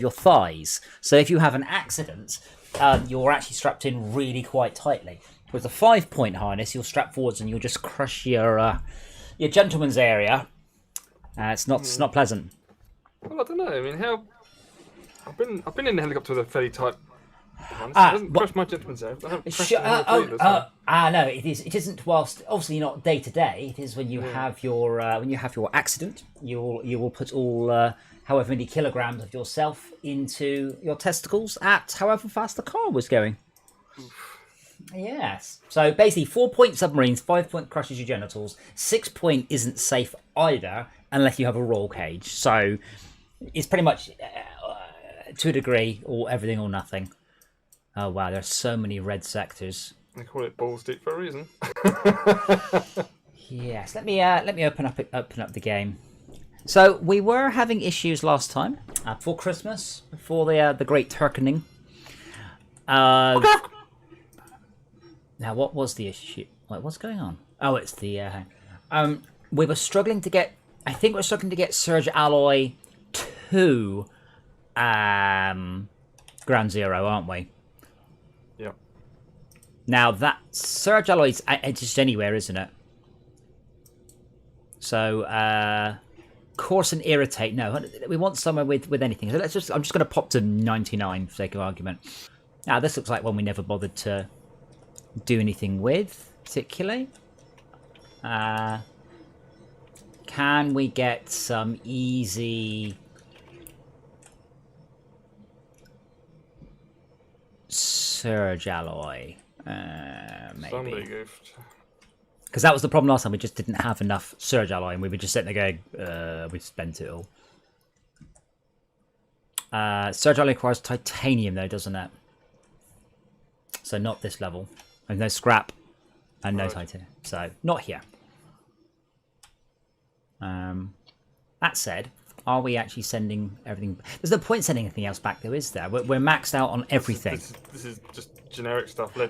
your thighs. So if you have an accident, you're actually strapped in really quite tightly. With a 5-point harness, you'll strap forwards and you'll just crush your gentleman's area. It's not pleasant. Well, I don't know. I mean, how I've been in the helicopter with a fairly tight harness. It hasn't crushed my gentleman's area. I haven't crushed no, it isn't. Whilst obviously not day to day, it is when you have your accident. You will put all however many kilograms of yourself into your testicles at however fast the car was going. Yes. So basically, 4-point submarines, 5-point crushes your genitals. 6-point isn't safe either unless you have a roll cage. So it's pretty much to a degree, or everything or nothing. Oh wow, there's so many red sectors. They call it balls deep for a reason. Yes. Let me open up the game. So we were having issues last time before Christmas, before the Great Turkening. Now, what was the issue? Wait, what's going on? Oh, it's the... we were struggling to get... I think we're struggling to get Surge Alloy to Ground Zero, aren't we? Yeah. Now, that Surge Alloy's just anywhere, isn't it? So, Course and Irritate. No, we want somewhere with anything. So I'm just going to pop to 99 for sake of argument. Now, this looks like one we never bothered to do anything with particularly. Can we get some easy Surge Alloy? Maybe. Somebody goofed. Because that was the problem last time. We just didn't have enough Surge Alloy, and we were just sitting there going, we spent it all. Surge Alloy requires titanium though, doesn't it? So not this level. There's no scrap and no titanium. So not here. That said, are we actually sending everything? There's no point sending anything else back though, is there? We're maxed out on everything. This is just generic stuff. No,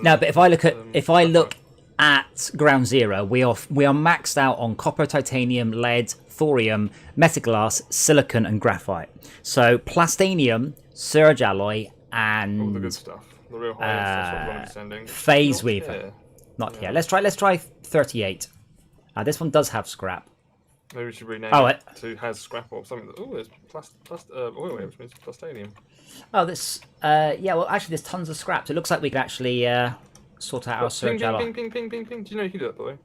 but if I look at Ground Zero, we are maxed out on copper, titanium, lead, thorium, metaglass, silicon, and graphite. So plastinium, Surge Alloy, and all the good stuff. The real high end stuff we're going to be sending. Phase Weaver. Not here. Let's try 38. This one does have scrap. Maybe we should rename it to has scrap or something. Oh, there's oil here, which means plastinium. Oh, this. Yeah. Well, actually, there's tons of scraps. It looks like we can actually sort out our Surge Alloy. Ping, ping, ping, ping. Do you know you can do that, by the way?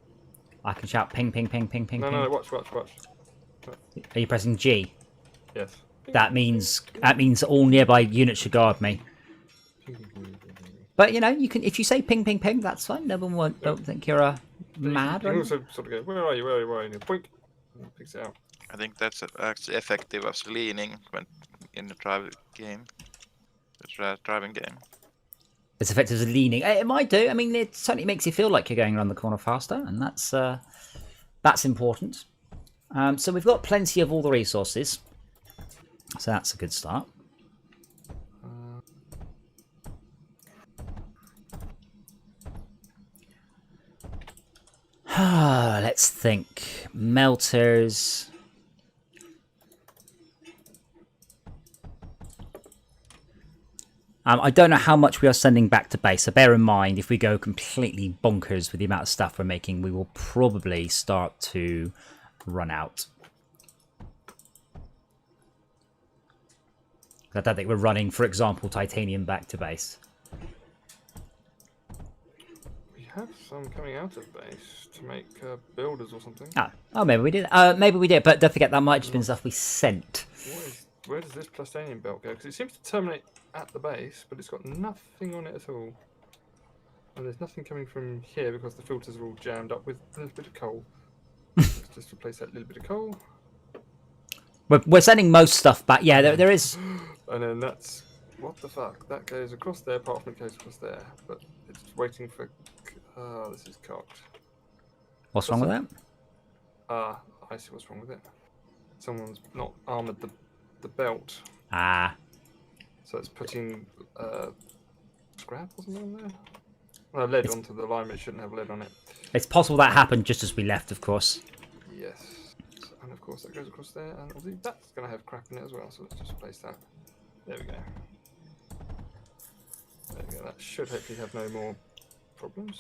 I can shout ping, ping, ping, ping, ping. No, watch. Are you pressing G? Yes. That means all nearby units should guard me. But you know, you can if you say ping, ping, ping, that's fine. No one don't think you're mad. You can also sort of go, where are you? Where are you? Point. And it picks it out. I think that's actually effective as leaning when in the driving game. It's effective as leaning. It might do. I mean, it certainly makes you feel like you're going around the corner faster, and that's important. So we've got plenty of all the resources, so that's a good start. Let's think. Melters. I don't know how much we are sending back to base, so bear in mind, if we go completely bonkers with the amount of stuff we're making, we will probably start to run out. I don't think we're running, for example, titanium back to base. We have some coming out of base to make builders or something. Oh, maybe we did. Maybe we did, but don't forget that might have just been stuff we sent. Where does this plastinium belt go? Because it seems to terminate at the base, but it's got nothing on it at all. And there's nothing coming from here because the filters are all jammed up with a little bit of coal. Let's just replace that little bit of coal. We're sending most stuff back. Yeah, there is. And then that's... What the fuck? That goes across there, apart from it goes across there. But it's waiting for... Oh, this is cocked. What's wrong with that? I see what's wrong with it. Someone's not armoured the belt. So it's putting scrap or something on there? Well, lead onto the line, but it shouldn't have lead on it. It's possible that happened just as we left, of course. Yes. And of course that goes across there, and obviously that's going to have crap in it as well, so let's just replace that. There we go. There we go. That should hopefully have no more problems.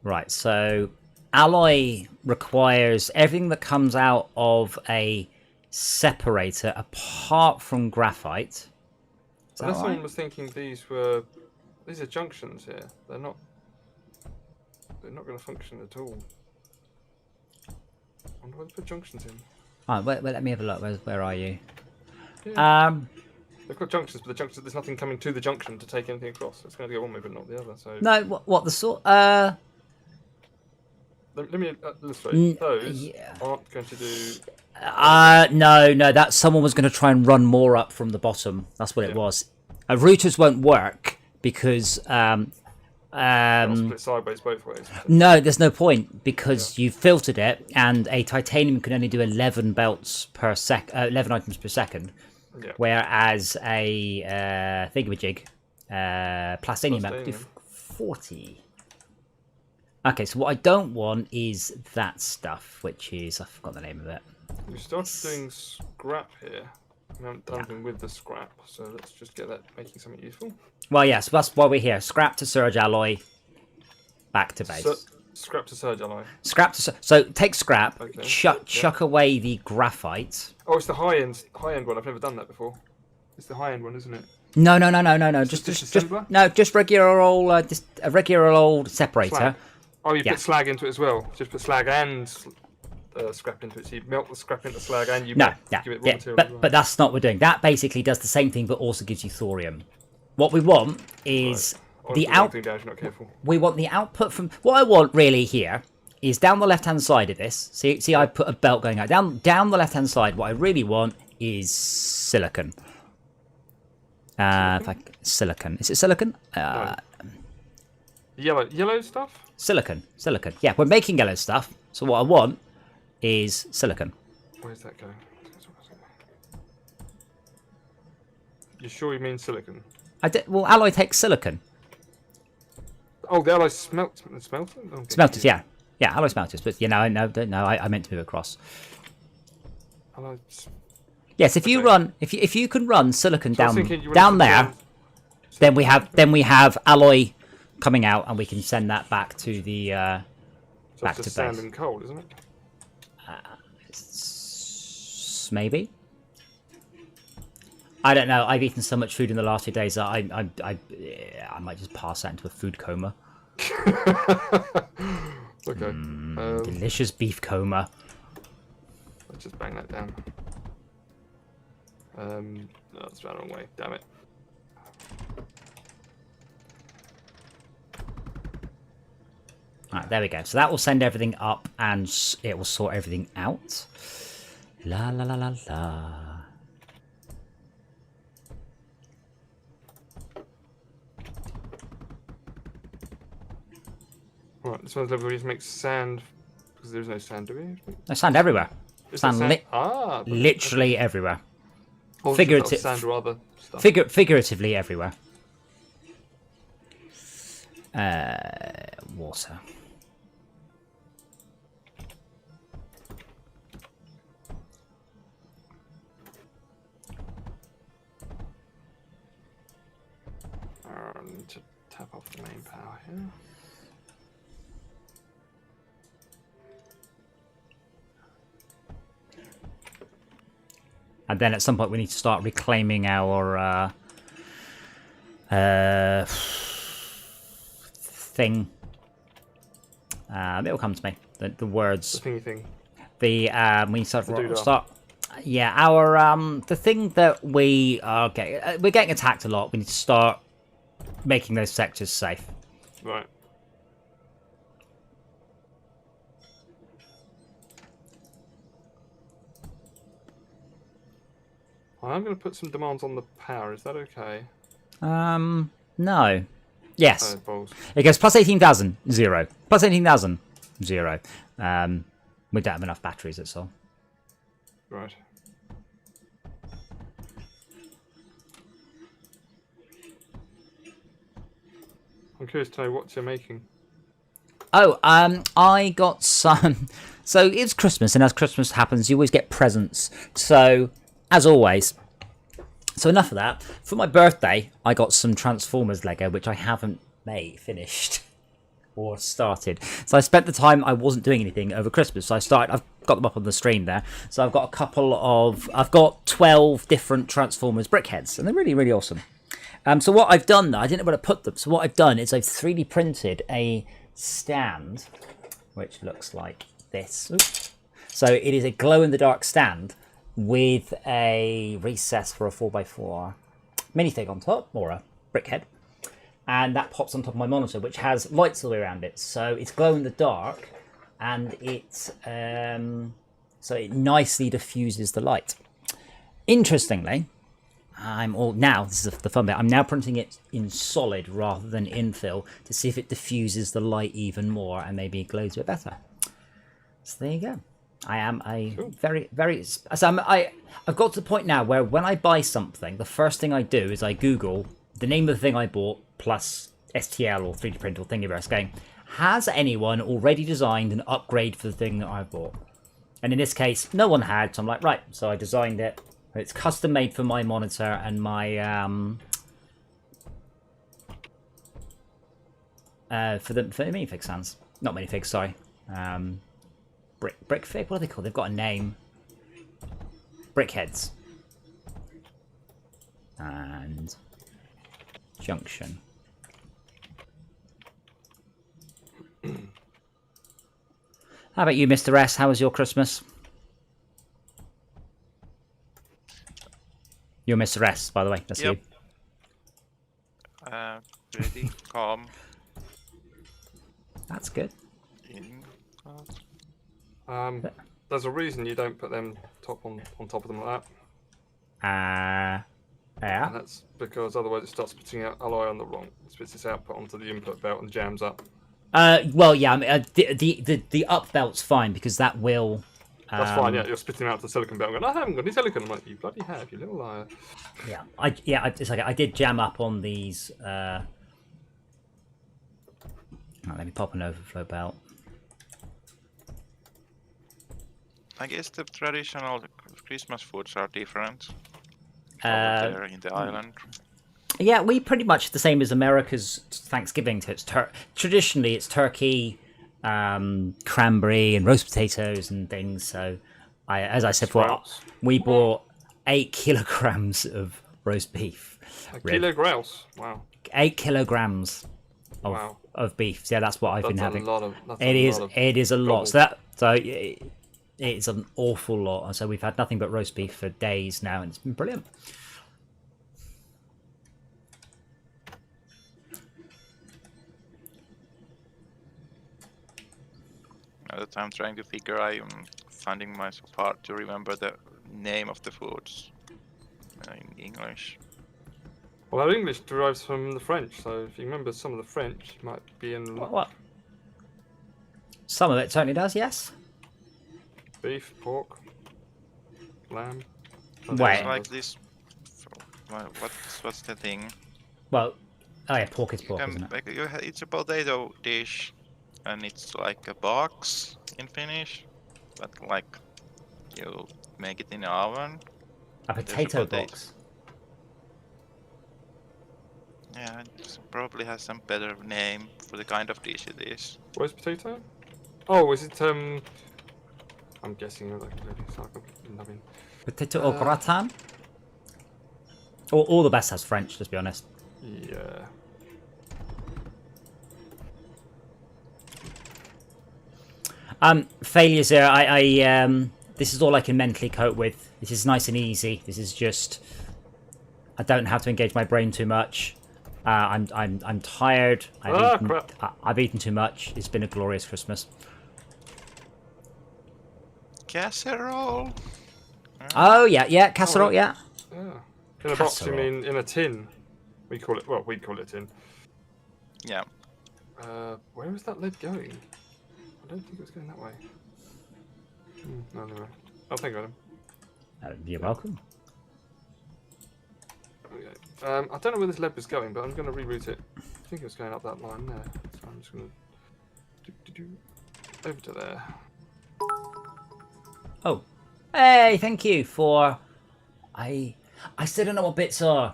Right, so alloy requires everything that comes out of a separator apart from graphite. Unless someone was thinking these are junctions here. They're not going to function at all. I wonder where to put junctions in. Alright, wait, let me have a look. Where are you? Yeah. They've got junctions, but there's nothing coming to the junction to take anything across. It's going to go one way, but not the other. So no, what the sort? Let me illustrate. Those aren't going to do. No. That someone was going to try and run more up from the bottom. That's what it was. Routers won't work because split sideways both ways. No, there's no point because you filtered it, and a titanium can only do 11 belts per 11 items per second, whereas a thingamajig, plastinium can do 40. Okay, so what I don't want is that stuff, which is I forgot the name of it. We started doing scrap here. We haven't done anything with the scrap, so let's just get that making something useful. Well, yes, that's why we're here. Scrap to surge alloy, back to base. Scrap to surge alloy. So take scrap, chuck away the graphite. Oh, it's the high end one. I've never done that before. It's the high end one, isn't it? No. Just regular old, a regular old separator. Slag. Oh, you put slag into it as well. Just put slag and scrap into it. So you melt the scrap into slag and you give it raw material. But that's not what we're doing. That basically does the same thing, but also gives you thorium. What we want is the output. We want the output from. What I want really here is down the left-hand side of this. See, I put a belt going out down the left-hand side. What I really want is silicon. Silicon. Is it silicon? No. Yellow stuff. Silicon. Yeah, we're making yellow stuff. So what I want is silicon. Where's that going? You sure you mean silicon? Well, alloy takes silicon. Oh, the alloy smelters? Okay. Smelters, yeah, alloy smelters. But I meant to move across. Yes, if you run, if you can run silicon down there, then we have alloy coming out, and we can send that back to the back to base. Sand and coal, isn't it? Maybe. I don't know. I've eaten so much food in the last 2 days that I might just pass out into a food coma. Okay. Delicious beef coma. Let's just bang that down. No, that's the wrong way. Damn it. Alright, there we go. So that will send everything up and it will sort everything out. La la la la la. Right, this one's level where you just make sand because there's no sand, do we? There's sand everywhere. Literally everywhere. Sand or other stuff. Figuratively everywhere. Water. I need to tap off the main power here. And then at some point we need to start reclaiming our thing. It'll come to me. The words. The thingy thing. We start. Yeah, our the thing that we are getting. We're getting attacked a lot. We need to start making those sectors safe. Right. I'm going to put some demands on the power. Is that okay? No. Yes. Balls. It goes plus 18,000, 0. Plus 18,000, 0. We don't have enough batteries, that's all. Right. I'm curious to know what you're making. Oh, I got some. So it's Christmas, and as Christmas happens, you always get presents. So as always. So enough of that. For my birthday, I got some Transformers Lego, which I haven't finished or started. So I spent the time I wasn't doing anything over Christmas. So I've got them up on the stream there. So I've got I've got 12 different Transformers brickheads, and they're really, really awesome. So what I've done, I didn't know where to put them. So what I've done is I've 3D printed a stand, which looks like this. Oops. So it is a glow-in-the-dark stand with a recess for a 4x4 minifig on top, or a brickhead. And that pops on top of my monitor, which has lights all the way around it. So it's glow-in-the-dark, and so it nicely diffuses the light. Interestingly, this is the fun bit, I'm now printing it in solid rather than infill to see if it diffuses the light even more and maybe glows a bit better. So there you go. I am a I've got to the point now where when I buy something, the first thing I do is I Google the name of the thing I bought plus STL or 3D print or thingiverse, going, has anyone already designed an upgrade for the thing that I bought? And in this case, no one had, so I'm like, right, so I designed it. It's custom made for my monitor and my for the minifig stands. Not minifigs, sorry. Brickfig? What are they called? They've got a name. Brickheads. And junction. How about you, Mr. S? How was your Christmas? You're Mr. S, by the way. That's you. Pretty calm. That's good. There's a reason you don't put them on top of them like that. Yeah. And that's because otherwise it starts spitting out alloy on the wrong. It spits its output onto the input belt and jams up. Well, yeah. I mean, the up belt's fine because that will. That's fine. Yeah, you're spitting out the silicon belt. And going, I haven't got any silicon. I'm like, you bloody have, you little liar. Yeah. It's like I did jam up on these. Let me pop an overflow belt. I guess the traditional Christmas foods are different there in the island. Yeah, we pretty much the same as America's Thanksgiving. So it's traditionally it's turkey, cranberry, and roast potatoes and things. So, as I said before, we bought 8 kilograms of roast beef. Kilograms? Wow. 8 kilograms of beef. So yeah, that's what I've been having. It is a lot. It's an awful lot. So we've had nothing but roast beef for days now, and it's been brilliant. Now that I'm trying to figure, I am finding myself hard to remember the name of the foods in English. Well, our English derives from the French, so if you remember some of the French, you might be in luck. What? Some of it certainly does, yes. Beef, pork, lamb. Wait. Like this. What's the thing? Well, pork is pork, isn't it? It's a potato dish, and it's like a box in Finnish, but like you make it in the oven. A potato box. Yeah, it probably has some better name for the kind of dish it is. Where's potato? Oh, is it I'm guessing like loving. Potato au gratin? All the best has French, let's be honest. Yeah. Failures here. This is all I can mentally cope with. This is nice and easy. This is just I don't have to engage my brain too much. I'm tired. I've eaten too much. It's been a glorious Christmas. Casserole. Oh yeah, casserole, yeah. Yeah. In a box, you mean in a tin? We call it a tin. Yeah. Where is that lead going? I don't think it was going that way. No, no. I'll think on him. You're welcome. Okay. I don't know where this lead was going, but I'm going to reroute it. I think it was going up that line there. So I'm just going to over to there. Oh, hey! Thank you for I still don't know what bits are.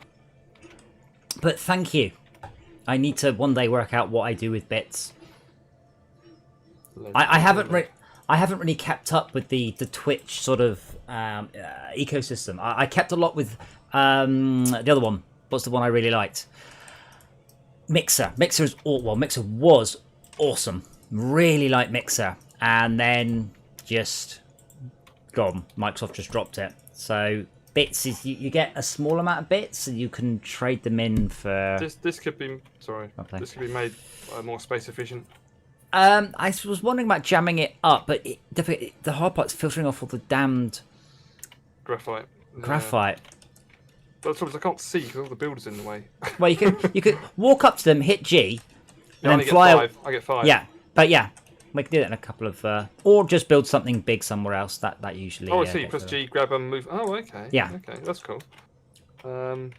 But thank you. I need to one day work out what I do with bits. I haven't really kept up with the Twitch sort of ecosystem. I kept a lot with the other one. What's the one I really liked? Mixer. Mixer was awesome. Really like Mixer, and then just gone. Microsoft just dropped it. So bits is you get a small amount of bits, and you can trade them in for. This could be This could be made more space efficient. I was wondering about jamming it up, but the hard part's filtering off all the damned graphite. Graphite. But I can't see because all the builders in the way. Well, you could walk up to them, hit G, and then fly. I get 5. Yeah, but yeah, we can do that in a couple of, or just build something big somewhere else. That usually. Oh, I see. Press G, grab and move. Oh, okay. Yeah. Okay, that's cool. To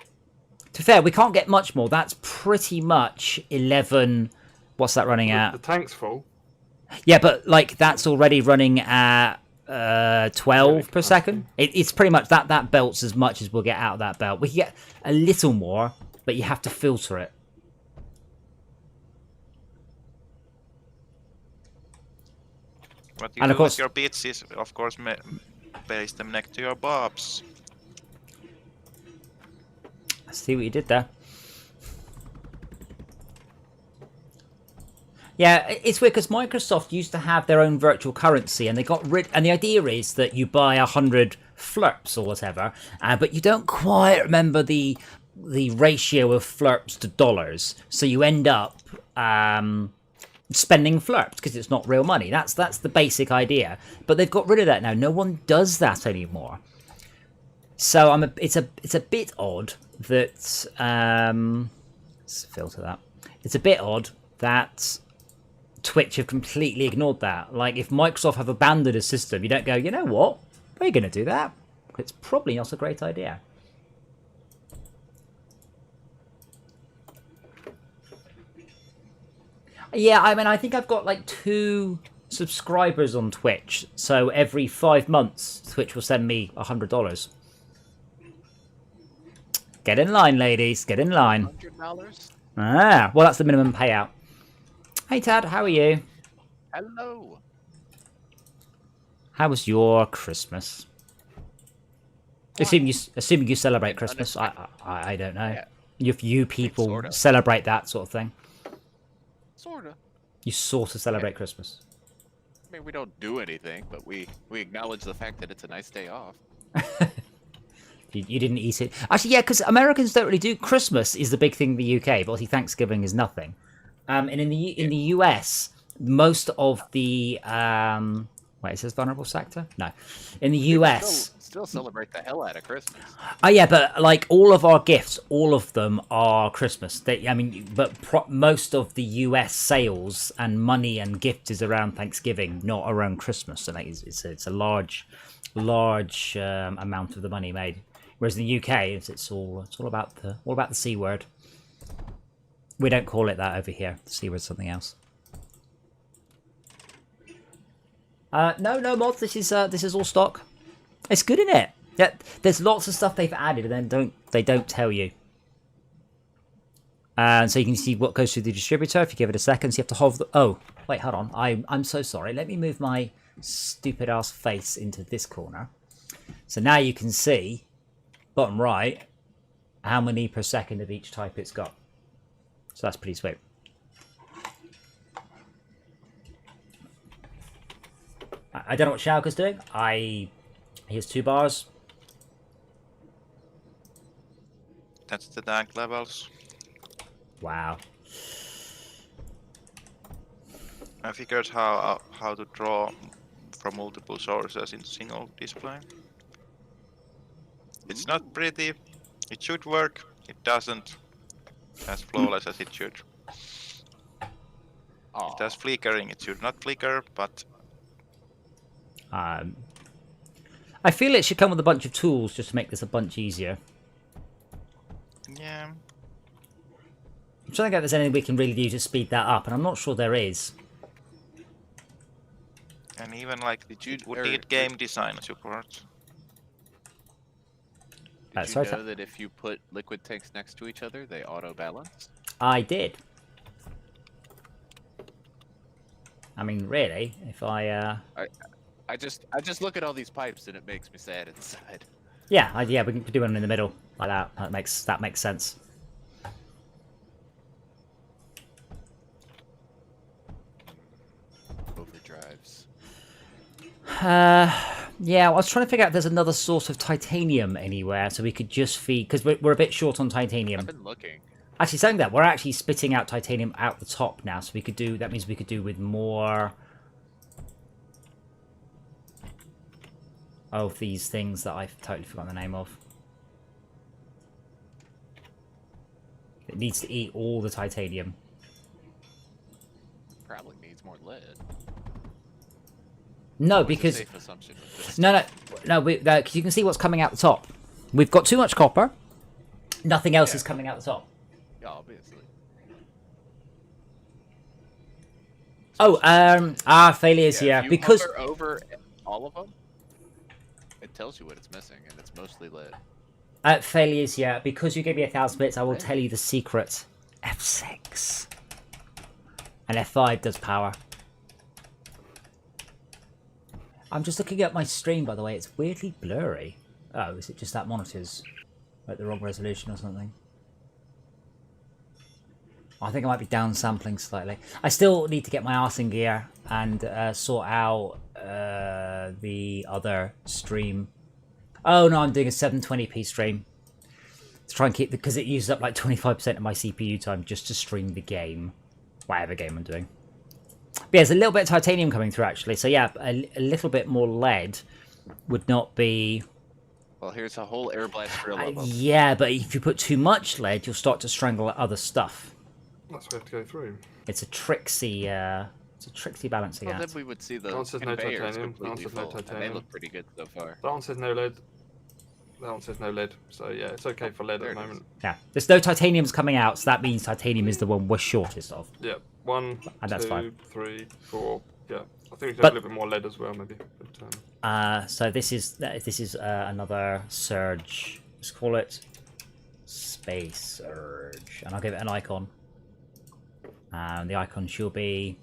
be fair, we can't get much more. That's pretty much 11. What's that running at? The tank's full. Yeah, but like that's already running at 12 per second. It's pretty much that belt's as much as we'll get out of that belt. We can get a little more, but you have to filter it. What you do with your bits is, of course, base them next to your bobs. I see what you did there. Yeah, it's weird because Microsoft used to have their own virtual currency, and they got rid. And the idea is that you buy 100 flirps or whatever, but you don't quite remember the ratio of flirps to dollars, so you end up spending flirps because it's not real money. That's the basic idea. But they've got rid of that now. No one does that anymore. So it's a bit odd that let's filter that. It's a bit odd that Twitch have completely ignored that. Like, if Microsoft have abandoned a system, you don't go, you know what? We're going to do that. It's probably not a great idea. Yeah, I mean, I think I've got like 2 subscribers on Twitch. So every 5 months, Twitch will send me $100. Get in line, ladies. Get in line. $100? Ah, well, that's the minimum payout. Hey, Tad, how are you? Hello. How was your Christmas? Assuming you celebrate Christmas. I don't know. Yeah. If you people Sorta. celebrate that sort of thing. Sorta. You sort of celebrate Christmas. I mean, we don't do anything, but we acknowledge the fact that it's a nice day off. You didn't eat it. Actually, yeah, because Americans don't really do. Christmas is the big thing in the UK, but obviously Thanksgiving is nothing. And in the US, most of the wait, it says vulnerable sector? No, in the US, still celebrate the hell out of Christmas. Oh yeah, but like all of our gifts, all of them are Christmas. Most of the US sales and money and gifts is around Thanksgiving, not around Christmas. So like it's a large amount of the money made. Whereas in the UK, it's all about the C word. We don't call it that over here. The C word's something else. No mods. This is all stock. It's good, isn't it? Yeah, there's lots of stuff they've added, and then they don't tell you. And so you can see what goes through the distributor. If you give it a second, so you have to hover. Oh, wait, hold on. I'm so sorry. Let me move my stupid ass face into this corner. So now you can see, bottom right, how many per second of each type it's got. So that's pretty sweet. I don't know what Schalke's doing. Here's 2 bars. That's the tank levels. Wow. I figured how to draw from multiple sources in single display. It's not pretty. It should work. It doesn't. As flawless as it should. Aww. It has flickering. It should not flicker, but I feel it should come with a bunch of tools just to make this a bunch easier. yeah. I'm trying to think if there's anything we can really do to speed that up, and I'm not sure there is. And even like we did game design support. Did you sorry, know that if you put liquid tanks next to each other, they auto-balance? I did. I mean, really, if I just look at all these pipes and it makes me sad inside. yeah, we can do one in the middle like that. That makes sense. Overdrives. Yeah, I was trying to figure out if there's another source of titanium anywhere, so we could just feed, because we're a bit short on titanium. I've been looking. Actually, saying that, we're actually spitting out titanium out the top now, so we could do, that means we could do with more of these things that I've totally forgotten the name of. It needs to eat all the titanium. Probably needs more lead. No, What's because a safe assumption with this? no, because you can see what's coming out the top. We've got too much copper. Nothing else is coming out the top. Yeah, obviously. Oh, failures, yeah, If you because hover over all of them, it tells you what it's missing, and it's mostly lead. failures, yeah, because you gave me 1,000 bits, I will tell you the secret. F6 and F5 does power. I'm just looking at my stream, by the way. It's weirdly blurry. Oh, is it just that monitor's at the wrong resolution or something? I think I might be downsampling slightly. I still need to get my arse in gear and sort out the other stream. Oh no, I'm doing a 720p stream to try and keep because it uses up like 25% of my CPU time just to stream the game, whatever game I'm doing. But yeah, there's a little bit of titanium coming through actually. So yeah, a little bit more lead would not be. Well, here's a whole air blast drill of them. Yeah, but if you put too much lead, you'll start to strangle other stuff. That's what we have to go through. It's a tricksy balancing Well, act. then we would see the That one says no conveyors titanium. That one completely says no full, and they titanium. look pretty good so far. That one says no lead. That one says no lead. So yeah, it's okay for lead There at the it is. moment. Yeah, there's no titaniums coming out, so that means titanium is the one we're shortest of. Yeah, 1, And that's 2, fine. 3, 4. Yeah, I think we should But- have a little bit more lead as well, maybe. But, So this is another surge. Let's call it space surge, and I'll give it an icon. And the icon should be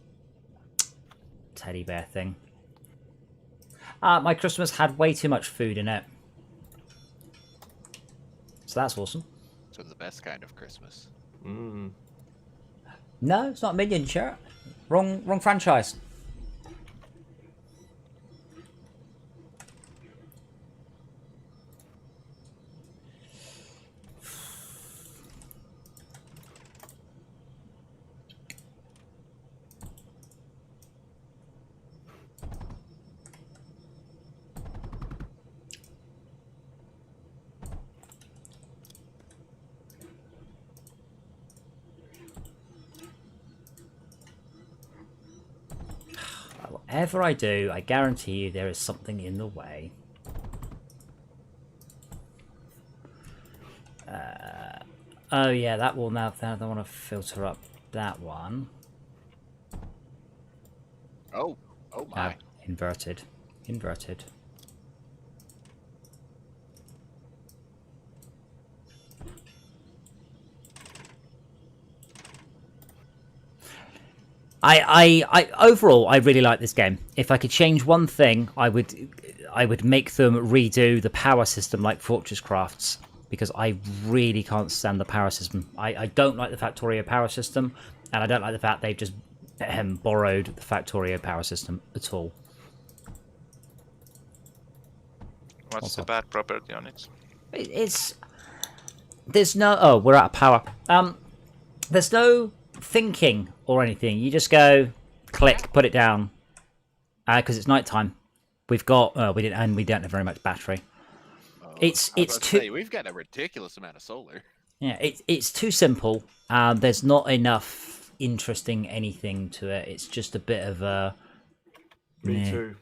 teddy bear thing. My Christmas had way too much food in it, so that's awesome. So the best kind of Christmas. No, it's not Minion shirt. Wrong franchise. Whatever I do, I guarantee you there is something in the way. Oh yeah, that will now. I don't want to filter up that one. Oh my. Inverted. I overall I really like this game. If I could change one thing, I would make them redo the power system like Fortress Crafts, because I really can't stand the power system. I don't like the Factorio power system, and I don't like the fact they've just borrowed the Factorio power system at all. What's the bad property on it? There's no. Oh, we're out of power. There's no thinking or anything. You just go click, put it down, because it's nighttime. We've got we don't have very much battery. It's too. We've got a ridiculous amount of solar. Yeah, it's too simple. There's not enough interesting anything to it. It's just a bit of a. Me too.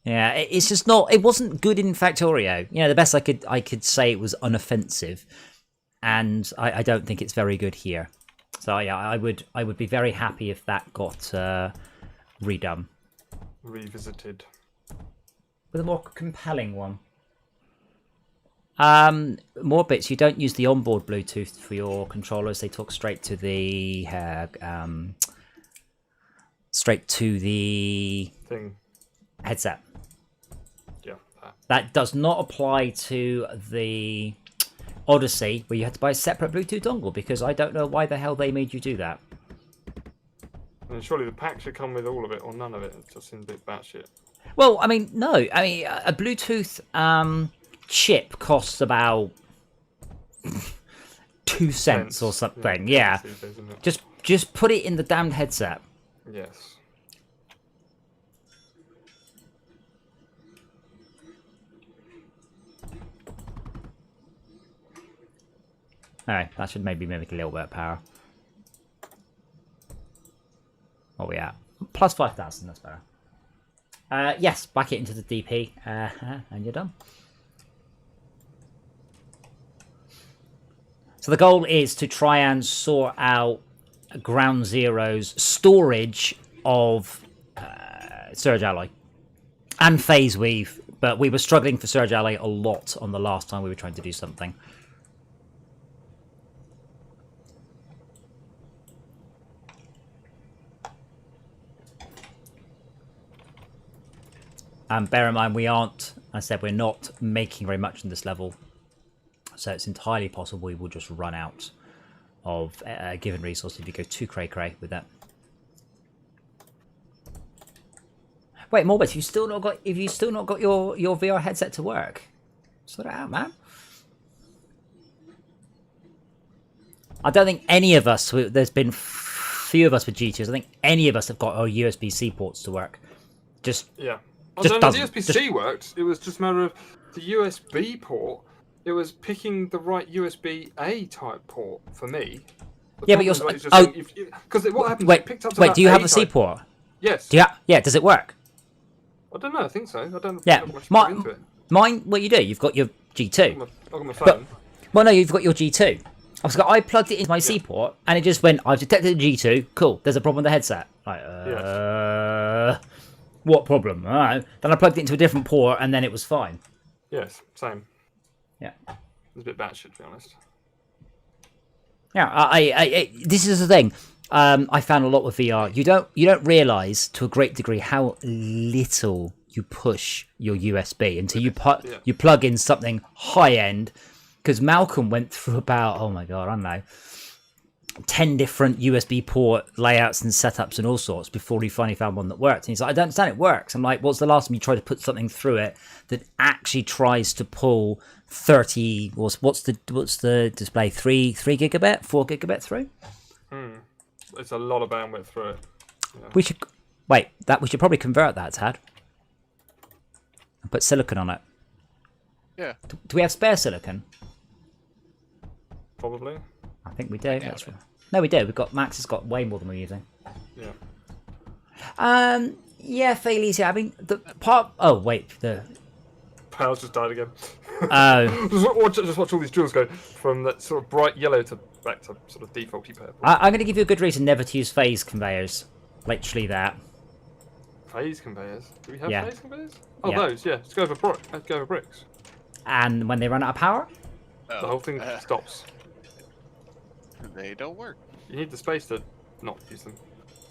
Yeah, it's just not. It wasn't good in Factorio. You know, the best I could say it was unoffensive, and I don't think it's very good here. So yeah, I would be very happy if that got redone, Revisited. with a more compelling one. More bits. You don't use the onboard Bluetooth for your controllers. They talk straight to the Thing. headset. Yeah. That does not apply to the Odyssey, where you had to buy a separate Bluetooth dongle, because I don't know why the hell they made you do that. And surely the pack should come with all of it or none of it. It just seems a bit batshit. Well, I mean, no. I mean, a Bluetooth chip costs about 2 cents or something. Yeah. Just put it in the damned headset. Yes. Alright, that should maybe mimic a little bit of power. What are we at? Plus 5,000, that's better. Yes, back it into the DP, and you're done. So the goal is to try and sort out Ground Zero's storage of Surge Alloy and Phase Weave, but we were struggling for Surge Alloy a lot on the last time we were trying to do something. And bear in mind, we're not making very much in this level. So it's entirely possible we will just run out of a given resource if you go too cray-cray with that. Wait, Morbid, if you still not got your VR headset to work, sort it out, man. I don't think any of us, there's been few of us with G2s, I think any of us have got our USB-C ports to work. Yeah. Just the USB-C worked. It was just a matter of the USB port. It was picking the right USB-A type port for me. Yeah, but you're because what happened? Wait, picked up do you have a C C port? Yes. Yeah. Does it work? I don't know. I think so. I don't. Yeah. Much into it. Mine. What you do? You've got your G2. I've got my phone. Well, no, you've got your G2. I plugged it into my C port, and it just went. I've detected the G2. Cool. There's a problem with the headset. Like, Yes. What problem? All right. Then I plugged it into a different port, and then it was fine. Yes. Same. Yeah. It was a bit batshit, to be honest. Yeah. I this is the thing. I found a lot with VR. You don't realize to a great degree how little you push your USB until you plug in something high end. Because Malcolm went through about, oh my god, I don't know, 10 different USB port layouts and setups and all sorts before he finally found one that worked. And he's like, I don't understand, it works. I'm like, what's the last time you tried to put something through it that actually tries to pull 30? What's the display? 3 gigabit, 4 gigabit through? It's a lot of bandwidth through it. Yeah. We should probably convert that, Tad, and put silicon on it. Yeah. Do we have spare silicon? Probably. I think we do. No, we do. Max has got way more than we're using. Yeah. Yeah, Thales. Yeah, I mean the part. Oh wait, the Power's just died again. Oh. just watch all these jewels go from that sort of bright yellow to back to sort of defaulty purple. I'm going to give you a good reason never to use phase conveyors. Literally that. Phase conveyors. Do we have Yeah. phase conveyors? Oh, Yeah. those. Yeah. Let's go over bricks. And when they run out of power, The whole thing stops. They don't work. You need the space to not use them.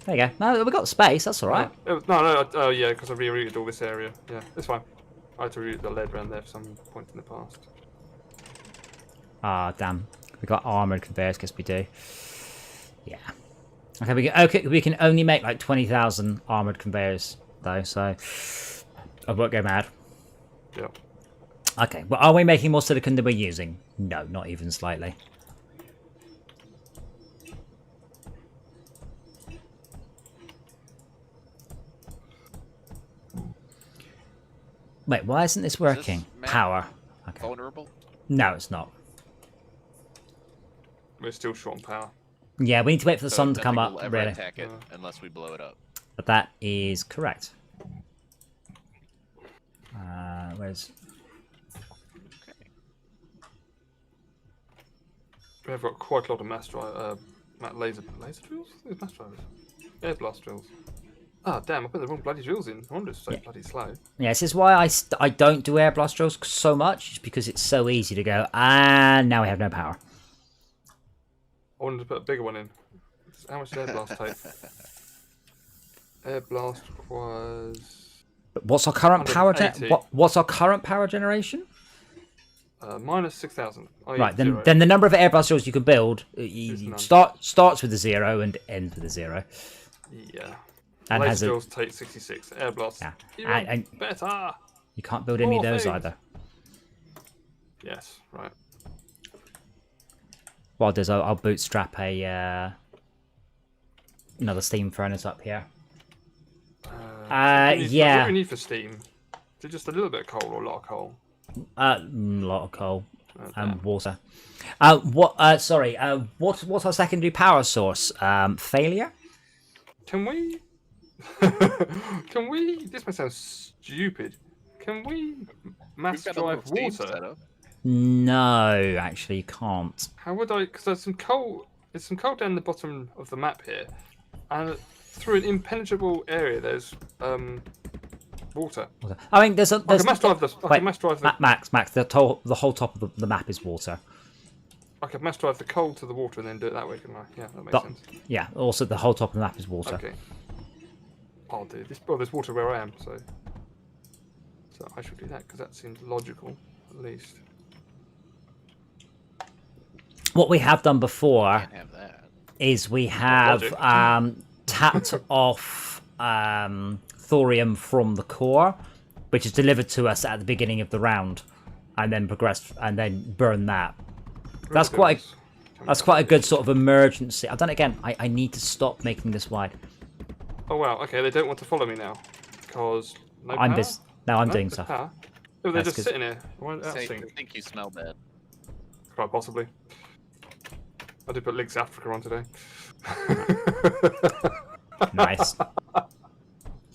there you go. No, we got space. That's all right. No. Oh, yeah, because I rerouted all this area. Yeah, it's fine. I had to reroute the lead around there for some point in the past. Ah, damn. We got armored conveyors. Guess we do. Yeah. Okay. We can only make like 20,000 armored conveyors though, so I won't go mad. Yeah. Okay. Well, are we making more silicon than we're using? No, not even slightly. Wait, why isn't this working? Power. Okay. Vulnerable? No, it's not. We're still short on power. Yeah, we need to wait for the sun to come up, We'll ever really. attack it unless we blow it up. But that is correct. Where's... We have got quite a lot of laser drills? Mass drivers. Air blast drills. Oh, damn, I put the wrong bloody drills in. I wonder it's so bloody slow. Yeah, this is why I don't do air blast drills so much. It's because it's so easy to go, and now we have no power. I wanted to put a bigger one in. How much does air blast take? Air blast requires... But what's our current power? 180. What's our current power generation? Minus 6,000. Right, then the number of air blast drills you can build starts with a 0 and ends with a 0. Yeah. And Laser drills take 66. Air blast. Yeah. And better. you can't build any of those either. Yes, right. What I'll do is I'll bootstrap a another steam furnace up here. What do yeah. we need for steam? Is it just a little bit of coal or a lot of coal? A lot of coal and water. What's our secondary power source? Failure? Can we? This might sound stupid. Can we mass drive water? No, actually, you can't. How would I? Because there's some coal. There's some coal down the bottom of the map here, and through an impenetrable area, there's water. I mean, there's I can mass drive this. I can mass drive the. Max. The whole top of the map is water. I could mass drive the coal to the water and then do it that way, couldn't I? Yeah, that makes sense. Yeah. Also, the whole top of the map is water. Okay. I'll do this. Well, there's water where I am, so I should do that because that seems logical, at least. What we have done before Can't have that. is we have tapped off thorium from the core, which is delivered to us at the beginning of the round, and then progressed and then burn that. That's quite a good sort of emergency. I've done it again. I need to stop making this wide. Oh wow. Okay, they don't want to follow me now because no I'm power? busy. No, I'm doing there's stuff. power. Oh, they're That's just sitting here. Why don't Say, they I sing? think you smell bad. Quite possibly. I did put Links Africa on today. Nice.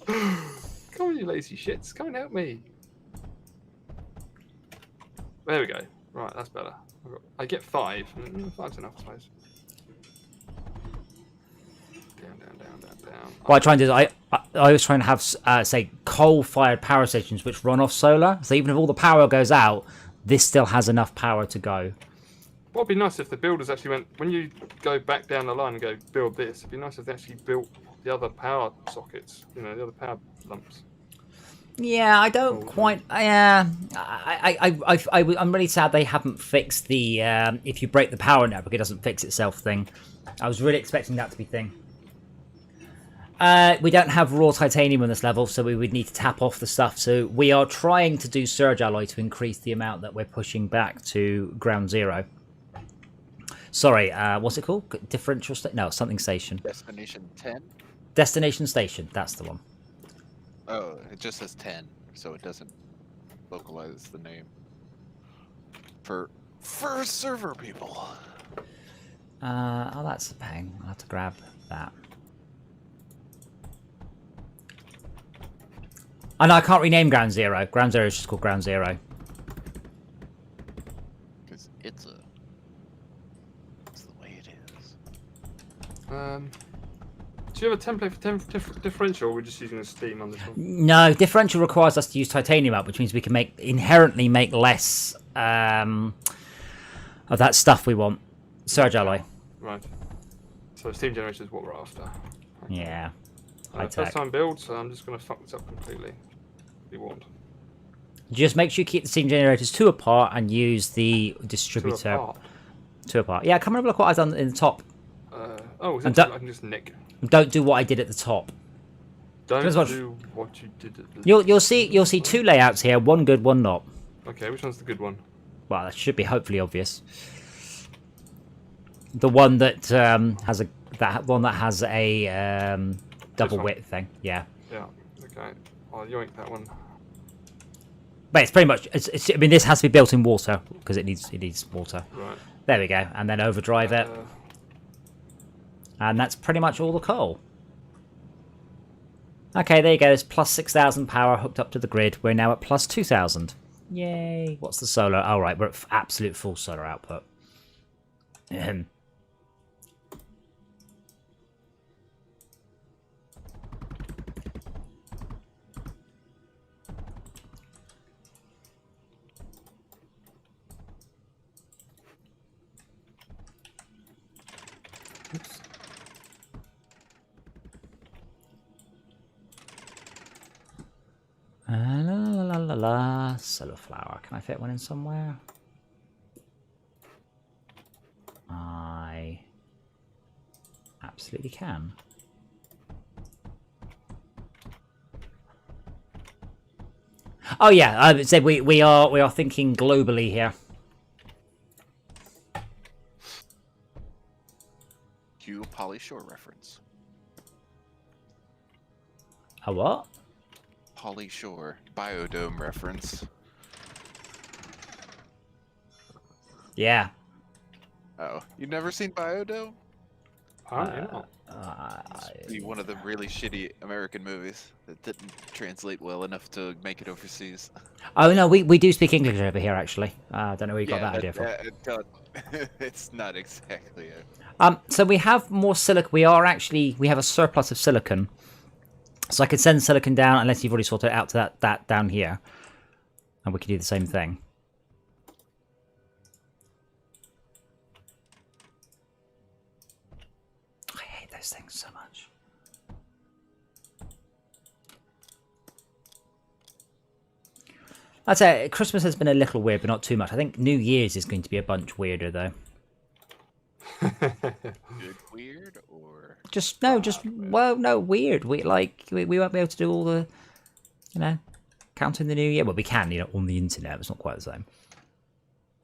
Come on, you lazy shits. Come and help me. There we go. Right, that's better. I get 5. 5's enough, I suppose. Down. What I try and do is I always try and have say coal-fired power stations which run off solar. So even if all the power goes out, this still has enough power to go. What would be nice if the builders actually went, when you go back down the line and go build this, it'd be nice if they actually built the other power sockets, you know, the other power lumps. Yeah, I don't quite. I'm really sad they haven't fixed the if you break the power network, it doesn't fix itself thing. I was really expecting that to be a thing. We don't have raw titanium on this level, so we would need to tap off the stuff. So we are trying to do surge alloy to increase the amount that we're pushing back to ground zero. Sorry, what's it called? Differential station? No, something station. Destination 10? Destination station, that's the one. Oh, it just says 10, so it doesn't localize the name. For server people. Oh, that's a pain. I'll have to grab that. Oh, no, I can't rename Ground Zero. Ground Zero is just called Ground Zero. Because it's the way it is. Do you have a template for differential, or are we just using a steam on this one? No, differential requires us to use titanium up, which means we can inherently make less of that stuff we want. Surge alloy. Right. So steam generator is what we're after. Okay. Yeah. First time build, so I'm just going to fuck this up completely. Be warned. Just make sure you keep the steam generators 2 apart and use the distributor. 2 apart. Yeah, come and have a look what I've done in the top. I can just nick. Don't do what I did at the top. Don't do what you did at the You'll see 2 layouts here, one good, one not. Okay, which one's the good one? Well, that should be hopefully obvious. The one that has a double width thing. Yeah. Yeah. Okay. I'll yoink that one. But it's pretty much. I mean, this has to be built in water because it needs water. Right. There we go, and then overdrive it, and that's pretty much all the coal. Okay, there you go. There's plus 6,000 power hooked up to the grid. We're now at plus 2,000. Yay! What's the solar? Oh, right, we're at absolute full solar output. Oops. La la la la la. Solar flower. Can I fit one in somewhere? I absolutely can. Oh yeah, I would say we are thinking globally here. Cue Polly Shore reference. A what? Polly Shore Biodome reference. Yeah. Oh, you've never seen Biodome? Apparently not. It's be one of the really shitty American movies that didn't translate well enough to make it overseas. Oh no, we do speak English over here actually. I don't know where you got that idea from. It's not exactly it. So we have more silicon. We have a surplus of silicon. So I can send silicon down unless you've already sorted it out to that down here. And we can do the same thing. I hate those things so much. I'd say Christmas has been a little weird, but not too much. I think New Year's is going to be a bunch weirder, though. Good weird or weird. We won't be able to do all the, counting the New Year. Well, we can, on the internet. But it's not quite the same.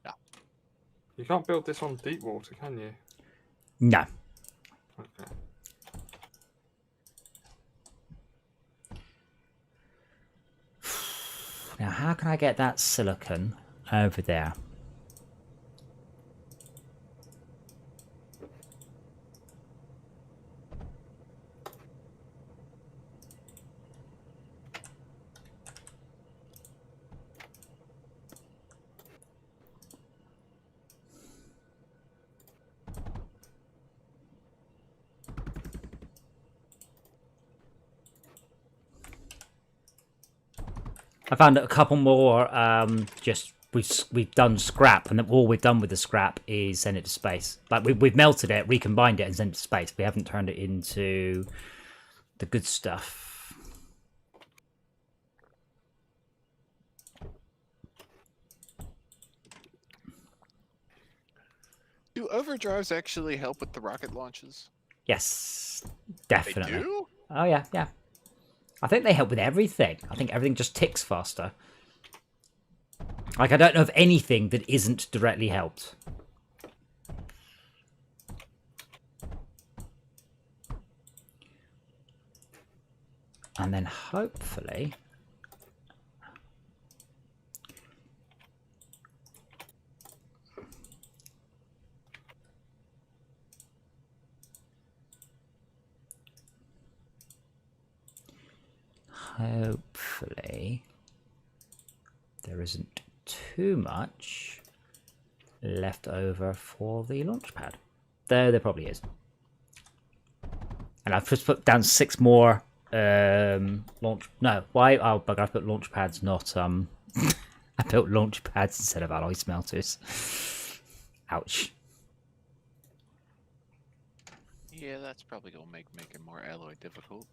No. You can't build this on deep water, can you? No. Okay. Now, how can I get that silicon over there? I found a couple more. We've done scrap, and all we've done with the scrap is send it to space. Like we've melted it, recombined it, and sent it to space. We haven't turned it into the good stuff. Do overdrives actually help with the rocket launches? Yes, definitely. They do? Oh yeah, yeah. I think they help with everything. I think everything just ticks faster. Like, I don't know of anything that isn't directly helped. And then hopefully... Hopefully there isn't too much left over for the launch pad. There probably is. And I've just put down 6 more launch... No, why? Oh, bugger, I've put launch pads, not... I built launch pads instead of alloy smelters. Ouch. Yeah, that's probably going to make making more alloy difficult.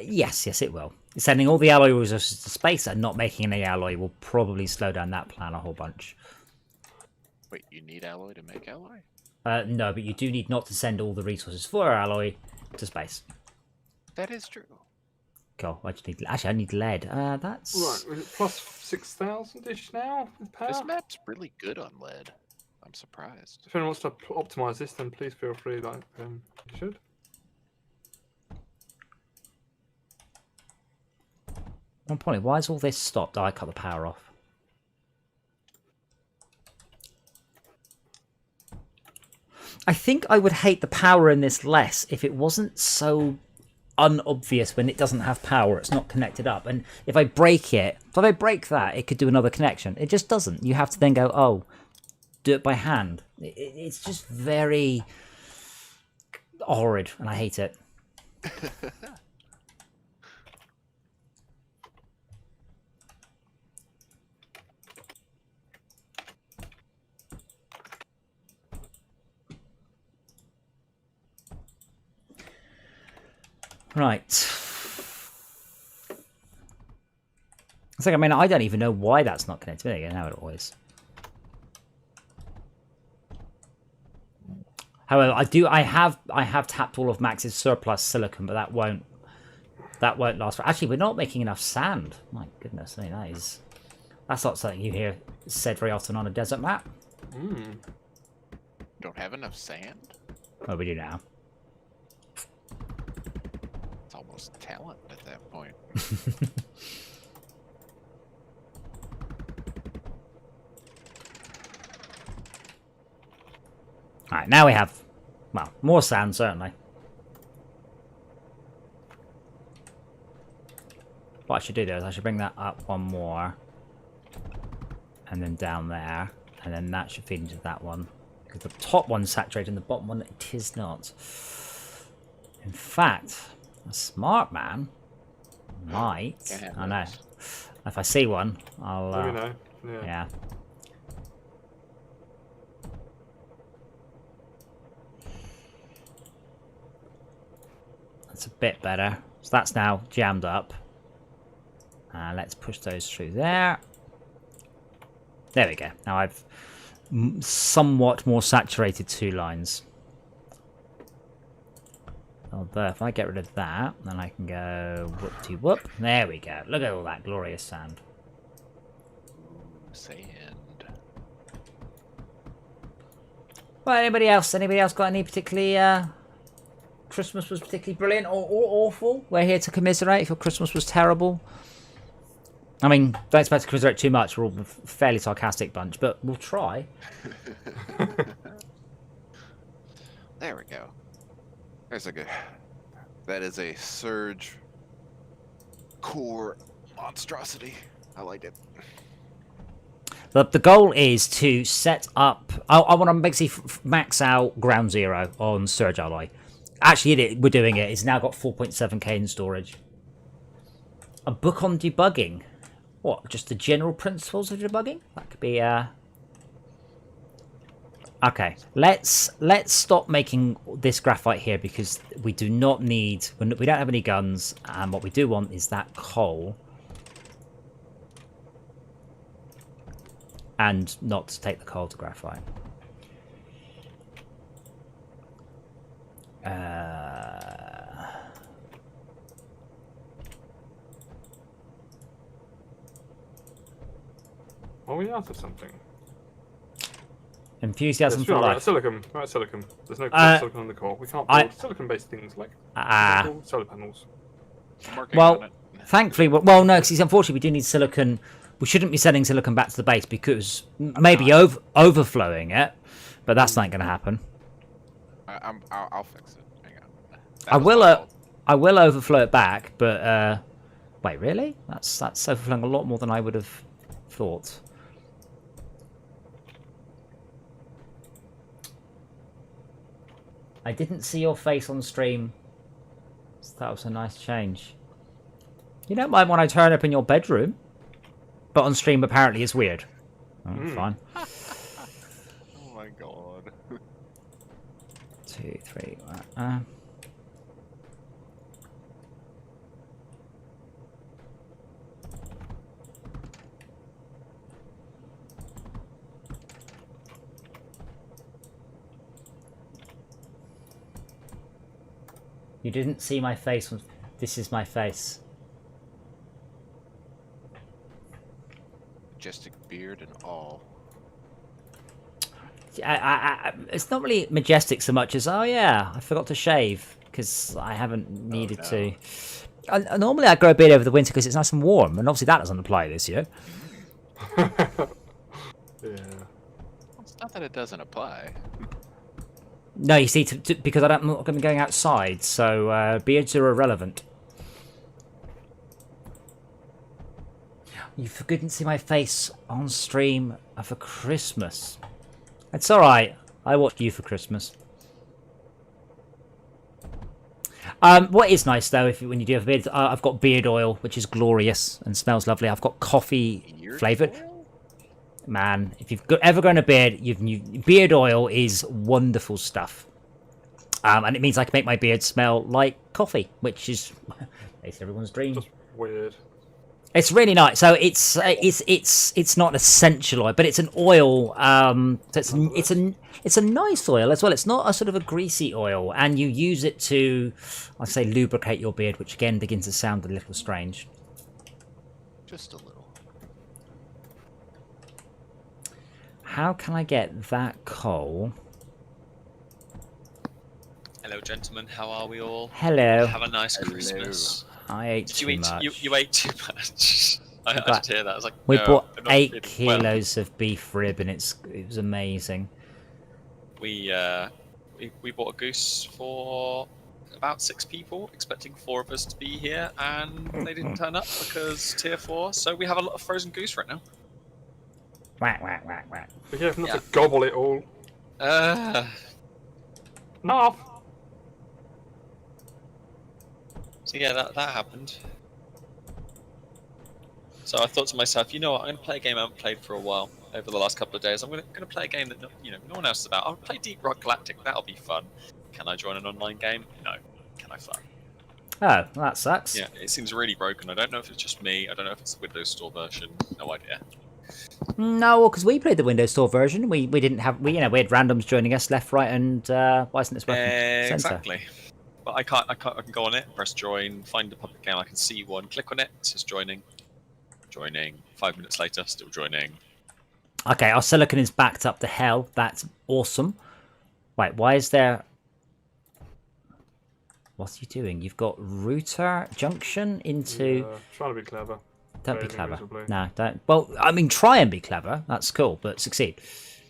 Yes, it will. Sending all the alloy resources to space and not making any alloy will probably slow down that plan a whole bunch. Wait, you need alloy to make alloy? No, but you do need not to send all the resources for alloy to space. That is true. Cool. I need lead. That's... Right, is it plus 6,000-ish now with power? This map's really good on lead. I'm surprised. If anyone wants to optimize this, then please feel free, you should. One point, why is all this stopped? Oh, I cut the power off. I think I would hate the power in this less if it wasn't so unobvious when it doesn't have power. It's not connected up. And if I break it, if I break that, it could do another connection. It just doesn't. You have to then go, oh, do it by hand. It's just very horrid, and I hate it. Right. It's like, I mean, I don't even know why that's not connected. There you go, now it always. However, I have tapped all of Max's surplus silicon, but that won't last for. Actually, we're not making enough sand. My goodness, I mean, that's not something you hear said very often on a desert map. Don't have enough sand? Well, we do now. It's almost talent at that point. Alright, now we have, well, more sand, certainly. What I should do, though, is I should bring that up one more. And then down there. And then that should feed into that one. Because the top one's saturated and the bottom one, it is not. In fact, a smart man might... I know. If I see one, I'll... Let me know. Yeah. That's a bit better. So that's now jammed up. Let's push those through there. There we go. Now I've somewhat more saturated 2 lines. Although if I get rid of that, then I can go whoop-de-whoop. There we go. Look at all that glorious sand. Sand. Well, anybody else? Anybody else got any particularly... Christmas was particularly brilliant or awful? We're here to commiserate if your Christmas was terrible. I mean, don't expect to commiserate too much. We're all a fairly sarcastic bunch, but we'll try. There we go. There's a good... That is a surge core monstrosity. I like it. The goal is to set up... I want to basically max out Ground Zero on Surge Alloy. Actually, we're doing it. It's now got 4.7k in storage. A book on debugging. What? Just the general principles of debugging? That could be. Okay. Let's stop making this graphite here because we do not need. We don't have any guns, and what we do want is that coal. And not to take the coal to graphite. Are we out of something? Enthusiasm for right, life. Silicon. Right, silicon. There's no silicon on the core. We can't build silicon-based things like solar panels. Well, thankfully, well, no, because unfortunately we do need silicon. We shouldn't be sending silicon back to the base because maybe overflowing it, but that's not going to happen. I'll fix it. Hang on. I will overflow it back, but wait, really? That's overflowing a lot more than I would have thought. I didn't see your face on stream. So that was a nice change. You don't mind when I turn up in your bedroom, but on stream apparently it's weird. Oh, fine. Oh my god. 2, 3. You didn't see my face. This is my face. Majestic beard and all. It's not really majestic so much as, oh yeah, I forgot to shave because I haven't needed to. Normally I grow a beard over the winter because it's nice and warm, and obviously that doesn't apply this year. Yeah. It's not that it doesn't apply. No, you see, because I'm not going to be going outside, so beards are irrelevant. You couldn't see my face on stream for Christmas. It's alright. I watched you for Christmas. What is nice, though, when you do have a beard, I've got beard oil, which is glorious and smells lovely. I've got coffee flavoured. Man, if you've ever grown a beard, beard oil is wonderful stuff. And it means I can make my beard smell like coffee, which is basically everyone's dream. Just weird. It's really nice. So it's not an essential oil, but it's an oil. So it's a nice oil as well. It's not a sort of a greasy oil, and you use it to, I say, lubricate your beard, which again begins to sound a little strange. Just a little. How can I get that coal? Hello, gentlemen. How are we all? Hello. Have a nice Christmas. I ate Did too you eat? much. You ate too much. I did hear that. I was like, We no, bought I'm not 8 feeling well. kilos of beef rib, and it was amazing. We bought a goose for about 6 people, expecting 4 of us to be here, and they didn't turn up because tier 4. So we have a lot of frozen goose right now. Whack whack whack whack. Be careful not to gobble it all. No. So yeah, that happened. So I thought to myself, you know what, I'm going to play a game I haven't played for a while over the last couple of days. I'm going to play a game that no one else is about. I'll play Deep Rock Galactic. That'll be fun. Can I join an online game? No. Can I fun? Oh, well, that sucks. Yeah, it seems really broken. I don't know if it's just me. I don't know if it's the Windows Store version. No idea. No, because we played the Windows Store version. We didn't have we had randoms joining us left, right, and why isn't this working? Center. Exactly. But I can go on it, press join, find the public game. I can see one, click on it. It says joining. Joining. 5 minutes later, still joining. Okay, our silicon is backed up to hell. That's awesome. Wait, why is there? What's he doing? You've got router junction into. Yeah, trying to be clever. Don't be Failing clever. miserably. No, don't. Well, I mean, try and be clever. That's cool, but succeed.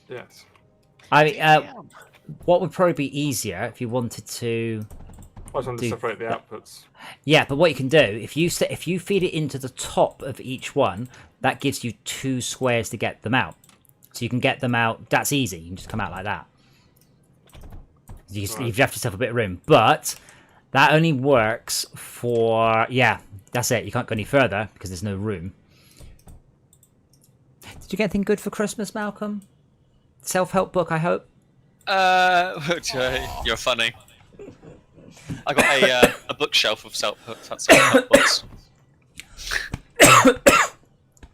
Yes. I mean, what would probably be easier if you wanted to. I just wanted to separate the outputs. Yeah, but what you can do if you feed it into the top of each one, that gives you 2 squares to get them out. So you can get them out. That's easy. You can just come out like that. You've left yourself a bit of room, but that only works for That's it. You can't go any further because there's no room. Did you get anything good for Christmas, Malcolm? Self-help book, I hope. You're funny. I got a bookshelf of self-help books.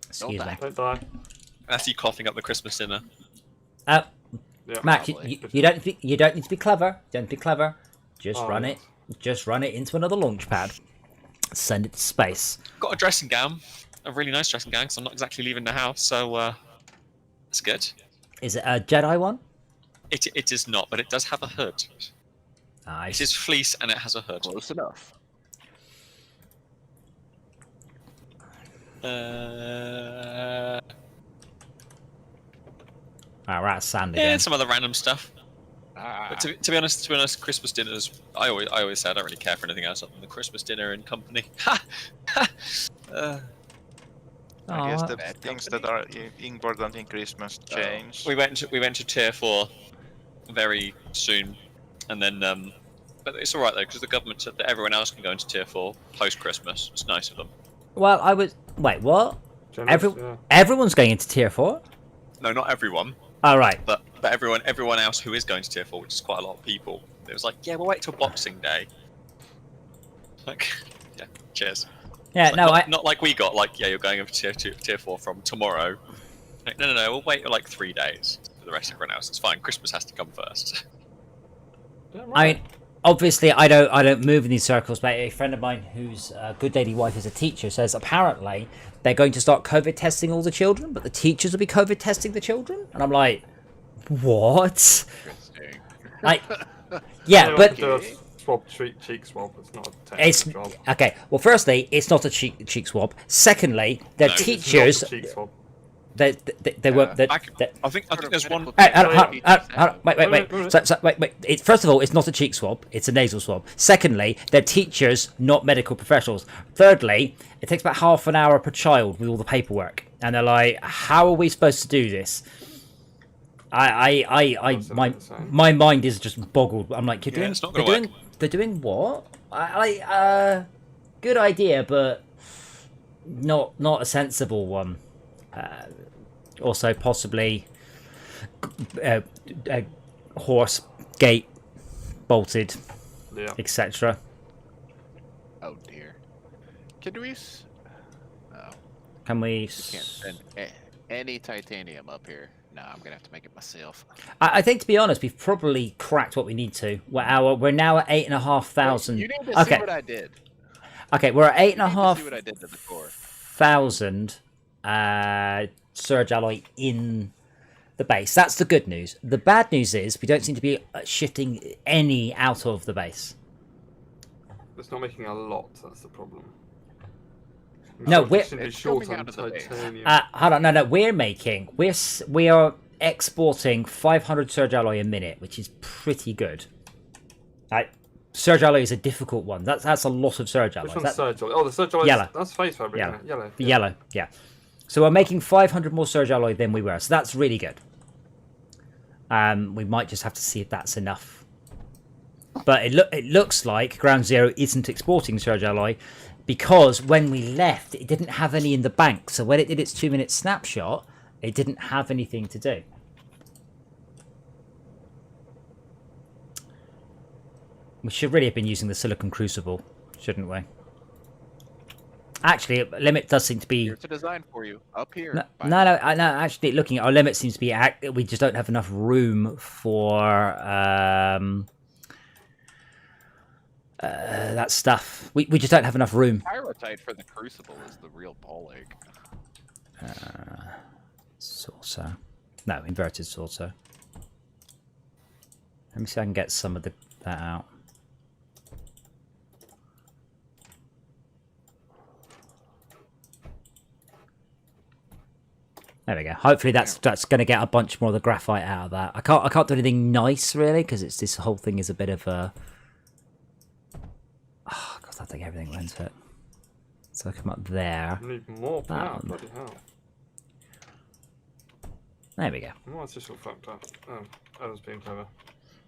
Excuse me. Don't die. That's you coughing up the Christmas dinner. Yeah, Matt, probably. you don't need to be clever. Don't be clever. Just Oh, run yes. it. Just run it into another launch pad. Send it to space. Got a dressing gown, a really nice dressing gown, because I'm not exactly leaving the house, so it's good. Is it a Jedi one? It is not, but it does have a hood. Nice. It is fleece and it has a hood. Close enough. We're out of sand Yeah, again. and some other random stuff. Ah, But to be honest, Christmas dinners. I always say I don't really care for anything else other than the Christmas dinner and company. I guess Aw. the Bad things company. that are important in Christmas change. we went to tier 4 very soon, and then but it's all right though because the government said that everyone else can go into tier 4 post Christmas. It's nice of them. Well, I was. Wait, what? Generous, yeah. Everyone's going into tier 4? No, not everyone, All right. but everyone else who is going to tier 4, which is quite a lot of people. It was like, yeah, we'll wait till Boxing Day. Like, yeah, cheers. Yeah, Like, no, not like we got like, yeah, you're going over to tier 4 from tomorrow. Like, no, we'll wait like 3 days for the rest of everyone else. It's fine. Christmas has to come first. Yeah, I right. mean, obviously, I don't move in these circles. But a friend of mine, whose good lady wife is a teacher, says apparently they're going to start COVID testing all the children, but the teachers will be COVID testing the children. And I'm like, what? interesting. Like, yeah, They but want to do a swab, cheek swab. It's not a it's technical job. okay. Well, firstly, it's not a cheek swab. Secondly, their No, it's It's teachers not a cheek swab. they were. I think there's one. Hold on, wait. First of all, it's not a cheek swab; it's a nasal swab. Secondly, they're teachers, not medical professionals. Thirdly, it takes about half an hour per child with all the paperwork, and they're like, "How are we supposed to do this?" My mind is just boggled. I'm like, Yeah, it's not gonna they're doing what? Good idea, but not a sensible one. Also, possibly horse gate bolted, Yeah. etc. Oh dear. Can we? No, Can we? can't send any titanium up here. No, I'm gonna have to make it myself. I think, to be honest, we've probably cracked what we need to. We're now at 8,500. You need to see what I did. Okay, we're at You need to see what I did to the core. 8,500 surge alloy in the base. That's the good news. The bad news is we don't seem to be shifting any out of the base. It's not making a lot. That's the problem. No, we're short coming on out of the base. titanium. hold on. No. We are exporting 500 surge alloy a minute, which is pretty good. Like, surge alloy is a difficult one. That's a lot of surge alloy. Which one's surge alloy? Oh, the surge alloy. Yellow. That's face fabric. Yellow. Isn't it? Yellow. The yellow, yeah. So we're making 500 more surge alloy than we were. So that's really good. We might just have to see if that's enough. But it looks like Ground Zero isn't exporting surge alloy because when we left, it didn't have any in the bank. So when it did its 2-minute snapshot, it didn't have anything to do. We should really have been using the silicon crucible, shouldn't we? Actually, limit does seem to be... Here's a design for you up here. No. Actually, looking at our limit seems to be we just don't have enough room for that stuff. We just don't have enough room. Pyrotite for the crucible is the real ball ache. Saucer. No, inverted saucer. Let me see if I can get some of that out. There we go. Hopefully that's going to get a bunch more of the graphite out of that. I can't do anything nice really because this whole thing is a bit of a. Oh god, I think everything went to it. So I come up there. I need more power. Bloody hell. There we go. Oh, it's just all fucked up. Oh, Adam's being clever.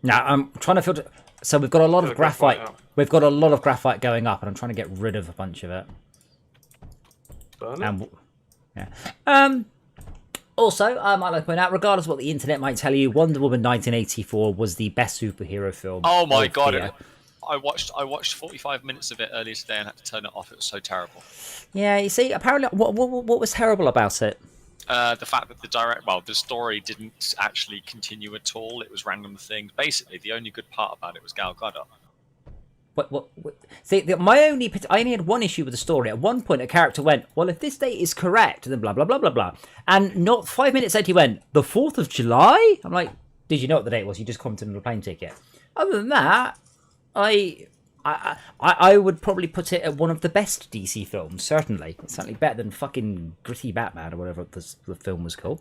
Now I'm trying to filter. So we've got a lot of graphite. We've got a lot of graphite going up, and I'm trying to get rid of a bunch of it. Burn it? Yeah. Also, I might like to point out, regardless of what the internet might tell you, Wonder Woman 1984 was the best superhero film. Oh my of god! the year. I watched 45 minutes of it earlier today and had to turn it off. It was so terrible. Yeah, you see, apparently, what was terrible about it? The fact that the story didn't actually continue at all. It was random things. Basically, the only good part about it was Gal Gadot. What? See, I only had one issue with the story. At one point, a character went, "Well, if this date is correct, then blah blah blah blah blah," and not 5 minutes later, he went, "The 4th of July." I'm like, "Did you know what the date was? You just commented on the plane ticket." Other than that, I would probably put it at one of the best DC films. Certainly, it's certainly better than fucking Gritty Batman or whatever the film was called.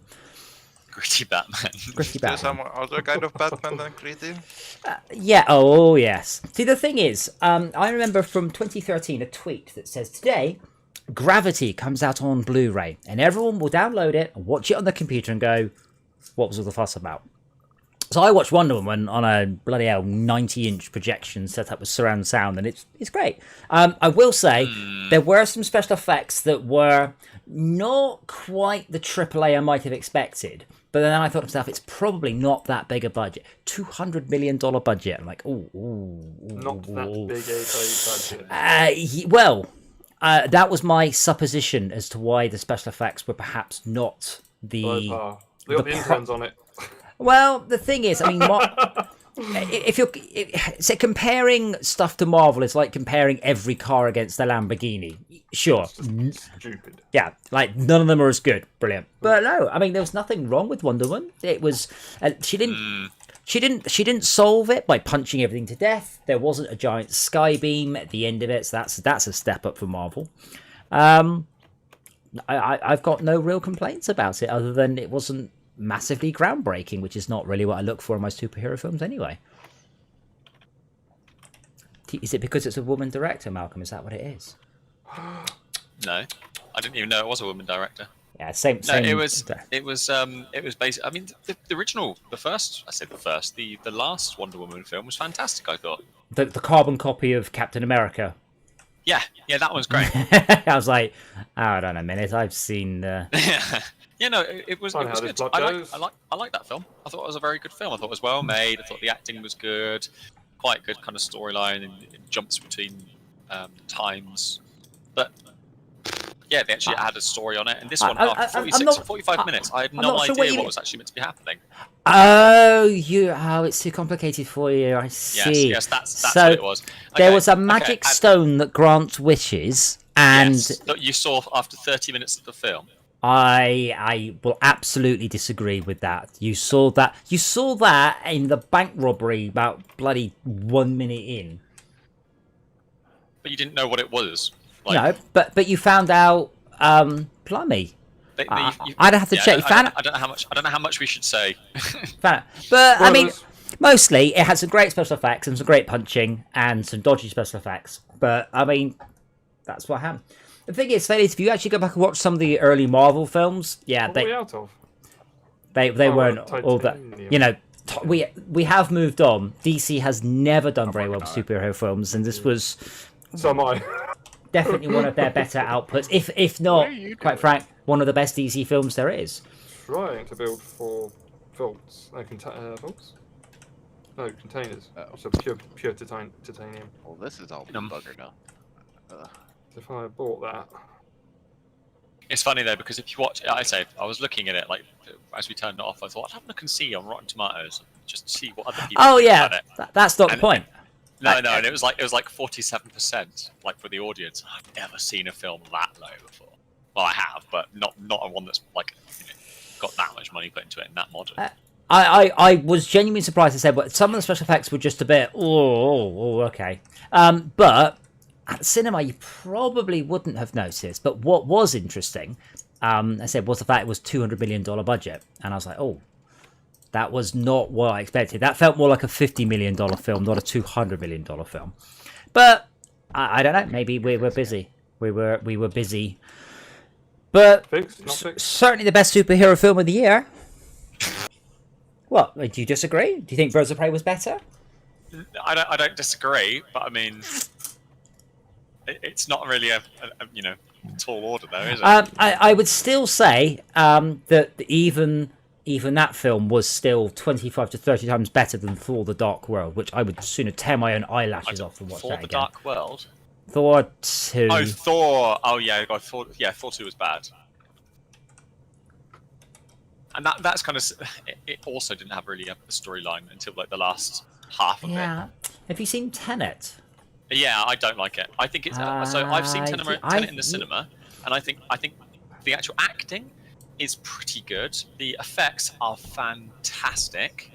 Gritty Batman. Is Gritty there Batman. some other kind of Batman than Gritty? Yeah, oh yes. See, the thing is, I remember from 2013 a tweet that says, today, Gravity comes out on Blu-ray, and everyone will download it and watch it on the computer and go, what was all the fuss about? So I watched Wonder Woman on a bloody hell 90-inch projection set up with surround sound, and it's great. I will say, there were some special effects that were not quite the AAA I might have expected. But then I thought to myself, it's probably not that big a budget. $200 million budget. I'm like, ooh. Not that big a budget. That was my supposition as to why the special effects were perhaps not They got the interns on it. Well, the thing is, I mean, comparing stuff to Marvel is like comparing every car against a Lamborghini. Sure. Stupid. Yeah, like none of them are as good. Brilliant. But no, I mean, there was nothing wrong with Wonder Woman. It was she didn't solve it by punching everything to death. There wasn't a giant sky beam at the end of it, so that's a step up for Marvel. I've got no real complaints about it other than it wasn't massively groundbreaking, which is not really what I look for in my superhero films anyway. Is it because it's a woman director, Malcolm? Is that what it is? No, I didn't even know it was a woman director. Yeah, same. No, it was basically. I mean, the original, the last Wonder Woman film was fantastic. I thought the carbon copy of Captain America. Yeah, that one's great. I was like, hold on a minute, I've seen. Yeah, no, it was good. I like that film. I thought it was a very good film. I thought it was well made. I thought the acting was good. quite good kind of storyline, and it jumps between times. But yeah, they actually had a story on it. And this one, after 45 minutes, I had no idea what was actually meant to be happening. Oh, it's too complicated for you. I see. Yes, that's what it was. Okay, there was a magic stone that grants wishes, and that you saw after 30 minutes of the film. I will absolutely disagree with that. You saw that in the bank robbery about bloody 1 minute in. But you didn't know what it was. No, but you found out Plummy. I'd have to check. I don't know how much we should say. But I mean, mostly it had some great special effects and some great punching and some dodgy special effects. But I mean, that's what happened. The thing is, if you actually go back and watch some of the early Marvel films, what were we out of? They weren't all that. You know, we have moved on. DC has never done very well with superhero films, and this was definitely one of their better outputs, if not, quite frank, one of the best DC films there is. Trying to build 4 vaults. Vaults? No, containers. So pure titanium. Well, this is all buggered now. If I bought that. It's funny though, because if you watch, I was looking at it like as we turned it off. I thought, I'd have a look and see on Rotten Tomatoes, just to see what other people. Oh think yeah, about it. That's not the point. No, and it was like 47%, like for the audience. I've never seen a film that low before. Well, I have, but not one that's like got that much money put into it and that modern. I was genuinely surprised. I said, but some of the special effects were just a bit, okay. But at the cinema, you probably wouldn't have noticed. But what was interesting, I said, was the fact it was $200 million budget. And I was like, oh, that was not what I expected. That felt more like a $50 million film, not a $200 million film. But I don't know. Maybe we were busy. We were busy. But certainly the best superhero film of the year. What? Do you disagree? Do you think Birds of Prey was better? I don't disagree, but I mean, it's not really a tall order though, is it? I would still say that even that film was still 25 to 30 times better than Thor: The Dark World, which I would sooner tear my own eyelashes off than watch that again. Thor: The Dark World? Thor 2. Oh, Thor! Oh yeah, Thor 2 was bad. And that's kind of... It also didn't have really a storyline until like the last half of it. Yeah. Have you seen Tenet? Yeah, I don't like it. I think it's... so I've seen Tenet in the cinema, and I think the actual acting is pretty good. The effects are fantastic.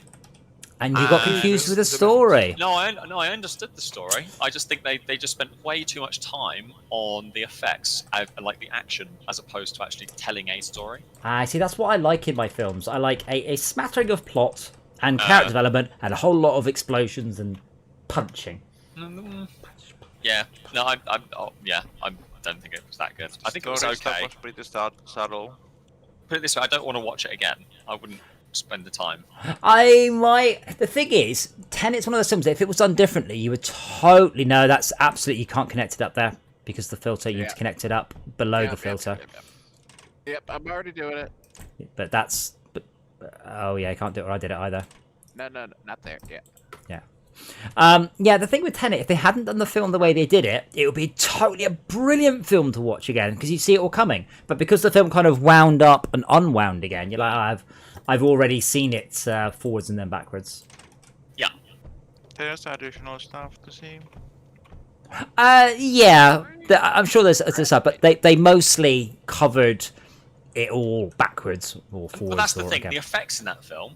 And you got confused with the story. No, I understood the story. I just think they just spent way too much time on the effects and like the action as opposed to actually telling a story. I see. That's what I like in my films. I like a smattering of plot and character development and a whole lot of explosions and punching. Yeah. No, I don't think it was that good. I think it was okay. Was pretty subtle. Put it this way, I don't want to watch it again. I wouldn't spend the time. I might. The thing is, Tenet's one of those films that if it was done differently, you would totally know that's absolutely, you can't connect it up there because the filter, you need to connect it up below the filter. Yep, I'm already doing it. But that's... oh yeah, I can't do it where I did it either. No, not there. Yeah. Yeah, the thing with Tenet, if they hadn't done the film the way they did it, it would be totally a brilliant film to watch again because you see it all coming. But because the film kind of wound up and unwound again, you're like, I've already seen it forwards and then backwards. Yeah. There's additional stuff to see. Yeah, I'm sure there's stuff, but they mostly covered it all backwards or forwards. Well, that's the thing. Again. The effects in that film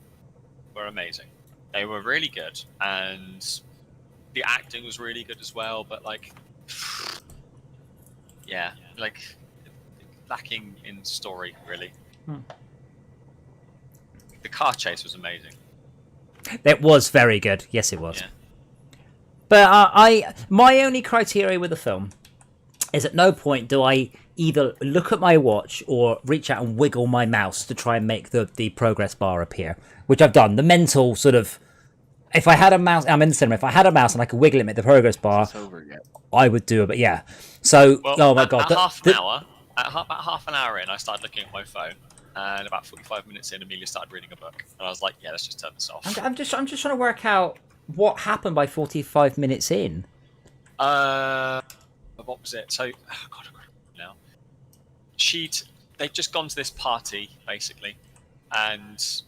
were amazing. They were really good, and the acting was really good as well. But like, yeah, like lacking in story really. The car chase was amazing. It was very good. Yes, it was. Yeah. But my only criteria with the film is at no point do I either look at my watch or reach out and wiggle my mouse to try and make the progress bar appear, which I've done. The mental sort of, if I had a mouse, I'm in the cinema, if I had a mouse and I could wiggle it and make the progress bar, I would do it, but yeah. So, well, oh my god. About half an hour in, I started looking at my phone. And about 45 minutes in, Amelia started reading a book, and I was like, "Yeah, let's just turn this off." I'm just trying to work out what happened by 45 minutes in? What was it? So, oh God, I can't remember now. They'd just gone to this party basically, and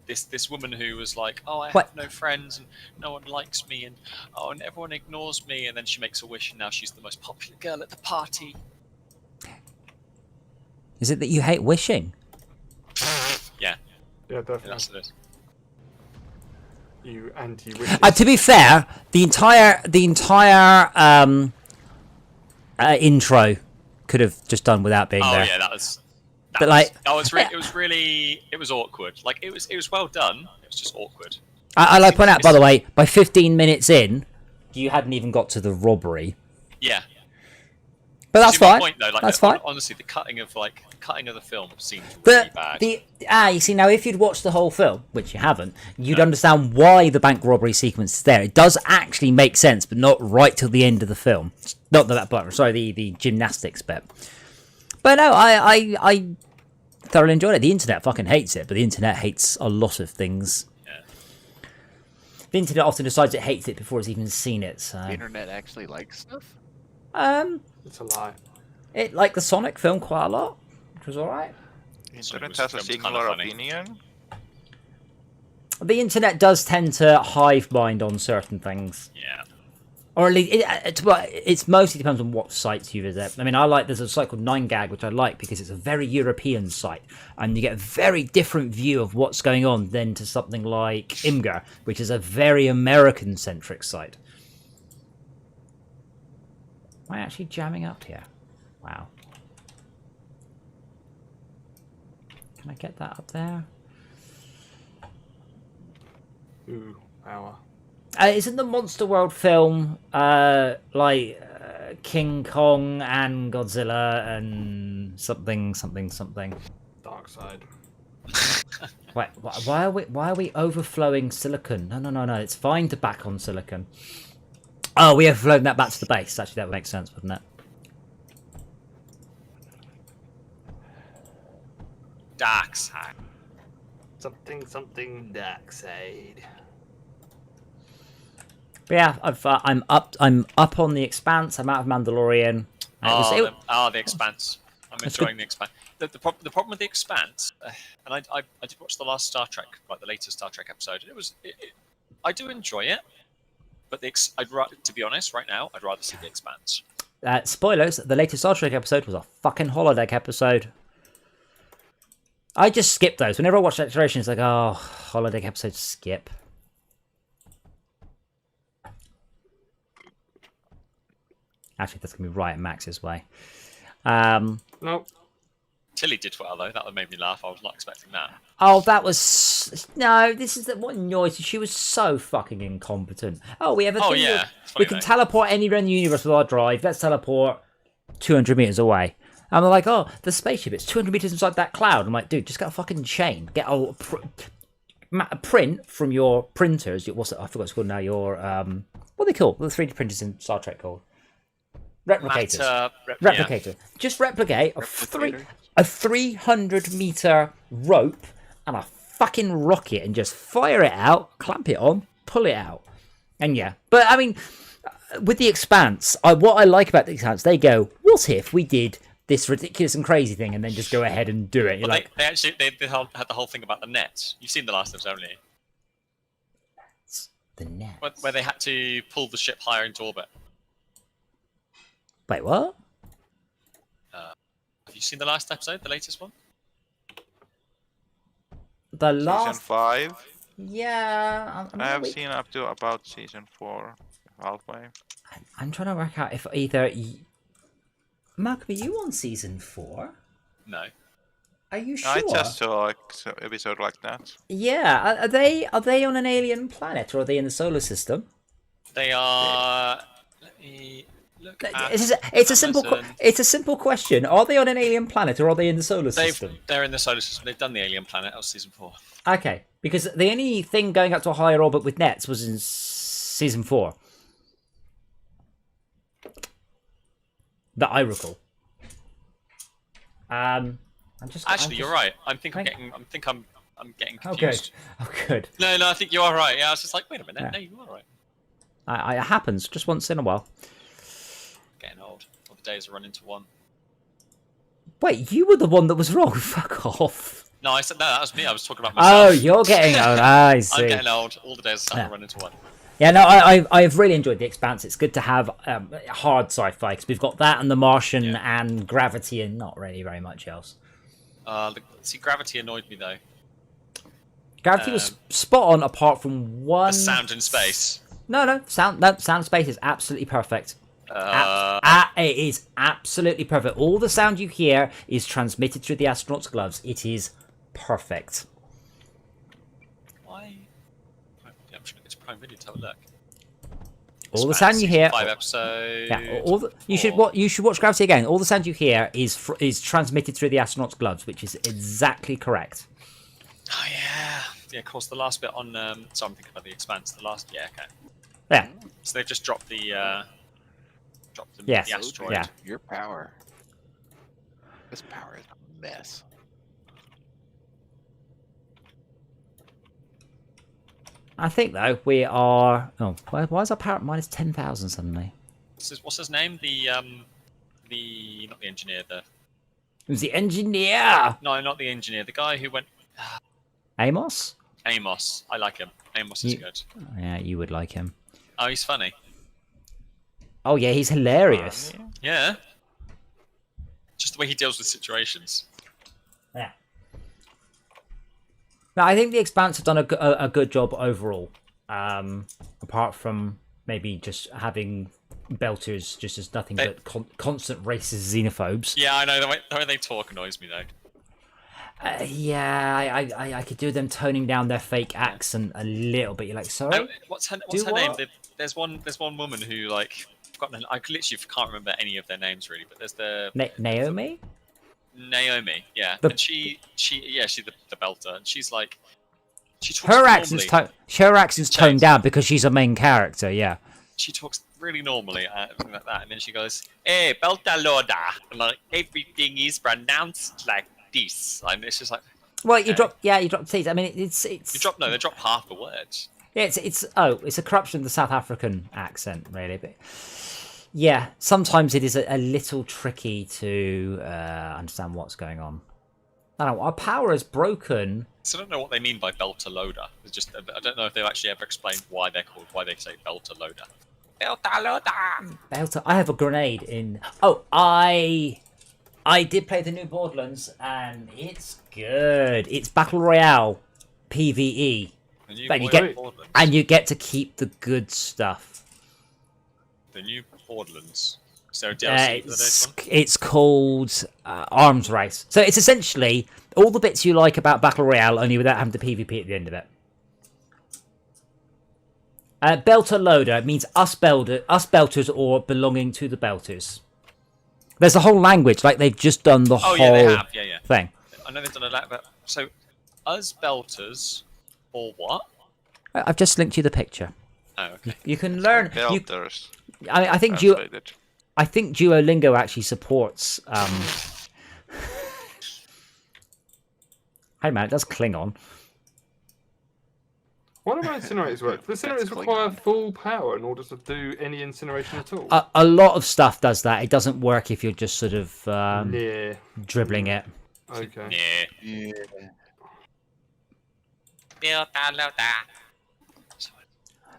this woman who was like, "Oh, I have no friends, and no one likes me, and and everyone ignores me," and then she makes a wish, and now she's the most popular girl at the party. Is it that you hate wishing? Yeah. Yeah, definitely. That's it. You anti-wishes. To be fair, the entire intro could have just done without being there. Oh yeah, that was. But like, it was awkward. Like it was well done. It was just awkward. I like to point out, by the way, by 15 minutes in, you hadn't even got to the robbery. Yeah. But that's fine. Point, though, like, that's fine. Honestly, the cutting of the film seems really bad. You see, now if you'd watched the whole film, which you haven't, you'd understand why the bank robbery sequence is there. It does actually make sense, but not right till the end of the film. Not that part. Sorry, the gymnastics bit. But no, I thoroughly enjoyed it. The internet fucking hates it, but the internet hates a lot of things. Yeah. The internet often decides it hates it before it's even seen it. So The internet actually likes stuff? It's a lie. It liked the Sonic film quite a lot, which was alright. Internet has a singular opinion. The internet does tend to hive mind on certain things. Yeah. Or at least, it's mostly depends on what sites you visit. I mean, there's a site called 9gag, which I like because it's a very European site, and you get a very different view of what's going on than to something like Imgur, which is a very American-centric site. Am I actually jamming up here? Wow. Can I get that up there? Ooh, power. Isn't the Monster World film King Kong and Godzilla and something? Dark side. Wait, why are we overflowing silicon? No. It's fine to back on silicon. Oh, we overflowed that back to the base. Actually, that would make sense, wouldn't it? Dark side. Something dark side. But yeah, I'm up on the Expanse. I'm out of Mandalorian. The Expanse. I'm enjoying the Expanse. The problem with the Expanse, and I did watch the last Star Trek, like the latest Star Trek episode. I do enjoy it, but to be honest, right now, I'd rather see the Expanse. Spoilers: the latest Star Trek episode was a fucking holodeck episode. I just skip those. Whenever I watch that iteration, it's like, oh, holodeck episode, skip. Actually, that's going to be right at Max's way. Nope. Tilly did well, though. That made me laugh. I was not expecting that. Oh, that was... No, this is... What noise? She was so fucking incompetent. Oh, we have a thing yeah. we can teleport anywhere in the universe with our drive. Let's teleport 200 meters away. And they're like, oh, the spaceship, it's 200 meters inside that cloud. I'm like, dude, just get a fucking chain. Get a print from your printers. I forgot what it's called now. Your... what are they called? What are the 3D printers in Star Trek called? Replicators. Replicator. Yeah. Just replicate a 300 meter rope and a fucking rocket and just fire it out, clamp it on, pull it out. And yeah. But I mean, with the Expanse, what I like about the Expanse, they go, what if we did this ridiculous and crazy thing and then just go ahead and do it? Well, they had the whole thing about the net. You've seen the last episode, haven't you? The net? Where they had to pull the ship higher into orbit. Wait, what? Have you seen the last episode, the latest one? The last... Season 5? Yeah. I have seen up to about season 4, halfway. I'm trying to work out if either... Mark, were you on season 4? No. Are you sure? I just saw an episode like that. Yeah. Are they on an alien planet or are they in the solar system? They are... Let me... Look it's a simple question. Are they on an alien planet or are they in the solar system? They're in the solar system. They've done the alien planet. That was season 4. Okay, because the only thing going up to a higher orbit with nets was in season 4 that I recall. I'm just You're right. I think I'm getting Oh, good. confused. Oh, good. No, I think you are right. Yeah, I was just like, wait a minute. Yeah. No, you are right. It happens just once in a while. Getting old. All the days are running to one. Wait, you were the one that was wrong. Fuck off. No, I said no. That was me. I was talking about myself. Oh, you're getting old. I see. I'm getting old. All the days are starting to run into one. Yeah, no, I've really enjoyed The Expanse. It's good to have hard sci-fi because we've got that and The Martian and Gravity and not really very much else. See, Gravity annoyed me though. Gravity was spot on apart from one... The sound in space. No, sound space is absolutely perfect. It is absolutely perfect. All the sound you hear is transmitted through the astronaut's gloves. It is perfect. Why? I'm just going to Prime Video to have a look. All the sound you hear... 5 episodes. Yeah, you should watch Gravity again. All the sound you hear is transmitted through the astronaut's gloves, which is exactly correct. Oh yeah. Yeah, of course. The last bit on. So I'm thinking about The Expanse. The last. Yeah. Okay. Yeah. So they've just dropped the. Yes. The asteroid. Yeah. Your power. This power is a mess. I think though we are. Oh, why is our power at minus 10,000 suddenly? What's his name? The not the engineer. It was the engineer. No, not the engineer. The guy who went. Amos. Amos. I like him. Amos is good. Yeah, you would like him. Oh, he's funny. Oh yeah, he's hilarious. Yeah. Just the way he deals with situations. Yeah. No, I think The Expanse have done a good job overall. Apart from maybe just having belters just as nothing but constant racist xenophobes. Yeah, I know. The way they talk annoys me though. Yeah, I could do them toning down their fake accent a little bit. You're like, sorry? What's her name? There's one woman who like I literally can't remember any of their names really, but there's the Naomi. Naomi, yeah, and she's the belter, and she's like, she talks her accent's toned down because she's a main character. Yeah, she talks really normally, something like that, and then she goes, "Hey, belta loda," and like everything is pronounced like this, and it's just like. Well, you drop T's. I mean, it's they drop half the words. Yeah, it's a corruption of the South African accent, really. But yeah, sometimes it is a little tricky to understand what's going on. I don't know. Our power is broken. So I don't know what they mean by belter loader. It's just I don't know if they've actually ever explained why they say belter loader. Belter loader. Belter. I have a grenade in. Oh, I did play the new Borderlands, and it's good. It's Battle Royale, PvE. And you get to keep the good stuff. The new Borderlands. So DLC it's called Arms Race. So it's essentially all the bits you like about Battle Royale, only without having to PvP at the end of it. Belter Loader means us belters or belonging to the belters. There's a whole language, like they've just done the whole they have. Yeah. thing. I know they've done a lot, but so us belters or what? I've just linked you the picture. Oh, okay. You can learn. Belters. I think Duolingo actually supports. Hey man, it does Klingon. What about incinerators work? Do incinerators require full power in order to do any incineration at all? A lot of stuff does that. It doesn't work if you're just sort of dribbling it. Okay. Yeah.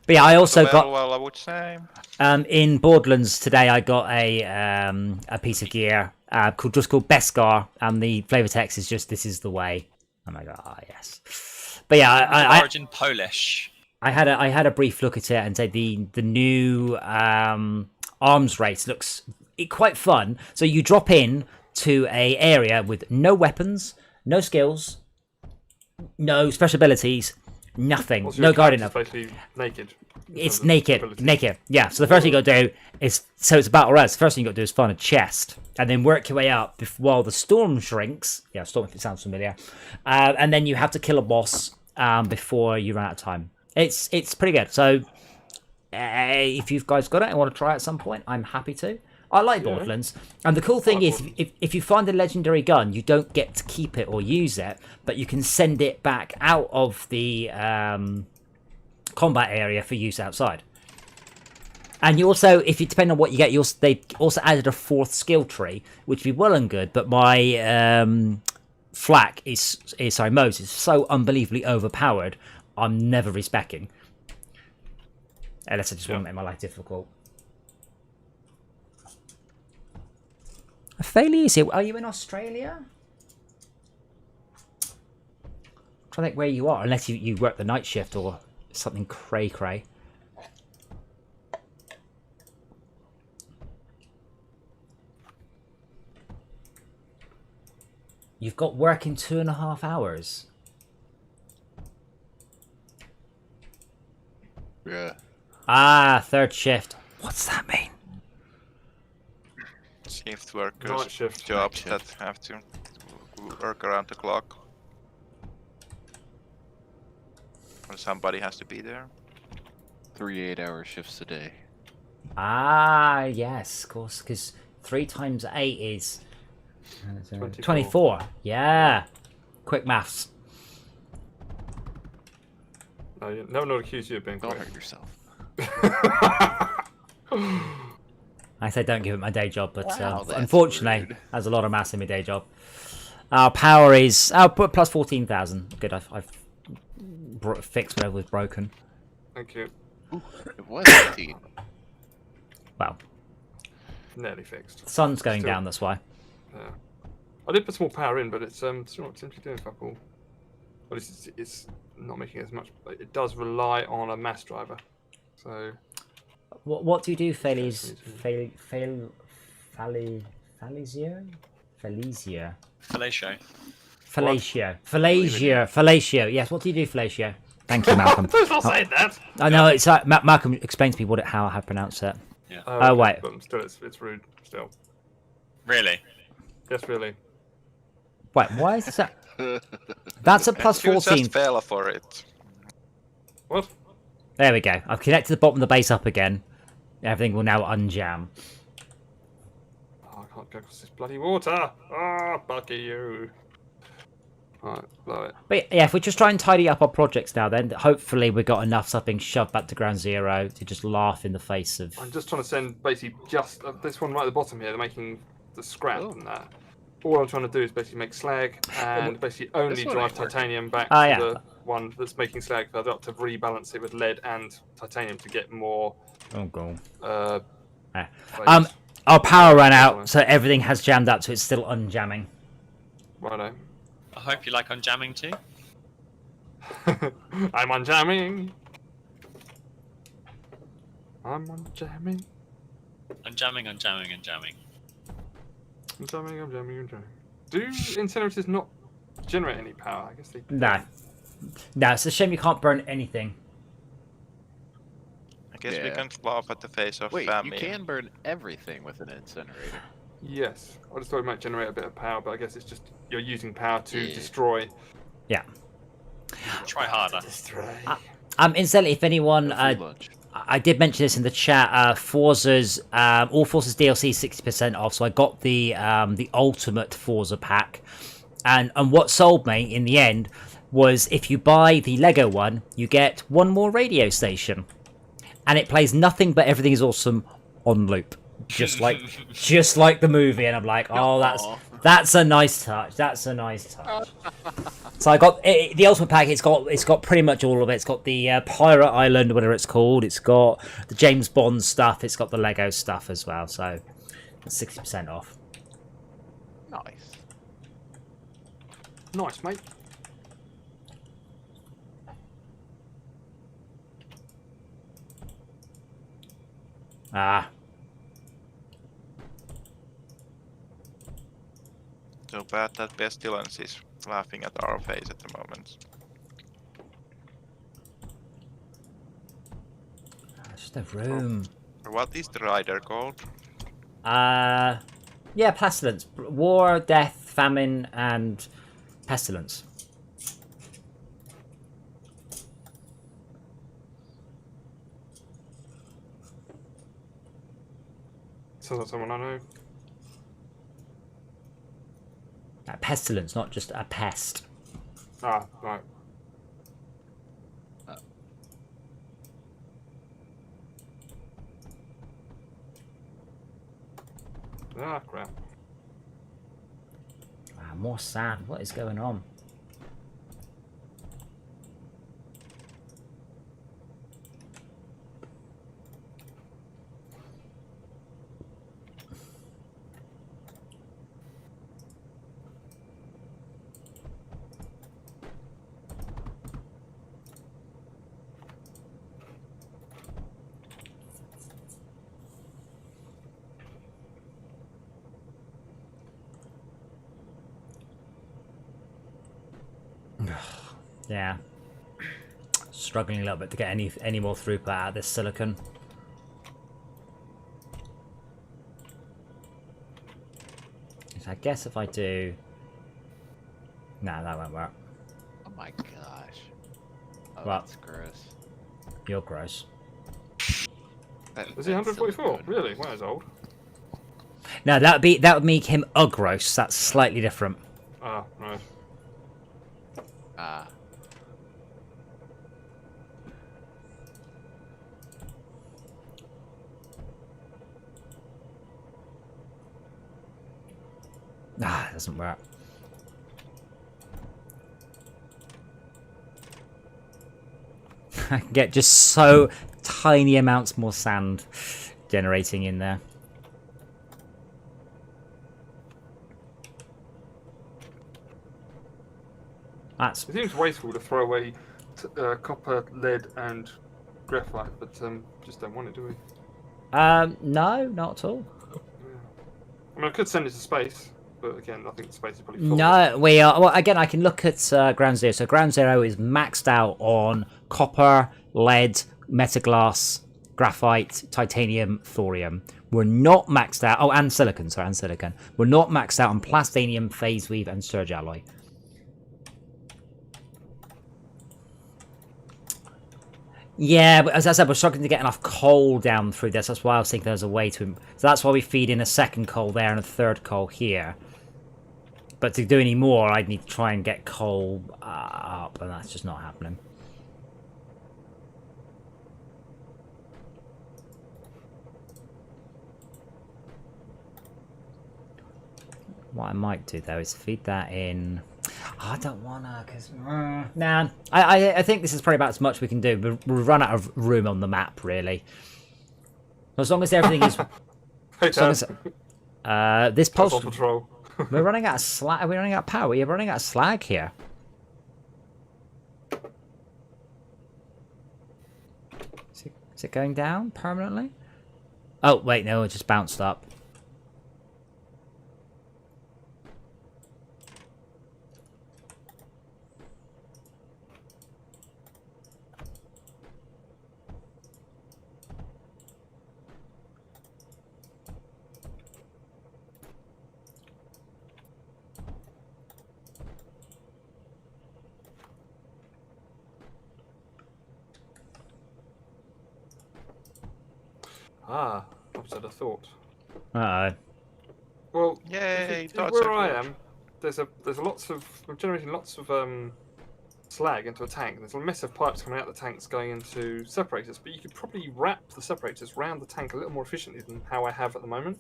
But yeah, I also got. Well, I would say. In Borderlands today, I got a piece of gear called Beskar, and the flavor text is just "This is the way." I'm like, yes. But yeah, origin Polish. I had a brief look at it and said the new arms race looks quite fun. So you drop in to a area with no weapons, no skills, no special abilities. Nothing. No guarding up. Basically naked. It's naked. Yeah. So the first thing you got to do is it's a battle royale. The first thing you got to do is find a chest and then work your way up while the storm shrinks. Yeah, storm if it sounds familiar. And then you have to kill a boss before you run out of time. It's pretty good. So if you guys got it and want to try it at some point, I'm happy to. I like Yeah. Borderlands, and the cool thing I like is, Borderlands. if you find a legendary gun, you don't get to keep it or use it, but you can send it back out of the combat area for use outside. And you also, if you depend on what you get, they also added a 4th skill tree, which would be well and good. But my flak Mose is so unbelievably overpowered. I'm never respecking, unless I just want to make my life difficult. Fairly, are you in Australia? I'm trying to think where you are, unless you work the night shift or something cray. You've got work in 2.5 hours. Yeah. Ah, 3rd shift. What's that mean? Shift workers, Night shift. jobs Night that have to work around the clock. Or somebody has to be there. 3 8-hour shifts a day. Ah, yes, of course, because 3 times 8 is 24. 24. Yeah. Quick maths. No one will accuse you of being Don't quick. hurt yourself. I say don't give it my day job, but Wow, that's unfortunately, rude. there's a lot of maths in my day job. Our power is output plus 14,000. Good, I've fixed whatever was broken. Thank you. It was 18. Well, Nearly fixed. the sun's going Still- down, that's why. Yeah. I did put some more power in, but it's still not simply doing fuck all. But it's not making as much. But it does rely on a mass driver. So What do you do, Yes, Felizio? Fellatio. Yes, what do you do, Fellatio? Thank you, Malcolm. Please not say that. I know it's Malcolm explains to me how to pronounce it. Oh, wait. But still, it's rude. Still. Really? Yes, really. Wait, why is that? That's a plus You 14. just fell for it. What? There we go. I've connected the bottom of the base up again. Everything will now unjam. Oh, I can't go across this bloody water. Ah, Bucky, you. Alright, blow it. But yeah, if we just try and tidy up our projects now, then hopefully we got enough stuff being shoved back to ground zero to just laugh in the face of. I'm just trying to send basically just this one right at the bottom here. They're making the scrap Oh. and that. All I'm trying to do is basically make slag and basically only This one drive ain't working. titanium back Ah, to yeah. the one that's making slag further up to rebalance it with lead and titanium to get more. Oh god. Base. Our power ran out, so everything has jammed up, so it's still unjamming. Righto. I hope you like unjamming too. I'm on jamming. I'm on jamming. Unjamming, unjamming, unjamming. I'm jamming. I'm jamming. I'm jamming. Do incinerators not generate any power? I guess they. No. No, it's a shame you can't burn anything. I guess we Yeah. can laugh at the face of Wait, famine. you can burn everything with an incinerator. Yes, I just thought it might generate a bit of power, but I guess it's just you're using power to Yeah. destroy. Yeah. Try harder. Destroy. Incidentally, if anyone, Free lunch. I did mention this in the chat. Forza's all Forza's DLC 60% off, so I got the ultimate Forza pack, and what sold me in the end was if you buy the Lego one, you get one more radio station, and it plays nothing but Everything Is Awesome on loop, just like the movie. And I'm like, oh, that's a nice touch. That's a nice touch. So I got the ultimate pack. It's got pretty much all of it. It's got the Pirate Island, whatever it's called. It's got the James Bond stuff. It's got the Lego stuff as well. So it's 60% off. Nice. Nice, mate. Ah, So bad that Pestilence is laughing at our face at the moment. just a room. What is the rider called? Yeah, pestilence, war, death, famine, and pestilence. Sounds like someone I know. Pestilence, not just a pest. Ah, right. Ah, crap. Ah, more sand. What is going on? Yeah. Struggling a little bit to get any more throughput out of this silicon. So I guess if I do... No, that won't work. Oh my gosh. Oh, What? that's gross. You're gross. Is he 144? Really? Wow, he's old. No, that would make him gross. That's slightly different. Ah, right. Ah. Ah, it doesn't work. I can get just so tiny amounts more sand generating in there. That's... It seems wasteful to throw away copper, lead, and graphite, but just don't want it, do we? No, not at all. Yeah. I mean, I could send it to space, but again, I think the space is probably full. No, we are... Well, again, I can look at Ground Zero. So Ground Zero is maxed out on copper, lead, metaglass, graphite, titanium, thorium. We're not maxed out... Oh, and silicon. Sorry, and silicon. We're not maxed out on plastinium, phase weave, and surge alloy. Yeah, but as I said, we're struggling to get enough coal down through this. That's why I was thinking there's a way to... So that's why we feed in a second coal there and a third coal here. But to do any more, I'd need to try and get coal up, and that's just not happening. What I might do, though, is feed that in... Oh, I don't wanna, because... Nah, I think this is probably about as much we can do. We've run out of room on the map, really. As long as everything is... Hey, as long as, this pulse... patrol. We're running out of slag. Are we running out of power? We're running out of slag here. Is it going down permanently? Oh, wait, no, it just bounced up. Ah, opposite of thought. Uh-oh. Well, Yay, where I am, there's we're generating lots of slag into a tank. There's a massive pipes coming out of the tanks going into separators, but you could probably wrap the separators around the tank a little more efficiently than how I have at the moment.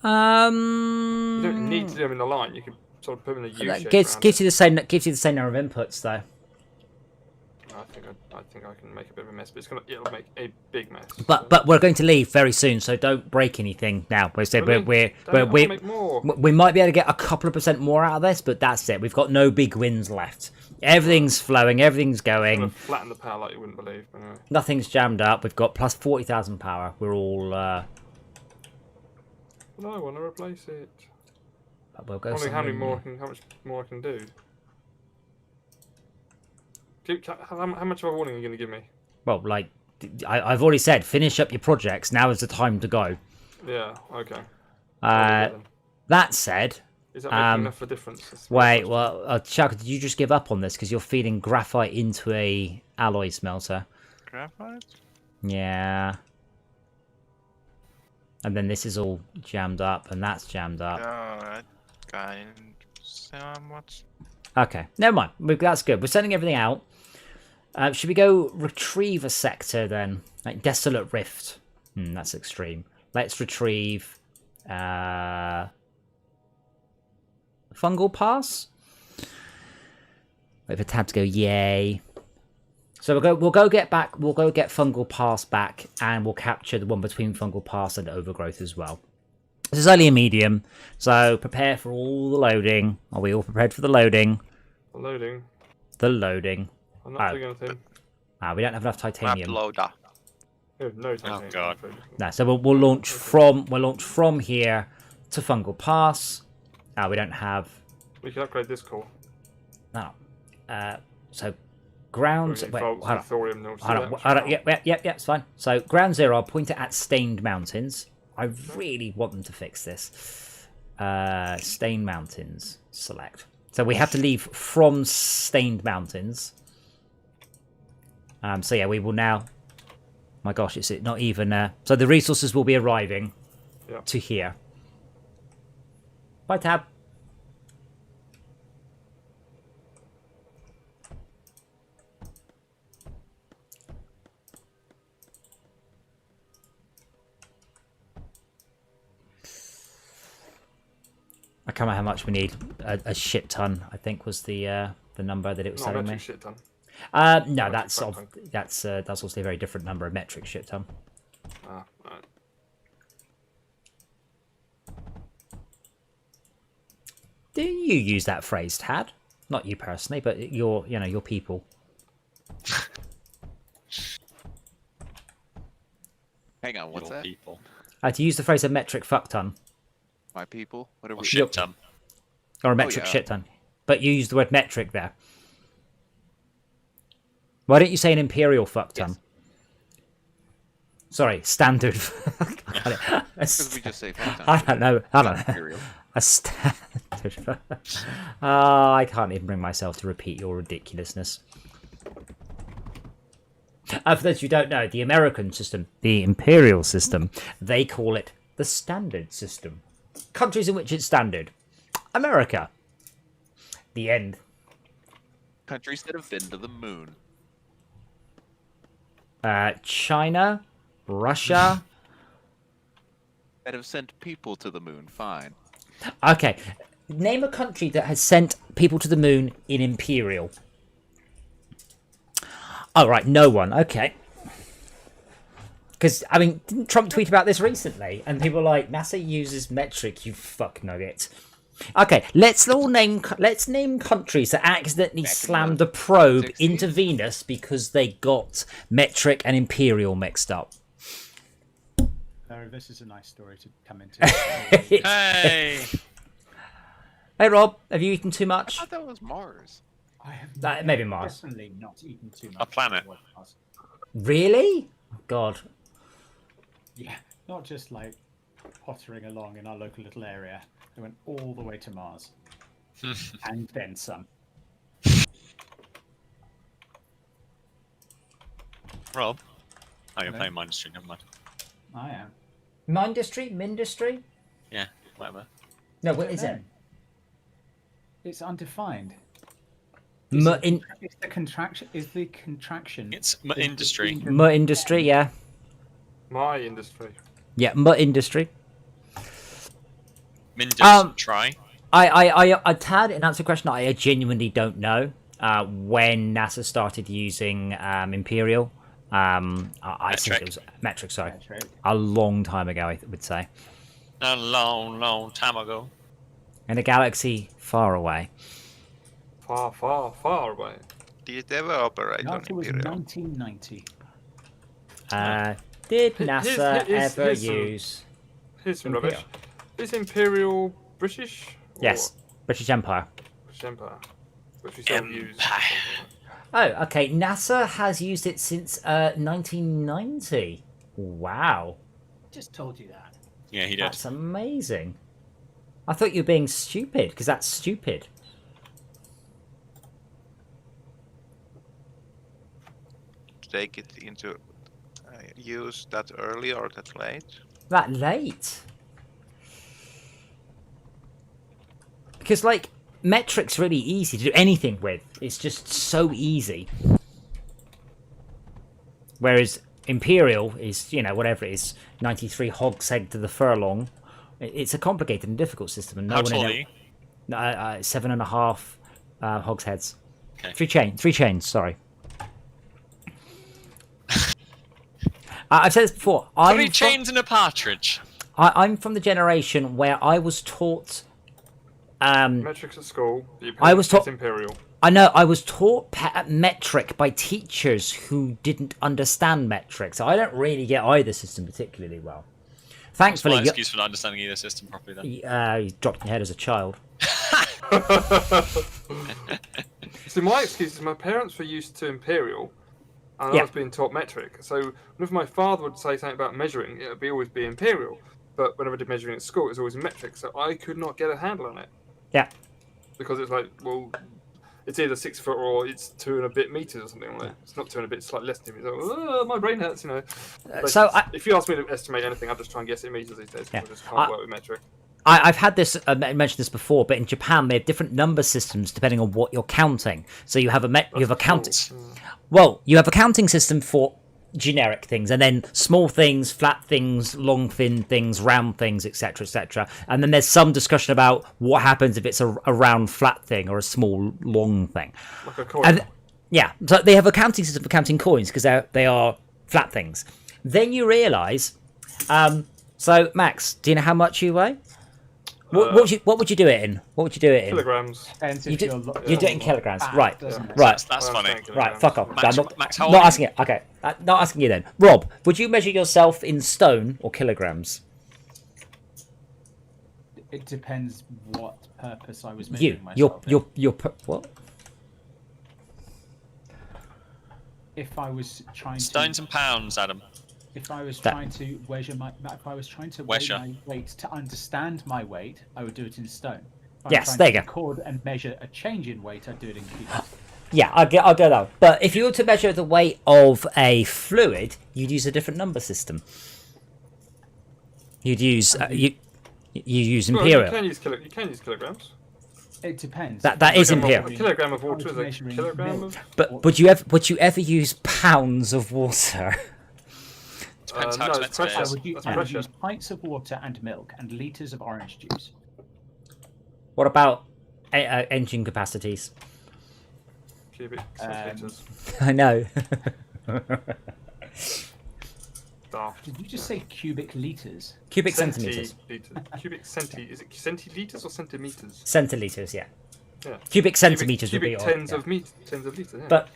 You don't need to do them in the line. You could sort of put them in a U shape. Gives you the same number of inputs, though. I think I can make a bit of a mess, but it'll make a big mess. But we're going to leave very soon, so don't break anything now. Really? We might be able to get a couple of % more out of this, but that's it. We've got no big wins left. Everything's flowing, everything's going. Sort of flatten the power like you wouldn't believe. But anyway. Nothing's jammed up. We've got plus 40,000 power. We're all. Well, I want to replace it. But we'll go. I wonder how much more I can do. How much of a warning are you going to give me? Well, like I've already said, finish up your projects. Now is the time to go. Yeah. Okay. That said, is that making enough of a difference? Wait, well, Chuck, did you just give up on this because you're feeding graphite into a alloy smelter? Graphite? Yeah. And then this is all jammed up, and that's jammed up. Alright, kind somewhat. Okay, never mind. That's good. We're sending everything out. Should we go retrieve a sector then? Like Desolate Rift. That's extreme. Let's retrieve Fungal Pass. Wait for Tab to go yay. So we'll go get Fungal Pass back, and we'll capture the one between Fungal Pass and Overgrowth as well. This is only a medium, so prepare for all the loading. Are we all prepared for the loading? Loading. The loading. I'm not doing anything. We don't have enough Map titanium. loader. No titanium. Oh god. No, so we'll launch from here to Fungal Pass. We don't have. We can upgrade this core. No. So ground. Wait, hold on. Thorium, Hold on. Yep, it's fine. So ground 0, I'll point it at Stained Mountains. I really want them to fix this. Stained Mountains. Select. So we have to leave from Stained Mountains. So yeah, we will now. My gosh, is it not even? So the resources will be arriving to here. Bye, Tab. I can't remember how much we need. A shit ton, I think, was the number that it was telling me. Shit ton. No, that's also a very different number, a metric shit ton. Right. Do you use that phrase, Tad? Not you personally, but your people. Hang on, what's that? People. To use the phrase a metric fuck ton. My people? What are Or we? shit ton. Or a metric yeah. shit ton. But you use the word metric there. Why don't you say an imperial fuck ton? Yes. Sorry, standard. Because we just say fuck I don't know. Imperial. A standard. I can't even bring myself to repeat your ridiculousness. For those who don't know, the American system, the imperial system, they call it the standard system. Countries in which it's standard. America. The end. Countries that have been to the moon. China, Russia. That have sent people to the moon. Fine. Okay, name a country that has sent people to the moon in imperial. Oh, right, no one. Okay. Because, I mean, didn't Trump tweet about this recently? And people were like, NASA uses metric, you fuck nugget. Okay, let's name countries that accidentally slammed a probe 60s. into Venus because they got metric and imperial mixed up. This is a nice story to come into. Hey! Hey, Rob, have you eaten too I much? thought that was Mars. I have Maybe Mars. personally not eaten too much. A planet. Really? God. Yeah, not just like pottering along in our local little area. I went all the way to Mars. And then some. Rob? Oh, you're Hello? playing Mindustry, never mind. I am. Mindustry? Yeah, whatever. No, what is it? It's undefined. Is the contraction? Is the contraction? It's Industry. Industry, yeah. My industry. Yeah, Industry. Mindus, try. I Tad, in answer to the question, I genuinely don't know when NASA started using Imperial. I think it was metric, sorry. Metric. A long time ago, I would say. A long, long time ago. In a galaxy far away. Far, far, far away. Did it ever operate The on answer was Imperial? 1990. Did NASA ever here's some- use... Here's some Imperial. rubbish. Is Imperial British? Or Yes, British Empire. British Empire. Which we still use. Oh, okay. NASA has used it since 1990. Wow. Just told you that. Yeah, he did. That's amazing. I thought you were being stupid, because that's stupid. Take it into use that early or that late? that late? Because, like, metric's really easy to do anything with. It's just so easy. Whereas Imperial is, you know, whatever it is, 93 hogshead to the furlong. It's a complicated and difficult system. And no How one tall in are it, you? 7.5 hogsheads. Okay. Three chains, sorry. I've said this before. Three chains and a partridge. I'm from the generation where I was taught. Metrics at school. I was taught Imperial. I know I was taught metric by teachers who didn't understand metric, so I don't really get either system particularly well. What's my Thankfully, excuse for not understanding either system properly then? you dropped your head as a child. See, my excuse is my parents were used to Imperial, and Yeah. I was being taught metric. So whenever my father would say something about measuring, it would always be Imperial. But whenever I did measuring at school, it was always metric. So I could not get a handle on it. Yeah. Because it's like, well, it's either 6 foot or it's 2 and a bit meters or something like that. It's not 2 and a bit, it's like less than me. It's like, my brain hurts, you know. So if you ask me to estimate anything, I just try and guess it in meters these days. Yeah. I just can't work with metric. I've had this, mentioned this before, but in Japan they have different number systems depending on what you're counting. So you have a counting. Well, you have a counting system for generic things, and then small things, flat things, long thin things, round things, etc., etc. And then there's some discussion about what happens if it's a round flat thing or a small long thing. Like a coin. And, yeah, so they have a counting system for counting coins because they are flat things. Then you realise. So Max, do you know how much you weigh? What would you do it in? What would you do it in? Kilograms. You do it in kilograms, right? doesn't it? Right. That's funny. Right, fuck off. Max, I'm Max, how not old are asking it. Okay, not asking you then. Rob, would you measure yourself in stone or kilograms? It depends what purpose I was You, measuring myself. what? If I was trying Stones to, and pounds, Adam. if I was That- trying to measure my, if I was trying to Measure. weigh my weight to understand my weight, I would do it in stone. If I'm Yes, trying there to you go. record and measure a change in weight, I'd do it in cubes. Yeah, I'll go that. But if you were to measure the weight of a fluid, you'd use a different number system. You'd use you use Well, imperial. you can use kilograms. It depends. That is imperial. A kilogram of water I was is a measuring kilogram milk. of. But would you ever use pounds of water? Depends how no, it's expensive it pressure. is. I would, That's I would pressure. use pints of water and milk and litres of orange juice. What about engine capacities? Cubic centimeters. I know. Daft. Did you just say cubic litres? Cubic centimeters. Cubic centi. Is it centiliters or centimeters? Centiliters, yeah. Yeah. Cubic centimeters Cubic would be tens yeah. of meters. Tens of liters. Yeah. But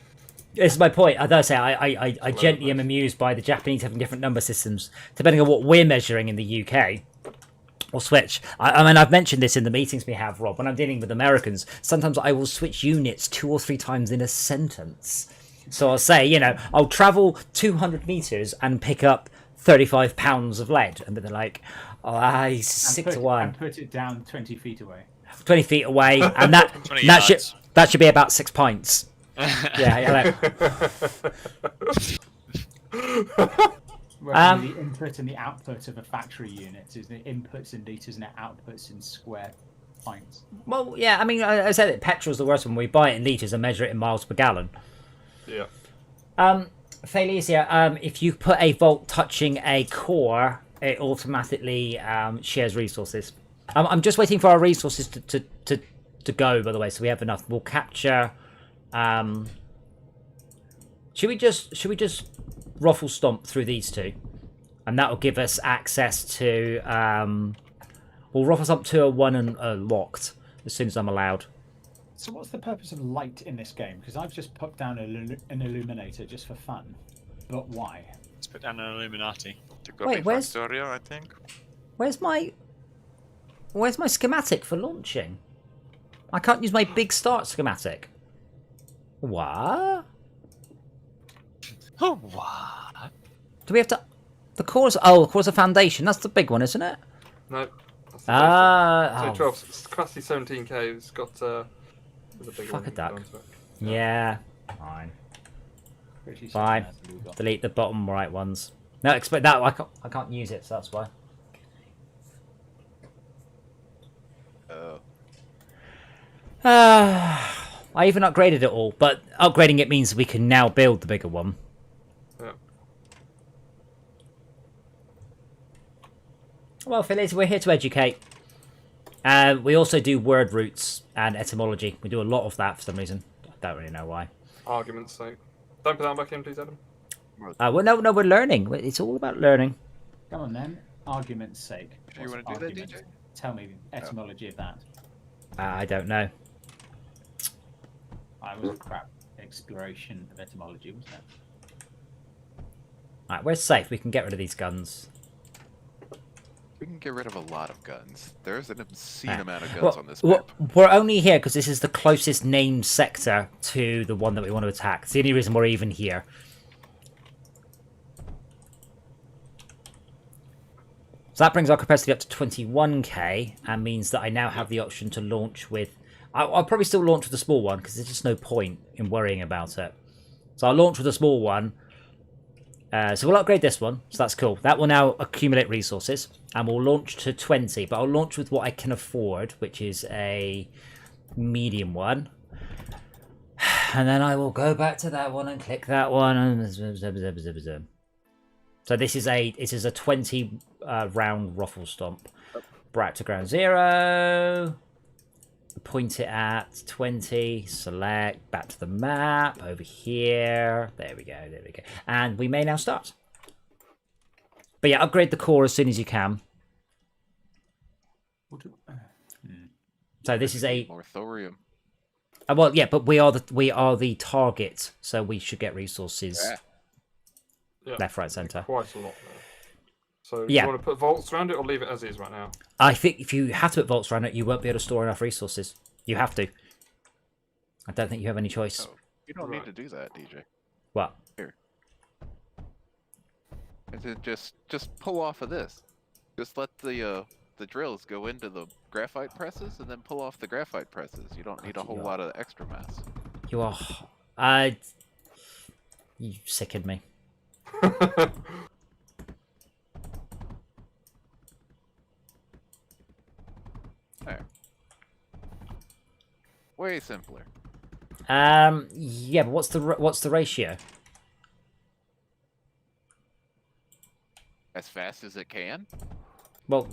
this is my point. As I say, I gently am amused by the Japanese having different number systems depending on what we're measuring in the UK. Or switch. I mean, I've mentioned this in the meetings we have, Rob. When I'm dealing with Americans, sometimes I will switch units 2 or 3 times in a sentence. So I'll say, you know, I'll travel 200 meters and pick up 35 pounds of lead, and they're like, "Oh, he's 6 to 1." And put it down 20 feet away. 20 feet away, and that 20 that should yards. that should be about 6 pints. Yeah. Whereas the input and the output of a factory unit is the inputs in litres and the outputs in square pints. Well, yeah. I mean, I said that petrol's the worst one. We buy it in liters and measure it in miles per gallon. yeah. Felicia, if you put a volt touching a core, it automatically shares resources. I'm just waiting for our resources to go, by the way, so we have enough. We'll capture. Should we just ruffle stomp through these two, and that will give us access to. We'll ruffle stomp 201 and locked as soon as I'm allowed. So what's the purpose of light in this game? Because I've just put down an illuminator just for fun. But why? Let's put down an Illuminati. To go Wait, where's- Factorio, I think. Where's my schematic for launching? I can't use my big start schematic. What? Oh, what? Do we have to? The core's of course, a foundation. That's the big one, isn't it? No. That's the Ah, basic. So 12. It's classy 17k. It's got. There's a bigger Fuck one. a duck. Go into it. yeah. Fine. Pretty Fine. certain that's illegal. Delete the bottom right ones. No, expect that. I can't use it, so that's why. I even upgraded it all, but upgrading it means we can now build the bigger one. Yeah. Well, Phyllis, we're here to educate. We also do word roots and etymology. We do a lot of that for some reason. I don't really know why. Argument's sake. Don't put that back in, please, Adam. Well, no, we're learning. It's all about learning. Come on then. Argument's sake. Do you want to do that, DJ? Tell me the etymology of that. I don't know. I was a crap exploration of etymology, wasn't it? Alright, we're safe. We can get rid of these guns. We can get rid of a lot of guns. There's an obscene amount of guns on this well, map. we're only here because this is the closest named sector to the one that we want to attack. It's the only reason we're even here. So that brings our capacity up to 21k and means that I now have the option to launch with... I'll probably still launch with the small one because there's just no point in worrying about it. So I'll launch with the small one. So we'll upgrade this one. So that's cool. That will now accumulate resources. And we'll launch to 20. But I'll launch with what I can afford, which is a medium one. And then I will go back to that one and click that one. So this is a 20 round ruffle stomp. Back to ground zero. Point it at 20. Select. Back to the map. Over here. There we go. There we go. And we may now start. But yeah, upgrade the core as soon as you can. So this is a More thorium. well, yeah, but we are the target, so we should get resources Yeah. left, right, centre. Quite a lot there. So Yeah. do you want to put vaults around it or leave it as is right now? I think if you have to put vaults around it, you won't be able to store enough resources. You have to. I don't think you have any choice. Oh, you don't need to do that, DJ. What? And then just pull off of this. Just let the drills go into the graphite presses and then pull off the graphite presses. You don't need a whole lot of extra mass. You are... you sickened me. There. Way simpler. Yeah, but what's the ratio? As fast as it can? Well,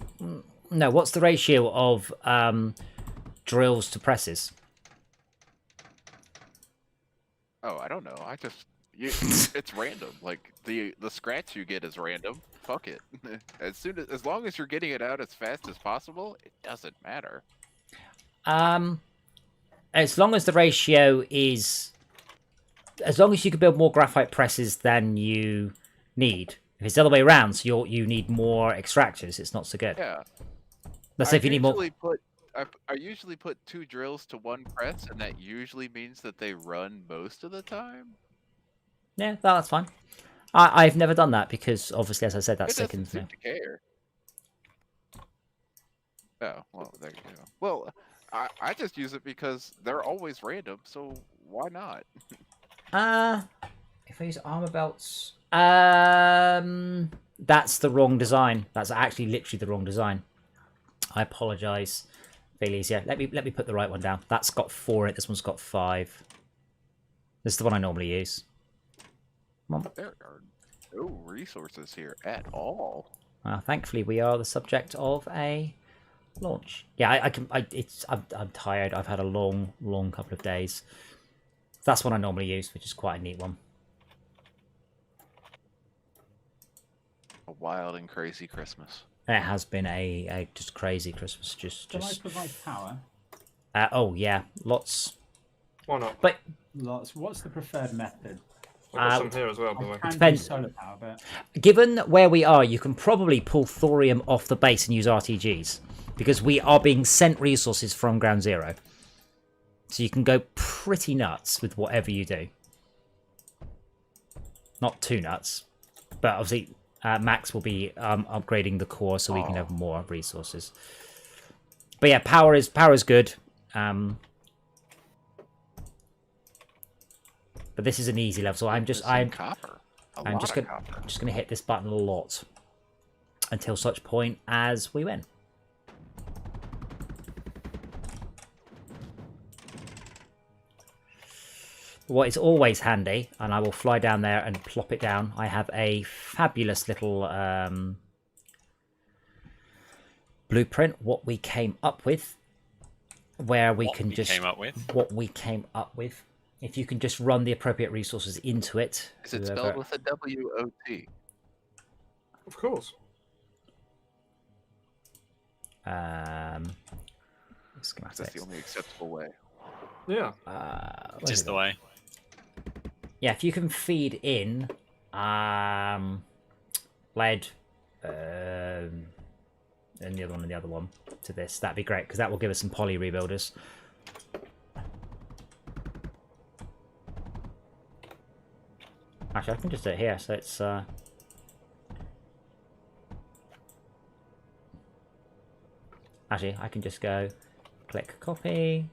no, what's the ratio of drills to presses? Oh, I don't know. It's random. Like the scratch you get is random. Fuck it. As long as you're getting it out as fast as possible, it doesn't matter. As long as the ratio is... As long as you can build more graphite presses than you need. If it's the other way around, so you need more extractors, it's not so good. Yeah. Let's say if you need more... I usually put 2 drills to 1 press, and that usually means that they run most of the time. Yeah, that's fine. I've never done that because, obviously, as I said, that's It doesn't second. seem to care. Oh, well, there you go. Well, I just use it because they're always random, so why not? If I use armor belts... that's the wrong design. That's actually literally the wrong design. I apologise. Felicia, let me put the right one down. That's got 4 in it. This one's got 5. This is the one I normally use. Come on. There are no resources here at all. Thankfully, we are the subject of a launch. Yeah, I'm tired. I've had a long couple of days. That's one I normally use, which is quite a neat one. A wild and crazy Christmas. It has been a just crazy Christmas. Can I provide power? Oh yeah, lots. Why not? But Lots. What's the preferred method? I've got some here as well, by the way. I can do Depends. solar power, but given where we are, you can probably pull thorium off the base and use RTGs because we are being sent resources from ground zero. So you can go pretty nuts with whatever you do. Not too nuts, but obviously Max will be upgrading the core so we can have more resources. But yeah, power is good. But this is an easy level, so I'm just copper. I'm just gonna hit this button a lot until such point as we win. what is always handy, and I will fly down there and plop it down. I have a fabulous little blueprint, what we came up with, where we can just what we came up with. If you can just run the appropriate resources into it. Is it spelled with a W-O-T? Of course. Schematics. That's the only acceptable way. Yeah. Just the way. Yeah, if you can feed in lead and the other one to this, that'd be great, because that will give us some poly rebuilders. Actually, I can just do it here, so it's actually, I can just go click copy.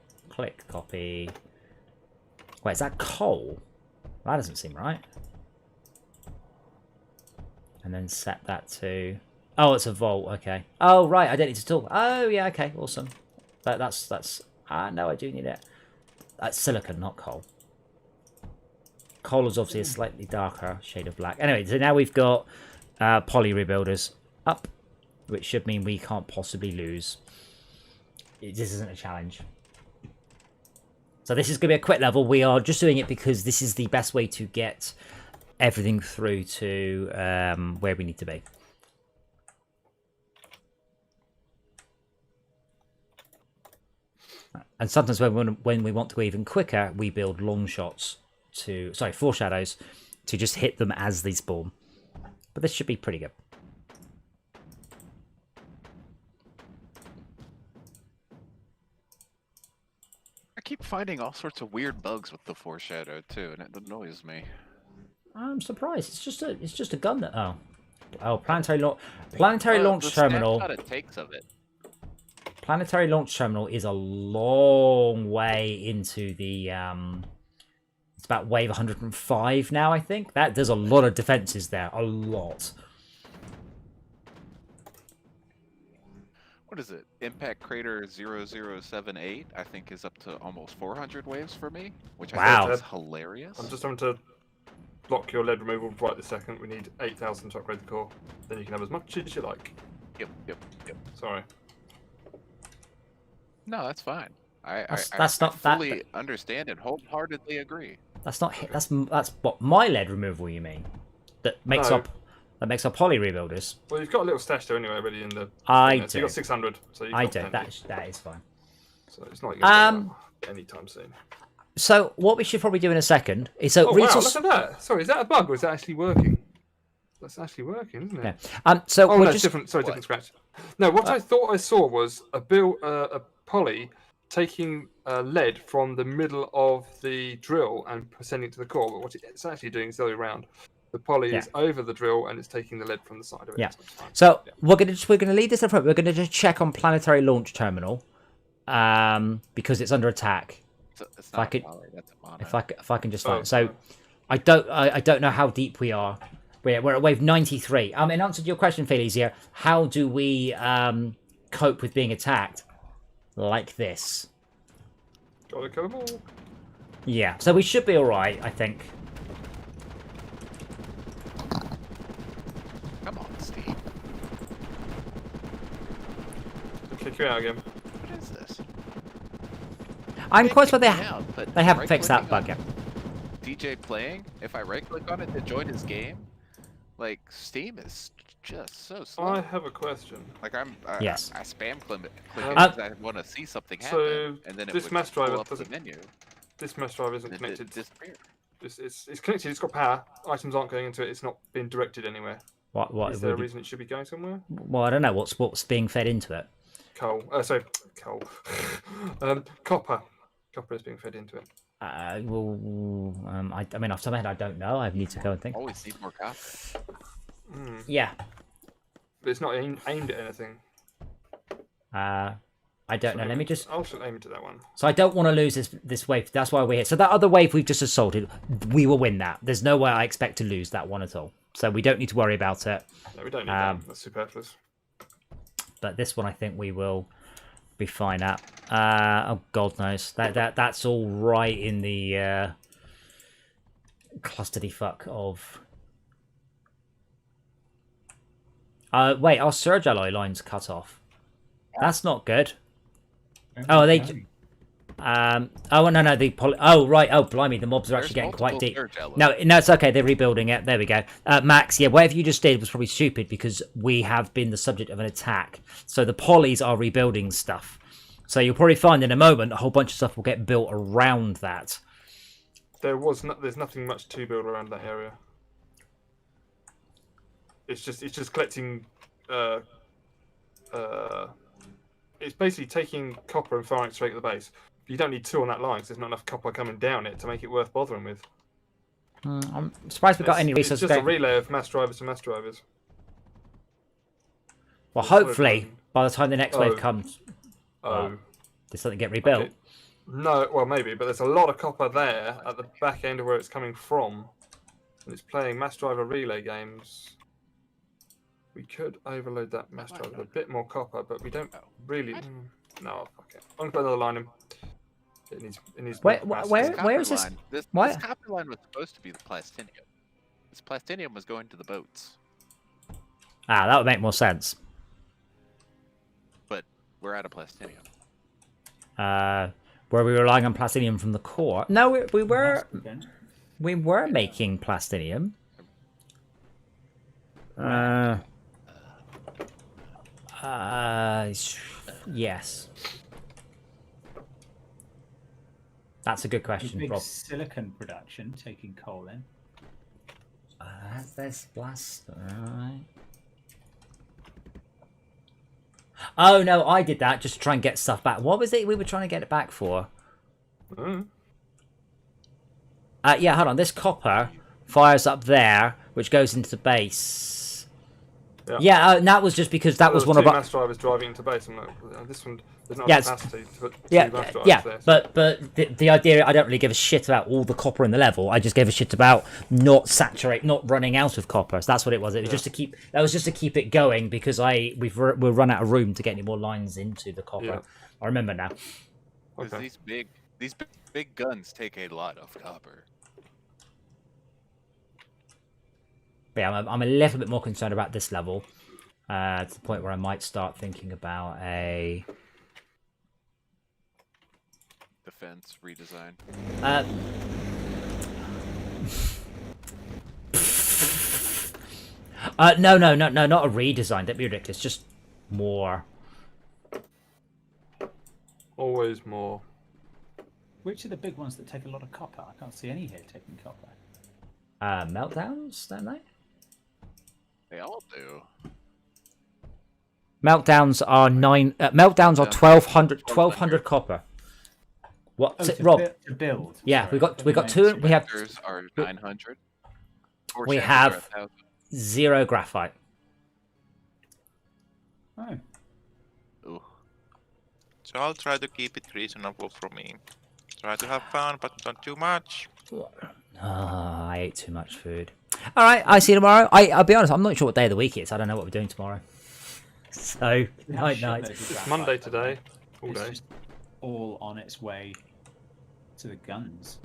Wait, is that coal? That doesn't seem right. And then set that to... Oh, it's a vault, okay. Oh, right, I don't need to tool. Oh, yeah, okay, awesome. That's... no, I do need it. That's silicon, not coal. Coal is obviously a slightly darker shade of black. Anyway, so now we've got poly rebuilders up, which should mean we can't possibly lose. This isn't a challenge. So this is going to be a quick level. We are just doing it because this is the best way to get everything through to where we need to be. And sometimes when we want to go even quicker, we build long shots to... Sorry, foreshadows to just hit them as they spawn. But this should be pretty good. I keep finding all sorts of weird bugs with the foreshadow too, and it annoys me. I'm surprised. It's just a gun that... Oh, planetary launch terminal. The it takes of it. Planetary launch terminal is a long way into the... It's about wave 105 now, I think. There's a lot of defenses there. A lot. What is it? Impact Crater 0078, I think, is up to almost 400 waves for me, which I think is hilarious. I'm just having to block your lead removal right this second. We need 8,000 to upgrade the core. Then you can have as much as you like. Yep. Sorry. No, that's fine. I fully understand and wholeheartedly agree. That's what my lead removal you mean? That makes up poly rebuilders. Well, you've got a little stash there anyway, already in the. I do. So you got 600. So you I do. That is fine. So it's not going to anytime soon. So what we should probably do in a second is wow! Look at that. Sorry, is that a bug or is that actually working? That's actually working, isn't it? Yeah. So no, it's different. Sorry, different scratch. No, what I thought I saw was a poly taking lead from the middle of the drill and sending it to the core. But what it's actually doing is the other way around. The poly is over the drill and it's taking the lead from the side of it. Yeah. So we're gonna leave this up front. We're gonna just check on planetary launch terminal, because it's under attack. It's not a poly, that's a mono. If I can just find it. So I don't know how deep we are. We're at wave 93. In answer to your question, Felicia, how do we cope with being attacked? Like this. Gotta kill them all. Yeah, so we should be alright, I think. Come on, Steve. I'll kick you out again. What is this? I'm quite sure they haven't fixed that bug yet. DJ playing, if I right click on it to join his game, like Steam is just so slow. I have a question. Like I spam click it Um, because I want to see something happen, and then it this would mass driver pull up the doesn't- menu. This mesh drive isn't and connected. it disappeared. It's connected. It's got power. Items aren't going into it. It's not being directed anywhere. What Is there a reason it should be going somewhere? Well, I don't know what's being fed into it. Coal. Sorry, coal. Copper. Copper is being fed into it. I mean, off the top of my head, I don't know. I need to go and think. Always need more copper. Yeah. But it's not aimed at anything. I don't know. Let me just. I'll aim it to that one. So I don't want to lose this wave. That's why we're here. So that other wave we've just assaulted, we will win that. There's no way I expect to lose that one at all. So we don't need to worry about it. No, we don't need that. That's superfluous. But this one, I think we will be fine at. Oh God knows. That's all right in the clusteredy fuck of. Wait, our surge alloy line's cut off. That's not good. Oh, they. Oh no, the oh right. Oh blimey, the mobs are actually getting quite deep. No, it's okay. They're rebuilding it. There we go. Max, yeah, whatever you just did was probably stupid because we have been the subject of an attack. So the polys are rebuilding stuff. So you'll probably find in a moment a whole bunch of stuff will get built around that. There's nothing much to build around that area. It's just collecting. It's basically taking copper and firing it straight at the base. You don't need 2 on that line because there's not enough copper coming down it to make it worth bothering with. I'm surprised we got any resources. It's just a relay of mass drivers to mass drivers. Well, hopefully, by the time the next wave comes, does something get rebuilt? Okay. No, well, maybe, but there's a lot of copper there at the back end of where it's coming from. And it's playing mass driver relay games. We could overload that mass driver with a bit more copper, but we don't really... No, fuck it. I'm going to put another line in. It needs where is this? This copper line was supposed to be the plastinium. This plastinium was going to the boats. Ah, that would make more sense. But we're out of plastinium. Were we relying on plastinium from the core? No, we were making plastinium. Yes. That's a good question, big Rob. Silicon production taking coal in. There's blast. Alright. Oh no, I did that just to try and get stuff back. What was it we were trying to get it back for? Yeah, hold on. This copper fires up there, which goes into the base. Yeah, and that was just because that was one of our mass drivers driving into base. I'm like, this one there's not capacity to put 2 mass drivers there. But the idea, I don't really give a shit about all the copper in the level. I just gave a shit about not running out of copper. So that's what it was. It was just to keep it going because we'll run out of room to get any more lines into the copper. Yeah. I remember now. Because these big guns take a lot of copper. But yeah, I'm a little bit more concerned about this level, to the point where I might start thinking about a defense redesign. No, not a redesign. That'd be ridiculous. Just more. Always more. Which are the big ones that take a lot of copper? I can't see any here taking copper. Meltdowns, don't they? They all do. Meltdowns are 1200 copper. What, Rob? To build. Yeah, sorry. we got 2. We have are 900. We have 0 graphite. Oh. Ooh. So I'll try to keep it reasonable for me. Try to have fun, but not too much. I ate too much food. All right, I see you tomorrow. I'll be honest, I'm not sure what day of the week it is. I don't know what we're doing tomorrow. So, night. It's Monday today. All day. Just all on its way to the guns.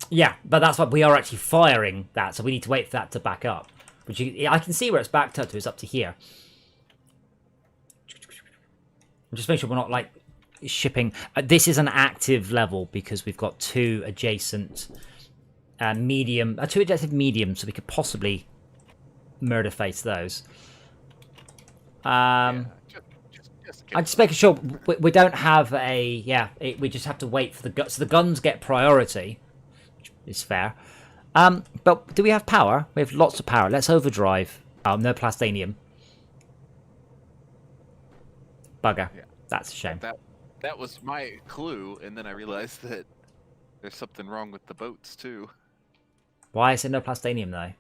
Yeah, but that's what we are actually firing that, so we need to wait for that to back up. Which I can see where it's backed up to. It's up to here. Just make sure we're not like shipping. This is an active level because we've got 2 adjacent medium, 2 adjacent mediums, so we could possibly murder face those. I'm just making sure we don't have a we just have to wait for the guns. So the guns get priority, which is fair. But do we have power? We have lots of power. Let's overdrive. No plastinium. Bugger. Yeah. That's a shame. That was my clue, and then I realized that there's something wrong with the boats too. Why is there no plastinium though?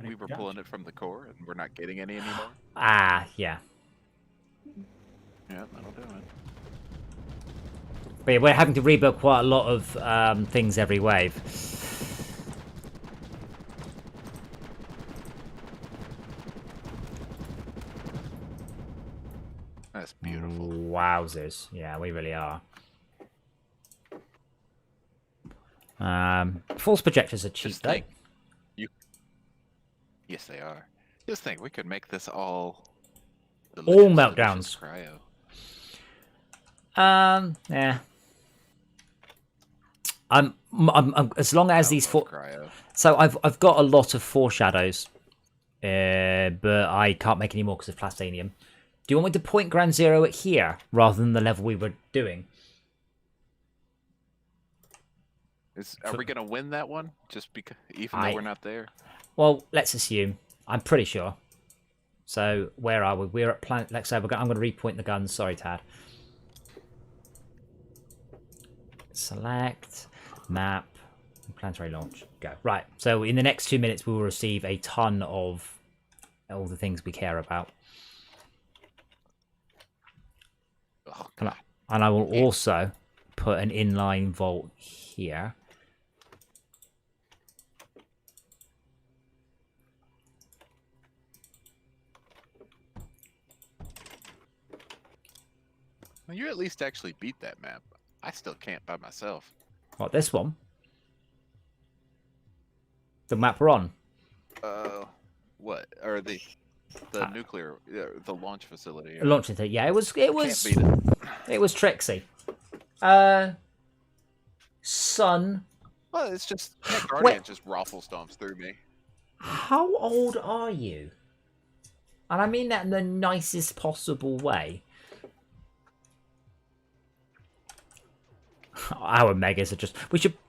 We were pulling it from the core, and we're not getting any anymore. Ah, yeah. Yeah, that'll do it. But yeah, we're having to rebuild quite a lot of things every wave. That's beautiful. Wowzers. Yeah, we really are. False projectors are cheap Just though. think, yes, they are. Just think, we could make this all delicious, meltdowns. delicious cryo. Yeah. I'm as long as these four. Cryo. So I've got a lot of foreshadows, but I can't make any more because of plastinium. Do you want me to point ground zero at here rather than the level we were doing? Are we gonna win that one? Just because, even though we're not there. Well, let's assume. I'm pretty sure. So where are we? We're at planet. Let's say I'm going to repoint the guns. Sorry, Tad. Select map. Planetary launch. Go. Right. So in the next 2 minutes, we will receive a ton of all the things we care about. Oh, And I will also put an inline vault here. well, you at least actually beat that map. I still can't by myself. What, this one? The map we're on? What? Or the nuclear, the launch facility. Launching thing. Yeah, it was Can't beat it. It was tricksy. Son. Well, it's just that Guardian just raffle stomps through me. How old are you? And I mean that in the nicest possible way. Our megas are just...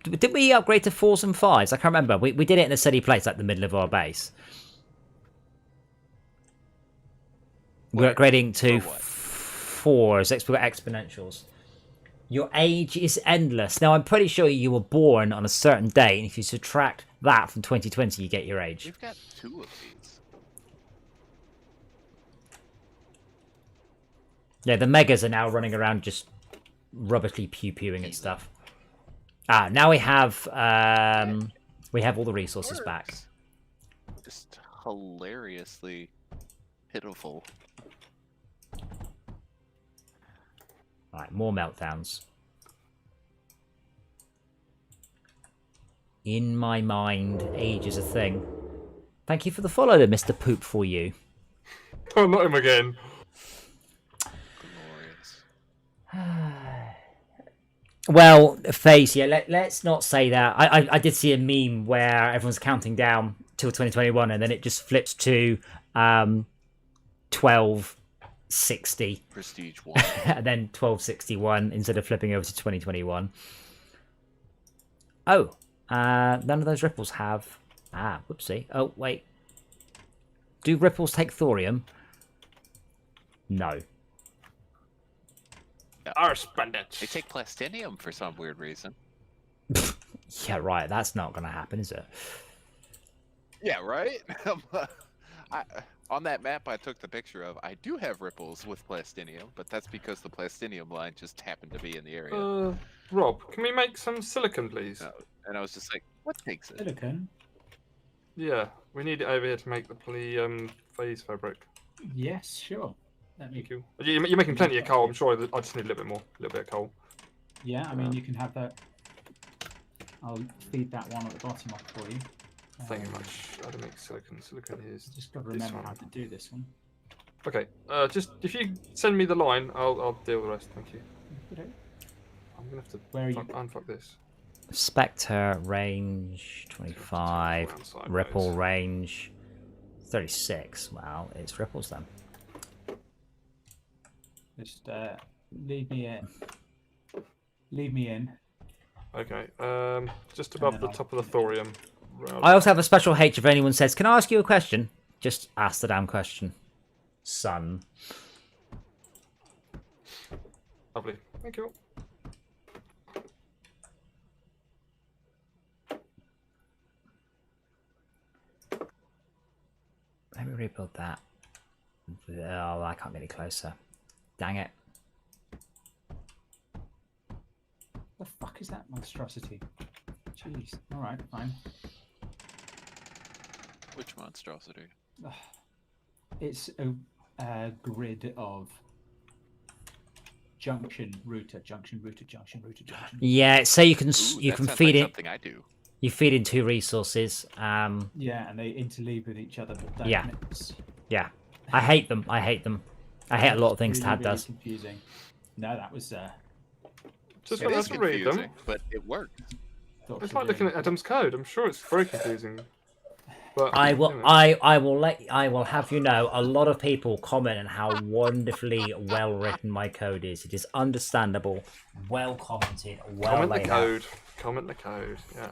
Did we upgrade to 4s and 5s? I can't remember. We did it in a steady place, like the middle of our base. We're upgrading to 4s. We've got exponentials. Your age is endless. Now, I'm pretty sure you were born on a certain date, and if you subtract that from 2020, you get your age. We've got 2 of these. Yeah, the megas are now running around just rubbishly pew-pewing at stuff. Now we have all the resources back. Just hilariously pitiful. Right, more meltdowns. In my mind, age is a thing. Thank you for the follow, there, Mr. Poop for you. Oh, not him again. Well, Face, yeah, let's not say that. I did see a meme where everyone's counting down till 2021 and then it just flips to 1260. Prestige 1. And then 1261 instead of flipping over to 2021. Oh, none of those ripples have... whoopsie. Oh, wait. Do ripples take thorium? No. Our bandits. They take plastinium for some weird reason. Yeah, right. That's not going to happen, is it? Yeah, right? On that map I took the picture of, I do have ripples with plastinium, but that's because the plastinium line just happened to be in the area. Rob, can we make some silicon, please? And I was just like, what takes it? Silicon? Yeah, we need it over here to make the phase fabric. Yes, sure. Let me... Thank you. You're making plenty of coal, I'm sure. I just need a little bit more. A little bit of coal. Yeah, I mean, you can have that. I'll feed that one at the bottom up for you. Thank you much. How to make silicon. Silicon is Just got to remember how to do this one. Okay, just if you send me the line, I'll deal with the rest. Thank you. Okay. I'm gonna have to Where are you? unfuck this. Spectre range 25, ripple range 36. Wow, it's ripples then. Just leave me in. Leave me in. Okay, just above the top of the thorium. I also have a special H if anyone says, "Can I ask you a question?" Just ask the damn question, son. Lovely. Thank you. Let me rebuild that. Oh, I can't get any closer. Dang it. The fuck is that monstrosity? Jeez. Alright, fine. Which monstrosity? It's a grid of junction router, junction router, junction router, junction. Yeah, so you can Ooh, you that can sounds feed like it. something I do. You feed in 2 resources. Yeah, and they interleave with each other, but don't Yeah. mix. Yeah, I hate them. I hate them. I hate a lot of things Really, Tad really does. confusing. No, that was Just It when I is have to read them, confusing, but it works. it's like looking at Adam's code. I'm sure it's very confusing. But I will. you know. I will have you know. A lot of people comment on how wonderfully well written my code is. It is understandable, well commented, well Comment the laid out. code. Comment the code. Yeah.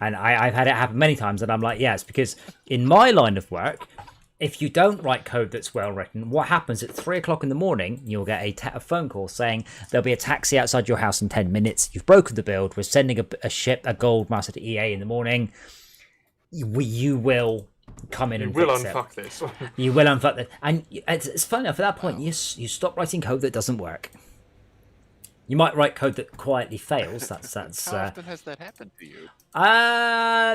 And I've had it happen many times, and I'm like, yes, because in my line of work, if you don't write code that's well written, what happens at 3 o'clock in the morning? You'll get a phone call saying there'll be a taxi outside your house in 10 minutes. You've broken the build. We're sending a gold master to EA in the morning. You will come in You and will fix unfuck this. You will unfuck it. And it's funny enough, at that point, you stop writing code that doesn't work. You might write code that quietly fails. That's How often has that happened to you?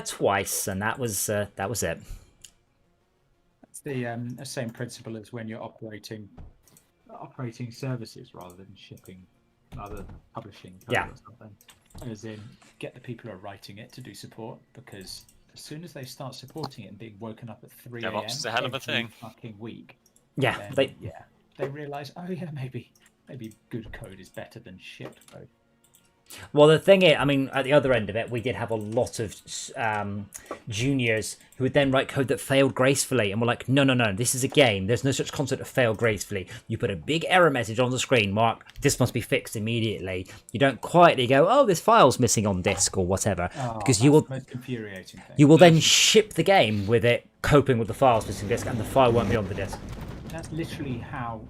twice, and that was it. It's the same principle as when you're operating services rather than publishing code Yeah. or something. As in, get the people who are writing it to do support, because as soon as they start supporting it and being woken up at 3 a.m. DevOps is a hell of a every thing. fucking week, Yeah, then, they realise, oh yeah, maybe good code is better than shit code. Well, the thing is, I mean, at the other end of it, we did have a lot of juniors who would then write code that failed gracefully, and we're like, no, this is a game. There's no such concept of fail gracefully. You put a big error message on the screen, mark, this must be fixed immediately. You don't quietly go, oh, this file's missing on disk or whatever, because you will the most infuriating thing. you will then ship the game with it coping with the files missing disk, and the file won't be on the disk. That's literally how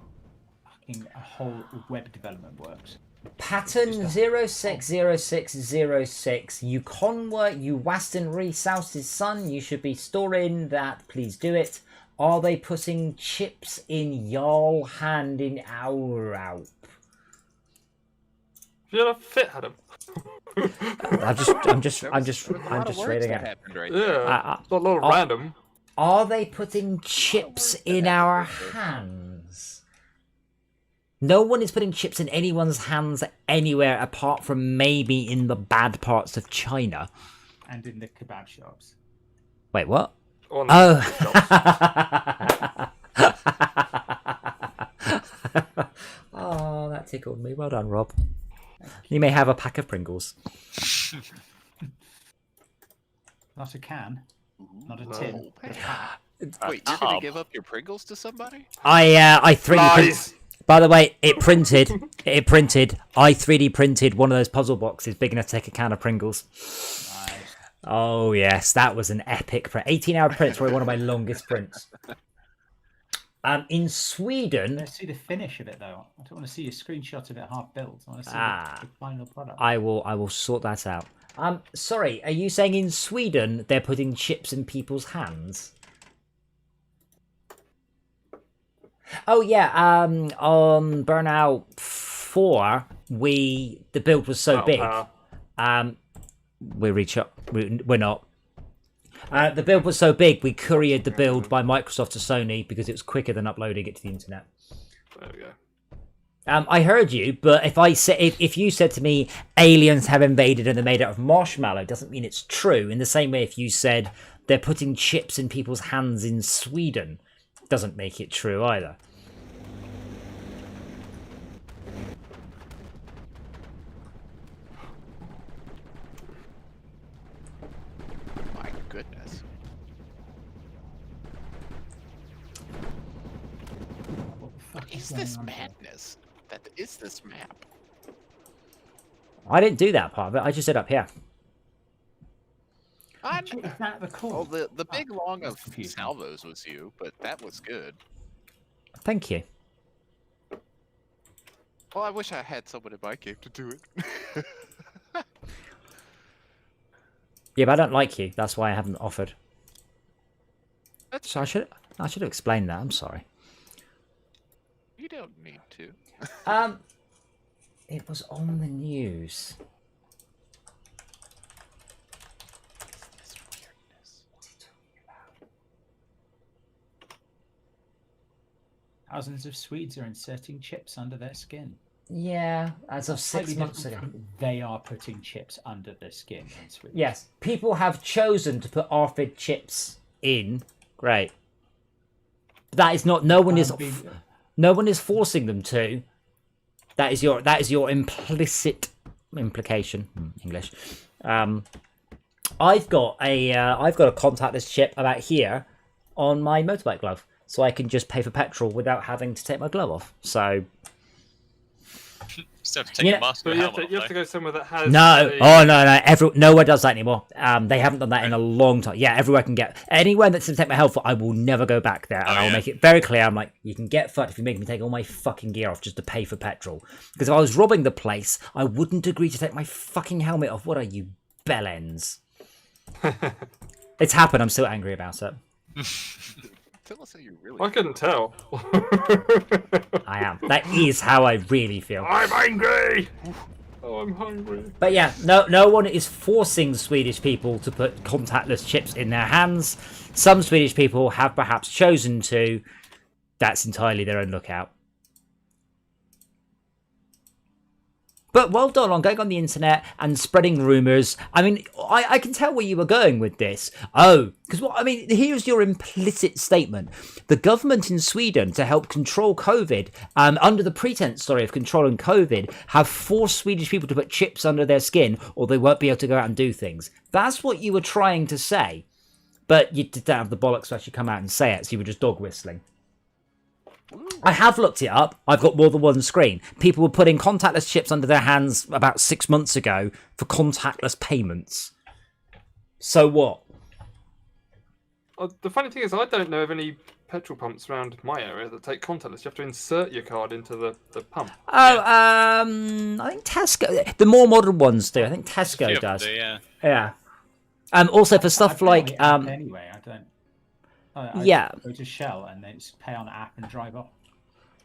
fucking a whole web development works. Pattern 060606, you Conway, you Waston Resource's son, you should be storing that, please do it. Are they putting chips in y'all hand in our out? You had a fit, Adam. I'm just A lot of words reading that it. happened right there. Yeah. Not a lot of random. Are they putting chips in our hands? No one is putting chips in anyone's hands anywhere apart from maybe in the bad parts of China. And in the kebab shops. Wait, what? On Oh. Oh, that tickled me. Well done, Rob. You may have a pack of Pringles. Not a can. Not a tin. No. but a pack. Wait, you're gonna give up your Pringles to somebody? I 3D Lies. print. By the way, it printed. I 3D printed one of those puzzle boxes big enough to take a can of Pringles. Nice. Oh yes, that was an epic print. 18-hour prints were one of my longest prints. In Sweden, Let's see the finish of it though. I don't want to see a screenshot of it half built. I want to see the final product. I will sort that out. Sorry, are you saying in Sweden they're putting chips in people's hands? Oh yeah, on Burnout 4, the build was so big. We're not. The build was so big, we couriered the build by Microsoft to Sony because it was quicker than uploading it to the internet. There we go. I heard you, but if you said to me aliens have invaded and they're made out of marshmallow, it doesn't mean it's true. In the same way, if you said they're putting chips in people's hands in Sweden, doesn't make it true either. My goodness. What the fuck Is going this on here? madness? That is this map. I didn't do that part of it. I just said up here. Is that the call? Well, the big long that's of confusing. salvos was you, but that was good. Thank you. Well, I wish I had someone in my game to do it. Yeah, but I don't like you. That's why I haven't offered. That's So I should have explained that. I'm sorry. You don't need to. It was on the news. This weirdness. thousands of Swedes are inserting chips under their skin. Yeah, as of 6 Slightly months different ago. from they are putting chips under their skin in Sweden. Yes, people have chosen to put RFID chips in. Great. But that is not. No one is forcing them to. That is your implicit implication. English. I've got a contactless chip about here on my motorbike glove, so I can just pay for petrol without having to take my glove off. So. Still have to take your mask But and you helmet have off, to go somewhere that has. No, nowhere does that anymore. They haven't done that in a long time. Yeah, everywhere can get anywhere that's to take my health. I will never go back there, and I will make it very clear. I'm like, you can get fucked if you make me take all my fucking gear off just to pay for petrol. Because if I was robbing the place, I wouldn't agree to take my fucking helmet off. What are you, bellends? It's happened. I'm still angry about it. Tell us how you really. I couldn't tell. I am. That is how I really feel. I'm angry. Oh, I'm hungry. But yeah, no one is forcing Swedish people to put contactless chips in their hands. Some Swedish people have perhaps chosen to. That's entirely their own lookout. But well done on going on the internet and spreading rumours. I mean, I can tell where you were going with this. Oh, because here's your implicit statement. The government in Sweden, to help control COVID, under the pretense, of controlling COVID, have forced Swedish people to put chips under their skin or they won't be able to go out and do things. That's what you were trying to say. But you didn't have the bollocks to actually come out and say it, so you were just dog whistling. I have looked it up. I've got more than one screen. People were putting contactless chips under their hands about 6 months ago for contactless payments. So what? The funny thing is, I don't know of any petrol pumps around my area that take contactless. You have to insert your card into the pump. Oh, I think Tesco. The more modern ones do. I think Tesco does. Yeah. Also for stuff like anyway, I don't. Yeah. Go to Shell and then just pay on the app and drive off.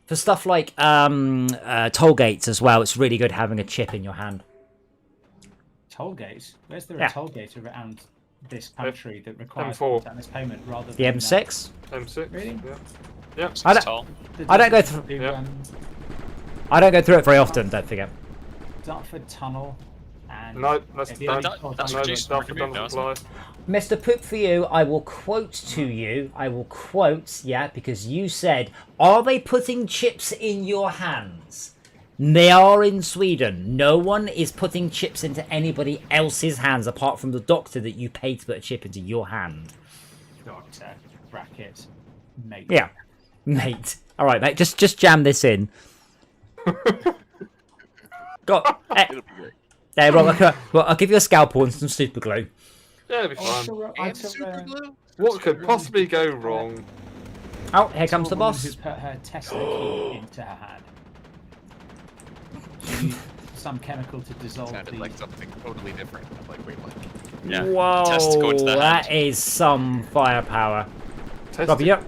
For stuff like toll gates as well, it's really good having a chip in your hand. Toll gates? Where's there a toll gate around this country that requires M4. contactless payment rather than The M6? M6. Really? Yeah. I don't go through. I don't go through it very often. Don't forget. Dartford Tunnel. And No, that's reduced done. from now, isn't it? Mr. Poop for you, I will quote to you. I will quote, because you said, are they putting chips in your hands? They are in Sweden. No one is putting chips into anybody else's hands apart from the doctor that you paid to put a chip into your hand. Doctor, bracket, mate. Yeah, mate. All right, mate, just jam this in. Got. Hey, Rob, I'll give you a scalpel and some super glue. Yeah, it'll be fine. And super glue? What could possibly go wrong? Oh, here comes the boss. Who's put her Tesla key into her hand. Used some chemical to dissolve Sounded like something totally different. Like, wait, what? Yeah. Whoa, Testicle into the that hand. is some firepower. Test Robbie, it. yep.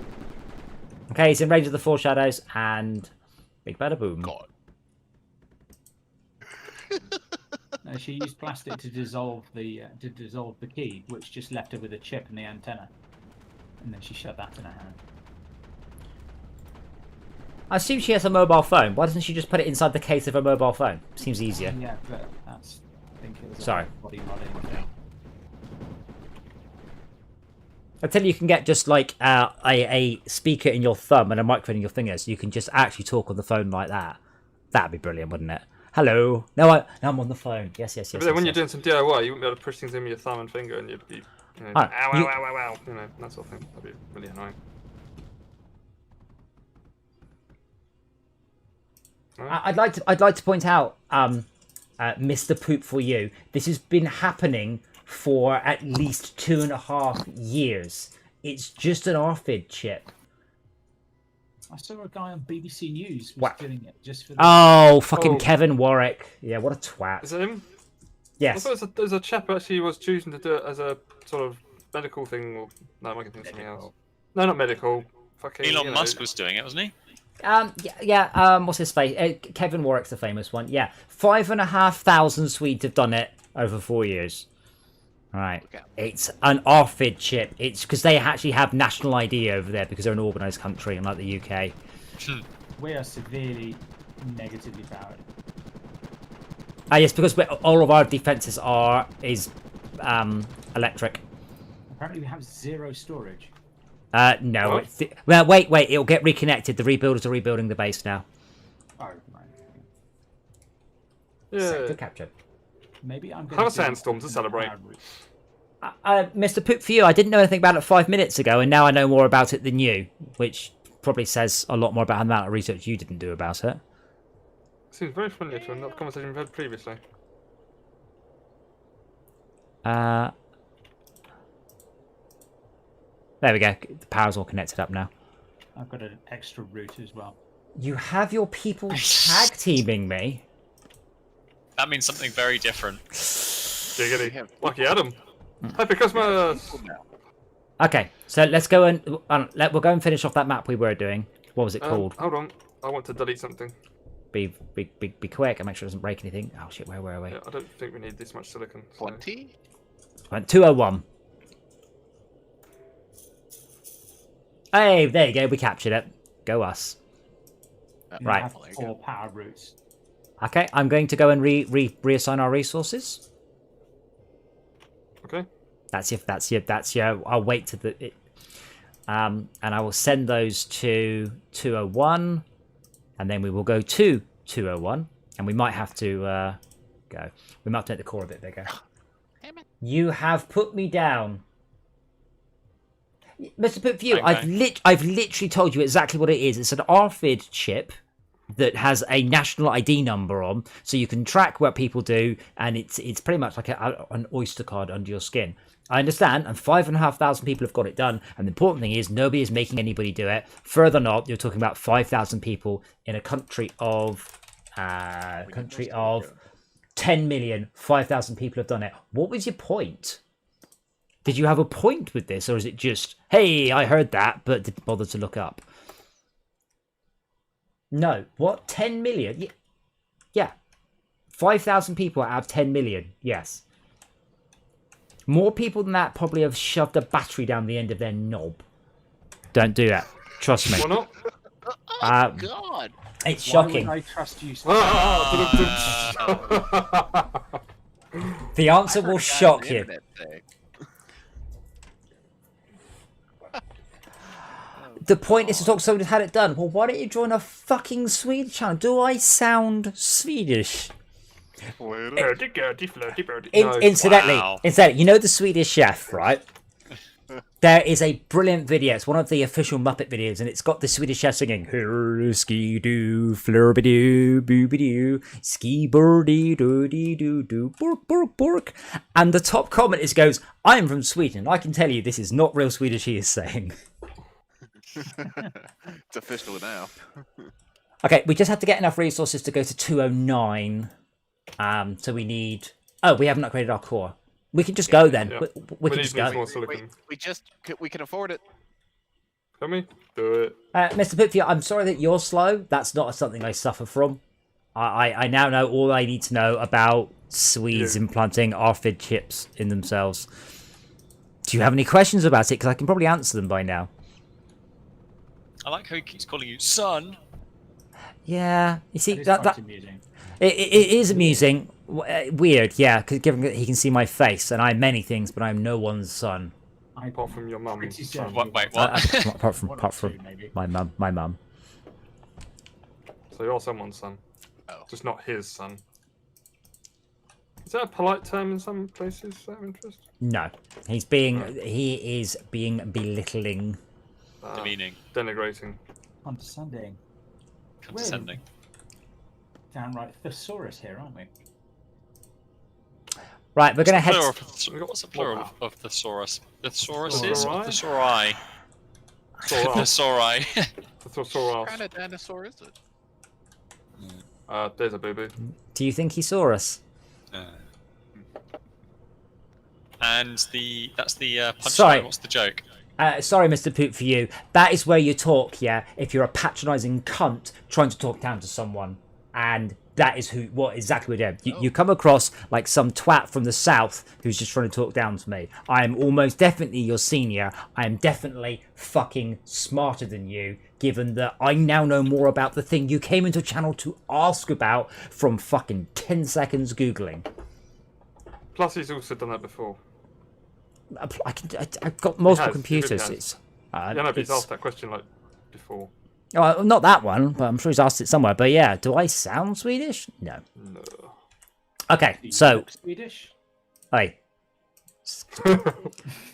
Okay, he's in range of the foreshadows, and big bada boom. God. No, she used plastic to dissolve the key, which just left her with a chip in the antenna, and then she shoved that in her hand. I assume she has a mobile phone. Why doesn't she just put it inside the case of her mobile phone? Seems easier. Yeah, but that's. I think it was. Sorry. A body modding thing. I tell you, you can get just like a speaker in your thumb and a microphone in your fingers. You can just actually talk on the phone like that. That'd be brilliant, wouldn't it? Hello. Now I'm on the phone. Yes. But then when you're doing some DIY, you wouldn't be able to push things in with your thumb and finger, and you'd be, ow, ow, that sort of thing. That'd be really annoying. I'd like to point out, Mr. Poop for you. This has been happening for at least 2.5 years. It's just an RFID chip. I saw a guy on BBC News was What? doing it just for. Fucking Kevin Warwick. Yeah, what a twat. Is it him? Yes. I thought there's a chap who actually was choosing to do it as a sort of medical thing, or no, I might think something else. No, not medical. Fucking Elon Musk was doing it, wasn't he? What's his face? Kevin Warwick's the famous one. Yeah, 5,500 Swedes have done it over 4 years. All right, it's an RFID chip. It's because they actually have national ID over there because they're an organised country, unlike the UK. We are severely negatively powered. Yes, because all of our defenses is electric. Apparently, we have 0 storage. No. What? Well, wait. It'll get reconnected. The rebuilders are rebuilding the base now. Oh, right. Yeah. Sector capture. Maybe I'm going Have a sandstorm to celebrate. Mr. Poop for you, I didn't know anything about it 5 minutes ago, and now I know more about it than you, which probably says a lot more about the amount of research you didn't do about it. Seems very familiar to another conversation we've had previously. There we go. The power's all connected up now. I've got an extra route as well. You have your people tag teaming me. That means something very different. Giggity. Lucky Adam. Happy Christmas! Okay, so let's go and we'll go and finish off that map we were doing. What was it called? Hold on. I want to delete something. Be quick and make sure it doesn't break anything. Oh shit, where were we? Yeah, I don't think we need this much silicon. So. 20? Went 201. Hey, there you go. We captured it. Go us. You Right. have 4 power routes. Okay, I'm going to go and reassign our resources. Okay. That's your. I'll wait to and I will send those to 201, and then we will go to 201, and we might have to go. We might have to make the core a bit bigger. You have put me down. Mr. Pootview, Okay. I've literally told you exactly what it is. It's an RFID chip that has a national ID number on, so you can track what people do, and it's pretty much like an Oyster card under your skin. I understand, and 5,500 people have got it done, and the important thing is nobody is making anybody do it. Further not, you're talking about 5,000 people in a country of 10 million. 5,000 people have done it. What was your point? Did you have a point with this, or is it just, hey, I heard that, but didn't bother to look up? No. What? 10 million? Yeah. 5,000 people out of 10 million. Yes. More people than that probably have shoved a battery down the end of their knob. Don't do that. Trust me. Why not? God! It's Why shocking. would I trust you? The answer will shock you. The point is to talk to someone who's had it done. Well, why don't you join a fucking Swedish channel? Do I sound Swedish? Flirty, girty, flirty, birdie. Incidentally, Wow. you know the Swedish chef, right? There is a brilliant video. It's one of the official Muppet videos, and it's got the Swedish chef singing ski doo flurby-doo booby-doo ski birdie doo dee doo doo bork bork bork. And the top comment goes, "I'm from Sweden. I can tell you this is not real Swedish." He is saying. It's official now. Okay, we just have to get enough resources to go to 209. So we need. Oh, we haven't upgraded our core. We can just go then. Yeah. We can need just more go. silicon. We can afford it. Can we? Do it. Mr. Pitfield, I'm sorry that you're slow. That's not something I suffer from. I now know all I need to know about Swedes implanting RFID chips in themselves. Do you have any questions about it? Because I can probably answer them by now. I like how he keeps calling you son. Yeah, you see, That is that quite amusing. it is amusing. Weird, yeah, because given that he can see my face, and I'm many things, but I'm no one's son. Apart from your mum. Pretty son. certain. Wait, what? apart from One or two, maybe. my mum. So you're someone's son. Oh. Just not his son. Is that a polite term in some places out of interest? No, he is being belittling. Demeaning. Denigrating. Condescending. Condescending. Downright thesaurus here, aren't we? Right, we're gonna head. What's the plural of thesaurus? Thesauruses or Thesauri. thesauri? Sora. Thesauri. Thesaurus. What kind of dinosaur is it? There's a boo-boo. Do you think he saw us? And that's the punchline. Sorry. What's the joke? Sorry, Mr. Poop, for you. That is where you talk, yeah, if you're a patronising cunt trying to talk down to someone. And That is what exactly what I did. You come across like some twat from the south who's just trying to talk down to me. I am almost definitely your senior. I am definitely fucking smarter than you, given that I now know more about the thing you came into channel to ask about from fucking 10 seconds Googling. Plus, he's also done that before. I've got multiple He really computers. has. Yeah, no, but he's asked that question like before. Oh, not that one, but I'm sure he's asked it somewhere. But yeah, do I sound Swedish? No. No. Okay, You so look Swedish. hey,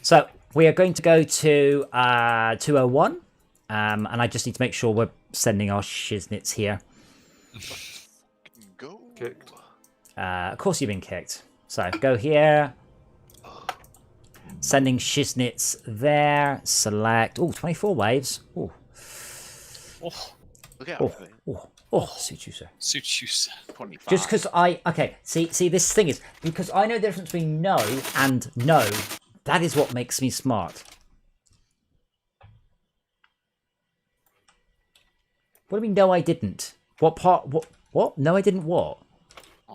so we are going to go to 201, and I just need to make sure we're sending our shiznits here. Go. Kicked. Of course, you've been kicked. So go here. Sending shiznits there. Select. Oh, 24 waves. Oh. Oh, Look out. Suit you, sir. suits you, sir. 25. Just because okay, see, this thing is because I know the difference between no and no. That is what makes me smart. What do you mean? No, I didn't. What part? What? No, I didn't. What?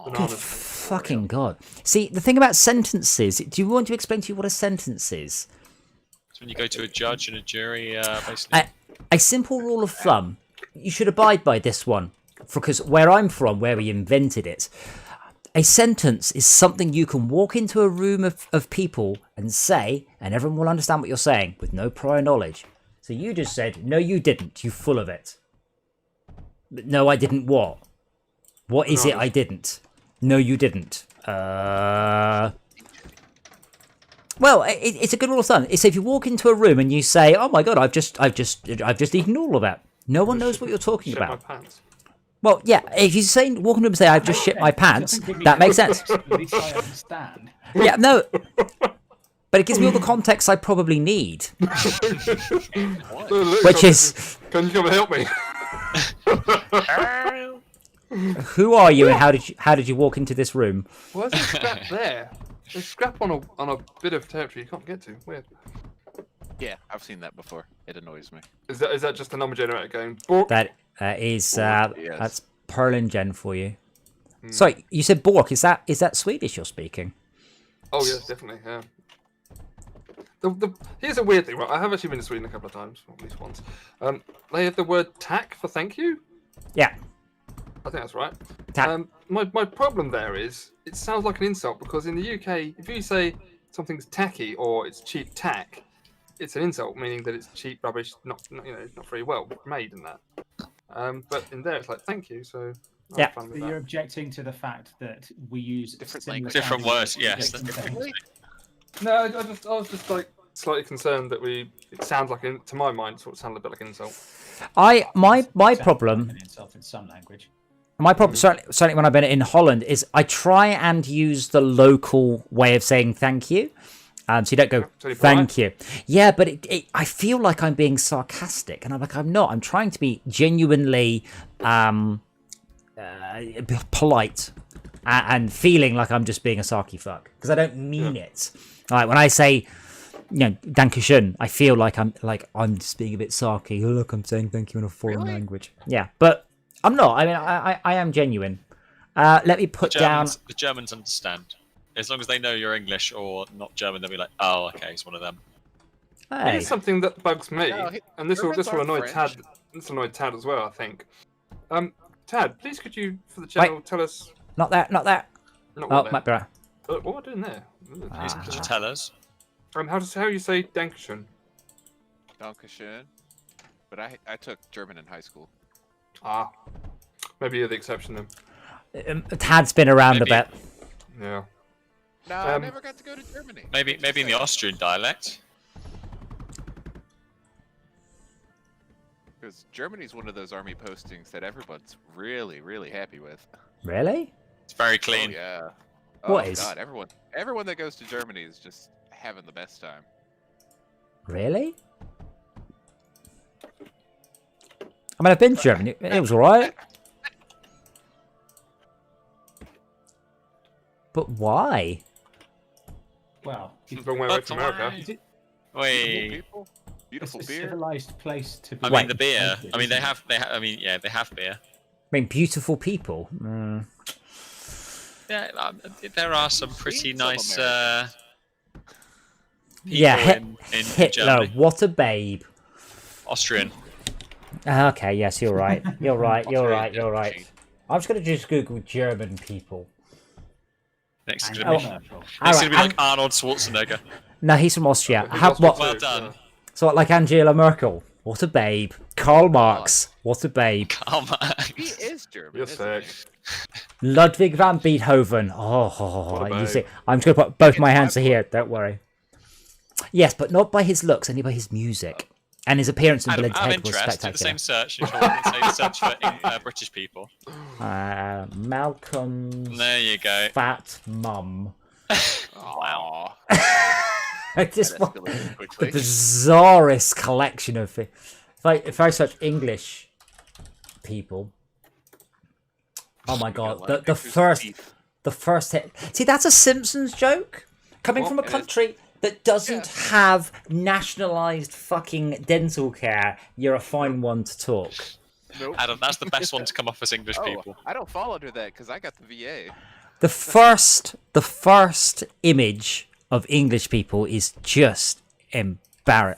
Good Bananas. fucking god! See, the thing about sentences. Do you want to explain to you what a sentence is? It's when you go to a judge and a jury, basically. A simple rule of thumb. You should abide by this one, because where I'm from, where we invented it, a sentence is something you can walk into a room of people and say, and everyone will understand what you're saying with no prior knowledge. So you just said, no, you didn't. You full of it. No, I didn't what? What is it I didn't? No, you didn't. Well, it's a good rule of thumb. It's if you walk into a room and you say, "Oh my god, I've just eaten all of that." No one knows what you're talking Shit about. my pants. Well, yeah, if you say walk into a room and say, "I've just shit my pants," that makes sense. At least I understand. Yeah, no, but it gives me all the context I probably need, Look, which is Can you come and help me? who are you and how did you walk into this room? Why is there scrap there? There's scrap on a bit of territory you can't get to. Weird. Yeah, I've seen that before. It annoys me. Is that just a number generator going? Bork? That is Yes. that's Perlingen for you. Sorry, you said Bork. Is that Swedish you're speaking? Oh yes, definitely. Yeah. Here's a weird thing, right? I have actually been to Sweden a couple of times, or at least once. They have the word "tack" for thank you. Yeah. I think that's right. Tack. My problem there is it sounds like an insult because in the UK, if you say something's tacky or it's cheap tack, it's an insult, meaning that it's cheap rubbish, not very well made and that. But in there, it's like thank you. So I'm Yeah. fine with But you're that. objecting to the fact that we use Different similar language. Different sounding words, yes. different things. No, I was just like slightly concerned that it sounds like to my mind, it sort of sounded a bit like an insult. My Sounds problem. like an insult in some language. My problem, certainly when I've been in Holland, is I try and use the local way of saying thank you. So you don't go So you're thank you. Yeah, but I feel like I'm being sarcastic, and I'm not. I'm trying to be genuinely polite and feeling like I'm just being a sarky fuck because I don't mean it. Like when I say, Dankeschön, I feel like I'm just being a bit sarky. Oh, look, I'm saying thank you in a foreign language. Yeah, but I'm not. I mean, I am genuine. Let me put down. The Germans understand. As long as they know you're English or not German, they'll be like, "Oh, okay, he's one of them." Hey. Here's something that bugs me, No, and this will Germans annoy aren't Tad. French. This will annoy Tad as well, I think. Tad, please could you, for the channel, tell us Not that. not Oh, what might be right. what am I doing there? Could you tell us? How you say Dankeschön? Dankeschön. But I took German in high school. Ah, maybe you're the exception then. Tad's been around Maybe. a bit. Yeah. No, I never got to go to Germany. Maybe in the Austrian dialect. Because Germany's one of those army postings that everyone's really, really happy with. Really? It's very Oh clean. yeah. What Oh is? God, everyone that goes to Germany is just having the best time. Really? I mean, I've been to Germany. It was alright. But why? Well, Wrong way away from America. Beautiful Wait. people, beautiful it's a beer. civilized place to be. I mean the beer. I mean they have. I mean yeah, they have beer. mean, beautiful people. Yeah, there are some pretty Seen some nice Americans. people Yeah, in Hitler. Germany. What a babe. Austrian. Okay, yes, you're right. You're right. You're Australian right. You're right. machine. I'm just gonna just Google German people. Next is And gonna be, Merkel. All next right, is gonna be like Arnold Schwarzenegger. no, he's from Austria. He's How, Austrian what? Well too, done. yeah. So what, like Angela Merkel? What a babe. Karl Marx. What a babe. Come on. He is German. You're isn't sick. he? Ludwig van Beethoven. Oh, What a you see, babe. I'm just gonna put both my It's hands to my here. book. Don't worry. Yes, but not by his looks, only by his music and his appearance in Bill Adam, and out of Ted was interest, do the spectacular. same search if you want to search for British people. Malcolm's There you go. fat mum. Wow. I That just want escalated the quickly. bizarrest collection of it. If I search English people, oh my We got a god, lot of the pictures of first teeth. the first hit. See, that's a Simpsons joke coming Well, from a it is. country that doesn't have nationalized fucking dental care. You're a fine one to talk. Nope. Adam, that's the best one to come off as English Oh, people. I don't fall under that because I got the VA. The first image of English people is just embarrassing.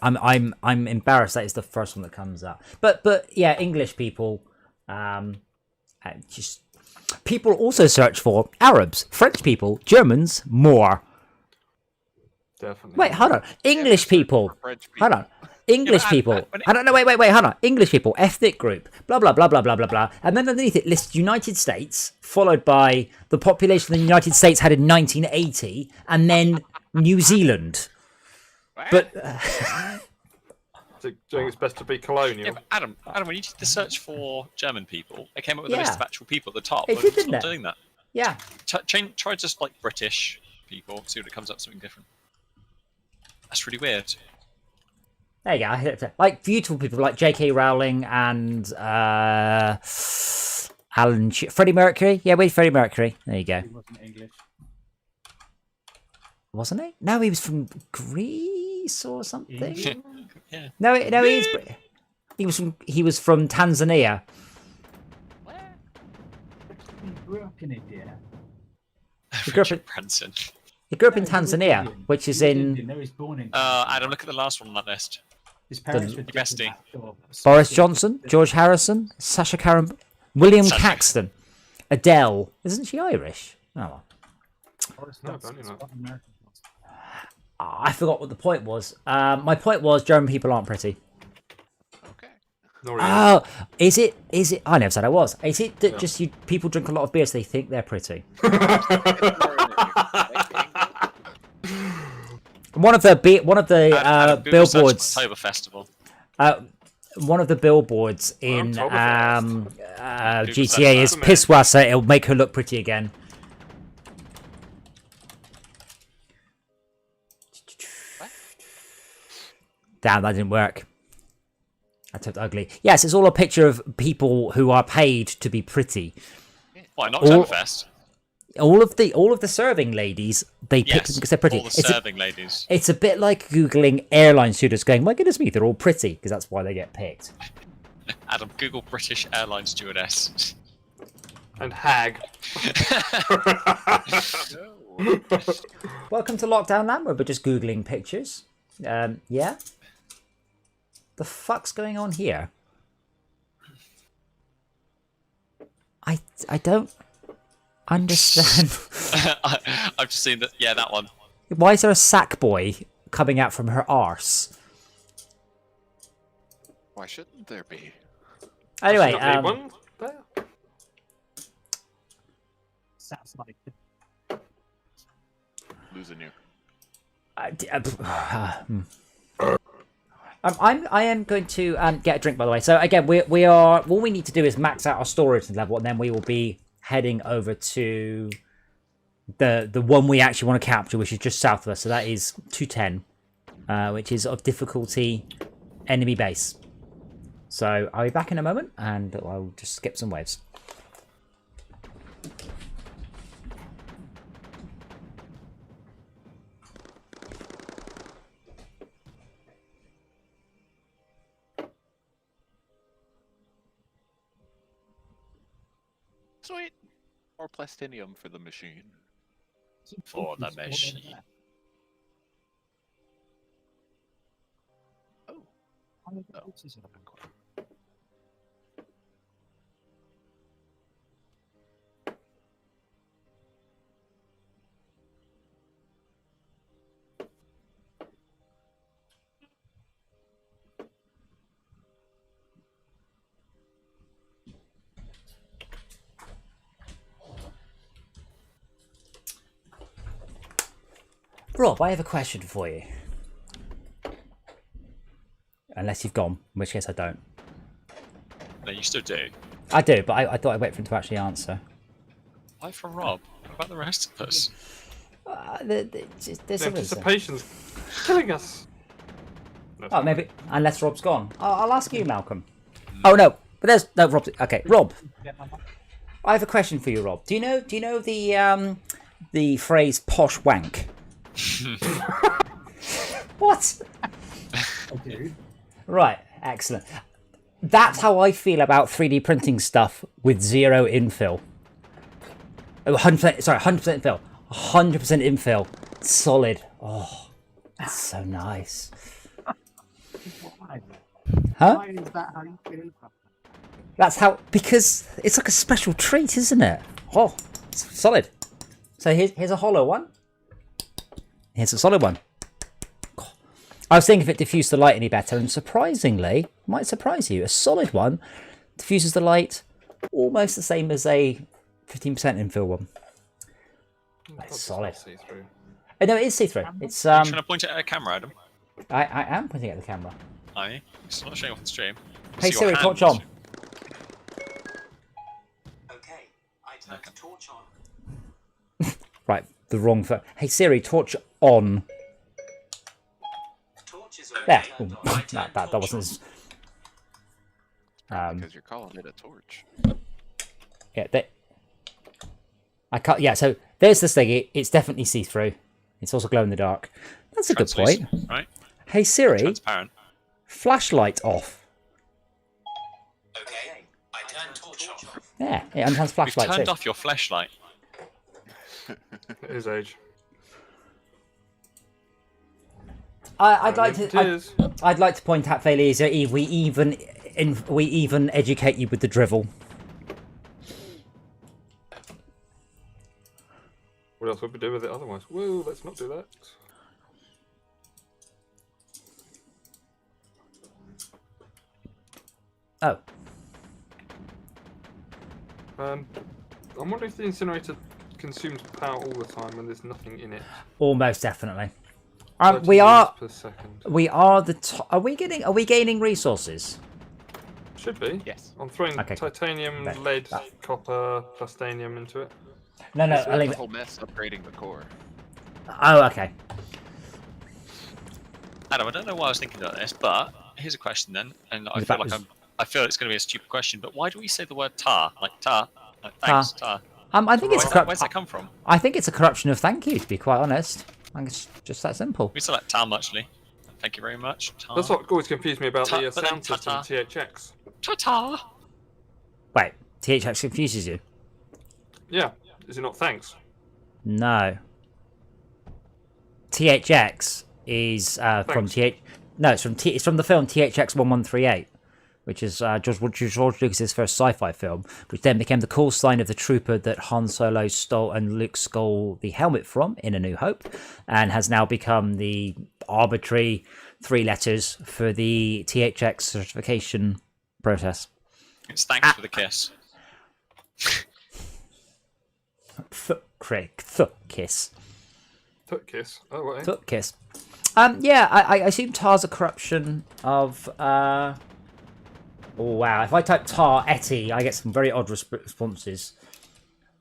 I'm embarrassed that is the first one that comes up. But yeah, English people, just people also search for Arabs, French people, Germans, more. Definitely. Wait, hold on. English people. French Hold on. English but people. when it- I don't know. Wait. Hold on. English people. Ethnic group. Blah blah blah blah blah blah blah. And then underneath it lists United States, followed by the population the United States had in 1980, and then New Zealand. But Is it doing its best to be colonial? Yeah, but Adam, when you did the search for German people, it came up with a list Yeah. of actual people at the top. It but did, it's didn't not it? doing that. yeah, Try just like British people, see what it comes up something different. That's really weird. there you go. I hit it. Like beautiful people like J.K. Rowling and Freddie Mercury. Yeah, wait, Freddie Mercury. There you go. He wasn't English. Wasn't he? No, he was from Greece or something. Yeah. No, he was from Tanzania. He grew up in India. He grew up in, Branson. he grew up in No, he was Tanzania, Indian. which is He was in Indian. No, he was born in. Adam, look at the last one on that list. His parents were bestie. diplomats or Boris specific- Johnson, George Harrison, Sasha Caron, William Sasha. Caxton, Adele. Isn't she Irish? Oh, well. Boris No, Johnson, apparently not. Scotland, American. I forgot what the point was. My point was German people aren't pretty. Okay. Nor is Oh, is it? I never said I was. Is it that just people drink a lot of beer so they think they're pretty? One of the Adam, Google search billboards. October Festival. One of the billboards in Oktoberfest. GTA is Oktoberfest. Pisswasser. It'll make her look pretty again. Damn, that didn't work. I typed ugly. Yes, it's all a picture of people who are paid to be pretty. Why not All- Oktoberfest? All of the serving ladies, they pick them Yes, because they're pretty. all the It's a, serving ladies. it's a bit like googling airline stewardess going, my goodness me, they're all pretty, because that's why they get picked. Adam, Google British airline stewardess. And hag. Welcome to LockDown LAN, where we're just googling pictures. Yeah. The fuck's going on here? I don't understand. I've just seen that. Yeah, that one. Why is there a sack boy coming out from her arse? Why shouldn't there be? Anyway, Not need one there. Sounds like Losing you. I am going to get a drink, by the way. So again, we are all we need to do is max out our storage level, and then we will be heading over to the one we actually want to capture, which is just south of us. So that is 210, which is of difficulty enemy base. So I'll be back in a moment, and I'll just skip some waves. Sweet. More plastinium for the machine. For the machine. Oh. Rob, I have a question for you. Unless you've gone, in which case I don't. No, you still do. I do, but I thought I'd wait for him to actually answer. Why from Rob? What about the rest of us? There's The a reason. anticipation's killing us. No, it's Oh, not. maybe unless Rob's gone. I'll ask you, Malcolm. Oh no, but there's no Rob. Okay, Rob. I have a question for you, Rob. Do you know the phrase "posh wank"? What? I do. Right, excellent. That's how I feel about 3D printing stuff with zero infill. Oh, 100%, sorry, 100% infill. 100% infill. Solid. Oh, that's so nice. Why? Huh? Why is that how you feel about that? That's how, because it's like a special treat, isn't it? Oh, it's solid. So here's a hollow one. Here's a solid one. I was thinking if it diffused the light any better, and surprisingly, might surprise you, a solid one diffuses the light almost the same as a 15% infill one. But it's That's solid. not see-through. Oh, no, it is see-through. It's Are you trying to point it at a camera, Adam? I am pointing at the camera. Are you? It's not showing off the stream. Hey See your Siri, hand. torch on. Okay, I turned the torch on. Right, the wrong phone. Hey Siri, torch on. Torch is There. turned Ooh, on. I turned that torch wasn't as... Because you're calling it a torch. Yeah, I can't. Yeah, so there's this thing. It's definitely see-through. It's also glow in the dark. That's a good point. Translucent, right? Hey Siri, Transparent. flashlight off. Okay, I turned torch on. Yeah, it unturns We've flashlight turned too. off your flashlight. It is age. I'd like to. Cheers. I'd like to point out, Feliza, we even educate you with the drivel. What else would we do with it otherwise? Whoa, let's not do that. Oh, I'm wondering if the incinerator consumes power all the time when there's nothing in it. almost definitely. 30 We are. joules per second. We are the. Are we getting? Are we gaining resources? Should be. Yes. I'm throwing Okay. titanium, That- lead, that- copper, plastanium into it. No, no. It's I a mean, whole mess upgrading the core. oh, okay. Adam, I don't know why I was thinking about this, but here's a question then, and I The feel fact like is- I feel it's going to be a stupid question, but why do we say the word tar? Like tar? Like, thanks, tar. I think it's. Where's that come from? I think it's a corruption of thank you. To be quite honest, I think it's just that simple. We still like tar muchly. Thank you very much. Tar. That's what always confused me about Ta- the but then sound system ta-ta. THX. Ta-tar. Wait, THX confuses you? Yeah, is it not thanks? No. THX is from Thanks. No, it's from the film THX 1138, which is George Lucas's first sci-fi film, which then became the call sign of the trooper that Han Solo stole and Luke stole the helmet from in A New Hope, and has now become the arbitrary 3 letters for the THX certification process. It's thanks for the kiss. Kiss. Foot kiss. Oh, right. Foot kiss. Yeah, I assume tar's a corruption of. Oh wow! If I type tar etty, I get some very odd responses.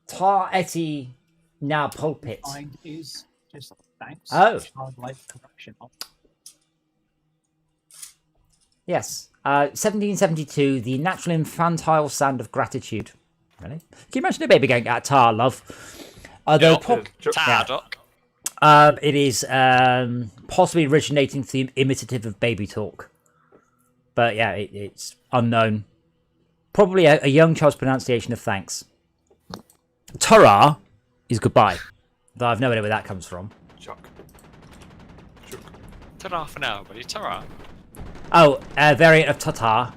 Tar etty now pulpit. Mine is just thanks. Oh. Childlike corruption. Yes, 1772. The natural infantile sound of gratitude. Really? Can you imagine a baby going at tar, love? Although Tar, Doc. it is possibly originating from the imitative of baby talk. But yeah, it's unknown. Probably a young child's pronunciation of thanks. Ta-ra is goodbye. Though I've no idea where that comes from. Chuck. Ta-ra for now, buddy. Ta-ra. Oh, a variant of ta-ta,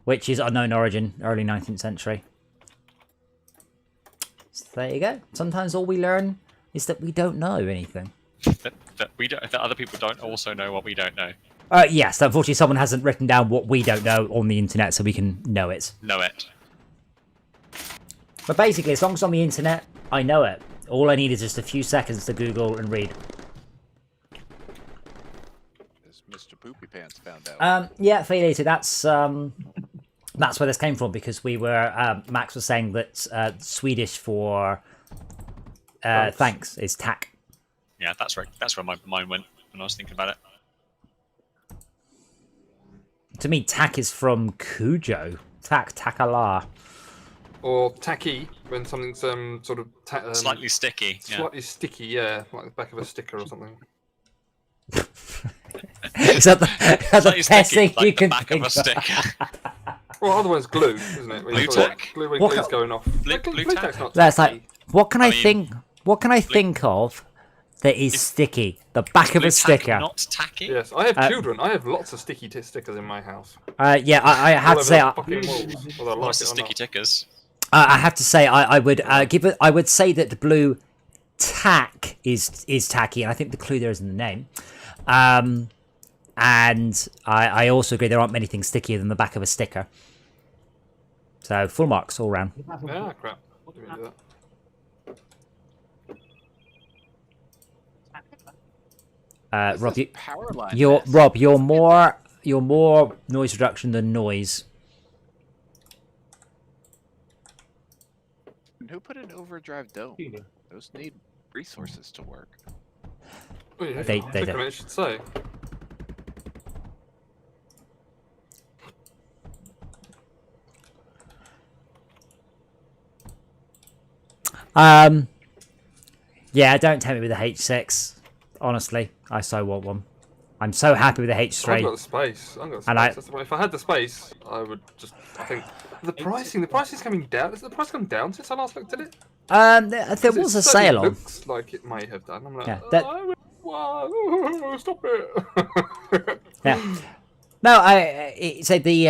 which is unknown origin, early 19th century. So there you go. Sometimes all we learn is that we don't know anything. that other people don't also know what we don't know. Yes, unfortunately someone hasn't written down what we don't know on the internet so we can know it. Know it. But basically, as long as it's on the internet, I know it. All I need is just a few seconds to Google and read. As Mr. Poopy Pants found out. Yeah, Felicia, that's where this came from, because we were, Max was saying that Swedish for thanks is tack. Yeah, that's where my mind went when I was thinking about it. To me, tack is from Cujo. Takala. Or tacky, when something's sort of... Slightly sticky. Yeah. Slightly sticky, yeah. Like the back of a sticker or something. Is that the best thing you can back of think a sticker. Well, otherwise glue, isn't it? When Glue you've got tack. Glue when What glue's ca- going off. Glue tack's tack? not That's tacky. like, what can I mean, think? What can I think of that is sticky? The back of Glue a sticker. Not tacky. Yes, I have children. I have lots of sticky stickers in my house. Yeah, I have All to say, over the fucking walls, whether I like Lots of it or sticky not. tickers. I have to say, I would give it. I would say that the blue tack is tacky, and I think the clue there is in the name. And I also agree there aren't many things stickier than the back of a sticker. So full marks all round. Yeah, crap. What do we do that? This Rob, is you, power line. you're mess. Rob, you're more noise reduction than noise. Who put an overdrive dome? Those need resources to work. Oh, yeah, They click on don't. it, it should say. Yeah, don't tempt me with the H6. Honestly, I so want one. I'm so happy with the I haven't H3. got the space. I haven't got the space. And I- That's the point. If I had the space, I would just. I think the price is coming down. Has the price come down since I last looked at it? There 'Cause was it a certainly sale on. Looks like it may have done. I'm like, Yeah, that- I would, wow, stop it. Yeah. No, I said the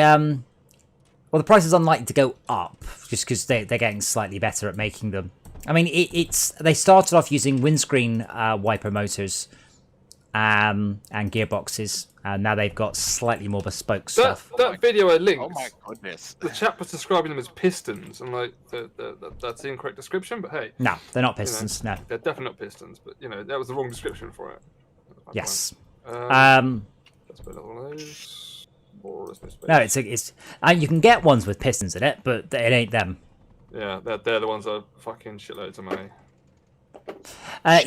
well, the price is unlikely to go up just because they're getting slightly better at making them. I mean, it's they started off using windscreen wiper motors and gearboxes, and now they've got slightly more bespoke stuff. That video I linked. Oh my goodness. The chap was describing them as pistons, and like that's the incorrect description. But hey, No, they're not pistons. No. they're definitely not pistons. But you know that was the wrong description for it. Yes. Let's put another one of those. More or less no space. No, it's and you can get ones with pistons in it, but it ain't them. Yeah, they're the ones that are fucking shitloads of money.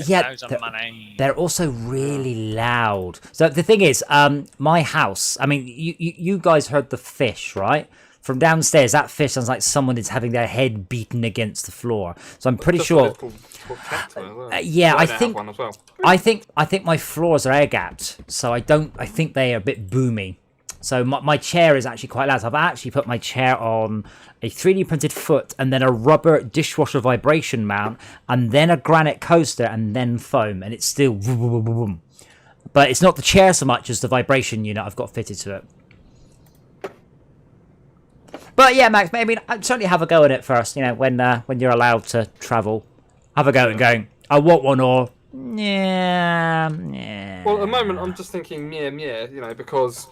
Yeah, Loads of money. they're also really loud. So the thing is, my house. I mean, you guys heard the fish, right? From downstairs, that fish sounds like someone is having their head beaten against the floor. So I'm pretty That's sure. what it's called cactus as well. Yeah, I they have think. one as well. I think my floors are air gapped, so I think they are a bit boomy. So my chair is actually quite loud. So I've actually put my chair on a 3D printed foot, and then a rubber dishwasher vibration mount, and then a granite coaster, and then foam, and it's still vroom, vroom, vroom, vroom. But it's not the chair so much as the vibration unit I've got fitted to it. But yeah, Max, I mean, I'd certainly have a go at it first. You know, when you're allowed to travel, have a go at going. I want one, or yeah. Well, at the moment, I'm just thinking, yeah, you know, because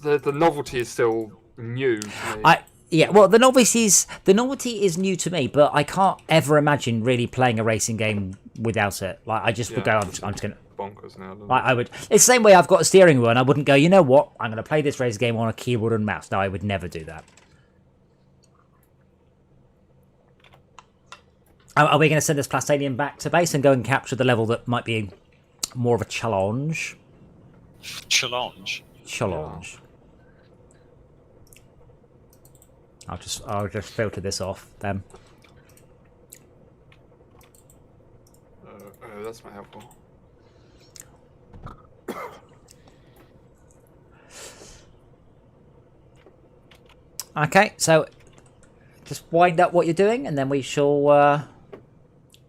the novelty is still new to me. Yeah, well, the novelty is new to me, but I can't ever imagine really playing a racing game without it. Like, I just would go, I'm just gonna. Bonkers now. doesn't it? I would. It's the same way I've got a steering wheel, and I wouldn't go. You know what? I'm gonna play this racing game on a keyboard and mouse. No, I would never do that. Are we going to send this Plastalian back to base and go and capture the level that might be more of a challenge? Challenge. Challenge. I'll just filter this off then. Oh, that's not helpful. Okay, so just wind up what you're doing, and then we shall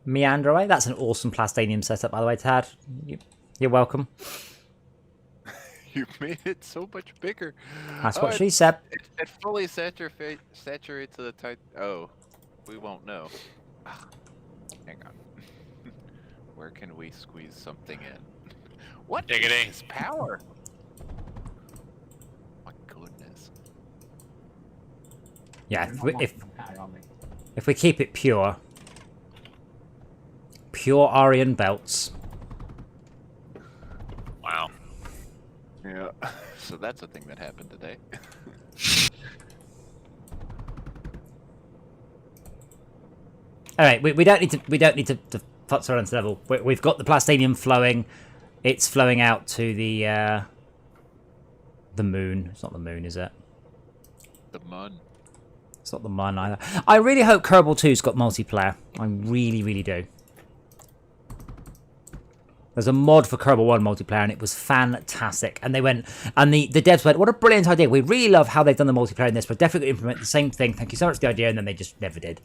meander away. That's an awesome plastanium setup, by the way, Tad. You're welcome. You made it so much bigger. That's Oh, what she said. It fully saturates the tight. Oh, we won't know. Hang on. Where can we squeeze something in? What Diggity. is power? My goodness. Yeah, Hang on me. if we keep it pure Aryan belts. Wow. Yeah. So that's a thing that happened today. All right, we don't need to futz around this level. We've got the plastanium flowing. It's flowing out to the moon. It's not the moon, is it? The mun. It's not the mun either. I really hope Kerbal 2's got multiplayer. I really, really do. There's a mod for Kerbal 1 multiplayer, and it was fantastic. And they went, and the devs went, what a brilliant idea. We really love how they've done the multiplayer in this. We're definitely going to implement the same thing. Thank you so much for the idea. And then they just never did.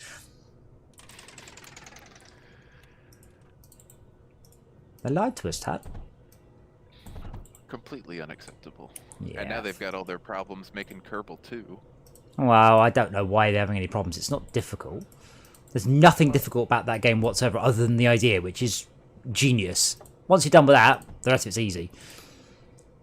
They lied to us, Tad. Completely unacceptable. Yeah. And now they've got all their problems making Kerbal too. Well, I don't know why they're having any problems. It's not difficult. There's nothing difficult about that game whatsoever other than the idea, which is genius. Once you're done with that, the rest of it's easy.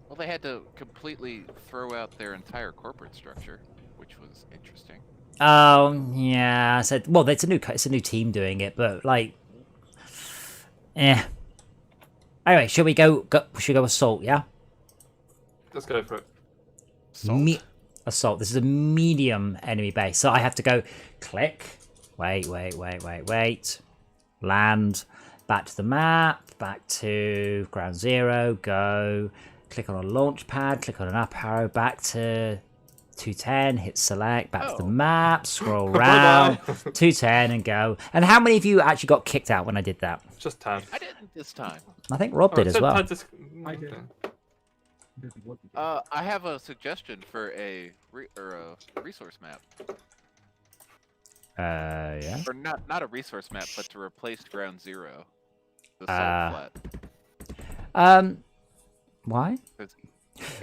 Well, they had to completely throw out their entire corporate structure, which was interesting. Oh, yeah. I said, well, it's a new team doing it, but like, Anyway, should we go assault? Yeah. Let's go for it. Assault. This is a medium enemy base, so I have to go click. Wait. Land. Back to the map. Back to ground zero. Go. Click on a launch pad. Click on an up arrow. Back to 210. Hit select. Back to the map. Scroll around. 210 and go. And how many of you actually got kicked out when I did that? Just Tad. I didn't this time. I think Rob did as well. I did. I have a suggestion for a resource map. Yeah. Or not a resource map, but to replace Ground Zero. The salt flat. Why? It's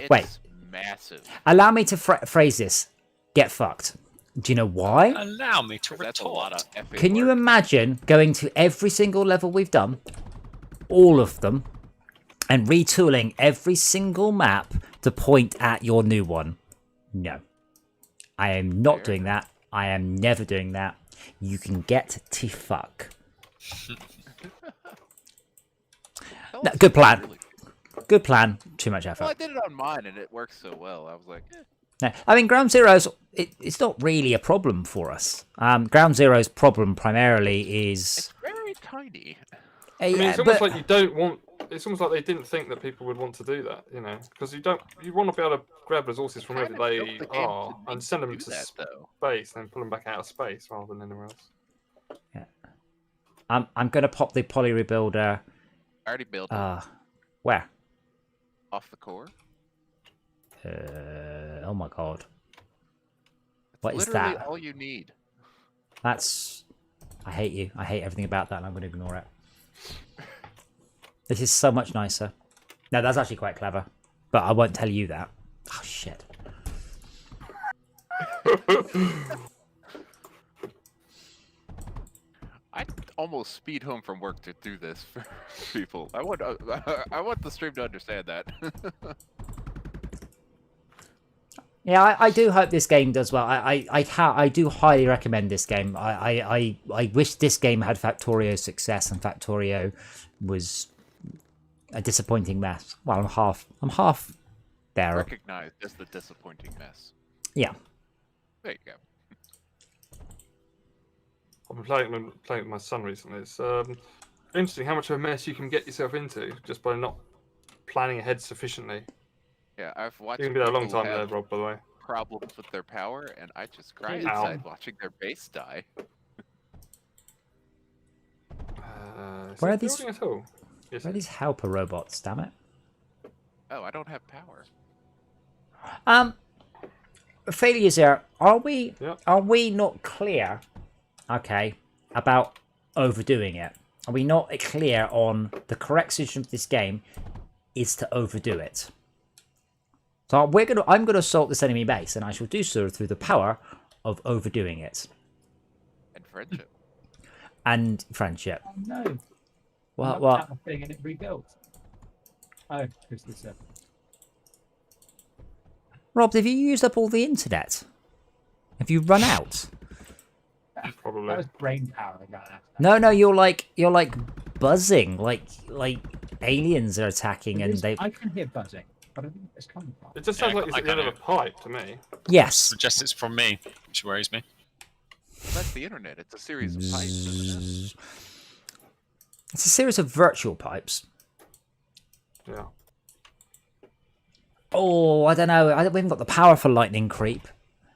Wait. massive. Allow me to phrase this. Get fucked. Do you know why? Allow me to That's a lot retort. of epic Can you work. imagine going to every single level we've done, all of them, and retooling every single map to point at your new one? No. I am not doing that. I am never doing that. You can get to fuck. No, good plan. Really- Good plan. Too much Well, I effort. did it on mine, and it worked so well. I was like, No, I mean, Ground Zero's, it's not really a problem for us. Ground Zero's problem primarily is... it's very tiny. I mean, it's almost like you don't want. It's almost like they didn't think that people would want to do that, you know, because you want to be able to grab resources from wherever Kinda they built the game are to and send them do to that, though. space, and then pull them back out of space rather than anywhere else. Yeah. I'm going to pop the poly rebuilder. I already built it Where? off the core. Oh my god. What is Literally that? all you need. That's... I hate you. I hate everything about that, and I'm going to ignore it. This is so much nicer. No, that's actually quite clever. But I won't tell you that. Oh, shit. I almost speed home from work to do this for people. I want the stream to understand that. Yeah, I do hope this game does well. I do highly recommend this game. I wish this game had Factorio's success, and Factorio was a disappointing mess. Well, I'm half there. Recognized as the disappointing mess. Yeah. There you go. I've been playing with my son recently. It's interesting how much of a mess you can get yourself into just by not planning ahead sufficiently. Yeah, I've watched. You can be there a long people time there, have Rob, by the way. Problems with their power, and I just cry Ow. inside watching their base die. Where are it these- building at all? Yes, Where are these helper robots, damn it? Oh, I don't have power. Failures are are we Yep. are we not clear, okay, about overdoing it? Are we not clear on the correct solution for this game is to overdo it? So I'm gonna assault this enemy base, and I shall do so through the power of overdoing it. And friendship. And friendship. Oh, no. What? Thing and it rebuilt. Oh, who's this? Rob, have you used up all the internet? Have you run out? Probably. That was brain power I got. No, you're like buzzing, like aliens are attacking, and they. I can hear buzzing, but I don't think it's coming from. It just sounds like it's at the end of a pipe to me. Yes. Suggests it's from me, which worries me. Well, that's the internet. It's a series of pipes, isn't it? It's a series of virtual pipes. Yeah. Oh, I don't know. We haven't got the power for lightning creep.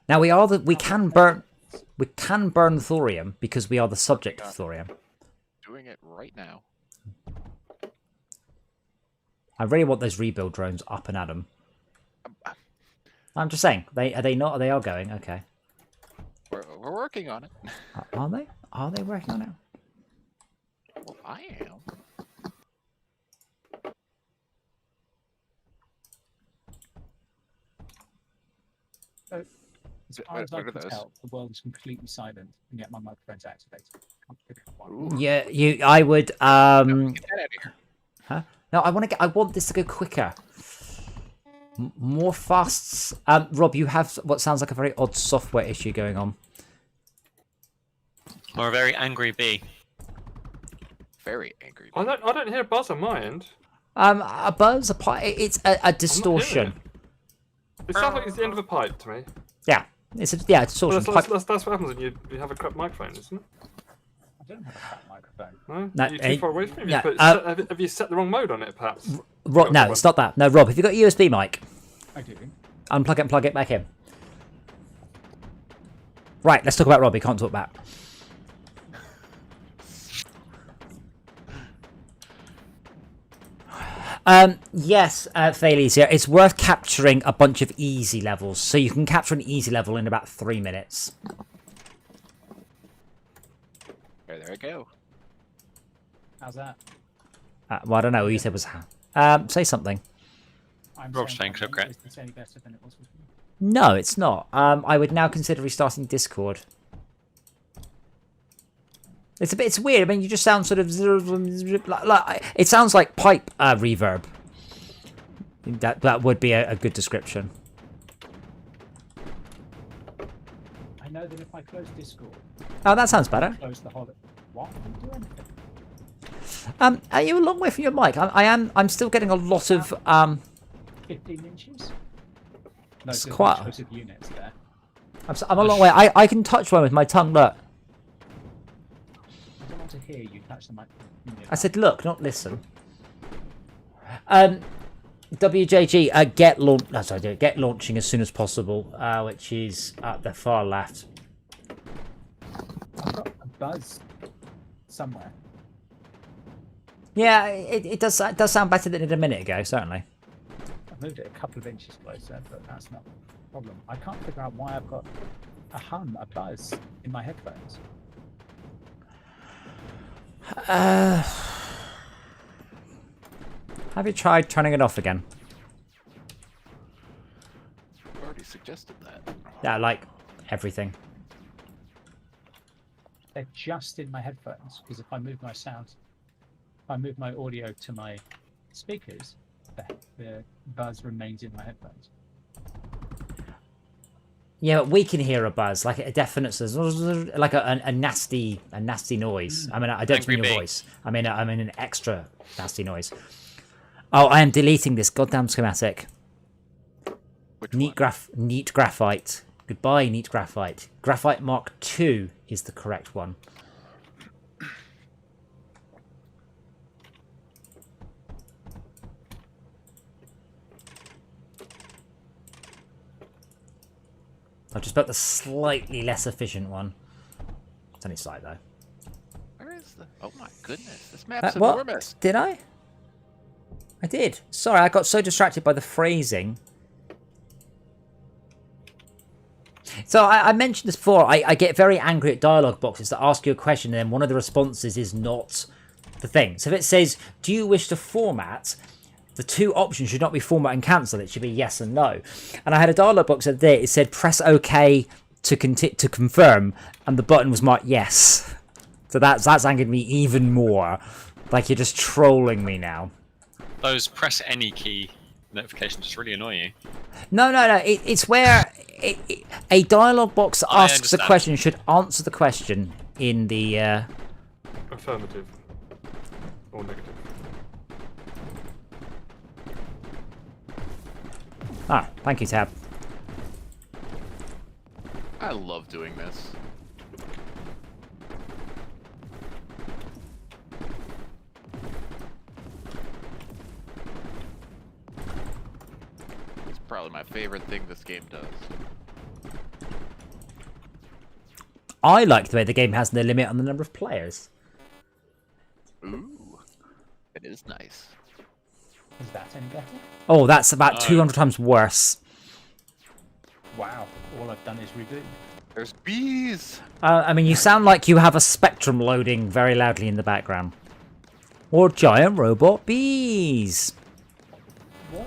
Now we can burn thorium because we are the subject of thorium. Doing it right now. I really want those rebuild drones up and at them. I'm just saying, are they not? They are going. Okay. We're working on it. Are they? Are they working on it? Well, I am. So, as far as I What are can those? tell, the world is completely silent, and yet my microphone's activated. Can't pick up one. Ooh. Yeah, I would. Get that out of here. Huh? No, I want this to go quicker. More fasts. Rob, you have what sounds like a very odd software issue going on. Or a very angry bee. Very angry. I don't hear a buzz on my end. A buzz, it's a distortion. It sounds like it's the end of a pipe to me. Yeah, it's a distortion. Well, that's what happens when you have a crap microphone, isn't it? I don't have a crap microphone. No? No, You're too far away from me. no, Have you set the wrong mode on it, perhaps? Rob, no, it's not that. No, Rob, have you got a USB mic? I do. Unplug it and plug it back in. Right, let's talk about Rob. He can't talk about. Yes, Thales here. It's worth capturing a bunch of easy levels. So you can capture an easy level in about 3 minutes. There we go. How's that? Well, I don't know. What you said was... say something. I'm Rob's saying saying that correct. it's any better than it was before. No, it's not. I would now consider restarting Discord. It's weird. I mean, you just sound sort of like it sounds like pipe reverb. That would be a good description. I know that if I close Discord, Oh, that sounds better. close the whole. What? I didn't do anything. Are you a long way from your mic? I'm still getting a lot of 15 inches. No, It's just quite- explosive units there. I'm a long way. I can touch one with my tongue. Look, I don't want to hear you touch the mic. I said look, not listen. WJG, get launching as soon as possible, which is at the far left. I've got a buzz somewhere. Yeah, it does sound better than it did a minute ago, certainly. I've moved it a couple of inches closer, but that's not a problem. I can't figure out why I've got a hum, a buzz in my headphones. Have you tried turning it off again? I've already suggested that. Yeah, like everything. They're just in my headphones because if I move my sound, if I move my audio to my speakers, the buzz remains in my headphones. Yeah, but we can hear a buzz, like a definite, like a nasty noise. I mean, I don't Angry mean your bee. voice. I mean an extra nasty noise. Oh, I am deleting this goddamn schematic. Which Neat one? neat graphite. Goodbye, neat graphite. Graphite Mark II is the correct one. I've just built the slightly less efficient one. It's only slight though. Where is the? Oh my goodness! This map's What? enormous. Did I? I did. Sorry, I got so distracted by the phrasing. So I mentioned this before. I get very angry at dialogue boxes that ask you a question and then one of the responses is not the thing. So if it says, do you wish to format? The two options should not be format and cancel. It should be yes and no. And I had a dialogue box up there. It said press OK to confirm, and the button was marked yes. So that's angered me even more. Like you're just trolling me now. Those press any key notifications just really annoy you. No. It's where a dialogue box that I asks the understand. question should answer the question in the. Affirmative. Or negative. Ah, thank you, Tab. I love doing this. It's probably my favorite thing this game does. I like the way the game has no limit on the number of players. Ooh, it is nice. Is that any better? Oh, that's about 200 times worse. Wow. All I've done is reboot. There's bees. I mean, you sound like you have a Spectrum loading very loudly in the background. Or giant robot bees. What?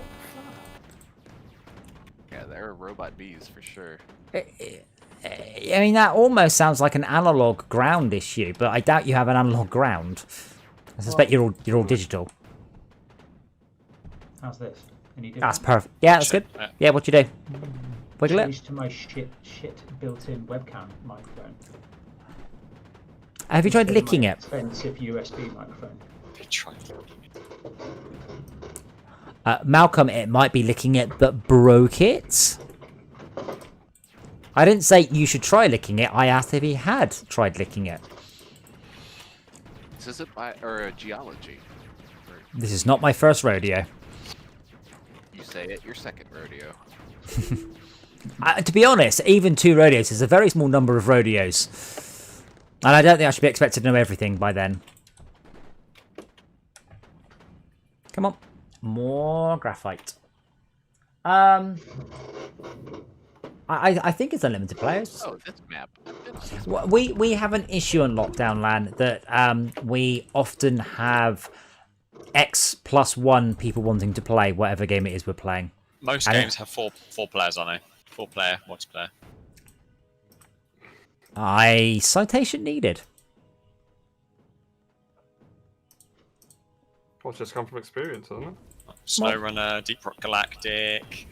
Yeah, there are robot bees for sure. I mean, that almost sounds like an analog ground issue, but I doubt you have an analog ground. I suspect you're all digital. How's this? Any different? That's perfect. Yeah, that's good. Yeah, what you do? Wiggle it. Change to my shit built-in webcam microphone. Have you tried Instead of licking my it? Expensive USB microphone. Malcolm, it might be licking it, but broke it. I didn't say you should try licking it. I asked if he had tried licking it. This isn't a geology. This is not my first rodeo. You say it, your second rodeo. To be honest, even 2 rodeos is a very small number of rodeos. And I don't think I should be expected to know everything by then. Come on. More graphite. I think it's unlimited players. Oh, this map. We have an issue on LockDown LAN that we often have X+1 people wanting to play whatever game it is we're playing. Most games have four players on it. 4-player multiplayer. Citation needed. Well, it's just come from experience, hasn't it? SnowRunner, Deep Rock Galactic,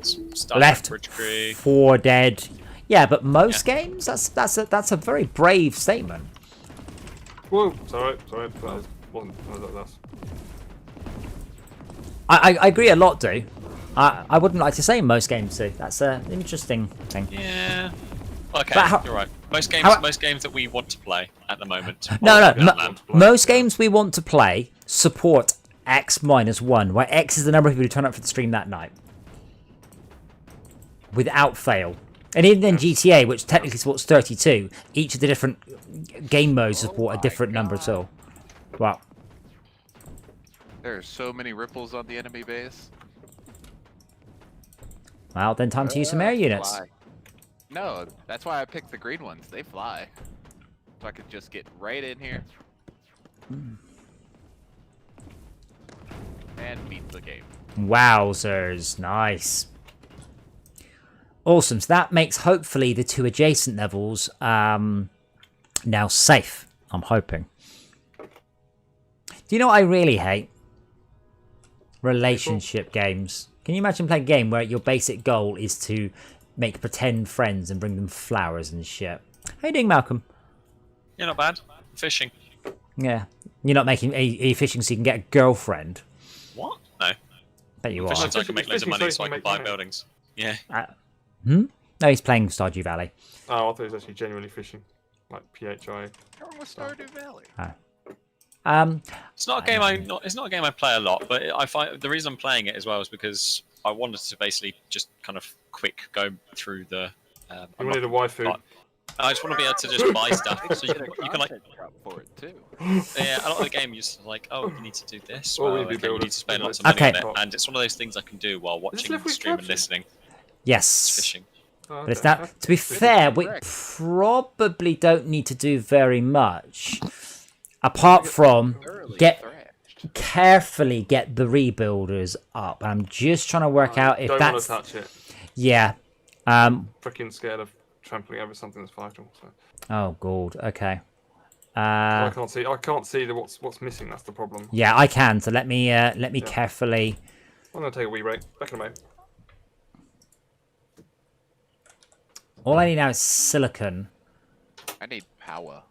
Star Left Trek Bridge Crew. 4 dead. Yeah, but most games, that's a very brave statement. Whoa, sorry, that wasn't. That's. I agree a lot, do. I wouldn't like to say most games do. That's an interesting thing. Yeah. Okay, you're right. Most games that we want to play at the moment. No. Most games we want to play support X-1, where X is the number of people who turn up for the stream that night. Without fail. And even then GTA, which technically supports 32, each of the different game modes support a different number at all. Wow. There are so many ripples on the enemy base. Well, then time to use some air units. Fly. No, that's why I picked the green ones. They fly. So I could just get right in here. And beat the game. Wowzers. Nice. Awesome. So that makes, hopefully, the 2 adjacent levels now safe. I'm hoping. Do you know what I really hate? Relationship games. Can you imagine playing a game where your basic goal is to make pretend friends and bring them flowers and shit? How you doing, Malcolm? Yeah, not bad. Fishing. Yeah. You're not making a fishing so you can get a girlfriend. What? No. Bet you are. Fishing so I can make loads of money so I can buy money. buildings. Yeah. No, he's playing Stardew Valley. Oh, I thought it was actually genuinely fishing, like PHI. You're with Stardew Valley. It's not a game it's not a game I play a lot, but I find the reason I'm playing it as well is because I wanted to basically just kind of quick go through the. You wanted a waifu. I just want to be able to just buy stuff, so you can like. For it too. Yeah, a lot of the game you're just like, oh, you need to do this. Or Well, we okay, you build need to spend lots of money Okay. on it, and it's one of those things I can do while watching the level stream and captured? listening. Yes. Fishing. Oh, But it's okay. now, to be fair, we probably don't need to do very much, apart from Thoroughly get thrashed. carefully get the rebuilders up. I'm just trying to work out if don't want that's to touch it. yeah. Freaking scared of trampling over something that's vital. So. Oh god. Okay. I can't see. I can't see what's missing. That's the problem. Yeah, I can. So let me carefully. I'm gonna take a wee break. Back in a moment. All I need now is silicon. I need power.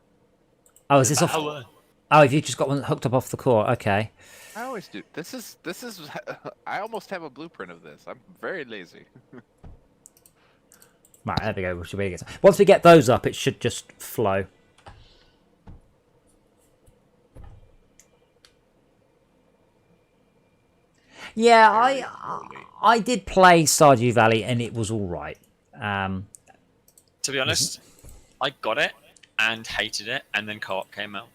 Oh, is this off? Power. Oh, have you just got one hooked up off the core? Okay. I always do. This is. I almost have a blueprint of this. I'm very lazy. Right, there we go. We should be able to get some. Once we get those up, it should just flow. Yeah, I did play Stardew Valley and it was all right. To be honest, I got it and hated it, and then co-op came out.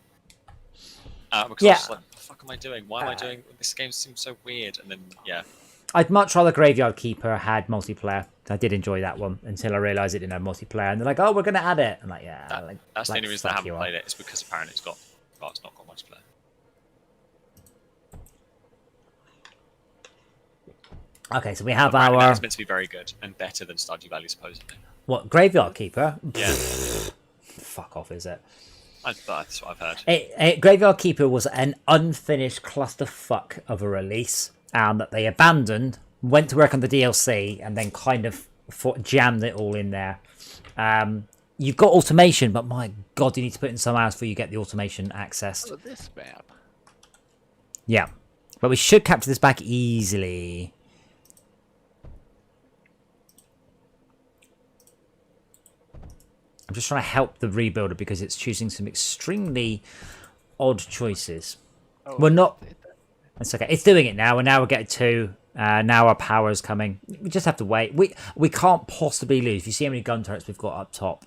Because I was just like, what the fuck am I doing? Why am I doing this? Game seems so weird. And then yeah, I'd much rather Graveyard Keeper had multiplayer. I did enjoy that one until I realised it didn't have multiplayer, and they're like, "Oh, we're going to add it." I'm like, "Yeah." that's the only reason I fuck haven't you played it. It's because apparently it's not got multiplayer. Okay, so we have Apparently our it's meant to be very good and better than Stardew Valley supposedly. what Graveyard Keeper? Yeah, Fuck off, is it? that's what I've heard. Graveyard Keeper was an unfinished clusterfuck of a release that they abandoned, went to work on the DLC, and then kind of jammed it all in there. You've got automation, but my god, you need to put in some hours before you get the automation access. Oh, this map. Yeah, but we should capture this back easily. I'm just trying to help the rebuilder because it's choosing some extremely odd choices. Oh, We're not... It's okay. It's doing it now, and now we're getting to... now our power is coming. We just have to wait. We can't possibly lose. You see how many gun turrets we've got up top.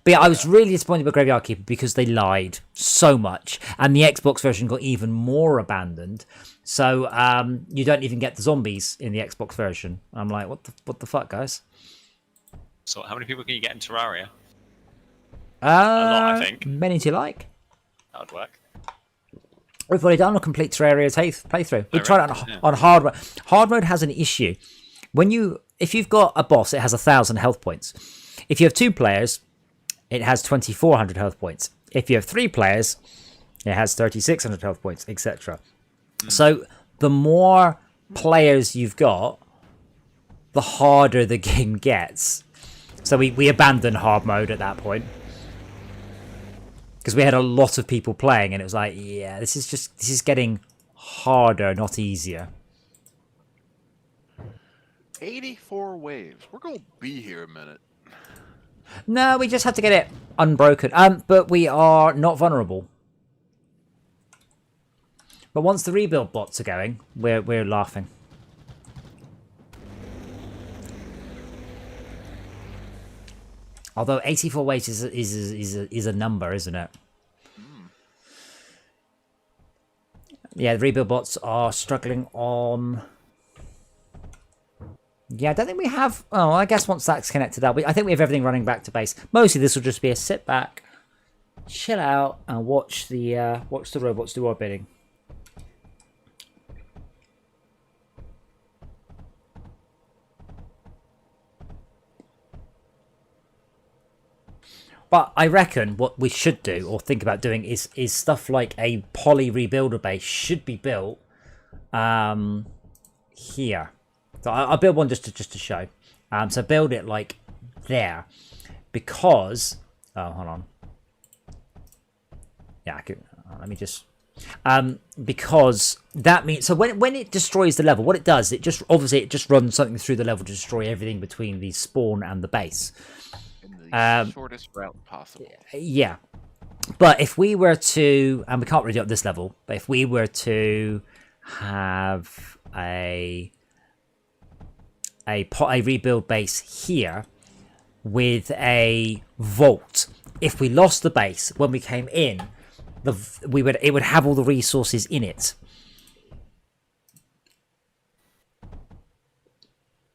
But yeah, I was really disappointed with Graveyard Keeper because they lied so much. And the Xbox version got even more abandoned. So you don't even get the zombies in the Xbox version. I'm like, what the fuck, guys? So how many people can you get in Terraria? A lot, I think. Many to like. That would work. We've already done a complete Terraria playthrough. We tried it on hard mode. Hard mode has an issue. If you've got a boss, it has 1,000 health points. If you have 2 players, it has 2,400 health points. If you have 3 players, it has 3,600 health points, etc. So the more players you've got, the harder the game gets. So we abandoned hard mode at that point. Because we had a lot of people playing, and it was like, yeah, this is getting harder, not easier. 84 waves. We're gonna be here a minute. No, we just have to get it unbroken. But we are not vulnerable. But once the rebuild bots are going, we're laughing. Although 84 waves is a number, isn't it? Yeah, the rebuild bots are struggling on... Yeah, I don't think we have... Oh, I guess once that's connected up, I think we have everything running back to base. Mostly this will just be a sit back, chill out, and watch the robots do our bidding. But I reckon what we should do, or think about doing, is stuff like a poly rebuilder base should be built here. So I'll build one just to show. So build it like there, because hold on. Yeah, let me just because that means, so when it destroys the level, what it does, it just runs something through the level to destroy everything between the spawn and the base. In the shortest route possible. Yeah, but if we were to, and we can't really do it at this level, but if we were to have a rebuild base here with a vault, if we lost the base when we came in, it would have all the resources in it.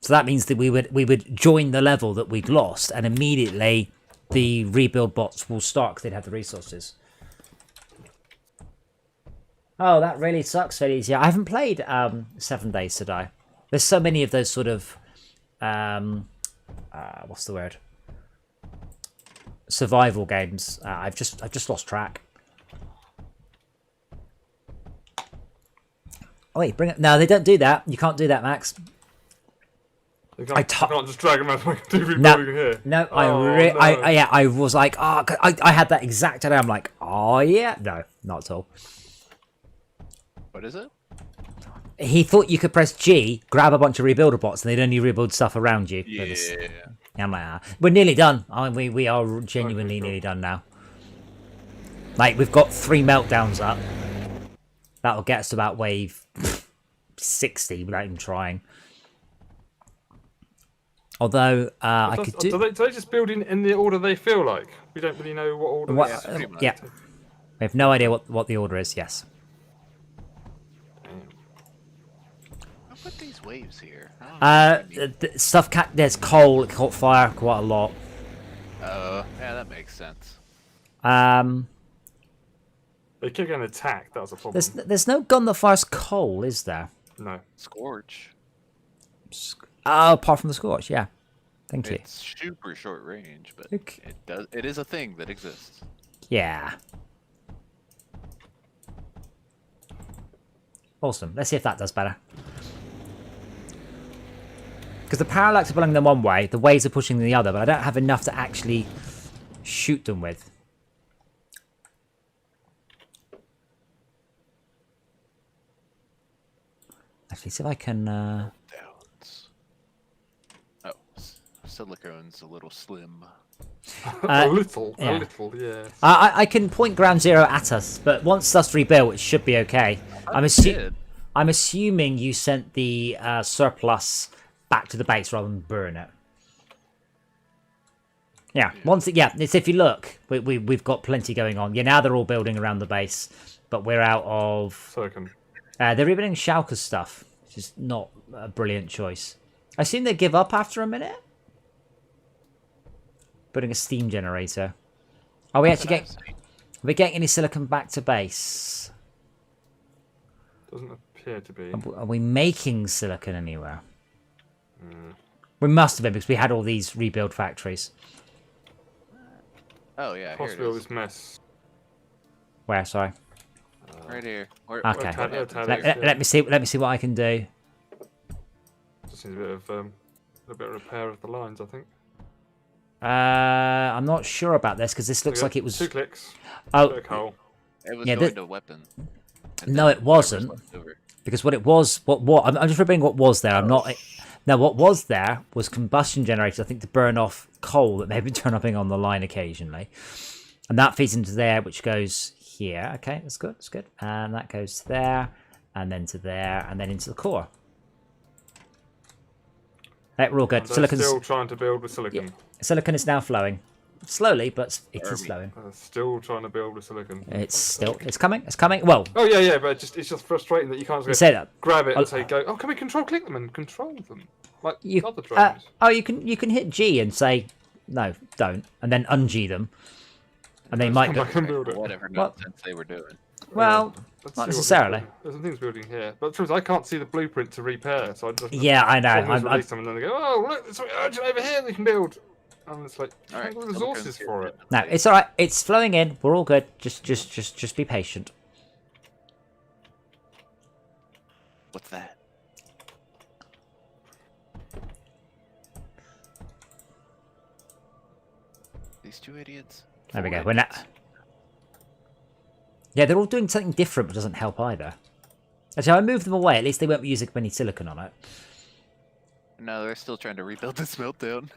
So that means that we would join the level that we'd lost, and immediately the rebuild bots will start because they'd have the resources. Oh, that really sucks, Feliz. Yeah, I haven't played 7 Days to Die. There's so many of those sort of what's the word? Survival games. I've just lost track. Oh wait, bring it. No, they don't do that. You can't do that, Max. I can't just drag them out like I do rebuilding here. No, Oh, I was like, oh, I had that exact idea. I'm like, oh yeah, no, not at all. What is it? He thought you could press G, grab a bunch of rebuilder bots, and they'd only rebuild stuff around you. Yeah. I'm like, we're nearly done. We are genuinely nearly done now. Like, we've got 3 meltdowns up. That'll get us to about wave 60 without even trying. Although, I could do... Do they just build in the order they feel like? We don't really know what order they are. Yeah. We have no idea what the order is, yes. I'll put these waves here. There's coal, it caught fire quite a lot. Yeah, that makes sense. They kept getting attacked, that was a problem. There's no gun that fires coal, is there? No. Scorch. Oh, apart from the Scorch, yeah. Thank you. It's super short range, but Okay. it is a thing that exists. Yeah. Awesome. Let's see if that does better. Because the parallax are pulling them one way, the waves are pushing them the other, but I don't have enough to actually shoot them with. Actually, see if I can... Downs. Oh, silicone's a little slim. A little, yeah. yeah. I can point ground zero at us, but once stuff's rebuilt, it should be okay. I'm assuming you sent the surplus back to the base rather than burn it. Yeah, it's if you look, we've got plenty going on. Yeah, now they're all building around the base, but we're out of... Silicon. They're rebuilding Schalke's stuff, which is not a brilliant choice. I assume they give up after a minute? Putting a steam generator. Are we actually getting any silicon back to base? Doesn't appear to be. Are we making silicon anywhere? We must have been because we had all these rebuild factories. Oh yeah, Possibly here all it is. this mess. Where? Sorry. Right here. Okay. Tadix, Let me see. Let me see what I can do. Just needs a bit of repair of the lines, I think. I'm not sure about this because this looks like it was. 2 clicks. Oh, Bit of coal. It was Yeah, going to weapon. And No, then it wasn't. whatever's left over. because what it was, what I'm just remembering what was there. I'm not. Now, what was there was combustion generators, I think, to burn off coal that may have been turning on the line occasionally. And that feeds into there, which goes here. Okay, that's good, that's good. And that goes there, and then to there, and then into the core. Right, we're all good. They're Silicon's still trying to build with silicon. Yeah. Silicon is now flowing. Slowly, but it is flowing. Still trying to build with silicon. It's coming, it's coming. Well, Oh yeah, but it's just frustrating that you can't you just say that. grab it and say go. Oh, can we control click them and control them like You, other drones? you can hit G and say no, don't, and then un-G them, and they Just might come go. back and build it. Whatever Well- nonsense they were doing. Well, Let's not see what necessarily. There's some things building here, but the truth is I can't see the bluept to repair. So I just Yeah, I know. always release them and then they go, oh look, there's something urgent over here they can build. And it's like, All right, the resources for it. No, it's all right. It's flowing in. We're all good. Just be patient. What's that? These two idiots. There we Four go. We're not. idiots. Yeah, they're all doing something different, but doesn't help either. Actually, I moved them away. At least they won't be using any silicon on it. No, they're still trying to rebuild this meltdown.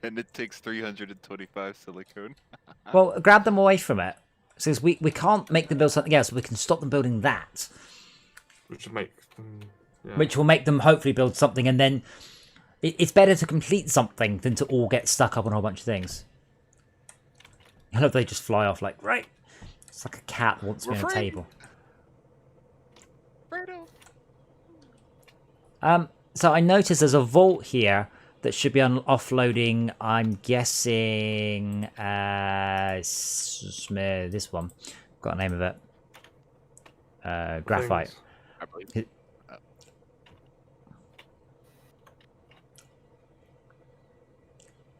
And it takes 325 silicone. Well, grab them away from it. Since we can't make them build something else, we can stop them building that. Which would make them, yeah. Which will make them hopefully build something, and then it's better to complete something than to all get stuck up on a whole bunch of things. I love they just fly off like, right. It's like a cat that wants to be on a table. So I noticed there's a vault here that should be offloading. I'm guessing this one. Got a name of it. Graphite. Things. I believe.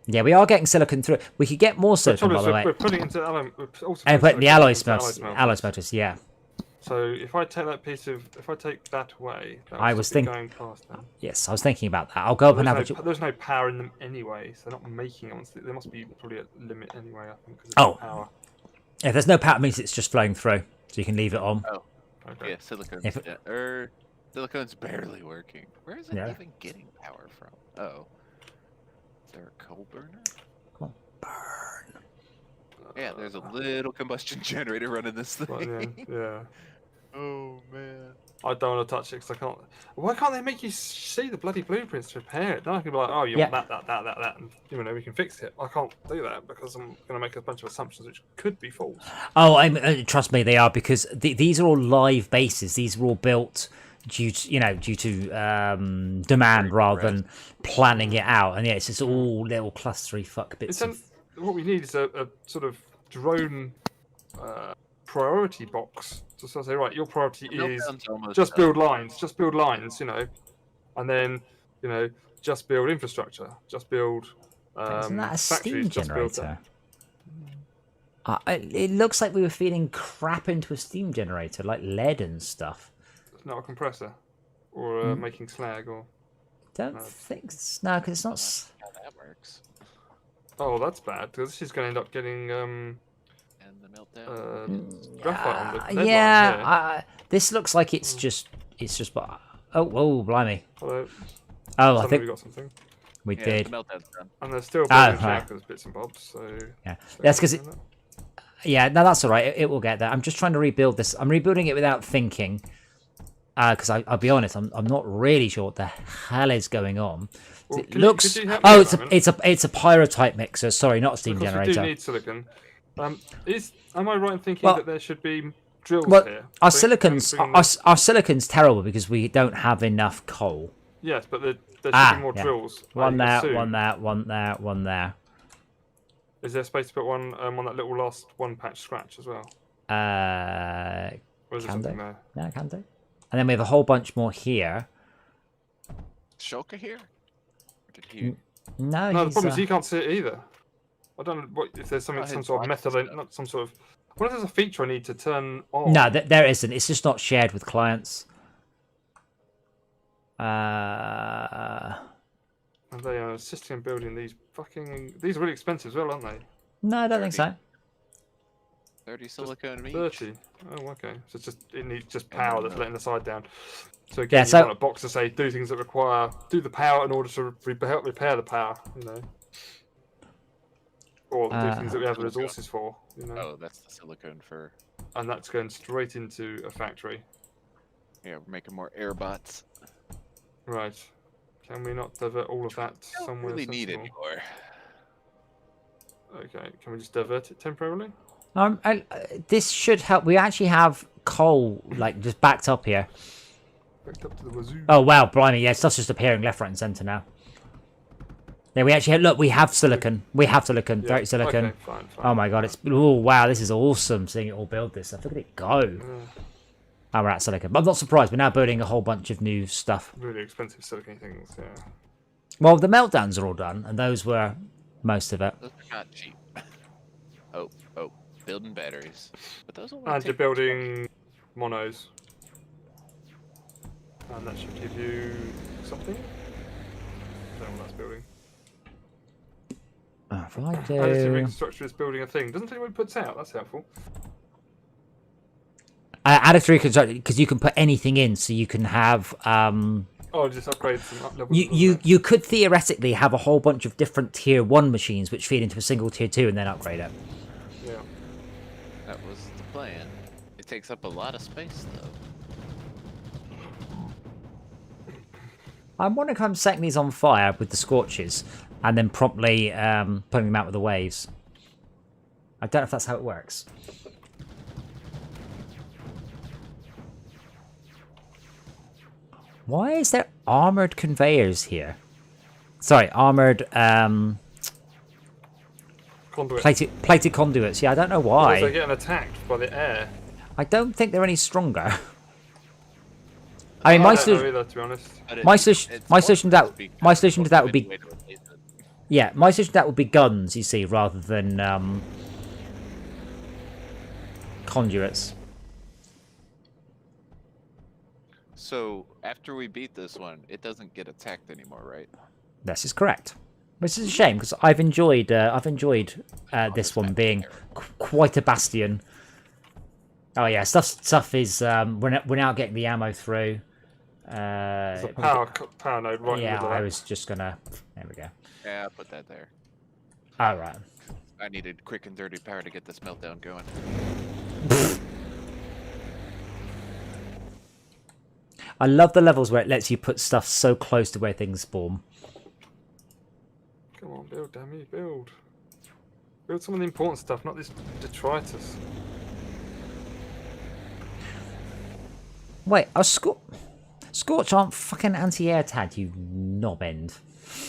Yeah, we are getting silicon through. We could get more silicon, by the way. We're putting it into alloy. We're also And putting the silicon alloy into smelters. Yeah. So if I take that piece of, if I take that away, that I was thinking. going past that. Yes, I was thinking about that. I'll go up and have a. There's no power in them anyway, so they're not making them. There must be probably a limit anyway, I think. 'Cause there's no power. If there's no power, it means it's just flowing through, so you can leave it on. Oh, Okay. yeah, silicone. If- Silicone's barely working. Where is it Yeah. even getting power from? Oh, is there a coal burner? Come on, burn. Yeah, there's a little combustion generator running this Right, thing. yeah. Oh man. I don't want to touch it because I can't. Why can't they make you see the bloody blueprints to repair it? Then I can be like, oh, you Yeah. want that, and we can fix it. I can't do that because I'm going to make a bunch of assumptions which could be false. Oh, trust me, they are, because these are all live bases. These were all built due to demand rather than planning it out. And yeah, it's just all little clustery fuck bits. What we need is a sort of drone priority box. So I say, right, your priority is just build lines, and then just build infrastructure, just build Isn't that a steam factories, just build generator? It looks like we were feeding crap into a steam generator, like lead and stuff. It's not a compressor, or making slag, or Don't think no, because it's not. How that works. oh, that's bad because this is going to end up getting And the meltdown. graphite on the lead Yeah, line, this looks like it's just. Oh, blimey! Hello. Oh, I Somebody think got something, we Yeah, did. the meltdown's done. and they're still Ah, building right. reactors, bits and bobs. So Yeah, that's because yeah, no, that's all right. It will get there. I'm just trying to rebuild this. I'm rebuilding it without thinking, because I'll be honest, I'm not really sure what the hell is going on. Well, It could you- looks. could you help me Oh, a it's a moment? it's a pyrotype mixer. Sorry, not a steam Because generator. we do need silicon. Am I right in thinking Well- that there should be drills Well, here? our Bring our silicon's terrible because we don't have enough coal. yes, but there should Ah, be more yeah. drills. One I there, assume. one there, one there, one there. Is there space to put one on that little last one patch scratch as well? Uh, Or is there Can something do. there? yeah, can do. And then we have a whole bunch more here. Shoka here? Or did he? No, No, the he's, problem is you can't see it either. I don't know what if there's something, Oh, some his sort of box method, stuff. not some sort of. What if there's a feature I need to turn on? No, there isn't. It's just not shared with clients. And they are assisting in building these fucking. These are really expensive as well, aren't they? No, I don't think so. 30 silicone each. 30. Oh, okay. So it's just it needs just Yeah, power no, that's no. letting the side down. So again, Yeah, you so- want a box to say do things that require do the power in order to help repair the power, or do things that we have the resources for, Oh, that's the silicone for. and that's going straight into a factory. Yeah, we're making more airbots. Right. Can we not divert all of that Don't somewhere? really need sensible? anymore. Okay. Can we just divert it temporarily? This should help. We actually have coal like just backed up here. Backed up to the wazoo. Oh wow, blimey! Yeah, stuff's just appearing left, right, and centre now. Yeah, we actually look. We have silicon. We have silicon. Yeah, 30 silicon. Okay, fine. Oh my god, it's oh wow, this is awesome seeing it all build this stuff. Look at it go. Yeah, Oh, we're at silicon. But I'm not surprised. We're now building a whole bunch of new stuff. really expensive silicon things. Yeah. Well, the meltdowns are all done, and those were most of it. Those are not cheap. Oh, building batteries. But those only And take you're building monos. And that should give you something. I don't know what that's building. If I Additive do... infrastructure is building a thing. Doesn't tell you what it puts out. That's helpful. Additive reconstruction, because you can put anything in, so you can have... Oh, just upgrade some up levels. You could theoretically have a whole bunch of different tier 1 machines which feed into a single tier 2 and then upgrade it. Yeah. That was the plan. It takes up a lot of space, though. I'm wondering if I'm setting these on fire with the scorches and then promptly putting them out with the waves. I don't know if that's how it works. Why is there armored conveyors here? Sorry, armored Conduit. plated conduits. Yeah, I don't know why. Because they're getting attacked by the air. I don't think they're any stronger. I mean, I don't know either, to be honest. my solution to that would be yeah, my solution to that would be guns. You see, rather than conduits. So after we beat this one, it doesn't get attacked anymore, right? This is correct. Which is a shame because I've enjoyed this one being quite a bastion. Oh yeah, stuff is we're now getting the ammo through. There's a power node right in the yeah, middle. I was just gonna. There we go. Yeah, put that there. All right. I needed quick and dirty power to get this meltdown going. I love the levels where it lets you put stuff so close to where things spawn. Come on, build, damn you, build. Build some of the important stuff, not this detritus. Wait, are Scorch aren't fucking anti-air tagged, you knobend.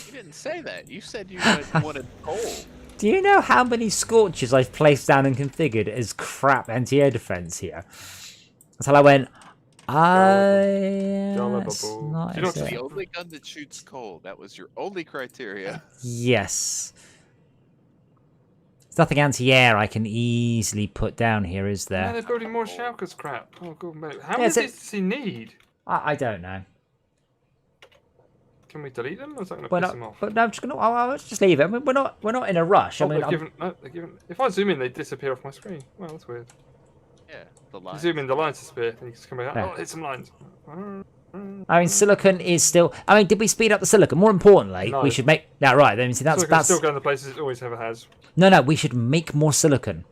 You didn't say that. You said you wanted coal. Do you know how many Scorches I've placed down and configured as crap anti-air defense here? Until I went, it's not You It's it. the only gun that shoots coal. That was your only criteria. Yes. There's nothing anti-air I can easily put down here, is Now there? they're building more Shulkers crap. Oh god, mate. How Yeah, many so- of these does he need? I don't know. Can we delete them, or is that going to We're piss not, him off? but no, I'm just gonna. I'll just leave it. I mean, we're not in a rush. I Oh, mean, they're given. If I zoom in, they disappear off my screen. Well, that's weird. Yeah, the You line. zoom in, the lines disappear, and you just come back. Yeah. Oh, hit some lines. I mean, silicon is still. I mean, did we speed up the silicon? More importantly, No. we should make. Yeah, right. Then see, That's that's still going to places it always ever has. no. We should make more silicon.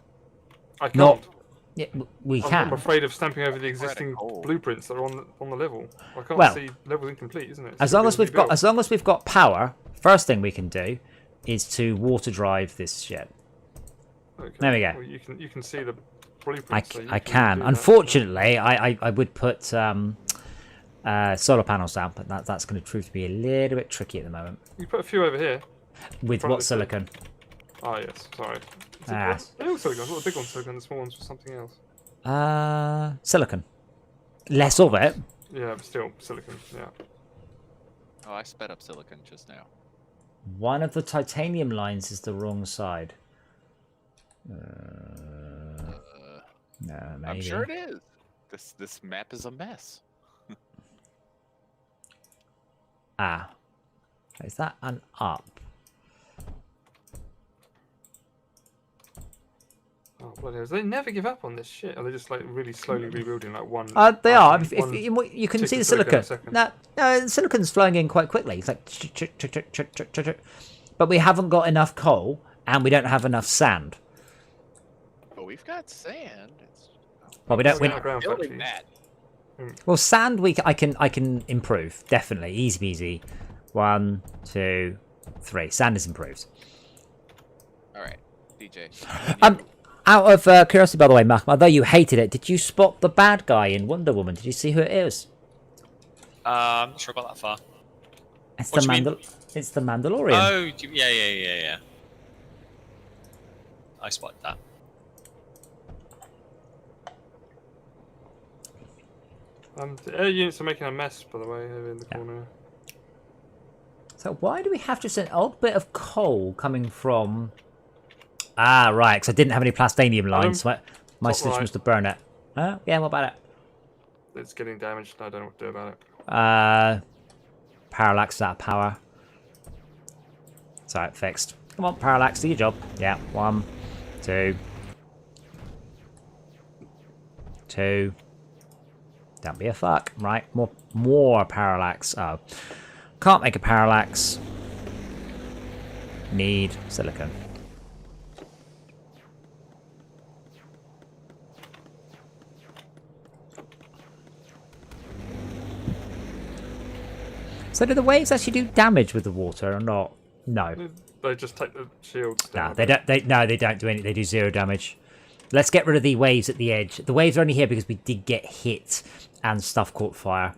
I can't. Not- Yeah, we I'm can. afraid of stamping over the existing coal. blueprints that are on the level. I can't Well, see levels incomplete, isn't it? As long as we've got power, first thing we can do is to water drive this shit. Okay. There we go. Well, you can see the I, blueprints. so you I do can. that. Unfortunately, I would put solar panels down, but that's going to prove to be a little bit tricky at the moment. You put a few over here. With Front of what the silicon? Oh yes, sorry. Ah. They're all silicon. Not the big ones silicon. The small ones for something else. Silicon. Less of it. Yeah, but still silicon. Yeah. Oh, I sped up silicon just now. One of the titanium lines is the wrong side. No, maybe. I'm sure it is. This map is a mess. Ah. Is that an up? Oh bloody hell! They never give up on this shit. Are they just like really slowly rebuilding like one? They are. item, one You can tick see of the silicon a silicon. second? No, the silicon's flowing in quite quickly. It's like, but we haven't got enough coal, and we don't have enough sand. But we've got sand. It's... Well, we don't. Building underground Building factories. that. Well, sand I can improve definitely, easy peasy. 1, 2, 3. Sand is improved. All right, DJ. Out of curiosity, by the way, Malcolm, although you hated it, did you spot the bad guy in Wonder Woman? Did you see who it is? I'm not sure about that far. It's What the do you mean? It's the Mandalorian. Oh, yeah. I spotted that. The air units are making a mess, by the way, over in the corner. So why do we have just an odd bit of coal coming from? Ah, right, because I didn't have any plastanium lines. So my top solution right. was to burn it. Yeah, what about it? It's getting damaged. And I don't know what to do about it. Parallax is out of power. So fixed. Come on, Parallax, do your job. Yeah, 1, 2. 2. Don't be a fuck. Right, more Parallax. Oh. Can't make a Parallax. Need silicon. So do the waves actually do damage with the water or not? No. They just take the shields No, down. they don't. They don't do any. They do 0 damage. Let's get rid of the waves at the edge. The waves are only here because we did get hit and stuff caught fire.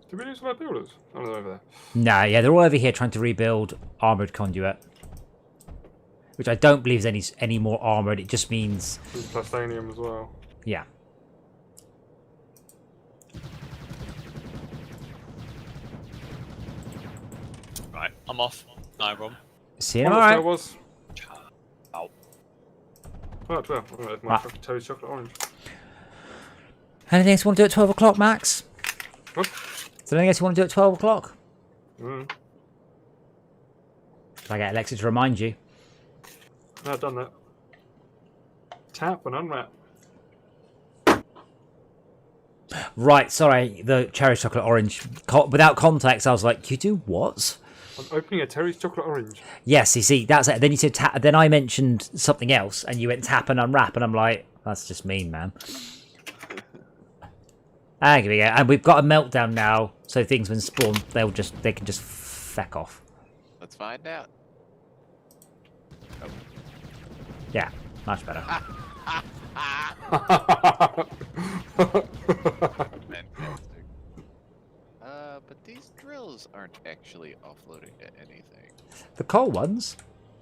Did we lose my builders? Oh, they're over there. No, yeah, they're all over here trying to rebuild armored conduit. Which I don't believe is any more armored. It just means... There's plastanium as well. Yeah. Right, I'm off. No problem. See you Oh, tomorrow. there was. Oh. Oh, 12. I'm going to my Right. Terry's chocolate orange. Anything else you want to do at 12 o'clock, Max? What? Is there anything else you want to do at 12 o'clock? Mm. Should I get Alexa to remind you? No, I've done that. Tap and unwrap. Right, sorry, the cherry chocolate orange. Without context, I was like, you do what? I'm opening a Terry's chocolate orange. Yes, you see, that's it. Then you said tap. Then I mentioned something else, and you went tap and unwrap, and I'm like, that's just mean, man. Ah, here we go. And we've got a meltdown now, so things when spawn, they can just feck off. Let's find out. Yeah, much better. Fantastic. But these drills aren't actually offloading to anything. The coal ones?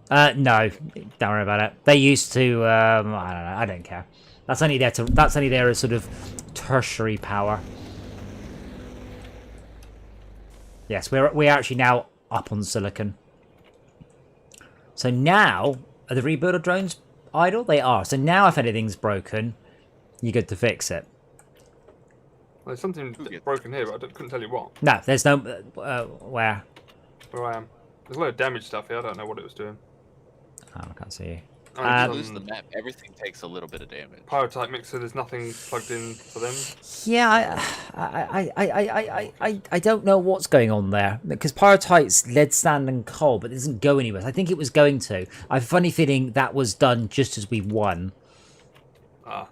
No, don't worry about it. They used to. I don't know. I don't care. That's only there to. That's only there as sort of tertiary power. Yes, we're actually now up on silicon. So now, are the rebuilder drones idle? They are. So now, if anything's broken, you're good to fix it. There's something broken here, but I couldn't tell you what. No, there's no. Where? Where I am. There's a lot of damage stuff here. I don't know what it was doing. Oh, I can't see you. Oh, Lose the map. Everything takes a little bit of damage. Pyrotype mixer. There's nothing plugged in for them. Yeah, I don't know what's going on there because Pyrotype's lead, sand, and coal, but it doesn't go anywhere. I think it was going to. I have a funny feeling that was done just as we won. Ah.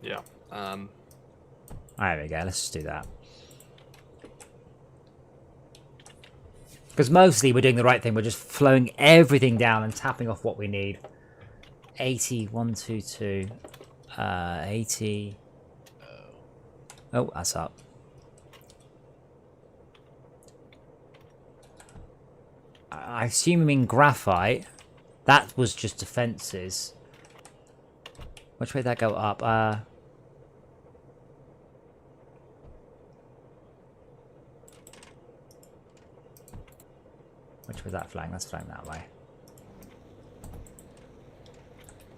Yeah. There we go. Let's just do that. Because mostly we're doing the right thing. We're just flowing everything down and tapping off what we need. 80, 122, 80. Oh, that's up. I assume you mean graphite. That was just defenses. Which way did that go up? Which way is that flying? That's flying that way.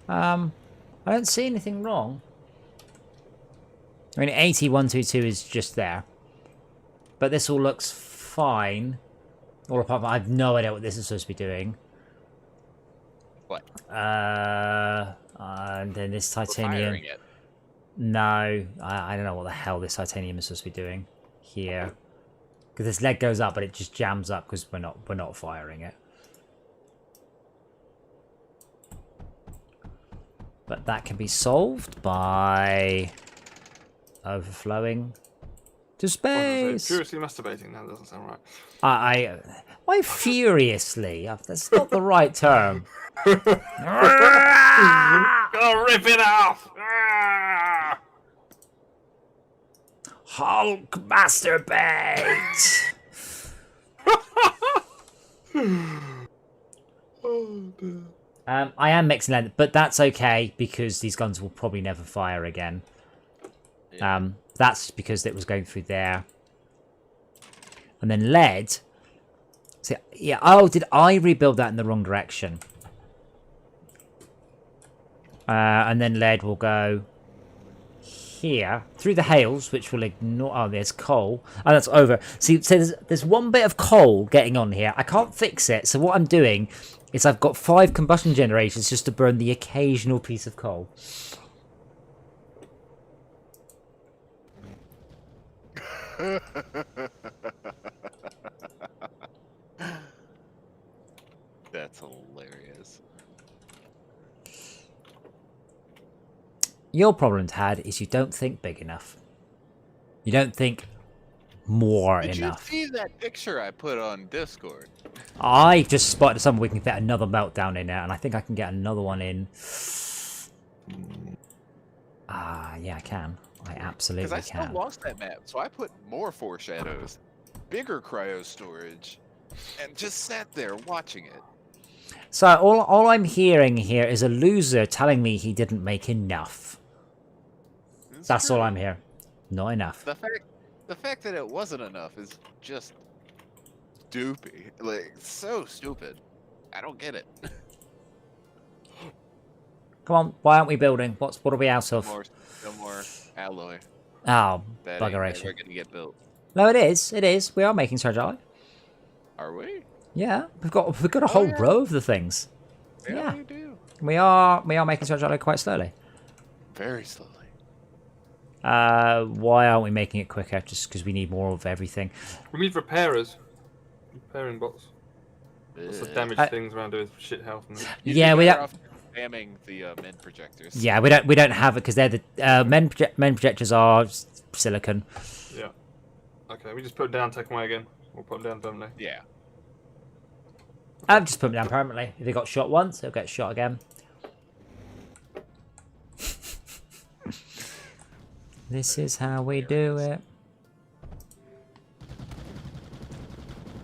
I don't see anything wrong. I mean, 80-122 is just there. But this all looks fine. All apart from, I have no idea what this is supposed to be doing. What? And then this titanium. Firing it. No, I don't know what the hell this titanium is supposed to be doing here. Because this lead goes up, but it just jams up because we're not firing it. But that can be solved by overflowing to space. Furiously masturbating. That doesn't sound right. Why furiously? That's not the right term. Gonna rip it off. Hulk masturbate. I am mixing lead, but that's okay because these guns will probably never fire again. Yeah. That's because it was going through there. And then lead. See, yeah. Oh, did I rebuild that in the wrong direction? And then lead will go here through the hails, which will ignore. Oh, there's coal. Oh, that's over. See, so there's one bit of coal getting on here. I can't fix it. So what I'm doing is I've got 5 combustion generators just to burn the occasional piece of coal. That's hilarious. Your problem, Tad, is you don't think big enough. You don't think more Did enough. you see that picture I put on Discord? I just spotted somewhere we can fit another meltdown in there, and I think I can get another one in. Yeah, I can. I Because absolutely I still can. lost that map, so I put more foreshadows, bigger cryo storage, and just sat there watching it. So all I'm hearing here is a loser telling me he didn't make enough. It's That's true. all I'm hearing. Not enough. The fact that it wasn't enough is just stupid. Like, so stupid. I don't get it. Come on, why aren't we building? What are we out No of? more, no more alloy. Oh, That ain't buggeration. never gonna get built. No, it is. It is. We are making Sergio. Are we? Yeah, we've got a Oh, whole yeah. row of the things. Yeah, Yeah. we do. We are making Sergio quite slowly. Very slowly. Why aren't we making it quicker? Just because we need more of everything. We need repairers. Repairing bots. Lots of damaged I- things around with shit health. And You'd Yeah, be we better don't. off spamming the men projectors. Yeah, we don't have it because they're the men projectors are silicon. yeah. Okay, we just put them down, take them away again. We'll put them down permanently. Yeah. I've just put them down permanently. If they got shot once, they'll get shot again. This is how we do it.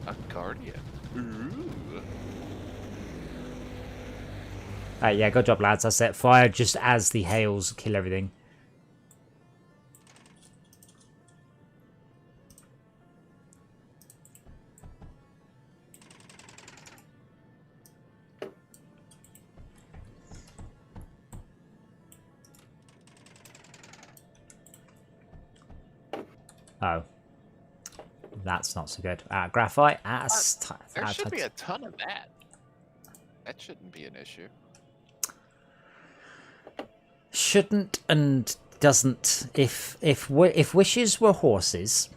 A guardian. Ooh. Yeah, good job, lads. I set fire just as the hails kill everything. Oh. That's not so good. Graphite. There should be a ton of that. That shouldn't be an issue. Shouldn't and doesn't. If wishes were horses,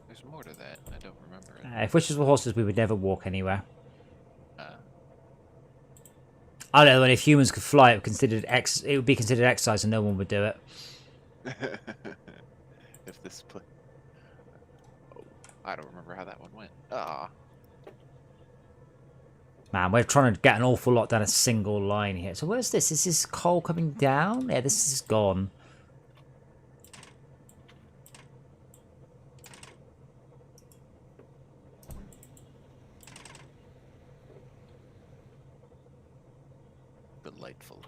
There's more to that. I don't remember it. if wishes were horses, we would never walk anywhere. Uh, I don't know. And if humans could fly, it would be considered exercise, and no one would do it. if this play... Oh, I don't remember how that one went. Ah. Man, we're trying to get an awful lot down a single line here. So where's this? Is this coal coming down? Yeah, this is gone. Delightful.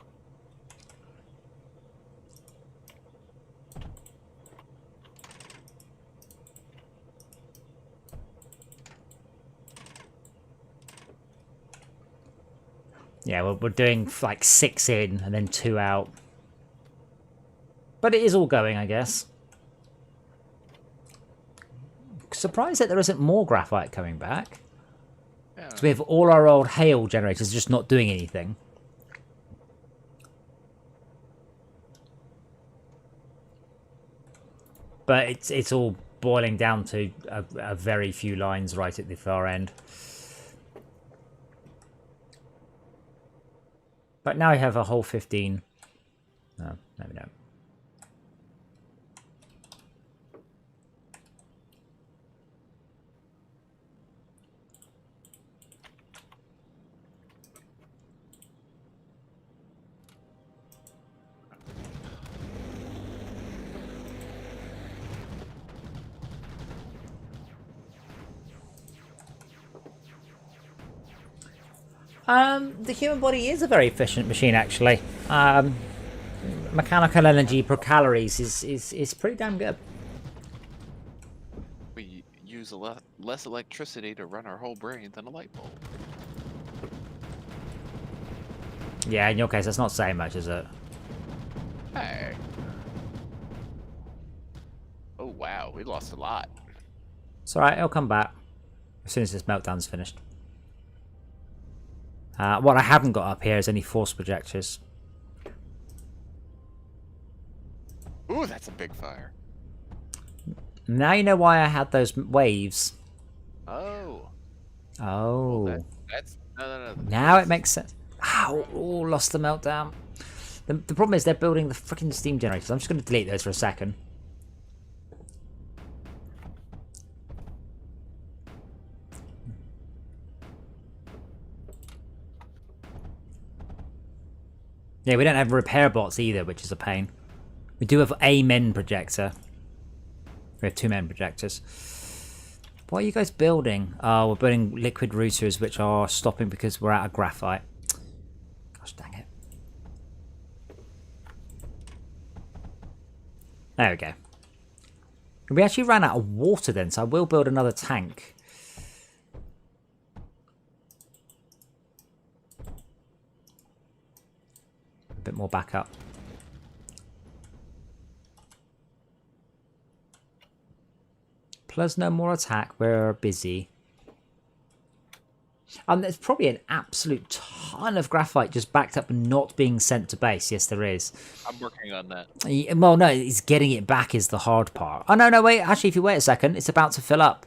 Yeah, we're doing like 6 in and then 2 out. But it is all going, I guess. Surprised that there isn't more graphite coming back. Yeah. So we have all our old hail generators just not doing anything. But it's all boiling down to a very few lines right at the far end. But now I have a whole 15. No, we don't. The human body is a very efficient machine, actually. Mechanical energy per calories is pretty damn good. We use a lot less electricity to run our whole brain than a light bulb. Yeah, in your case, that's not saying much, is it? Hey. Oh wow, we lost a lot. It's alright, it'll come back as soon as this meltdown's finished. What I haven't got up here is any force projectors. Ooh, that's a big fire. Now you know why I had those waves. Oh. Oh. Well, that's no. Now it makes sense. Ow, oh, lost the meltdown. The problem is they're building the freaking steam generators. I'm just going to delete those for a second. Yeah, we don't have repair bots either, which is a pain. We do have a men projector. We have 2 men projectors. What are you guys building? Oh, we're building liquid routers, which are stopping because we're out of graphite. Gosh dang it. There we go. We actually ran out of water then, so I will build another tank. A bit more backup. Plus no more attack, we're busy. There's probably an absolute ton of graphite just backed up and not being sent to base. Yes, there is. I'm working on that. Well, no, it's getting it back is the hard part. Oh, no, wait. Actually, if you wait a second, it's about to fill up.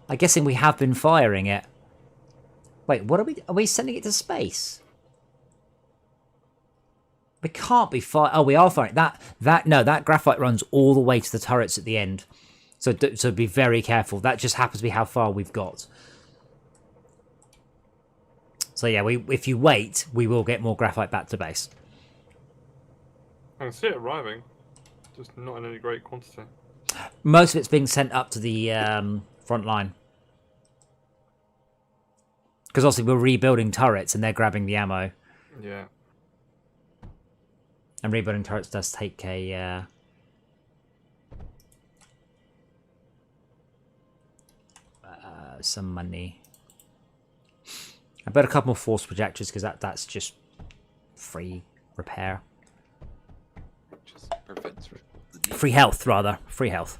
I'm guessing we have been firing it. Wait, what are we sending it to space? We can't be firing. Oh, we are firing. No, that graphite runs all the way to the turrets at the end. So be very careful. That just happens to be how far we've got. So yeah, if you wait, we will get more graphite back to base. I can see it arriving, just not in any great quantity. Most of it's being sent up to the front line. Because obviously we're rebuilding turrets and they're grabbing the ammo. Yeah. And rebuilding turrets does take a... some money. I bet a couple more force projectors because that's just free repair. Just prevents the need. Free health, rather. Free health.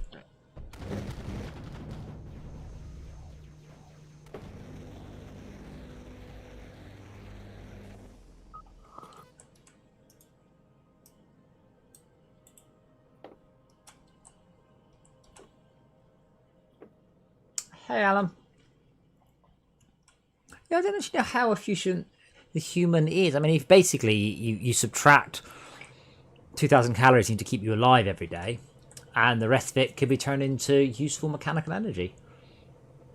Hey, Alan. Yeah, I don't actually know how efficient the human is. I mean, if basically you subtract 2,000 calories to keep you alive every day, and the rest of it could be turned into useful mechanical energy.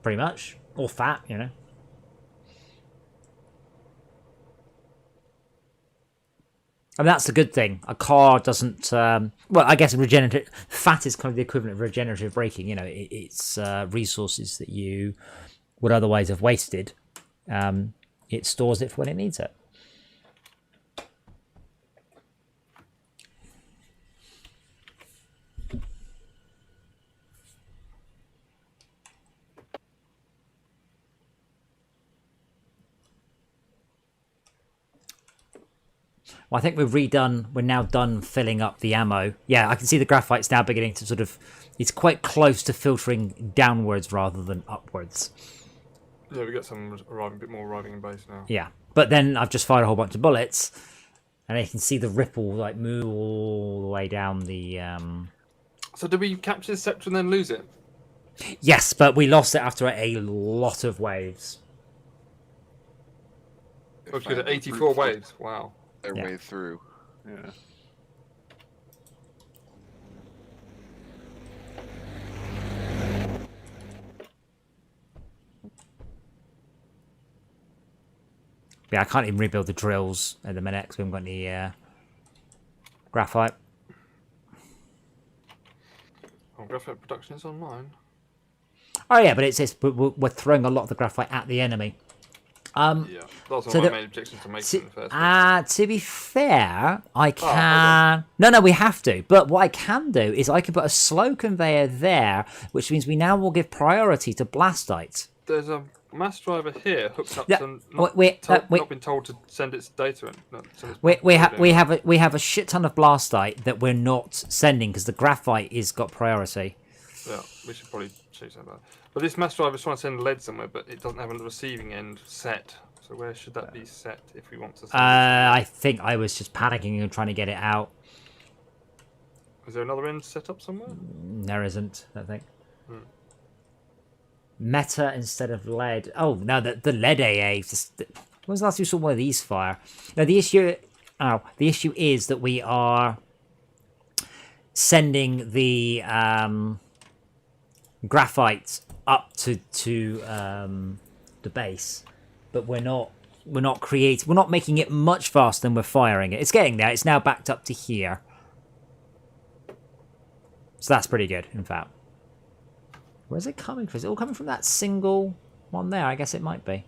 Pretty much. Or fat, you know. And that's the good thing. A car doesn't... well, I guess regenerative... Fat is kind of the equivalent of regenerative braking. You know, it's resources that you would otherwise have wasted. It stores it for when it needs it. Well, I think we're now done filling up the ammo. Yeah, I can see the graphite's now beginning to sort of... It's quite close to filtering downwards rather than upwards. Yeah, we got some arriving, a bit more arriving in base now. Yeah, but then I've just fired a whole bunch of bullets, and you can see the ripple like move all the way down the... So did we capture the scepter and then lose it? Yes, but we lost it after a lot of waves. Oh, we got 84 waves. Wow. Their way through. Yeah. Yeah, I can't even rebuild the drills at the minute because we haven't got any graphite. Oh, graphite production is online. Oh yeah, but we're throwing a lot of the graphite at the enemy. Yeah, that's one of my main objections to make it in the first place. To be fair, I can... No, we have to. But what I can do is I can put a slow conveyor there, which means we now will give priority to blastite. There's a mass driver here hooked up Yeah, to not been told to send its data in. No, send its we have a shit ton of blastite that we're not sending because the graphite is got priority. Yeah, we should probably change that. But this mass driver is trying to send lead somewhere, but it doesn't have a receiving end set. So where should that be set if we want to send it? I think I was just panicking and trying to get it out. Is there another end set up somewhere? There isn't, I think. Meta instead of lead. Oh, no, the lead AA. Just, when was the last time you saw one of these fire? Now, the issue is that we are sending the graphite up to the base, but we're not we're not making it much faster than we're firing it. It's getting there. It's now backed up to here. So that's pretty good, in fact. Where's it coming from? Is it all coming from that single one there? I guess it might be.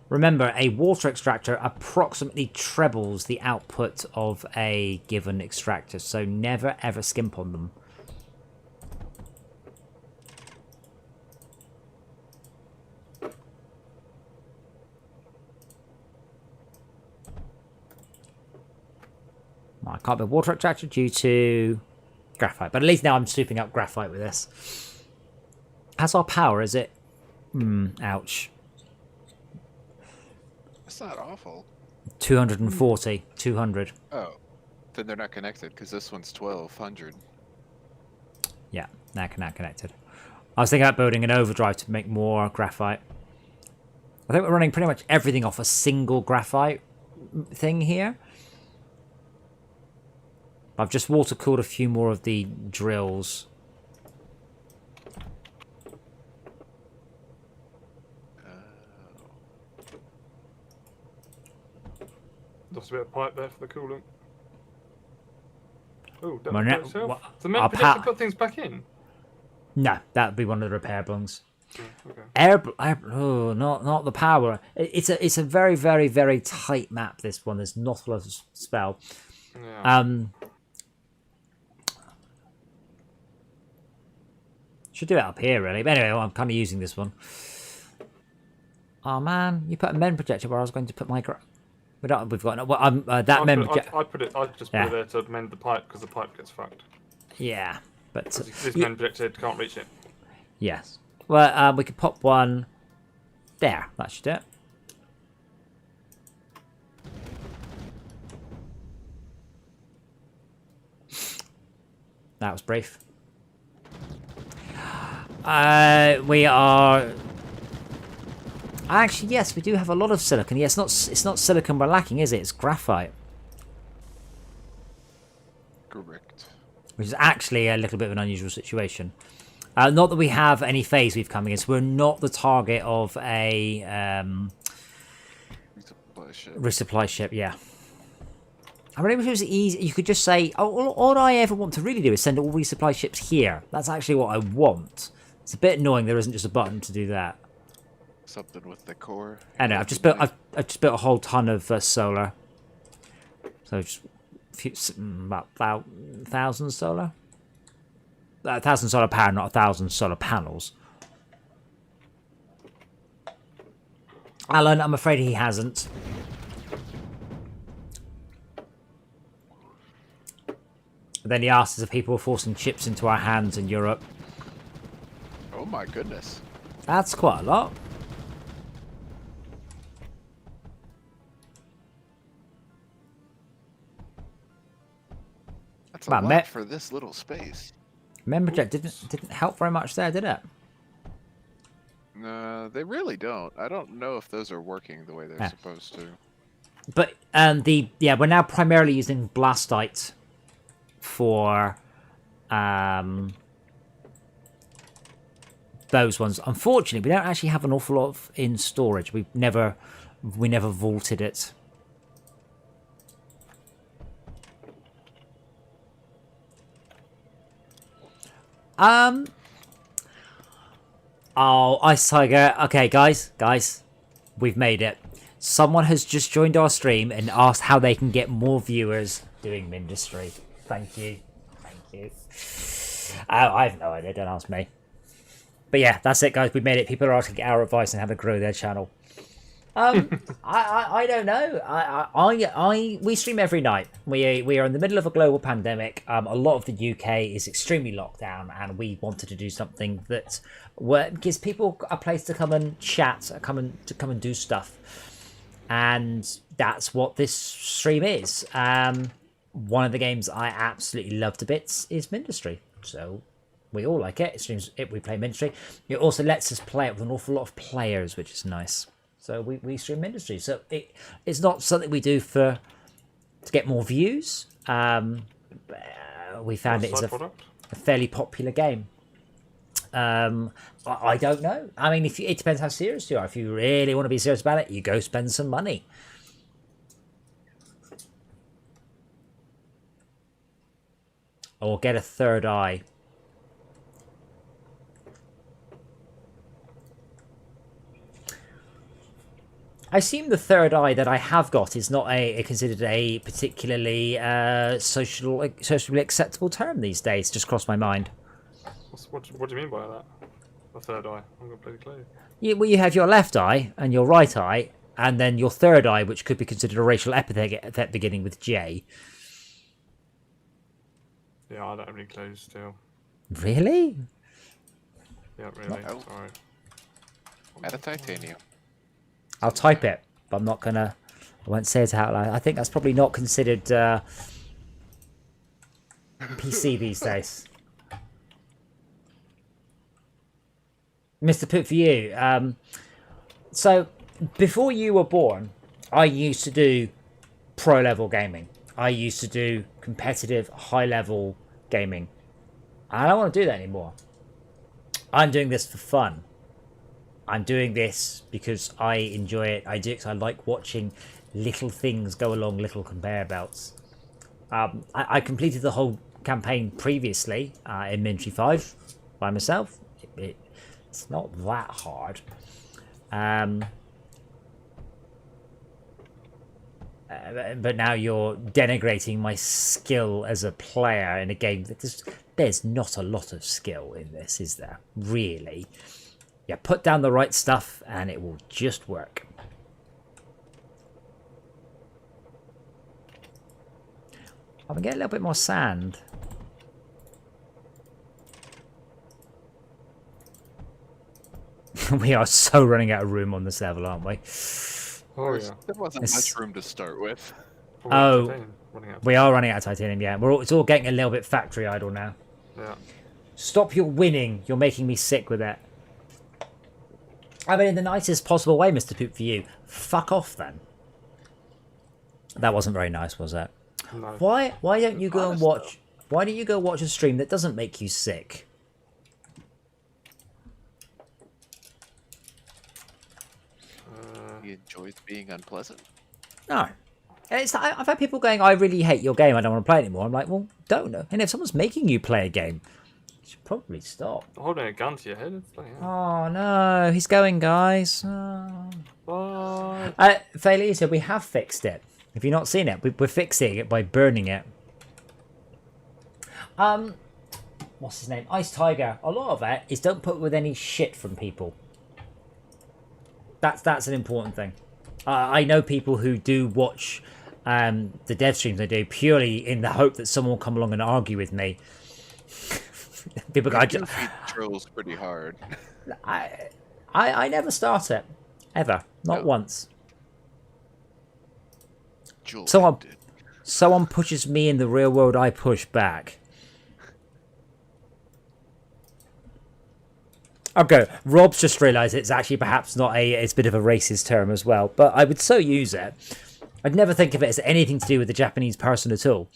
Remember, a water extractor approximately trebles the output of a given extractor, so never ever skimp on them. I can't be a water extractor due to graphite, but at least now I'm swooping up graphite with this. How's our power? Is it? Ouch. It's not awful. 240, 200. Oh, then they're not connected because this one's 1200. Yeah, they're not connected. I was thinking about building an overdrive to make more graphite. I think we're running pretty much everything off a single graphite thing here. I've just water cooled a few more of the drills. Lost a bit of pipe there for the coolant. Oh, that Well, was now- itself. what- The men our predict to pa- put things back in. No, that would be one of the repair bungs. Okay. Oh, not the power. It's a very, very, very tight map, this one. There's not a lot of spell. Yeah. Should do it up here, really. But anyway, I'm kind of using this one. Oh, man. You put a men projector where I was going to put my... We've got... Well, that men projector... I just put it there to mend the pipe because the pipe gets fucked. Yeah, but... This men projector can't reach it. Yes. Well, we could pop one there. That should do it. That was brief. We are... Actually, yes, we do have a lot of silicon. Yeah, it's not silicon we're lacking, is it? It's graphite. Correct. Which is actually a little bit of an unusual situation. Not that we have any phase we've coming in, so we're not the target of a resupply ship. Yeah. I mean, if it was easy, you could just say, oh, all I ever want to really do is send all resupply ships here. That's actually what I want. It's a bit annoying there isn't just a button to do that. Something with the core. I know. I've just built a whole ton of solar. So just about 1,000 solar. 1,000 solar power, not 1,000 solar panels. Alan, I'm afraid he hasn't. Then he asked us if people were forcing chips into our hands in Europe. Oh my goodness. That's quite a lot. That's a Man, lot for this little space. Member jet didn't help very much there, did it? They really don't. I don't know if those are working the way they're supposed to. But we're now primarily using blastite for those ones. Unfortunately, we don't actually have an awful lot in storage. We never vaulted it. Oh, Ice Tiger. Okay, guys, we've made it. Someone has just joined our stream and asked how they can get more viewers doing Mindustry. Thank you. I have no idea. Don't ask me. But yeah, that's it, guys. We made it. People are asking our advice on how to grow their channel. I don't know. We stream every night. We are in the middle of a global pandemic. A lot of the UK is extremely locked down, and we wanted to do something that gives people a place to come and chat, come and do stuff, and that's what this stream is. One of the games I absolutely love to bits is Mindustry, so we all like it. We play Mindustry. It also lets us play it with an awful lot of players, which is nice. So we stream Mindustry. So it's not something we do to get more views. we found it is Side a product? fairly popular game. I don't know. I mean, it depends how serious you are. If you really want to be serious about it, you go spend some money. Or get a third eye. I assume the third eye that I have got is not considered a particularly socially acceptable term these days. Just crossed my mind. What do you mean by that? The third eye? I'm going to play the clue. You have your left eye and your right eye, and then your third eye, which could be considered a racial epithet beginning with J. Yeah, I don't have any clues still. Really? Yeah, really. No. Sorry. Out of titanium. I'll type it, but I'm not gonna. I won't say it out loud. I think that's probably not considered PC these days. Mr. Poop, for you. So before you were born, I used to do pro level gaming. I used to do competitive high level gaming. I don't want to do that anymore. I'm doing this for fun. I'm doing this because I enjoy it. I do it because I like watching little things go along little conveyor belts. I completed the whole campaign previously in Mindustry 5 by myself. It's not that hard. But now you're denigrating my skill as a player in a game that there's not a lot of skill in this, is there? Really? Yeah, put down the right stuff and it will just work. I'm gonna get a little bit more sand. We are so running out of room on this level, aren't we? Oh, yeah. There wasn't much room to start with. We are running out of titanium, yeah. It's all getting a little bit factory idle now. Yeah. Stop your winning. You're making me sick with it. I mean, in the nicest possible way, Mr. Poop, for you. Fuck off, then. That wasn't very nice, was it? No. Why don't you go and watch... Why don't you go watch a stream that doesn't make you sick? He enjoys being unpleasant. No. I've had people going, I really hate your game, I don't want to play it anymore. I'm like, well, don't. And if someone's making you play a game, you should probably stop. Holding a gun to your head. It's like, yeah. Oh, no. He's going, guys. Oh. Bye. Failure said we have fixed it. Have you not seen it? We're fixing it by burning it. What's his name? Ice Tiger. A lot of it is don't put with any shit from people. That's an important thing. I know people who do watch the dev streams I do purely in the hope that someone will come along and argue with me. People go, Goofy trolls pretty hard. I never start it. Ever. Not once. Someone pushes me in the real world, I push back. Okay, Rob's just realised it's actually perhaps not it's a bit of a racist term as well, but I would so use it. I'd never think of it as anything to do with the Japanese person at all.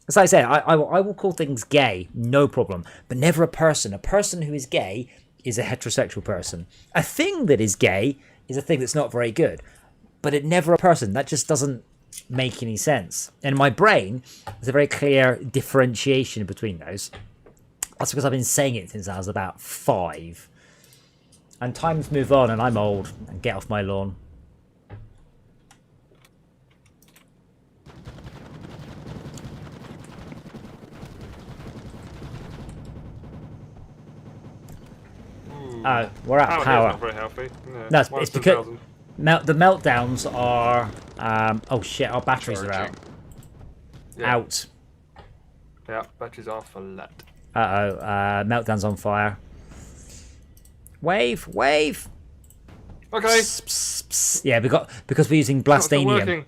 As I say, I will call things gay, no problem, but never a person. A person who is gay is a heterosexual person. A thing that is gay is a thing that's not very good, but it never a person. That just doesn't make any sense. And in my brain, there's a very clear differentiation between those. That's because I've been saying it since I was about 5. And times move on and I'm old. And get off my lawn. We're at power. Not very healthy. Yeah. No, it's because the meltdowns are... oh shit, our batteries are out. Yeah. Out. Yeah, batteries are flat. Uh-oh, meltdown's on fire. Wave! Okay. Psst, psst, psst. Yeah, because we're using blastanium.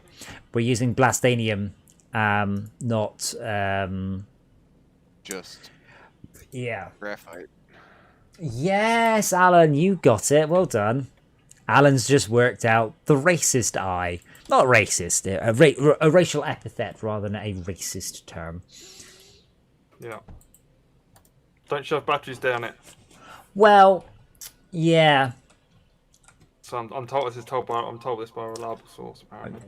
We're using blastanium, not just graphite. Yes, Alan, you got it. Well done. Alan's just worked out the racist eye. Not racist, a racial epithet rather than a racist term. Yeah. Don't shove batteries down it. Well, yeah. So I'm told this by a reliable source apparently.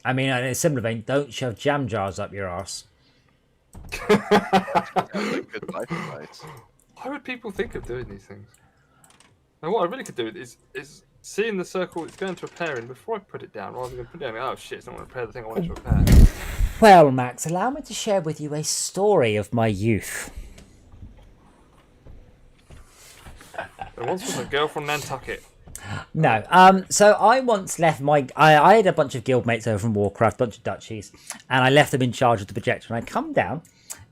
I mean, in a similar vein, don't shove jam jars up your arse. Sounds like good life advice. Why would people think of doing these things? Now, what I really could do is seeing the circle it's going to repair in before I put it down, rather than put it down. Oh shit! It's not going to repair the thing I wanted to repair. Well, Max, allow me to share with you a story of my youth. There once was a girl from Nantucket. No, so I once left I had a bunch of guildmates over from Warcraft, a bunch of Dutchies, and I left them in charge of the projector. And I come down,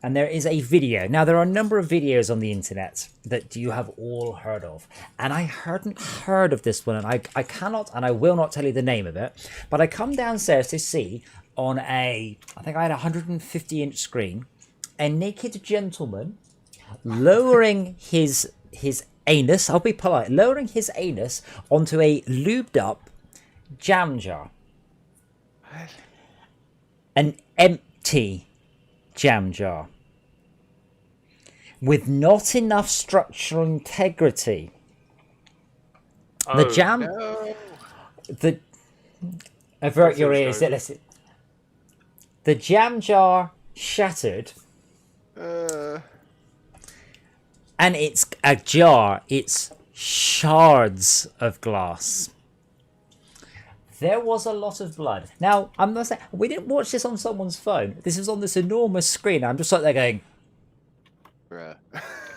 and there is a video. Now, there are a number of videos on the internet that you have all heard of, and I hadn't heard of this one, and I cannot and I will not tell you the name of it, but I come downstairs to see on I think I had a 150-inch screen, a naked gentleman lowering his anus, I'll be polite, lowering his anus onto a lubed up jam jar. An empty jam jar. With not enough structural integrity. The jam... No. Avert your ears. Listen. The jam jar shattered. And it's a jar. It's shards of glass. There was a lot of blood. Now, I'm not saying we didn't watch this on someone's phone. This is on this enormous screen. I'm just like there going, Bruh.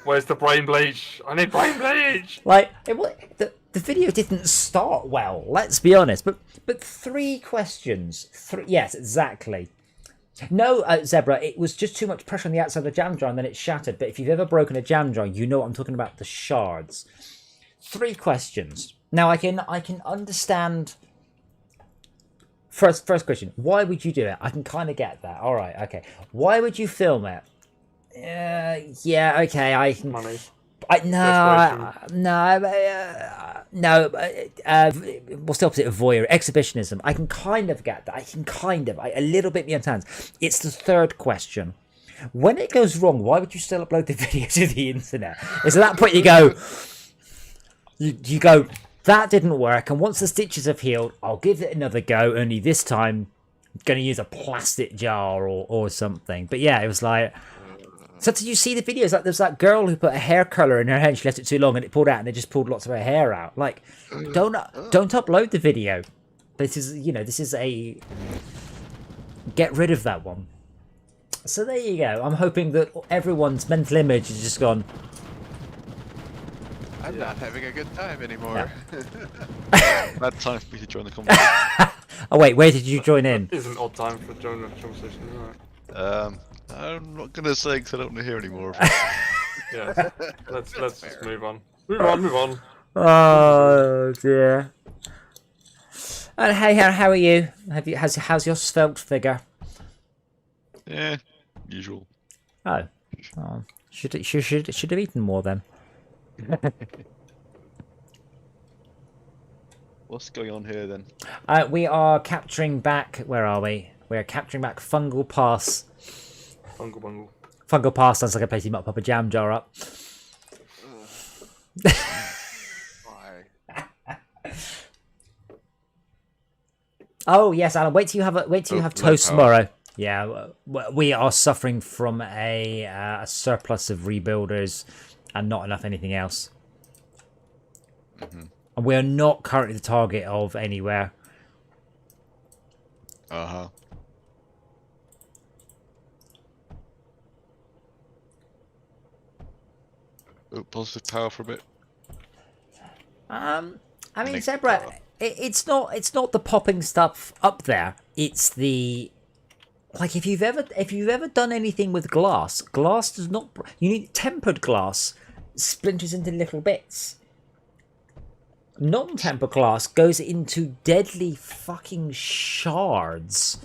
Where's the brain bleach? I need brain bleach. like the video didn't start well. Let's be honest. But 3 questions. Yes, exactly. No, Zebra, it was just too much pressure on the outside of the jam jar and then it shattered. But if you've ever broken a jam jar, you know what I'm talking about, the shards. 3 questions. Now, I can understand... First question, why would you do it? I can kind of get that. All right, okay. Why would you film it? Yeah, okay, I can... Money. No. What's the opposite of voyeur? Exhibitionism. I can kind of get that. A little bit me understands. It's the 3rd question. When it goes wrong, why would you still upload the video to the internet? It's at that point you go, you go, that didn't work. And once the stitches have healed, I'll give it another go. Only this time, I'm going to use a plastic jar or something. But yeah, it was like... So did you see the videos? Like, there's that girl who put a hair colour in her hair and she left it too long and it pulled out and it just pulled lots of her hair out. Like, don't upload the video. This is a... Get rid of that one. So there you go. I'm hoping that everyone's mental image has just gone... I'm not having a good time anymore. Bad time for me to join the conversation. Oh wait, where did you join in? It is an odd time for joining the conversation, isn't it? I'm not gonna say because I don't want to hear anymore. Yeah. Let's just move on. Move on. Oh dear. And hey, how are you? How's your svelte figure? Yeah, usual. Oh, should have eaten more then. What's going on here then? We are capturing back. Where are we? We are capturing back Fungal Pass. Bungle. Fungal Pass sounds like a place you might pop a jam jar up. Why? Oh yes, Alan. Wait till you have toast tomorrow. Yeah, we are suffering from a surplus of rebuilders and not enough anything else. Mm-hmm. And we are not currently the target of anywhere. Uh-huh. Oh, positive power for a bit. I mean, Zebra, it's not the popping stuff up there. It's the... Like, if you've ever done anything with glass does not... You need tempered glass splinters into little bits. Non-tempered glass goes into deadly fucking shards.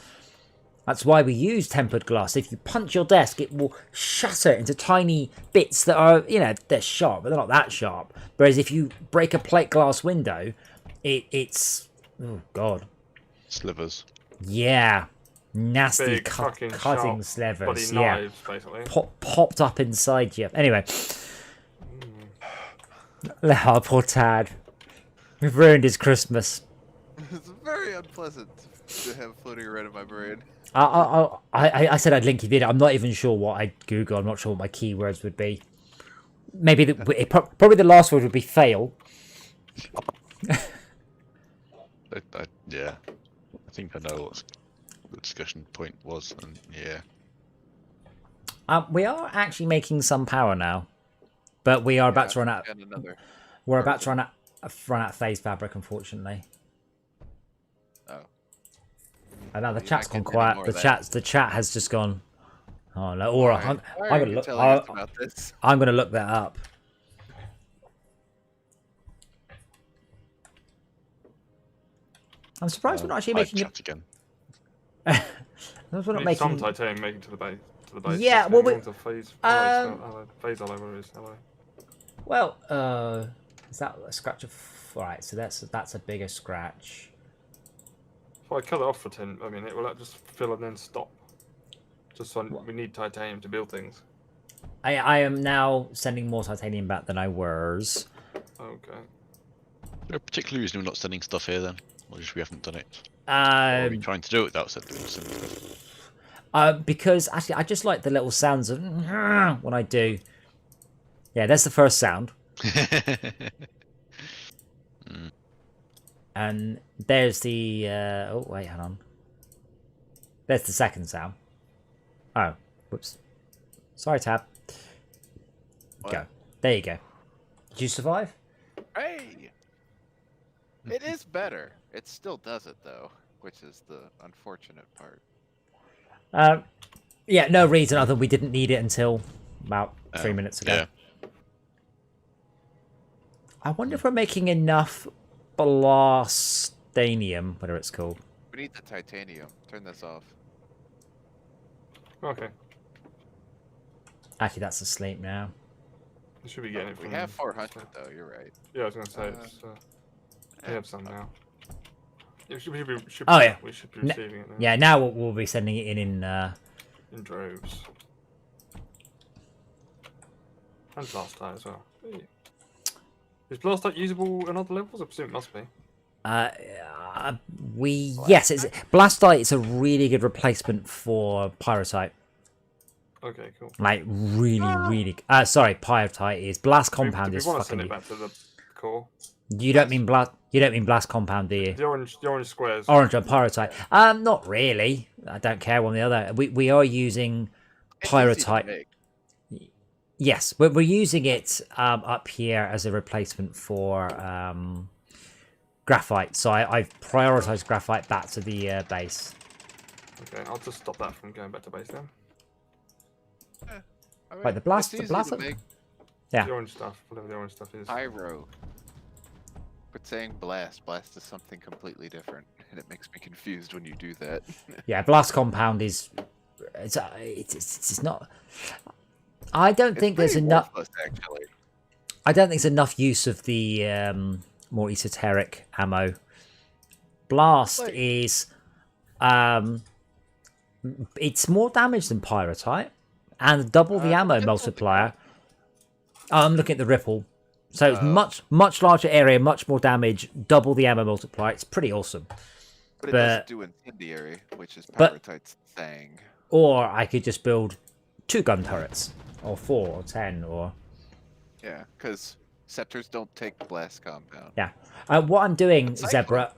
That's why we use tempered glass. If you punch your desk, it will shatter into tiny bits that are, they're sharp, but they're not that sharp. Whereas if you break a plate glass window, it's... Oh, God. Slivers. Yeah. nasty big fucking cutting sharp slivers. bloody Yeah, knives, basically. popped up inside you. Anyway, oh, poor Tad. We've ruined his Christmas. It's very unpleasant to have floating around in my brain. I said I'd link you video. I'm not even sure what I'd Google. I'm not sure what my keywords would be. Maybe probably the last word would be fail. Yeah, I think I know what the discussion point was, and yeah. We are actually making some power now, but we are about to run out. We're about to run out phase fabric, unfortunately. Oh. And now the You're chat's not gone getting any quiet. more The of that. chat has just gone. Oh no, Aura, Why I'm are gonna you look. telling us about this? I'm gonna look that up. I'm surprised we're not actually making chat again. We're not Need making. some titanium making to the base. Yeah, well, we- phase all over is hello. Well, is that a scratch of? Right, so that's a bigger scratch. If I cut it off for 10, I mean, it will just fill and then stop. Just so we need titanium to build things. I am now sending more titanium back than I was. Okay. Is there a particular reason we're not sending stuff here then? Or just we haven't done it? Or are we trying to do it without sending stuff? Because actually, I just like the little sounds of when I do. Yeah, that's the first sound. And there's the oh wait, hang on. There's the second sound. Oh, whoops. Sorry, Tab. Go. There you go. Did you survive? Hey! It is better. It still does it though, which is the unfortunate part. Yeah, no reason other than we didn't need it until about 3 minutes ago. Yeah. I wonder if we're making enough blastanium, whatever it's called. We need the titanium. Turn this off. Okay. Actually, that's asleep now. We should be getting it from... We have 400 though, you're right. Yeah, I was going to say, we have some now. Yeah, we should be receiving it now. Yeah, now we'll be sending it in droves. And blastite as well. Hey. Is blastite usable in other levels? I presume it must be. Yes, blastite is a really good replacement for pyrotite. Okay, cool. Like really. Sorry, pyrotite is blast compound is want to fucking. send it back to the core. You don't mean blast compound, do you? The orange squares. Orange and pyrotite. Not really. I don't care one or the other. We are using pyrotite. Yes, we're using it up here as a replacement for graphite. So I've prioritized graphite back to the base. Okay, I'll just stop that from going back to base then. I mean, Right, the blast. Yeah. The orange stuff, whatever the orange stuff is. Pyro. But saying blast is something completely different, and it makes me confused when you do that. Yeah, blast compound is. It's not. I don't think there's enough. Actually. I don't think there's enough use of the more esoteric ammo. Blast is. It's more damage than pyrotite, and double the ammo multiplier. I'm looking at the ripple. So it's much larger area, much more damage, double the ammo multiplier. It's pretty awesome. But it doesn't do incendiary, which is pyrotite's thing. Or I could just build 2 gun turrets, or 4, or 10, or... Yeah, because scepters don't take blast compound. Yeah. What I'm doing, Zebra,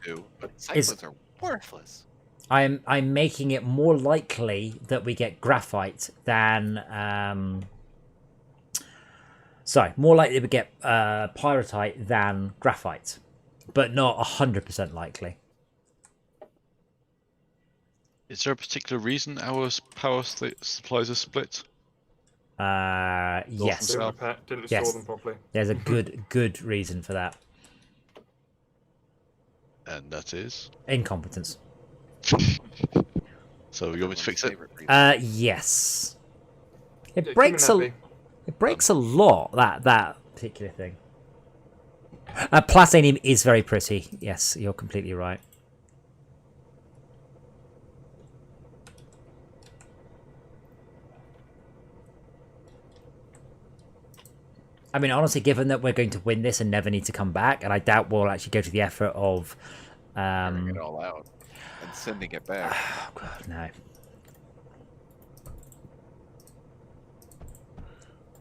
cyclones are worthless. I'm making it more likely that we get graphite than... Sorry, more likely we get pyrotite than graphite, but not 100% likely. Is there a particular reason our power supplies are split? Yes. Didn't store them properly. There's a good reason for that. And that is? Incompetence. So you want me to fix it? Yes. It breaks a lot, that particular thing. Platinum is very pretty. Yes, you're completely right. I mean, honestly, given that we're going to win this and never need to come back, and I doubt we'll actually go to the effort of Clearing it all out and sending it back. Oh god, no.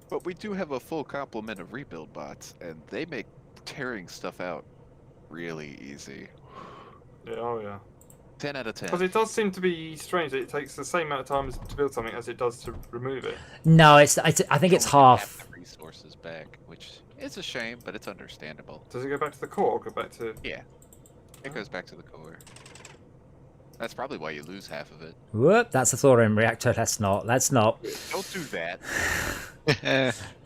But we do have a full complement of rebuild bots, and they make tearing stuff out really easy. Yeah, oh yeah. 10 out of 10. Because it does seem to be strange that it takes the same amount of time to build something as it does to remove it. No, I think it's half. The resources back, which is a shame, but it's understandable. Does it go back to the core or go back to... Yeah. It goes back to the core. That's probably why you lose half of it. Whoop, that's a thorium reactor. Let's not. Don't do that.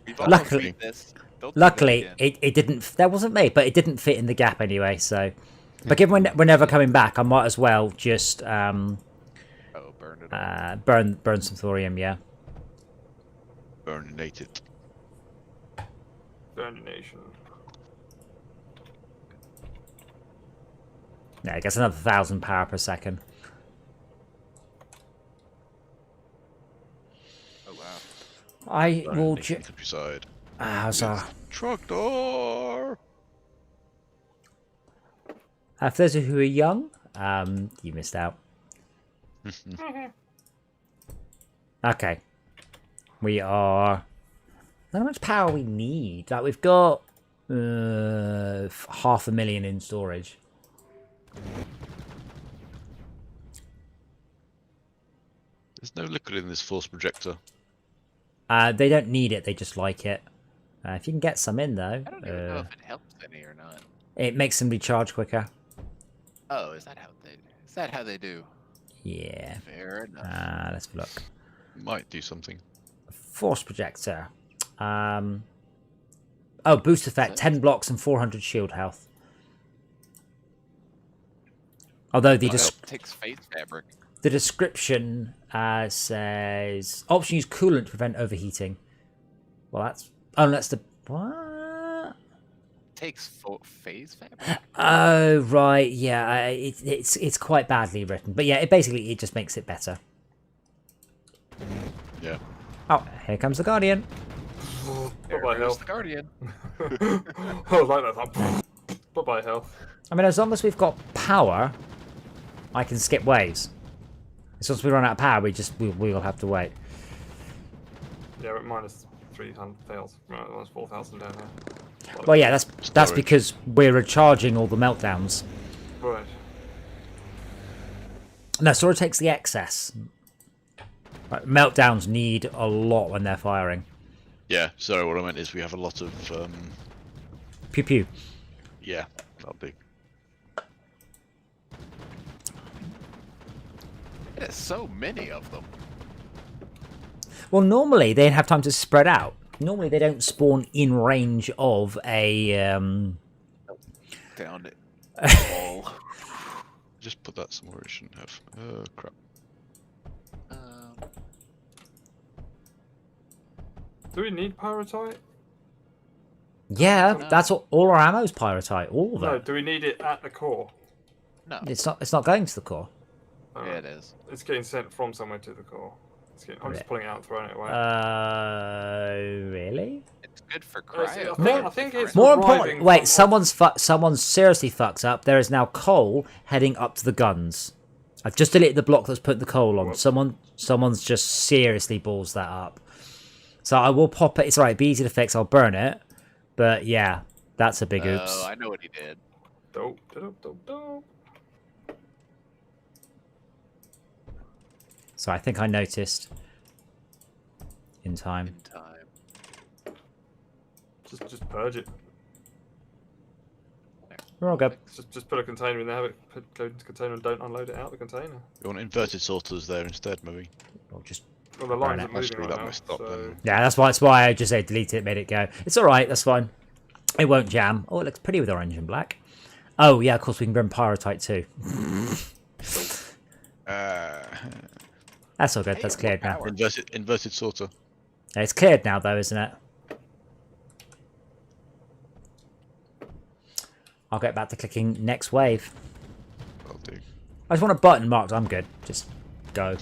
We've all Luckily- seen this. Don't do Luckily, that again. it didn't. That wasn't me, but it didn't fit in the gap anyway. So, but given we're never coming back, I might as well just Oh, burn it all. burn some thorium. Yeah. Burninate it. Burnination. Yeah, I guess another 1,000 power per second. Oh, wow. I will. Burninate countryside. So, Truck door. for those of you who are young, you missed out. Okay, we are. I don't know how much power we need. Like we've got 500,000 in storage. There's no liquid in this force projector. They don't need it; they just like it. If you can get some in though, I don't even know if it helps any or not. it makes them recharge quicker. Oh, is that how they do? Yeah. Fair enough. Let's have a look. Might do something. Force projector. Oh, boost effect: 10 blocks and 400 shield health. Although the Takes phase fabric. the description says option use coolant to prevent overheating. Well, that's the what? Takes phase fabric. Oh right, yeah. It's quite badly written, but yeah, it basically just makes it better. Yeah. Oh, here comes the Guardian. There Bye-bye, goes health. the Guardian. I was like that. Bye-bye, health. I mean, as long as we've got power, I can skip waves. As once we run out of power, we'll have to wait. Yeah, we're at minus 300 fails. Right, minus 4,000 down there. Well, yeah, that's Storage. because we're recharging all the meltdowns. Right. No, storage takes the excess. Right, meltdowns need a lot when they're firing. Yeah, sorry, what I meant is we have a lot of, Pew pew. yeah, that'll do. There's so many of them. Well, normally they have time to spread out. Normally they don't spawn in range of a. Down it. All. Just put that somewhere it shouldn't have. Oh, crap. Do we need pyrotite? Yeah, No. that's all our ammo's pyrotite. All of No, it. do we need it at the core? No. It's not going to the core. Oh, Yeah, it is. It's getting sent from somewhere to the core. I'm just pulling it out and throwing it away. Really? It's good for It's- cryo. I think it's More arriving important. Wait, from- someone's seriously fucks up. There is now coal heading up to the guns. I've just deleted the block that's put the coal on. Whoops. Someone's just seriously balls that up. So I will pop it. It's alright. Be easy to fix. I'll burn it. But yeah, that's a big oops. Oh, I know what he did. Dope, dope, dope, dope. So I think I noticed in time. In time. Just purge it. We're all good. Just put a container in there, have it go into the container and don't unload it out of the container. You want inverted sorters there instead, maybe? We'll just Well, the lines it. are moving Actually, right that now, might stop so... then. yeah. That's why I just say delete it, made it go. It's all right. That's fine. It won't jam. Oh, it looks pretty with orange and black. Oh yeah, of course we can burn pyrotite too. That's all good. Hey, That's more cleared now. power. Inverted sorter. Yeah, it's cleared now though, isn't it? I'll get back to clicking next wave. That'll do. I just want a button marked. I'm good. Just go.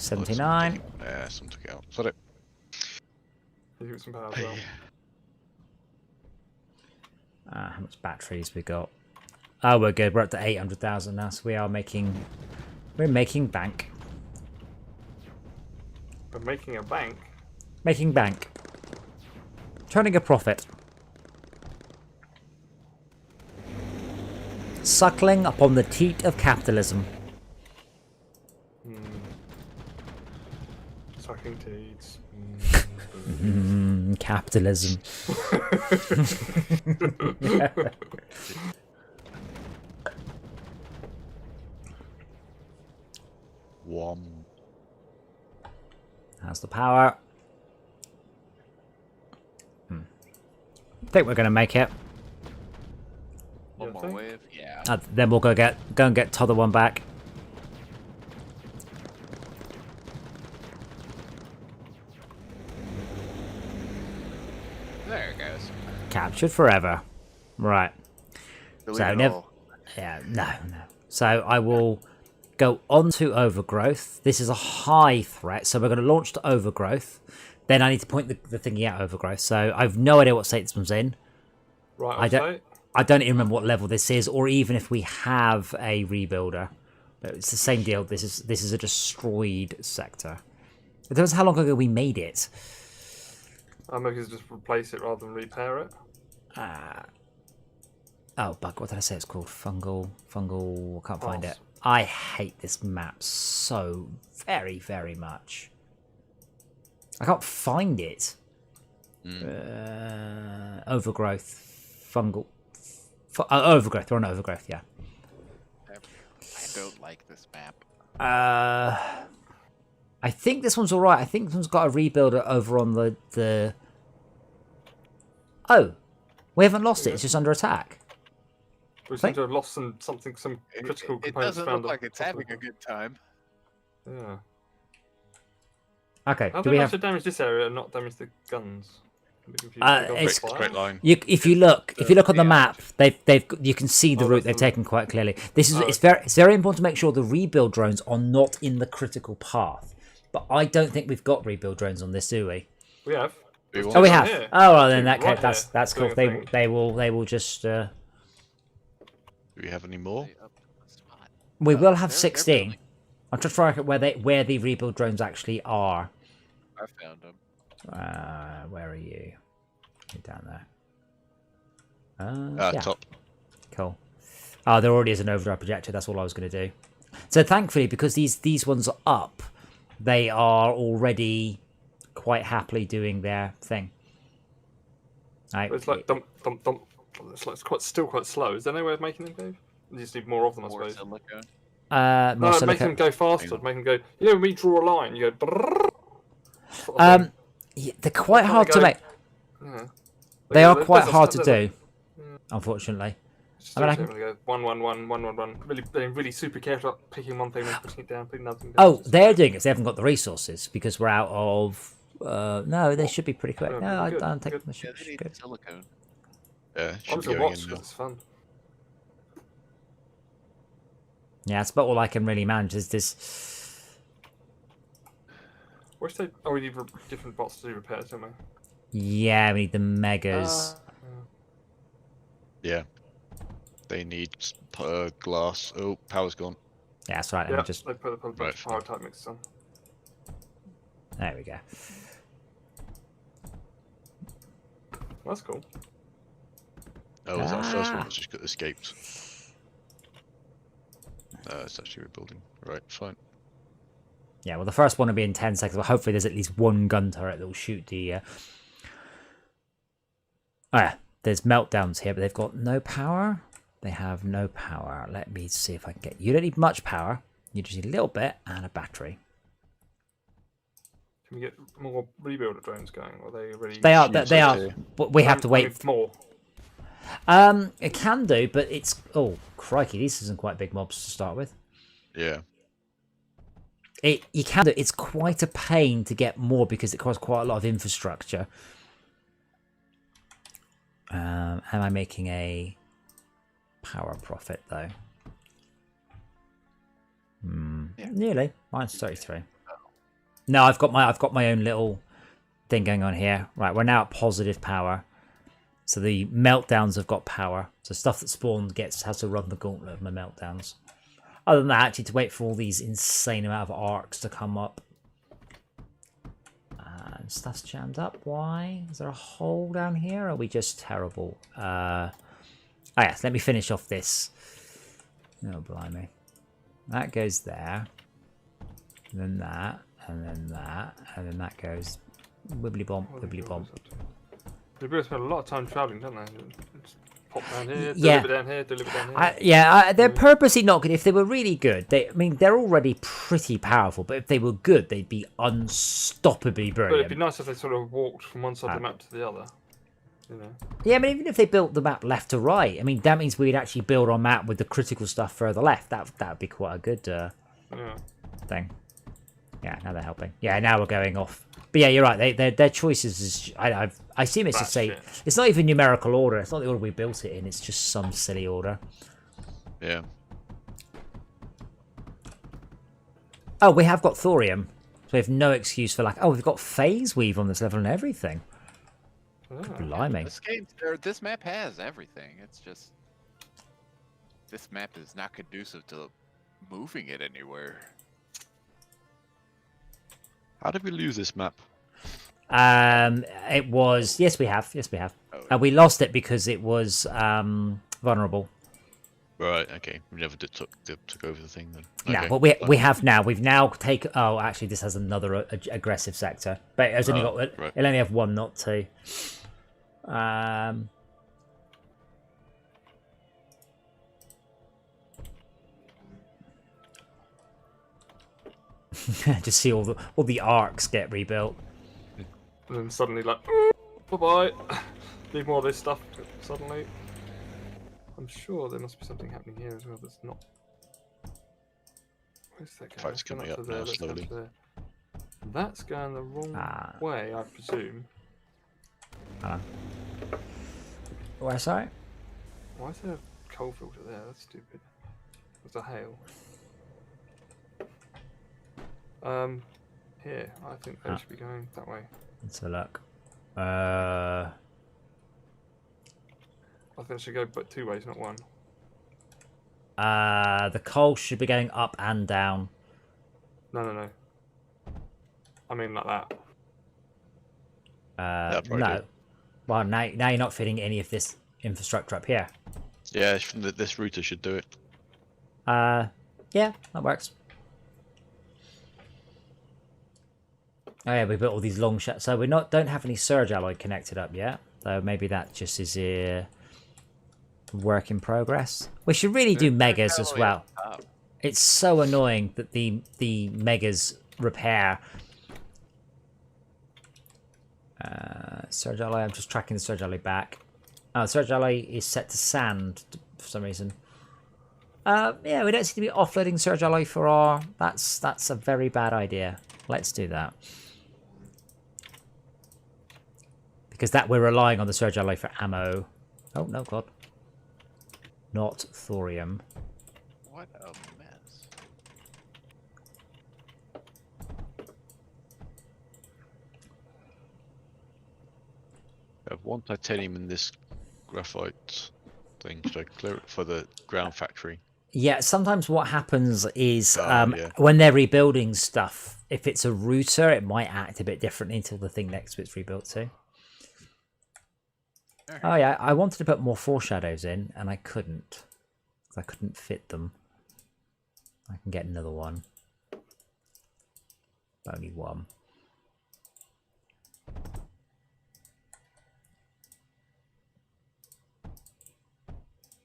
79. Yeah, someone took it out. Sorry. You give it some power as well. How much batteries we got? Oh, we're good. We're up to 800,000 now, so we're making bank. We're making a bank. Making bank. Turning a profit. Suckling upon the teat of capitalism. Sucking teats. Capitalism. How's the power? I think we're gonna make it. One more wave. Yeah. Then we'll go and get t'other one back. There it goes. Captured forever. Right. Delete So it never. all. Yeah. No. So I will go on to overgrowth. This is a high threat, so we're going to launch to overgrowth. Then I need to point the thingy at overgrowth. So I've no idea what state this one's in. Right, I don't even remember what level this is, or even if we have a rebuilder. But it's the same deal. This is a destroyed sector. It depends how long ago we made it. I'm going to just replace it rather than repair it. Oh, bug. What did I say it's called? Fungal. I can't find it. I hate this map so very, very much. I can't find it. Overgrowth. Fungal. Overgrowth. We're on overgrowth, yeah. I don't like this map. I think this one's alright. I think this one's got a rebuilder over on the... Oh! We haven't lost it. It's just under attack. We seem to have lost some critical It components. doesn't look like it's having a good time. Yeah. Okay, How do do we they have... to damage this area and not damage the guns? It's Straight line. if you look on the map, you can see the route they've taken quite clearly. This is it's very important to make sure the rebuild drones are not in the critical path. But I don't think we've got rebuild drones on this, do we? We have. Oh, we have. Here. Oh, well, then in that Right case, that's cool. doing a They will just. Do we have any more? We will have they're 16. building. I'm just trying to work out where the rebuild drones actually are. I found them. Where are you? You're down there. Yeah. Top. Cool. Oh, there already is an overdrive projector. That's all I was going to do. So thankfully, because these ones are up, they are already quite happily doing their thing. It's like dump. It's like still quite slow. Is there no way of making them go? You just need more of them, I More suppose. silica. More No, silica. make them go faster. Make them go. You know, when we draw a line, you go. Sort of thing. Yeah, they're quite hard to go- make. Yeah. They are There's quite a- hard to there's a- do, unfortunately. Just I mean, I do it, go 1, 1, 1, 1, 1, 1. Really, being really super careful about picking one thing and putting it down, putting another thing down. Oh, they're doing it. They haven't got the resources because we're out of. No, they should be pretty quick. Yeah, No, I good, don't think good. they Yeah, should they be need good. silicone. Yeah, I'm should just be gonna going watch in because now. it's fun. Yeah, it's about all I can really manage is this. Where's the? Oh, we need different bots to do repairs, don't we? Yeah, we need the megas. Yeah. They need glass. Oh, power's gone. Yeah, that's right. Let Yeah, me just. they put a bunch of power type mixes on. There we go. That's cool. Oh, was that first one that's just got escaped? It's actually rebuilding. Right, fine. Yeah, well, the first one will be in 10 seconds, but hopefully there's at least one gun turret that will shoot the... Oh, yeah, there's meltdowns here, but they've got no power. They have no power. Let me see if I can get... You don't need much power. You just need a little bit and a battery. Can we get more rebuilder drones going? Or are they already? They are, but we have to wait. More. It can do, but it's... Oh, crikey, these isn't quite big mobs to start with. Yeah. You can do. It's quite a pain to get more because it costs quite a lot of infrastructure. Am I making a power profit though? Yeah. Nearly. Mine's 33. No, I've got my own little thing going on here. Right, we're now at positive power. So the meltdowns have got power. So stuff that spawns has to run the gauntlet of my meltdowns. Other than that, actually to wait for all these insane amount of arcs to come up. And stuff's jammed up. Why? Is there a hole down here? Or are we just terrible? Oh yeah, let me finish off this. Oh, blimey. That goes there. And then that. And then that. And then that goes wibbly bomb, wibbly bomb. They both spend a lot of time travelling, don't they? Just pop down here, Yeah. deliver down here, deliver down here. They're purposely not good. If they were really good, they're already pretty powerful. But if they were good, they'd be unstoppably But it'd brilliant. be nice if they sort of walked from one side of the map to the other. You know. Yeah, I mean, even if they built the map left to right, I mean, that means we'd actually build our map with the critical stuff further left. That would be quite a good thing. Yeah, now they're helping. Yeah, now we're going off. But yeah, you're right. Their choices is I assume it's just it's not even numerical order. It's not the order we built it in. It's just some silly order. Yeah. Oh, we have got thorium, so we have no excuse for we've got phase weave on this level and everything. Blimey. This map has everything. It's just this map is not conducive to moving it anywhere. How did we lose this map? It was we have. Oh, we lost it because it was vulnerable. Right. Okay. We never took over the thing then. No, Okay. but we have now. We've now taken. Oh, actually, this has another aggressive sector, but it's only got. Right. It'll only have one, not two. Just see all the arcs get rebuilt. And then suddenly bye-bye. Need more of this stuff suddenly. I'm sure there must be something happening here as well that's not. Where's that going? Fight's coming up now slowly. That's going the wrong way, I presume. Where, sorry? Why is there a coal filter there? That's stupid. There's a hail. Here, I think they should be going that way. Let's have a look. I think it should go but two ways, not one. The coal should be going up and down. No. I mean like that. No. Well, now you're not fitting any of this infrastructure up here. Yeah, this router should do it. Yeah, that works. Oh yeah, we built all these long shots. So we don't have any surge alloy connected up yet. So maybe that just is a work in progress. We should really do megas as well. It's so annoying that the megas repair. Surge alloy. I'm just tracking the surge alloy back. Oh, surge alloy is set to sand for some reason. Yeah, we don't seem to be offloading surge alloy for our. That's a very bad idea. Let's do that. Because we're relying on the surge alloy for ammo. Oh no, god. Not thorium. What a mess. I have one titanium in this graphite thing. Should I clear it for the ground factory? Yeah, sometimes what happens is when they're rebuilding stuff, if it's a router, it might act a bit differently until the thing next to it's rebuilt too. Oh yeah, I wanted to put more foreshadows in, and I couldn't. I couldn't fit them. I can get another one. Only one.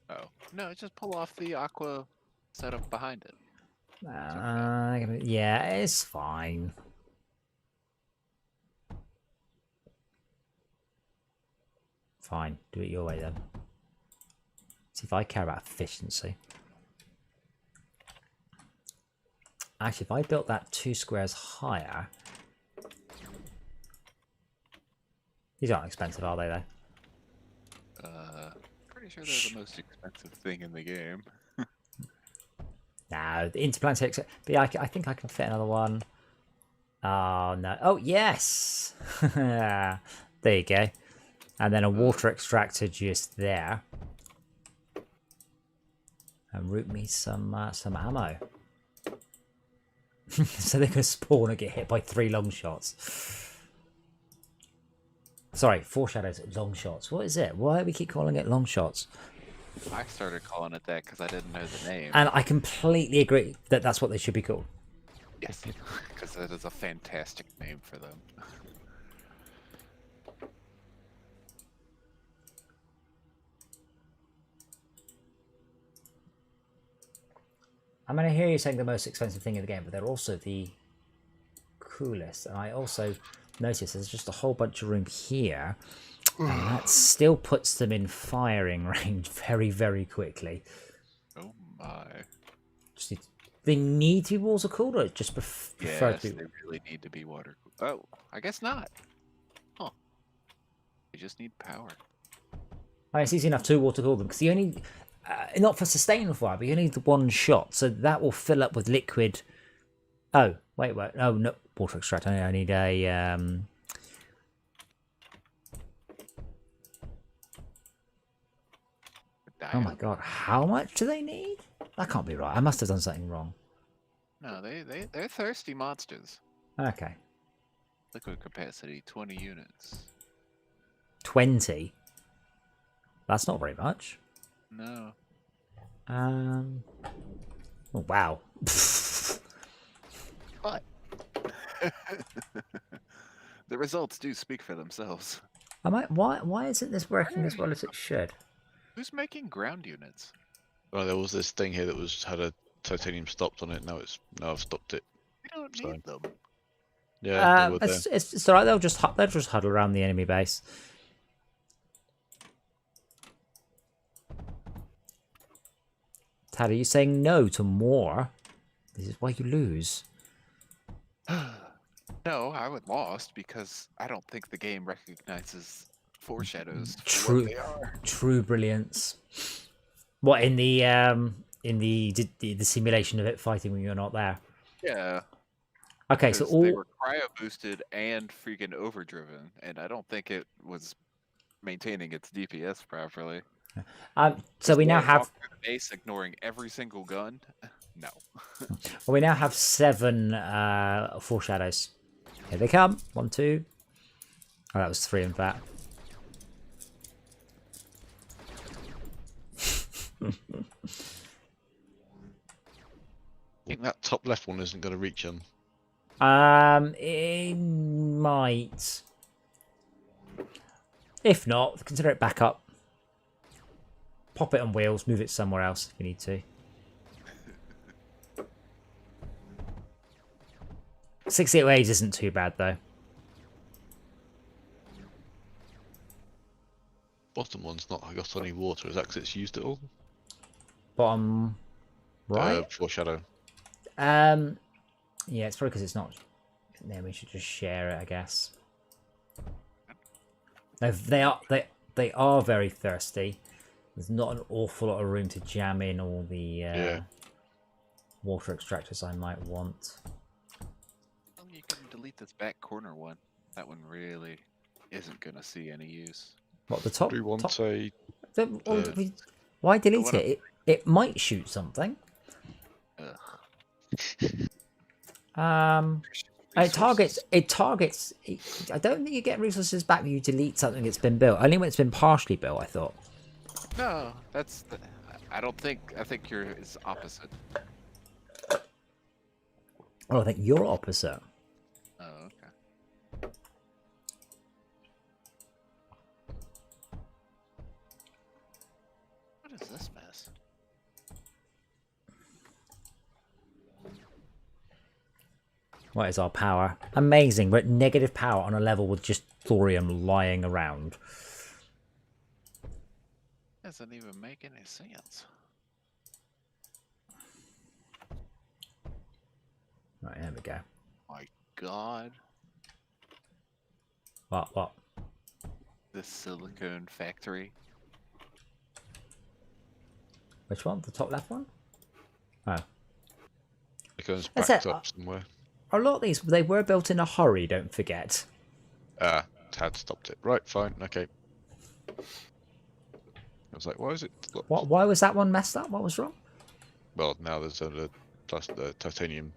Oh no, just pull off the aqua setup behind it. Yeah, it's fine. Fine, do it your way then. See if I care about efficiency. Actually, if I built that 2 squares higher... These aren't expensive, are they, though? Pretty sure they're the most expensive thing in the game. No, the interplanetary... But yeah, I think I can fit another one. Oh no! Oh yes! There you go. And then a water extractor just there. And root me some ammo. So they're gonna spawn and get hit by 3 long shots. Sorry, 4 shadows, long shots. What is it? Why do we keep calling it long shots? I started calling it that because I didn't know the name. And I completely agree that that's what they should be called. Yes, because that is a fantastic name for them. I mean, I hear you saying the most expensive thing in the game, but they're also the coolest. And I also notice there's just a whole bunch of room here, and that still puts them in firing range very, very quickly. Oh my. They need to be water cooled, or just prefer Yes, to be... they really need to be water cooled. Oh, I guess not. Huh. They just need power. I mean, it's easy enough to water cool them, because you only... not for sustainable fire, but you only need the 1 shot, so that will fill up with liquid. Oh, wait. Oh, no, water extract. I need a... Oh my god, how much do they need? That can't be right. I must have done something wrong. No, they're thirsty monsters. Okay. Liquid capacity, 20 units. 20? That's not very much. No. Oh, wow. But the results do speak for themselves. Why isn't this working as well as it should? Who's making ground units? Well, there was this thing here that had a titanium stopped on it. Now I've stopped it. We don't So- need them. Yeah, they were there. It's alright. They'll just huddle around the enemy base. Tad, are you saying no to more? This is why you lose. No, I would lost because I don't think the game recognizes foreshadows for True. what they are. True brilliance. What in the simulation of it fighting when you're not there? Yeah. Okay, so 'cause all they were cryo boosted and freaking overdriven, and I don't think it was maintaining its DPS properly. so we now Walk have through the base ignoring every single gun. No. well, we now have 7 foreshadows. Here they come. 1, 2. Oh, that was 3 in fact. I think that top left one isn't going to reach him. It might. If not, consider it backup. Pop it on wheels, move it somewhere else if you need to. 68 waves isn't too bad though. Bottom one's not got any water. Is that 'cause it's used it all? Bottom right. Foreshadow. Yeah, it's probably because it's not. Then we should just share it, I guess. No, they are very thirsty. There's not an awful lot of room to jam in all the water extractors I might want. You can delete this back corner one. That one really isn't gonna see any use. What, the top? Do we want top? a... Why delete one of- it? It might shoot something. Ugh. It targets. I don't think you get resources back when you delete something that's been built. Only when it's been partially built, I thought. No, that's. I don't think. I think it's opposite. Oh, I think you're opposite. Oh, okay. What is this mess? What is our power? Amazing. We're at negative power on a level with just thorium lying around. Doesn't even make any sense. Right, there we go. My God, What? this silicone factory. Which one? The top left one? Oh. It goes That's backed it. up somewhere. a lot of these, they were built in a hurry, don't forget. Tad stopped it. Right, fine, okay. I was like, why is it blocked? Why was that one messed up? What was wrong? Well, now there's the titanium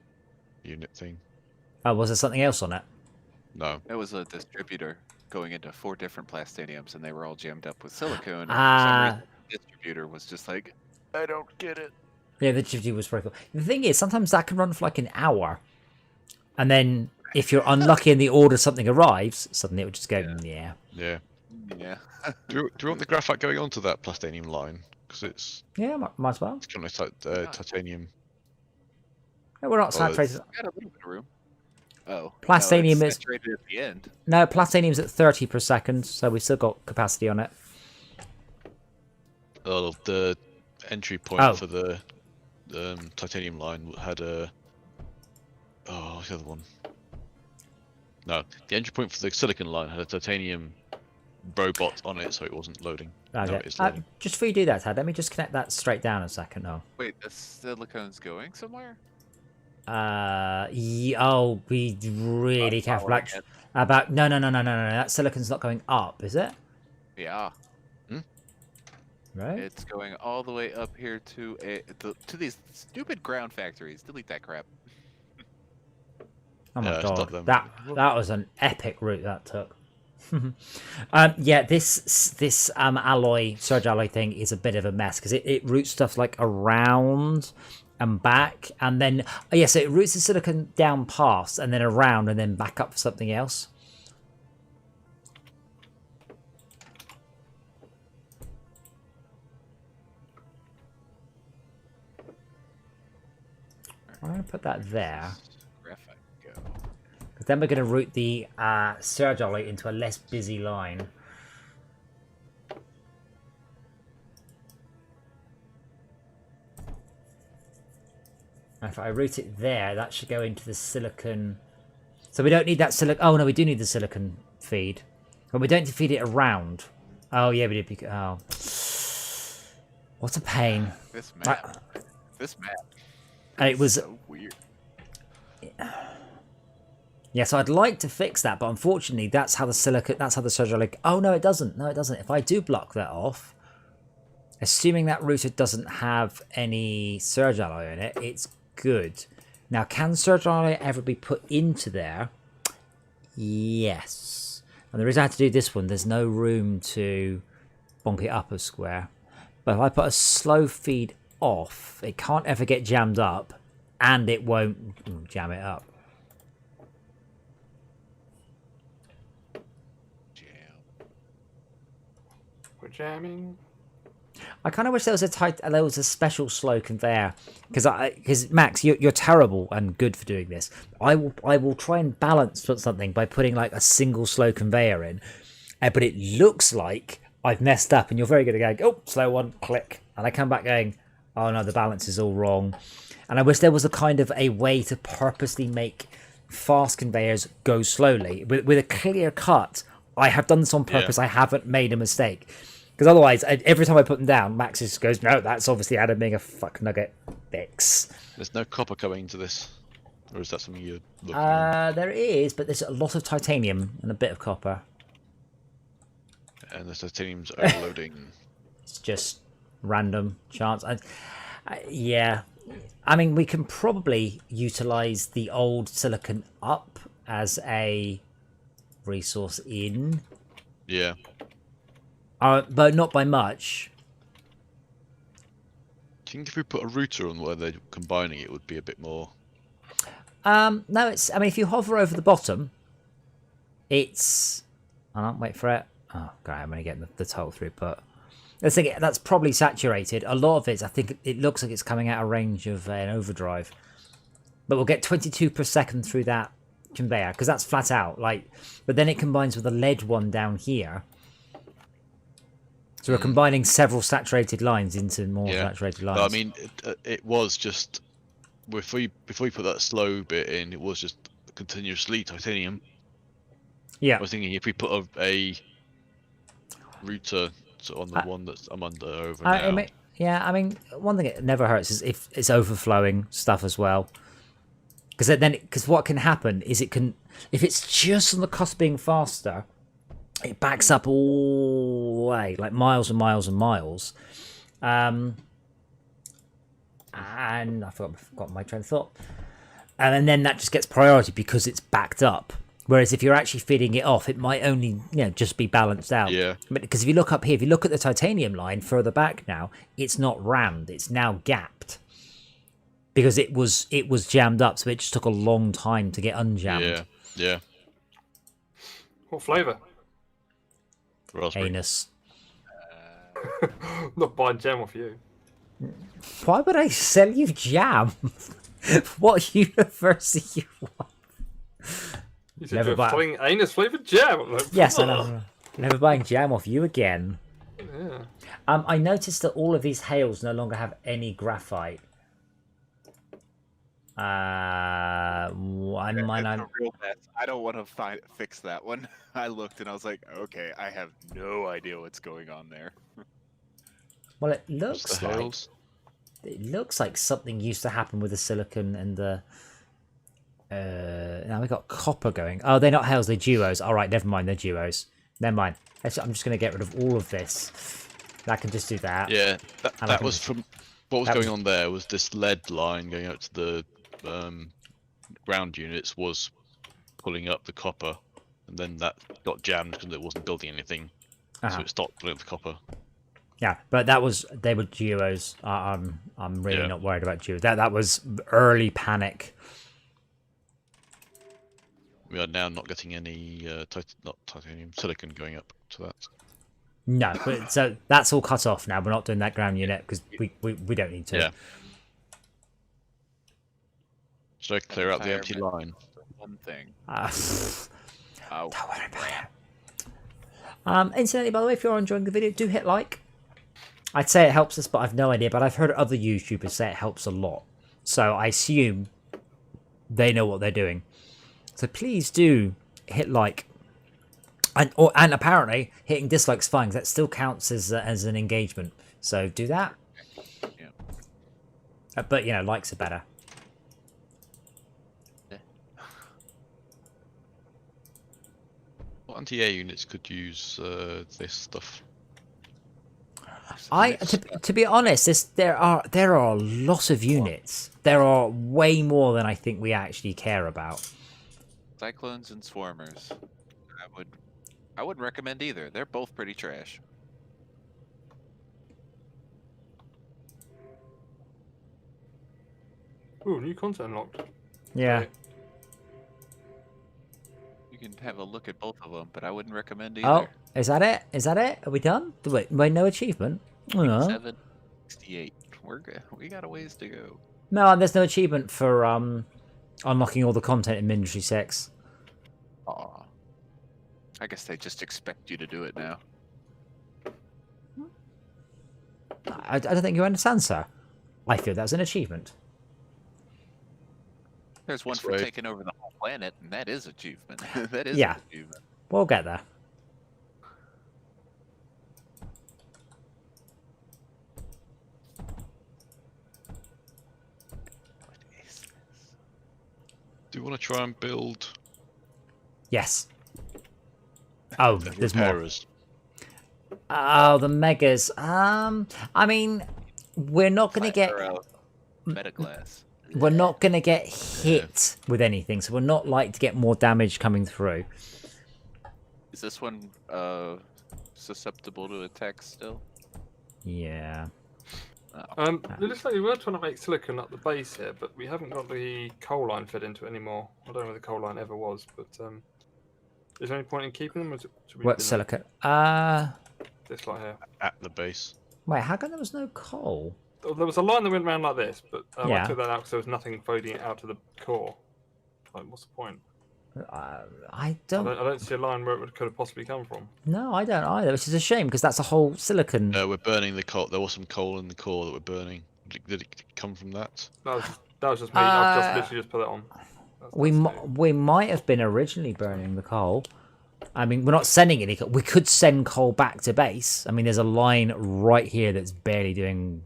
unit thing. Oh, was there something else on it? No. It was a distributor going into 4 different plastiniums, and they were all jammed up with silicone. And for some reason, the distributor was just like, I don't get it. Yeah, the distributor was very cool. The thing is, sometimes that can run for like an hour. And then if you're unlucky in the order something arrives, suddenly it would just go, yeah. Yeah. Yeah. Do you want the graphite going onto that plastinium line? Because it's... Yeah, might as well. It's kind of titanium. No, we're not saturated. Got a little bit of room. Oh. Plastinium no, is... saturated at the end. No, plastinium's at 30 per second, so we've still got capacity on it. Oh, the entry point for the titanium line had a... Oh, what's the other one? No, the entry point for the silicon line had a titanium robot on it, so it wasn't loading. Okay. No, it is loading. Just before you do that, Tad, let me just connect that straight down a second. Oh. Wait, the silicone's going somewhere? Be really careful. No. That silicon's not going up, is it? Yeah. Right. It's going all the way up here to to these stupid ground factories. Delete that crap. Oh my stop god, them. that was an epic route that took. Yeah, this alloy surge alloy thing is a bit of a mess because it routes stuff like around and back, and then so it routes the silicon down past and then around and then back up for something else. I'm gonna put that there. But then we're going to route the surge alloy into a less busy line. If I route it there, that should go into the silicon. So we don't need that silicon. Oh no, we do need the silicon feed, but we don't need to feed it around. Oh yeah, we did. Oh, what a pain! This map. It was so weird. Yeah, so I'd like to fix that, but unfortunately, that's how the surge alloy. Oh no, it doesn't. No, it doesn't. If I do block that off, assuming that router doesn't have any surge alloy in it, it's good. Now, can surge alloy ever be put into there? Yes. And the reason I had to do this one, there's no room to bonk it up a square. But if I put a slow feed off, it can't ever get jammed up, and it won't jam it up. We're jamming. I kind of wish there was a special slow conveyor, because Max, you're terrible and good for doing this. I will try and balance something by putting like a single slow conveyor in, but it looks like I've messed up, and you're very good at going, oh, slow one, click, and I come back going, oh no, the balance is all wrong. And I wish there was a kind of a way to purposely make fast conveyors go slowly with a clear cut. I have done this on purpose. I haven't made a mistake. Because otherwise, every time I put them down, Max just goes, no, that's obviously Adam being a fuck nugget fix. There's no copper coming into this? Or is that something you're looking at? There is, but there's a lot of titanium and a bit of copper. And the titanium's overloading. It's just random chance. Yeah. I mean, we can probably utilize the old silicon up as a resource in. Yeah. But not by much. Do you think if we put a router on where they're combining it would be a bit more? No, it's. I mean, if you hover over the bottom, it's. Wait for it. Oh, God, I'm only getting the total throughput. Let's think that's probably saturated. A lot of it, I think, it looks like it's coming out of range of an overdrive. But we'll get 22 per second through that conveyor because that's flat out. But then it combines with a lead one down here. So we're combining several saturated lines into more saturated lines. No, I mean, it was just before you put that slow bit in, it was just continuously titanium. Yeah. I was thinking if we put a router on the one that's I'm under over now. I mean, one thing it never hurts is if it's overflowing stuff as well. Because what can happen is if it's just on the cusp of being faster, it backs up all the way, like miles and miles and miles. And I forgot my train of thought. And then that just gets priority because it's backed up. Whereas if you're actually feeding it off, it might only just be balanced out. Yeah. Because if you look up here, if you look at the titanium line further back now, it's not rammed, it's now gapped. Because it was jammed up, so it just took a long time to get unjammed. Yeah. What flavour? Raspberry. Anus. Not buying jam off you. Why would I sell you jam? What universe are you on? You said Never you're buy- selling anus flavoured jam. I'm like, Yes, I know. Never buying jam off you again. Yeah. I noticed that all of these hails no longer have any graphite. That's a real mess. I don't want to fix that one. I looked and I was like, okay, I have no idea what's going on there. Well, it What's looks the like hails? something used to happen with the silicon and the. Now we got copper going. Oh, they're not hails, they're duos. All right, never mind, they're duos. Never mind. I'm just going to get rid of all of this. I can just do that. Yeah, And I that can- was from what was that going was- on there was this lead line going up to the ground units was pulling up the copper, and then that got jammed because it wasn't building anything, so Uh-huh. it stopped pulling up the copper. Yeah, but they were duos. I'm really Yeah. not worried about duos. That was early panic. We are now not getting any not titanium, silicon going up to that. No, but so that's all cut off now. We're not doing that ground unit because we don't need to. Yeah. Should I clear out the empty Retirement. line? One thing. Don't worry about it. Incidentally, by the way, if you're enjoying the video, do hit like. I'd say it helps us, but I've no idea. But I've heard other YouTubers say it helps a lot. So I assume they know what they're doing. So please do hit like. And apparently hitting dislikes fine, 'cause that still counts as an engagement. So do that. Yeah. But likes are better. What anti-air units could use this stuff? To be honest, there are a lot of units. There are way more than I think we actually care about. Cyclones and swarmers. I wouldn't recommend either. They're both pretty trash. Ooh, new content unlocked. Yeah. You can have a look at both of them, but I wouldn't recommend either. Oh, is that it? Is that it? Are we done? Wait, no achievement? No. 768. We're good. We got a ways to go. No, there's no achievement for unlocking all the content in Mindustry 6. Aw. I guess they just expect you to do it now. I don't think you understand, sir. I feel that's an achievement. There's one That's for right. taking over the whole planet, and that is achievement. That is Yeah. an achievement. We'll get there. What is this? Do you want to try and build Yes. Oh, there's more. repairers? Oh, the megas. I mean, we're not gonna get. Metaglass. We're not going to get hit with anything, so we're not like to get more damage coming through. Is this one susceptible to attacks still? Yeah. Oh. It looks like we were trying to make silicon up the base here, but we haven't got the coal line fed into it anymore. I don't know where the coal line ever was, but is there any point in keeping them? Or should we What bin them? silicon? This light here. At the base. Wait, how come there was no coal? Oh, there was a line that went around like this, but Yeah. I took that out because there was nothing feeding it out to the core. Like, what's the point? I I don't. don't see a line where it could have possibly come from. No, I don't either, which is a shame because that's a whole silicon. No, we're burning the coal. There was some coal in the core that we're burning. Did it come from that? That was just me. I've just literally just put it on. We might have been originally burning the coal. I mean, we're not sending any coal. We could send coal back to base. I mean, there's a line right here that's barely doing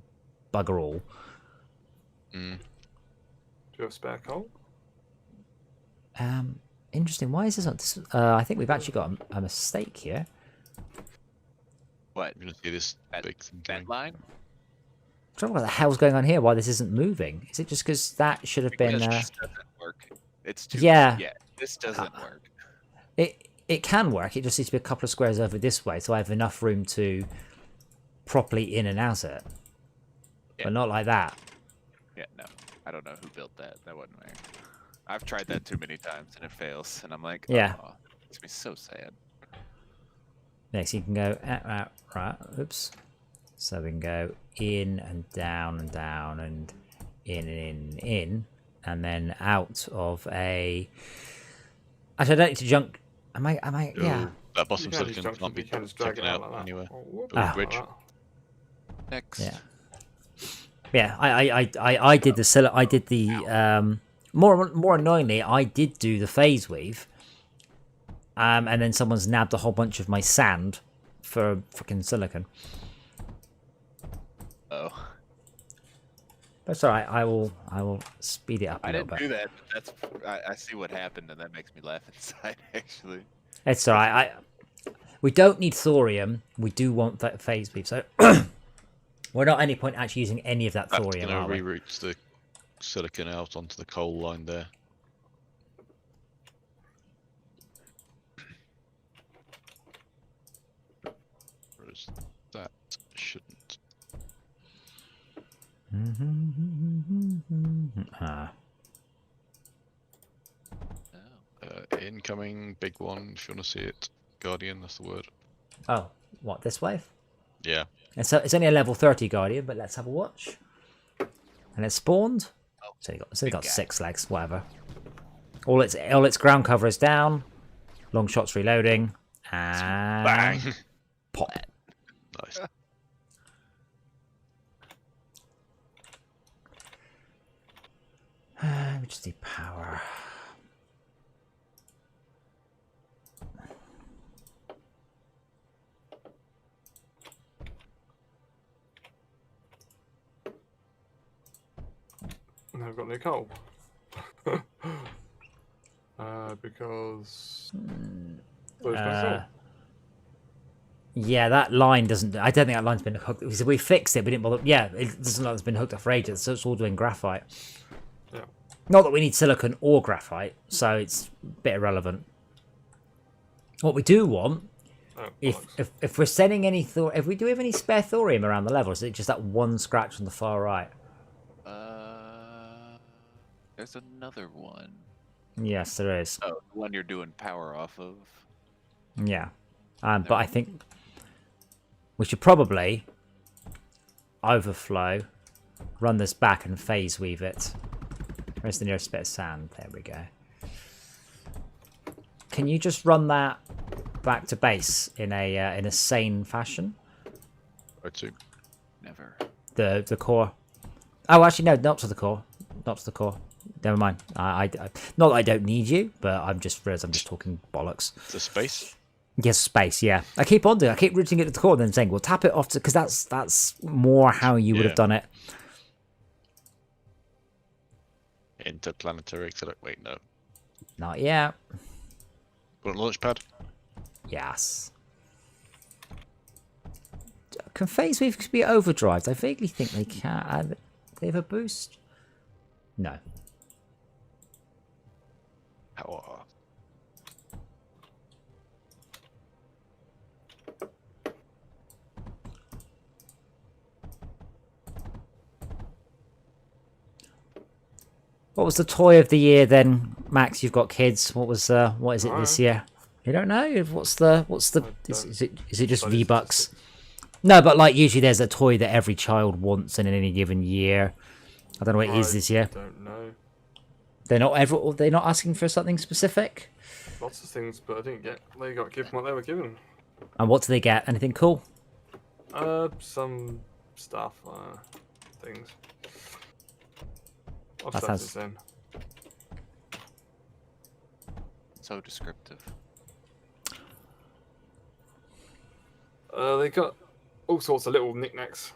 bugger all. Mm. Do you have spare coal? Interesting. Why is this on this? I think we've actually got a mistake here. What? You're gonna see this big thing That coming. line? I don't know what the hell's going on here. Why this isn't moving? Is it just because that should have been? This doesn't work. It's too. Yeah. Yeah. This doesn't work. It can work. It just needs to be a couple of squares over this way, so I have enough room to properly in and out it. Yeah. But not like that. Yeah. No. I don't know who built that. That wasn't me. I've tried that too many times and it fails, and I'm like, Yeah. oh, it makes me so sad. Next, you can go right. Oops. So we can go in and down and down and in, and then out of a. Actually, I don't need to junk. Am I? Yeah. That bottom You can just silicon jump- can't be you can just drag taken it out like that. anywhere. Oh, whoop, Build a Ah. bridge. like Next. Yeah. Yeah, I did the I did the more annoyingly, I did do the phase weave. And then someone's nabbed a whole bunch of my sand for freaking silicon. Oh. That's alright, I will speed it up a I little didn't bit. do that, but that's I see what happened, and that makes me laugh inside. Actually, It's alright. We don't need thorium. We do want that phase weave. So we're not at any point actually using any of that That's thorium, gonna are we? reroute the silicon out onto the coal line there. Whereas that shouldn't. Ah. Incoming big one. If you want to see it, Guardian. That's the word. Oh, what, this wave? Yeah. It's only a level 30 Guardian, but let's have a watch. And it's spawned. So it's only got guy. 6 legs, whatever. All its ground cover is down. Long shots reloading. And Bang. pop. Nice. We just need power. Now we've got no coal. Because. Well, it's got coal. Yeah, that line doesn't. I don't think that line's been hooked. We fixed it. We didn't bother. Yeah, it doesn't look like it's been hooked up for ages. So it's all doing graphite. Yeah. Not that we need silicon or graphite, so it's a bit irrelevant. What we do want, Oh, if we're sending any if we do have any spare thorium around the level, is it just that one scratch on the far right? there's another one. Yes, there is. Oh, the one you're doing power off of. Yeah, but I think we should probably overflow, run this back, and phase weave it. Where's the nearest bit of sand? There we go. Can you just run that back to base in a sane fashion? Right too. Never. The core. Oh, actually, no, not to the core. Not to the core. Never mind. I not that I don't need you, but I'm just talking bollocks. The space. Yes, space. Yeah, I keep on doing. I keep routing it to the core, and then saying, "Well, tap it off," because that's more how you would have Yeah. done it. Interplanetary accelerator. Wait, no. Not yet. Want a launch pad? Yes. Can phase weave be overdrived? I vaguely think they can. They have a boost. No. Power. What was the toy of the year then, Max? You've got kids. What is it this year? You don't know. What's the? Is it just V-Bucks? No, but like usually there's a toy that every child wants in any given year. I don't know what it is this year. Don't know. They're not asking for something specific. Lots of things, but I didn't get. They got given what they were given. And what do they get? Anything cool? Some stuff, things. I've That said sounds- this then. So descriptive. They got all sorts of little knickknacks.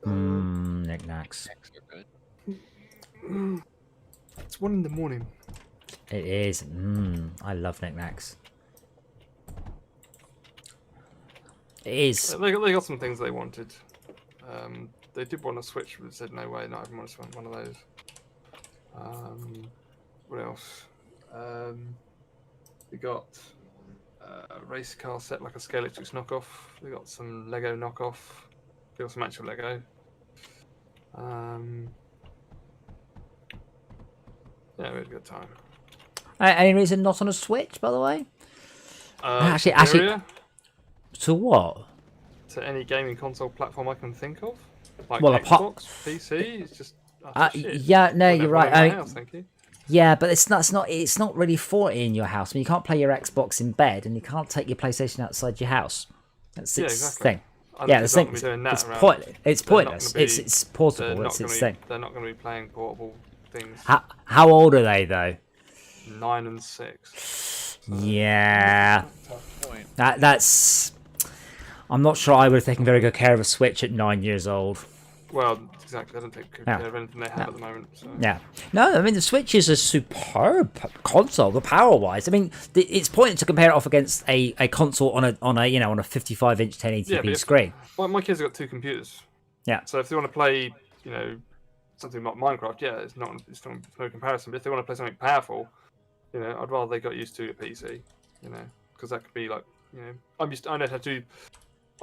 Knickknacks. Next are good. It's 1 in the morning. It is. I love knickknacks. It is. They got some things they wanted. They did want a Switch, but said no way, not everyone wants one of those. What else? We got a race car set, like a Scalextrix knockoff. We got some Lego knockoff. We got some actual Lego. Yeah, we had a good time. Any reason not on a Switch, by the way? Actually, Superior to what? to any gaming console platform I can think of, like Well, Xbox, PC. It's just shit. Yeah, no, Wouldn't you're have right. one in I my mean, house, thank you. yeah, but it's not really for it in your house. I mean, you can't play your Xbox in bed, and you can't take your PlayStation outside your house. That's its exactly. thing. I Yeah, think the they're thing. not gonna be doing that It's around. pointless. It's They're not pointless. gonna be- It's portable. It's its thing. They're not going to be playing portable things. How old are they though? 9 and 6. Yeah, Tough point. that's. I'm not sure I would have taken very good care of a Switch at 9 years old. Well, exactly. I don't take Yeah. care of anything they have at the moment. So. Yeah. No, I mean, the Switch is a superb console, the power-wise. I mean, it's pointless to compare it off against a console on a 55-inch 1080p Yeah, but screen. Well, my kids have got 2 computers. Yeah. So if they want to play, something like Minecraft, it's no comparison. But if they want to play something powerful, I'd rather they got used to a PC, because that could be like,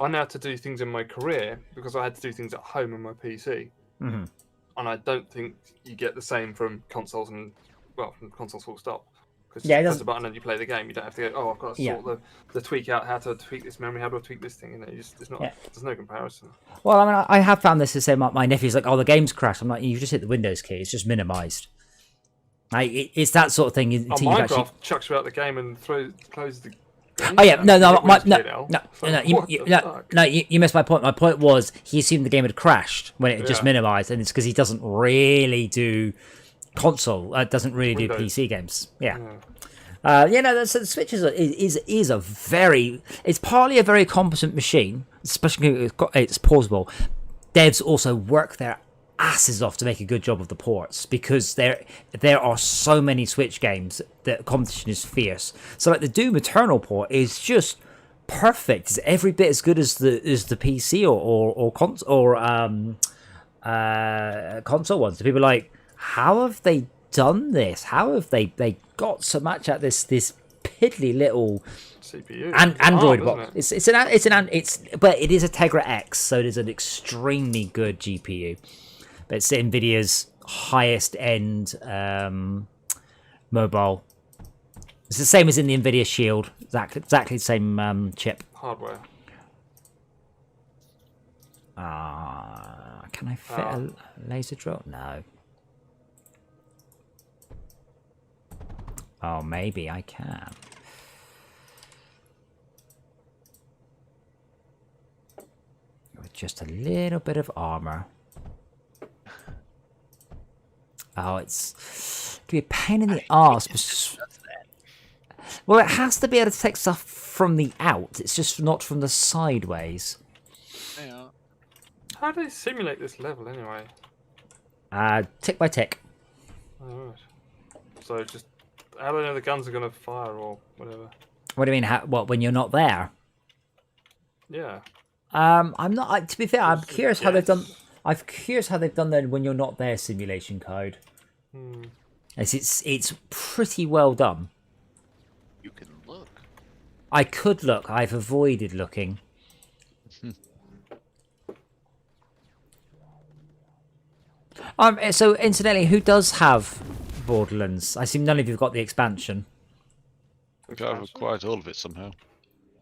I know how to do things in my career because I had to do things at home on my PC. Mm-hmm. And I don't think you get the same from consoles from consoles full stop. Because Yeah, it you press doesn't- a button and you play the game. You don't have to go, I've got to sort the tweak out, how to tweak this memory, how do I tweak this thing? It's not. Yeah. There's no comparison. Well, I mean, I have found this to say my nephew's like, oh, the game's crashed. I'm like, you just hit the Windows key. It's just minimized. It's that sort of thing. Until you've Minecraft actually... chucks you out the game and closes the. Oh yeah, no, no, you missed my point. My point was he assumed the game had crashed when it had just Yeah. minimized, and it's because he doesn't really do console. Doesn't really do Windows. PC games. Yeah. So the Switch is a very. It's partly a very competent machine, especially it's portable. Devs also work their asses off to make a good job of the ports because there are so many Switch games that competition is fierce. So like the Doom Eternal port is just perfect. It's every bit as good as the PC or console ones. So people are like, how have they done this? How have they got so much at this piddly little CPU and Android isn't box? it? But it is a Tegra X, so it is an extremely good GPU. But it's Nvidia's highest end mobile. It's the same as in the Nvidia Shield. Exactly the same chip. Hardware. Can I fit a laser drill? No. Oh, maybe I can. With just a little bit of armor. Oh, it can be a pain in the arse. Well, it has to be able to take stuff from the out. It's just not from the sideways. Yeah. How do they simulate this level anyway? Tick by tick. Alright. So it's just how do they know the guns are going to fire or whatever? What do you mean? What, when you're not there? Yeah. I'm not. To be fair, I'm Just a curious how they've done. guess. I'm curious how they've done that when you're not there simulation code. Hmm. It's pretty well done. You can look. I could look. I've avoided looking. So incidentally, who does have Borderlands? I assume none of you've got the expansion. I think I've acquired all of it somehow.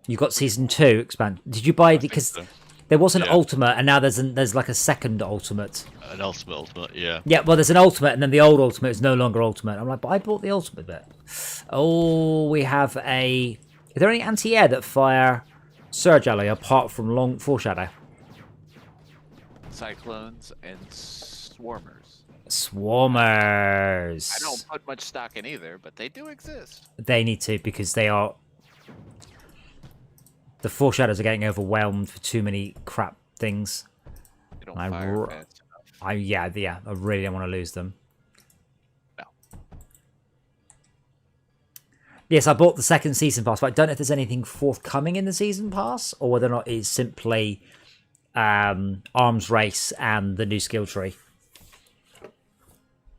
You got season 2 expansion. Did you buy I the? think Because so. there was an Yeah. ultimate, and now there's like a second ultimate. An ultimate, yeah. Yeah, well, there's an ultimate, and then the old ultimate is no longer ultimate. I'm like, but I bought the ultimate bit. Oh, we have a. Is there any anti-air that fire surge alloy apart from long foreshadow? Cyclones and swarmers. Swarmers. I don't put much stock in either, but they do exist. They need to because they are. The foreshadows are getting overwhelmed for too many crap things. They don't I fire ro- fast enough. I really don't want to lose them. No. Yes, I bought the second season pass, but I don't know if there's anything forthcoming in the season pass, or whether or not it's simply arms race and the new skill tree.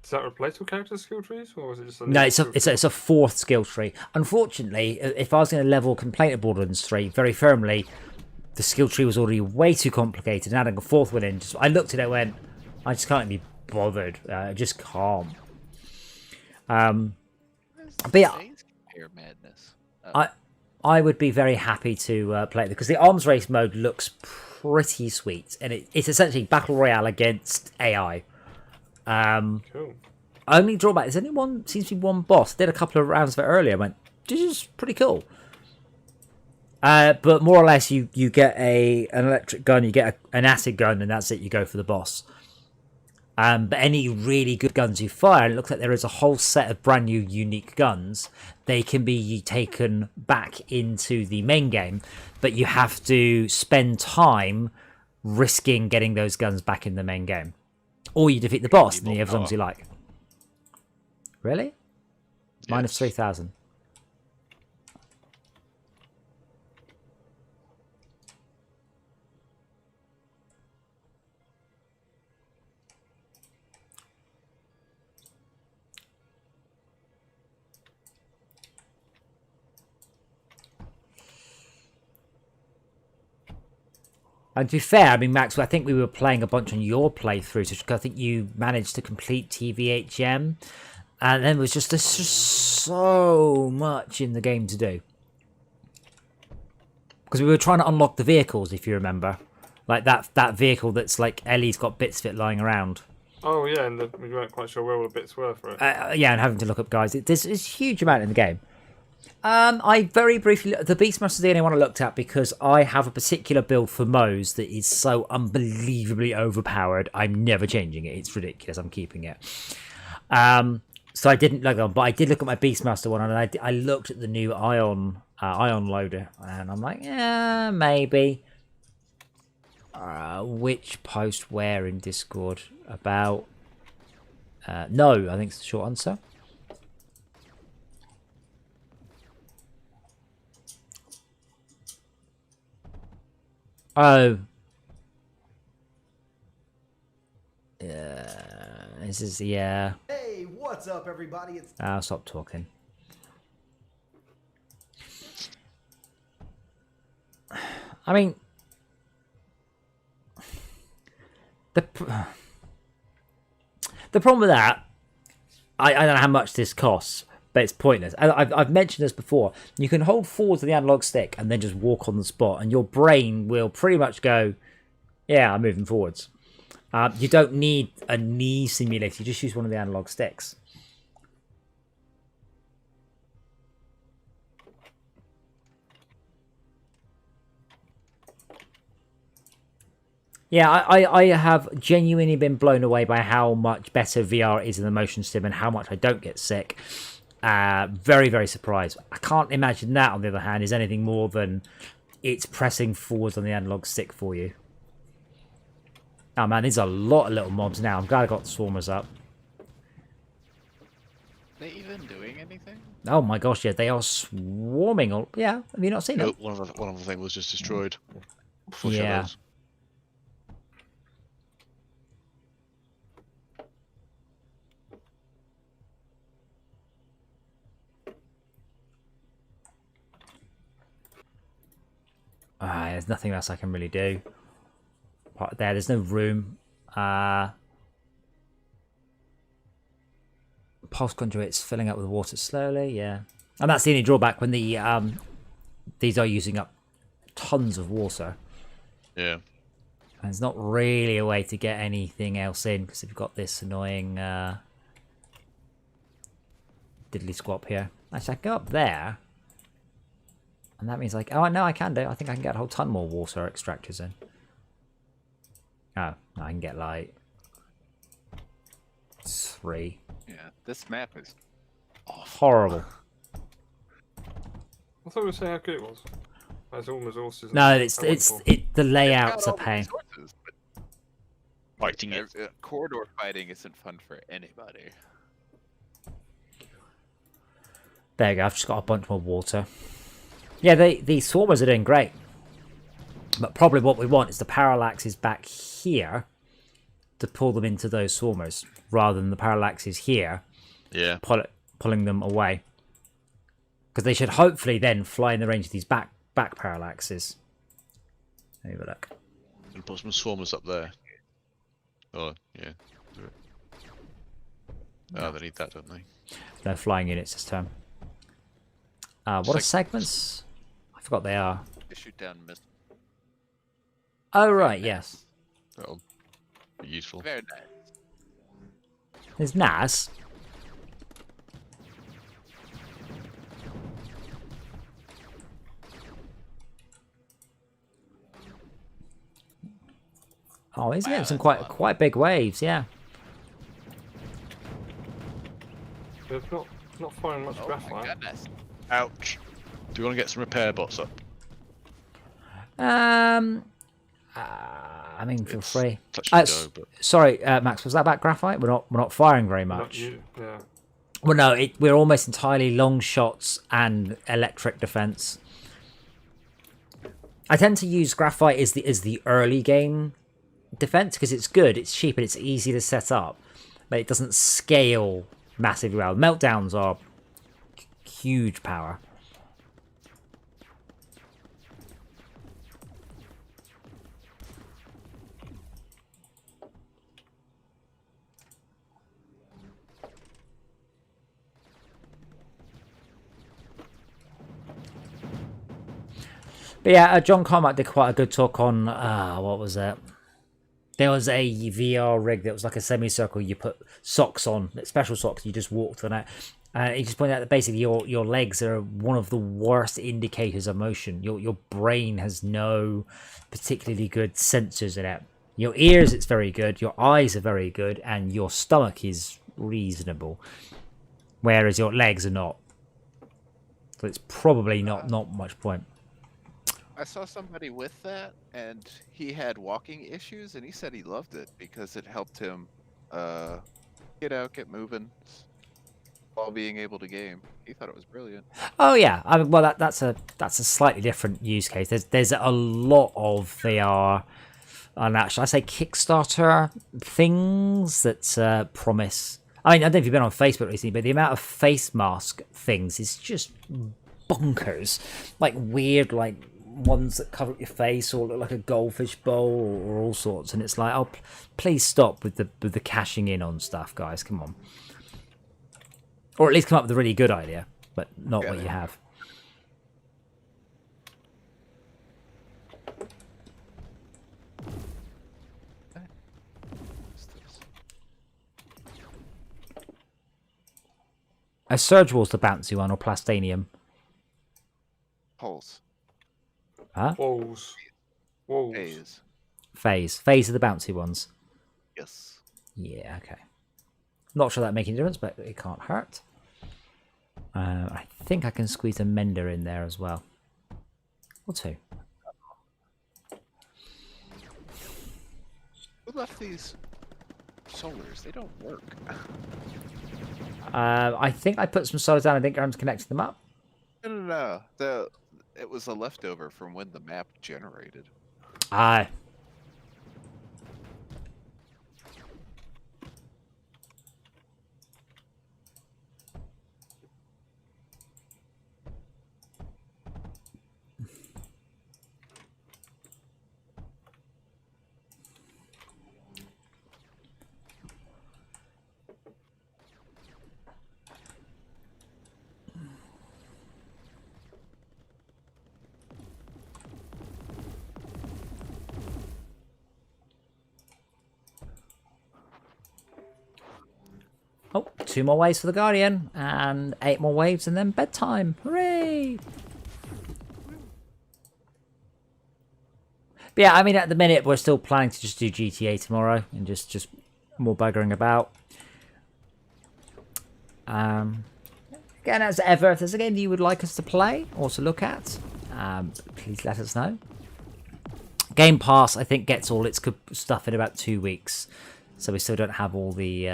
Does that replace all character skill trees, or is it just a No, new it's skill tree? a fourth skill tree. Unfortunately, if I was going to level Complaint of Borderlands 3 very firmly, the skill tree was already way too complicated, and adding a fourth one in, I looked at it and went, I just can't be bothered. I just can't. But yeah, madness. I would be very happy to play it, because the arms race mode looks pretty sweet, and it's essentially Battle Royale against AI. Cool. Only drawback is seems to be one boss. Did a couple of rounds of it earlier. I went, this is pretty cool. But more or less, you get an electric gun, you get an acid gun, and that's it. You go for the boss. But any really good guns you fire, and it looks like there is a whole set of brand new unique guns. They can be taken back into the main game, but you have to spend time risking getting those guns back in the main game. Or you defeat the boss, and you have as long as you like. Really? Minus 3,000. And to be fair, I mean, Max, I think we were playing a bunch on your playthrough, so I think you managed to complete TVHM, and then there's just so much in the game to do. Because we were trying to unlock the vehicles, if you remember. Like that vehicle that's like Ellie's got bits of it lying around. Oh yeah, and we weren't quite sure where all the bits were for it. Yeah, and having to look up guys. There's a huge amount in the game. I very briefly, the Beastmaster's the only one I looked at because I have a particular build for Moe's that is so unbelievably overpowered. I'm never changing it. It's ridiculous. I'm keeping it. So I didn't look on, but I did look at my Beastmaster one, and I looked at the new Ion loader, and I'm like, yeah, maybe. Which post where in Discord about? No, I think it's the short answer. Oh. This is, yeah. Hey, what's up, everybody? I'll stop talking. I mean, the problem with that, I don't know how much this costs, but it's pointless. I've mentioned this before. You can hold forward to the analog stick and then just walk on the spot, and your brain will pretty much go, yeah, I'm moving forwards. You don't need a knee simulator. You just use one of the analog sticks. Yeah, I have genuinely been blown away by how much better VR is in the motion sim and how much I don't get sick. Very, very surprised. I can't imagine that, on the other hand, is anything more than it's pressing forwards on the analog stick for you. Oh man, there's a lot of little mobs now. I'm glad I got the swarmers up. They even doing anything? Oh my gosh, yeah, they are swarming. Yeah, have you not seen it? One of the things was just destroyed. Yeah. There's nothing else I can really do. There's no room. Pulse conduits filling up with water slowly, yeah. And that's the only drawback when the these are using up tons of water. Yeah. And there's not really a way to get anything else in, because if you've got this annoying diddly squat here. Actually, I can go up there. And that means, like, oh, no, I can do. I think I can get a whole ton more water extractors in. Oh, I can get, like, 3. Yeah, this map is awful. Horrible. I thought we were saying how good it was. There's all resources. No, the layouts are pain. Fighting it. Corridor fighting isn't fun for anybody. There you go. I've just got a bunch more water. Yeah, the swarmers are doing great. But probably what we want is the parallaxes back here to pull them into those swarmers, rather than the parallaxes here, Yeah. pulling them away. Because they should hopefully then fly in the range of these back parallaxes. Have a look. And put some swarmers up there. Oh, yeah. Do it. Oh, they need that, don't they? No flying units this turn. What are segments? I forgot they are. They shoot down missiles. Oh, right, yes. That'll be useful. Very nice. There's NAS. Oh, he's getting some quite big waves, yeah. It's not firing much Oh my graphite. goodness. Ouch. Do you want to get some repair bots up? I mean, feel It's free. touch and go, but Sorry, Max, was that about graphite? We're not firing very Not much. you, yeah. Well, no, we're almost entirely long shots and electric defense. I tend to use graphite as the early game defense because it's good, it's cheap, and it's easy to set up, but it doesn't scale massively well. Meltdowns are huge power. But yeah, John Carmack did quite a good talk on, what was it? There was a VR rig that was like a semicircle. You put socks on, special socks, you just walked on it. He just pointed out that basically your legs are one of the worst indicators of motion. Your brain has no particularly good sensors in it. Your ears, it's very good. Your eyes are very good. And your stomach is reasonable. Whereas your legs are not. So it's probably not much point. I saw somebody with that, and he had walking issues, and he said he loved it because it helped him get out, get moving, while being able to game. He thought it was brilliant. Oh yeah, I mean, well that's a slightly different use case. There's a lot of VR, and actually I say Kickstarter things that promise. I mean, I don't know if you've been on Facebook recently, but the amount of face mask things is just bonkers. Like weird, like ones that cover up your face or look like a goldfish bowl or all sorts, and it's like, oh, please stop with the cashing in on stuff, guys. Come on, or at least come up with a really good idea, but not what you have. A Surge Wall's the bouncy one, or Plastanium? Pulse. Huh? Walls. Phase. Phase are the bouncy ones. Yes. Yeah, okay. Not sure that making a difference, but it can't hurt. I think I can squeeze a Mender in there as well. Or two. Who left these solars? They don't work. I think I put some solars down. I think I'm connecting them up. No. It was a leftover from when the map generated. Aye. Oh, 2 more waves for the Guardian, and 8 more waves, and then bedtime. Hooray! But yeah, I mean, at the minute, we're still planning to just do GTA tomorrow, and just more buggering about. Again, as ever, if there's a game that you would like us to play, or to look at, please let us know. Game Pass, I think, gets all its good stuff in about 2 weeks. So we still don't have all the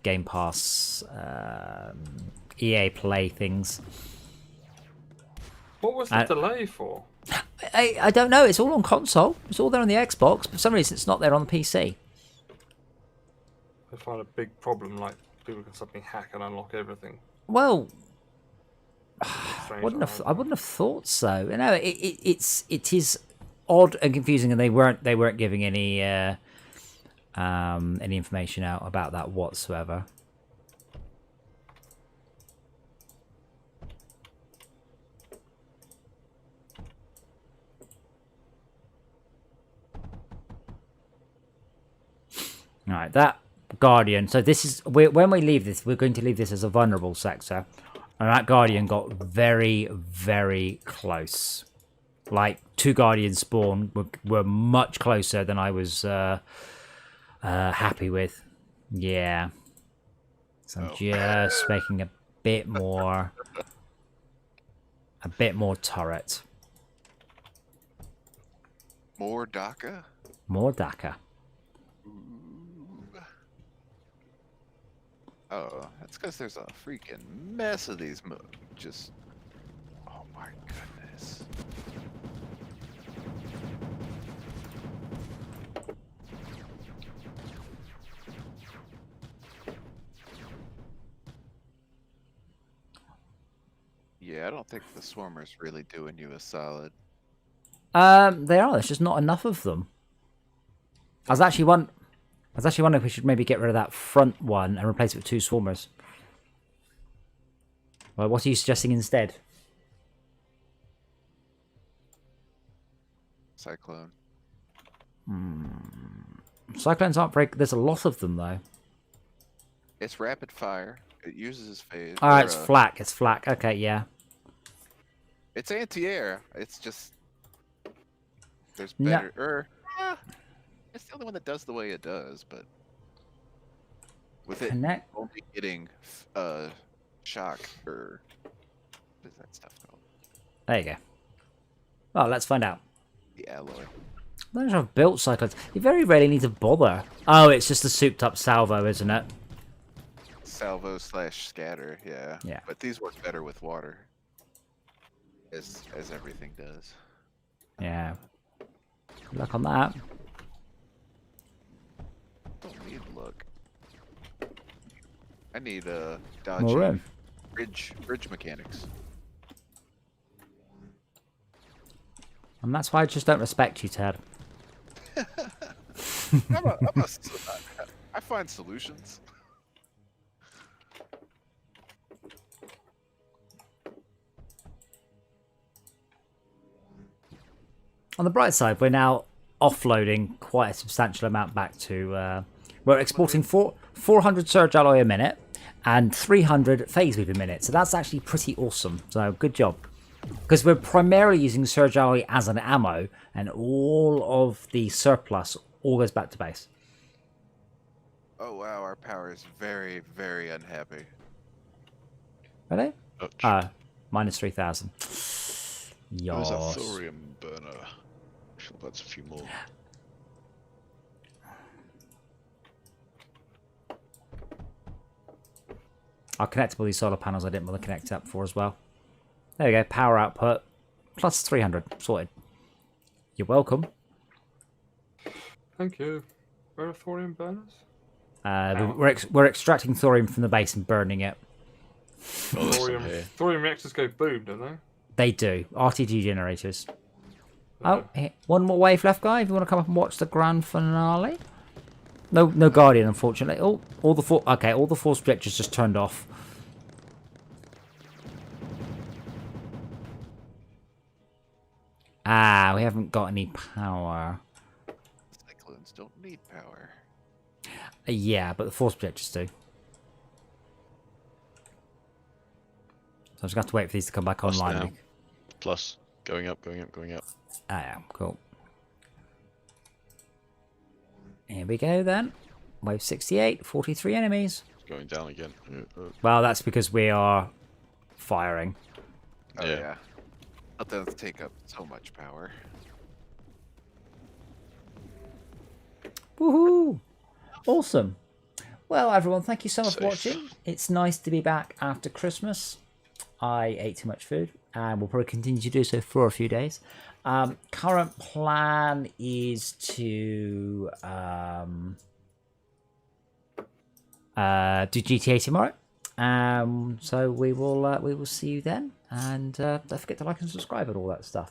Game Pass EA Play things. What was the delay for? I don't know. It's all on console. It's all there on the Xbox. For some reason, it's not there on the PC. I find a big problem, like people can suddenly hack and unlock everything. Well, Strange I wouldn't that have thought so. You know, it is odd and confusing, and they weren't giving any information out about that whatsoever. All right, that Guardian. So this is when we leave this, we're going to leave this as a vulnerable sector, and that Guardian got very, very close. Like 2 Guardians spawn were much closer than I was happy with. Yeah, so I'm just making a bit more turret. More DACA? More DACA. Oh, that's because there's a freaking mess of these just... Oh my goodness. Yeah, I don't think the Swarmer's really doing you a solid. They are. There's just not enough of them. I was actually wondering if we should maybe get rid of that front one and replace it with 2 Swarmers. Well, what are you suggesting instead? Cyclone. Cyclones aren't very... There's a lot of them, though. It's rapid fire. It uses phase. Oh, it's flak. It's flak. Okay, yeah. It's anti-air. It's just... There's better... It's the only one that does the way it does, but... With it only getting shock, or... What is that stuff called? There you go. Well, let's find out. The alloy. I don't know if I've built cyclones. You very rarely need to bother. Oh, it's just a souped up salvo, isn't it? Salvo / scatter, yeah. Yeah. But these work better with water. As everything does. Yeah. Good luck on that. Don't need luck. I need More dodging room. bridge mechanics. And that's why I just don't respect you, Ted. I find solutions. On the bright side, we're now offloading quite a substantial amount back to... we're exporting 400 surge alloy a minute and 300 phase weave a minute. So that's actually pretty awesome. So good job. Because we're primarily using surge alloy as an ammo, and all of the surplus all goes back to base. Oh wow, our power is very, very unhappy. Really? Minus 3,000. There's Yos. a thorium burner. Sure, that's a few more. I'll connect all these solar panels I didn't bother connect up before as well. There we go, power output plus 300, sorted. You're welcome. Thank you. Where are thorium burners? We're extracting thorium from the base and burning it. Thorium reactors go boom, don't they? They do. RTG generators. Oh, here. One more wave left, guy. If you want to come up and watch the grand finale. No Guardian, unfortunately. Oh, all the force projectors just turned off. Ah, we haven't got any power. Cyclones don't need power. Yeah, but the force projectors do. So I'm just going to have to wait for these to come back Plus online. now. Plus, going up. Ah, yeah, cool. Here we go then. Wave 68, 43 enemies. Going down again. Well, that's because we are firing. Oh yeah. That does take up so much power. Woohoo! Awesome. Well, everyone, thank you so much for watching. It's nice to be back after Christmas. I ate too much food, and we'll probably continue to do so for a few days. Current plan is to do GTA tomorrow. So we will see you then, and don't forget to like and subscribe and all that stuff.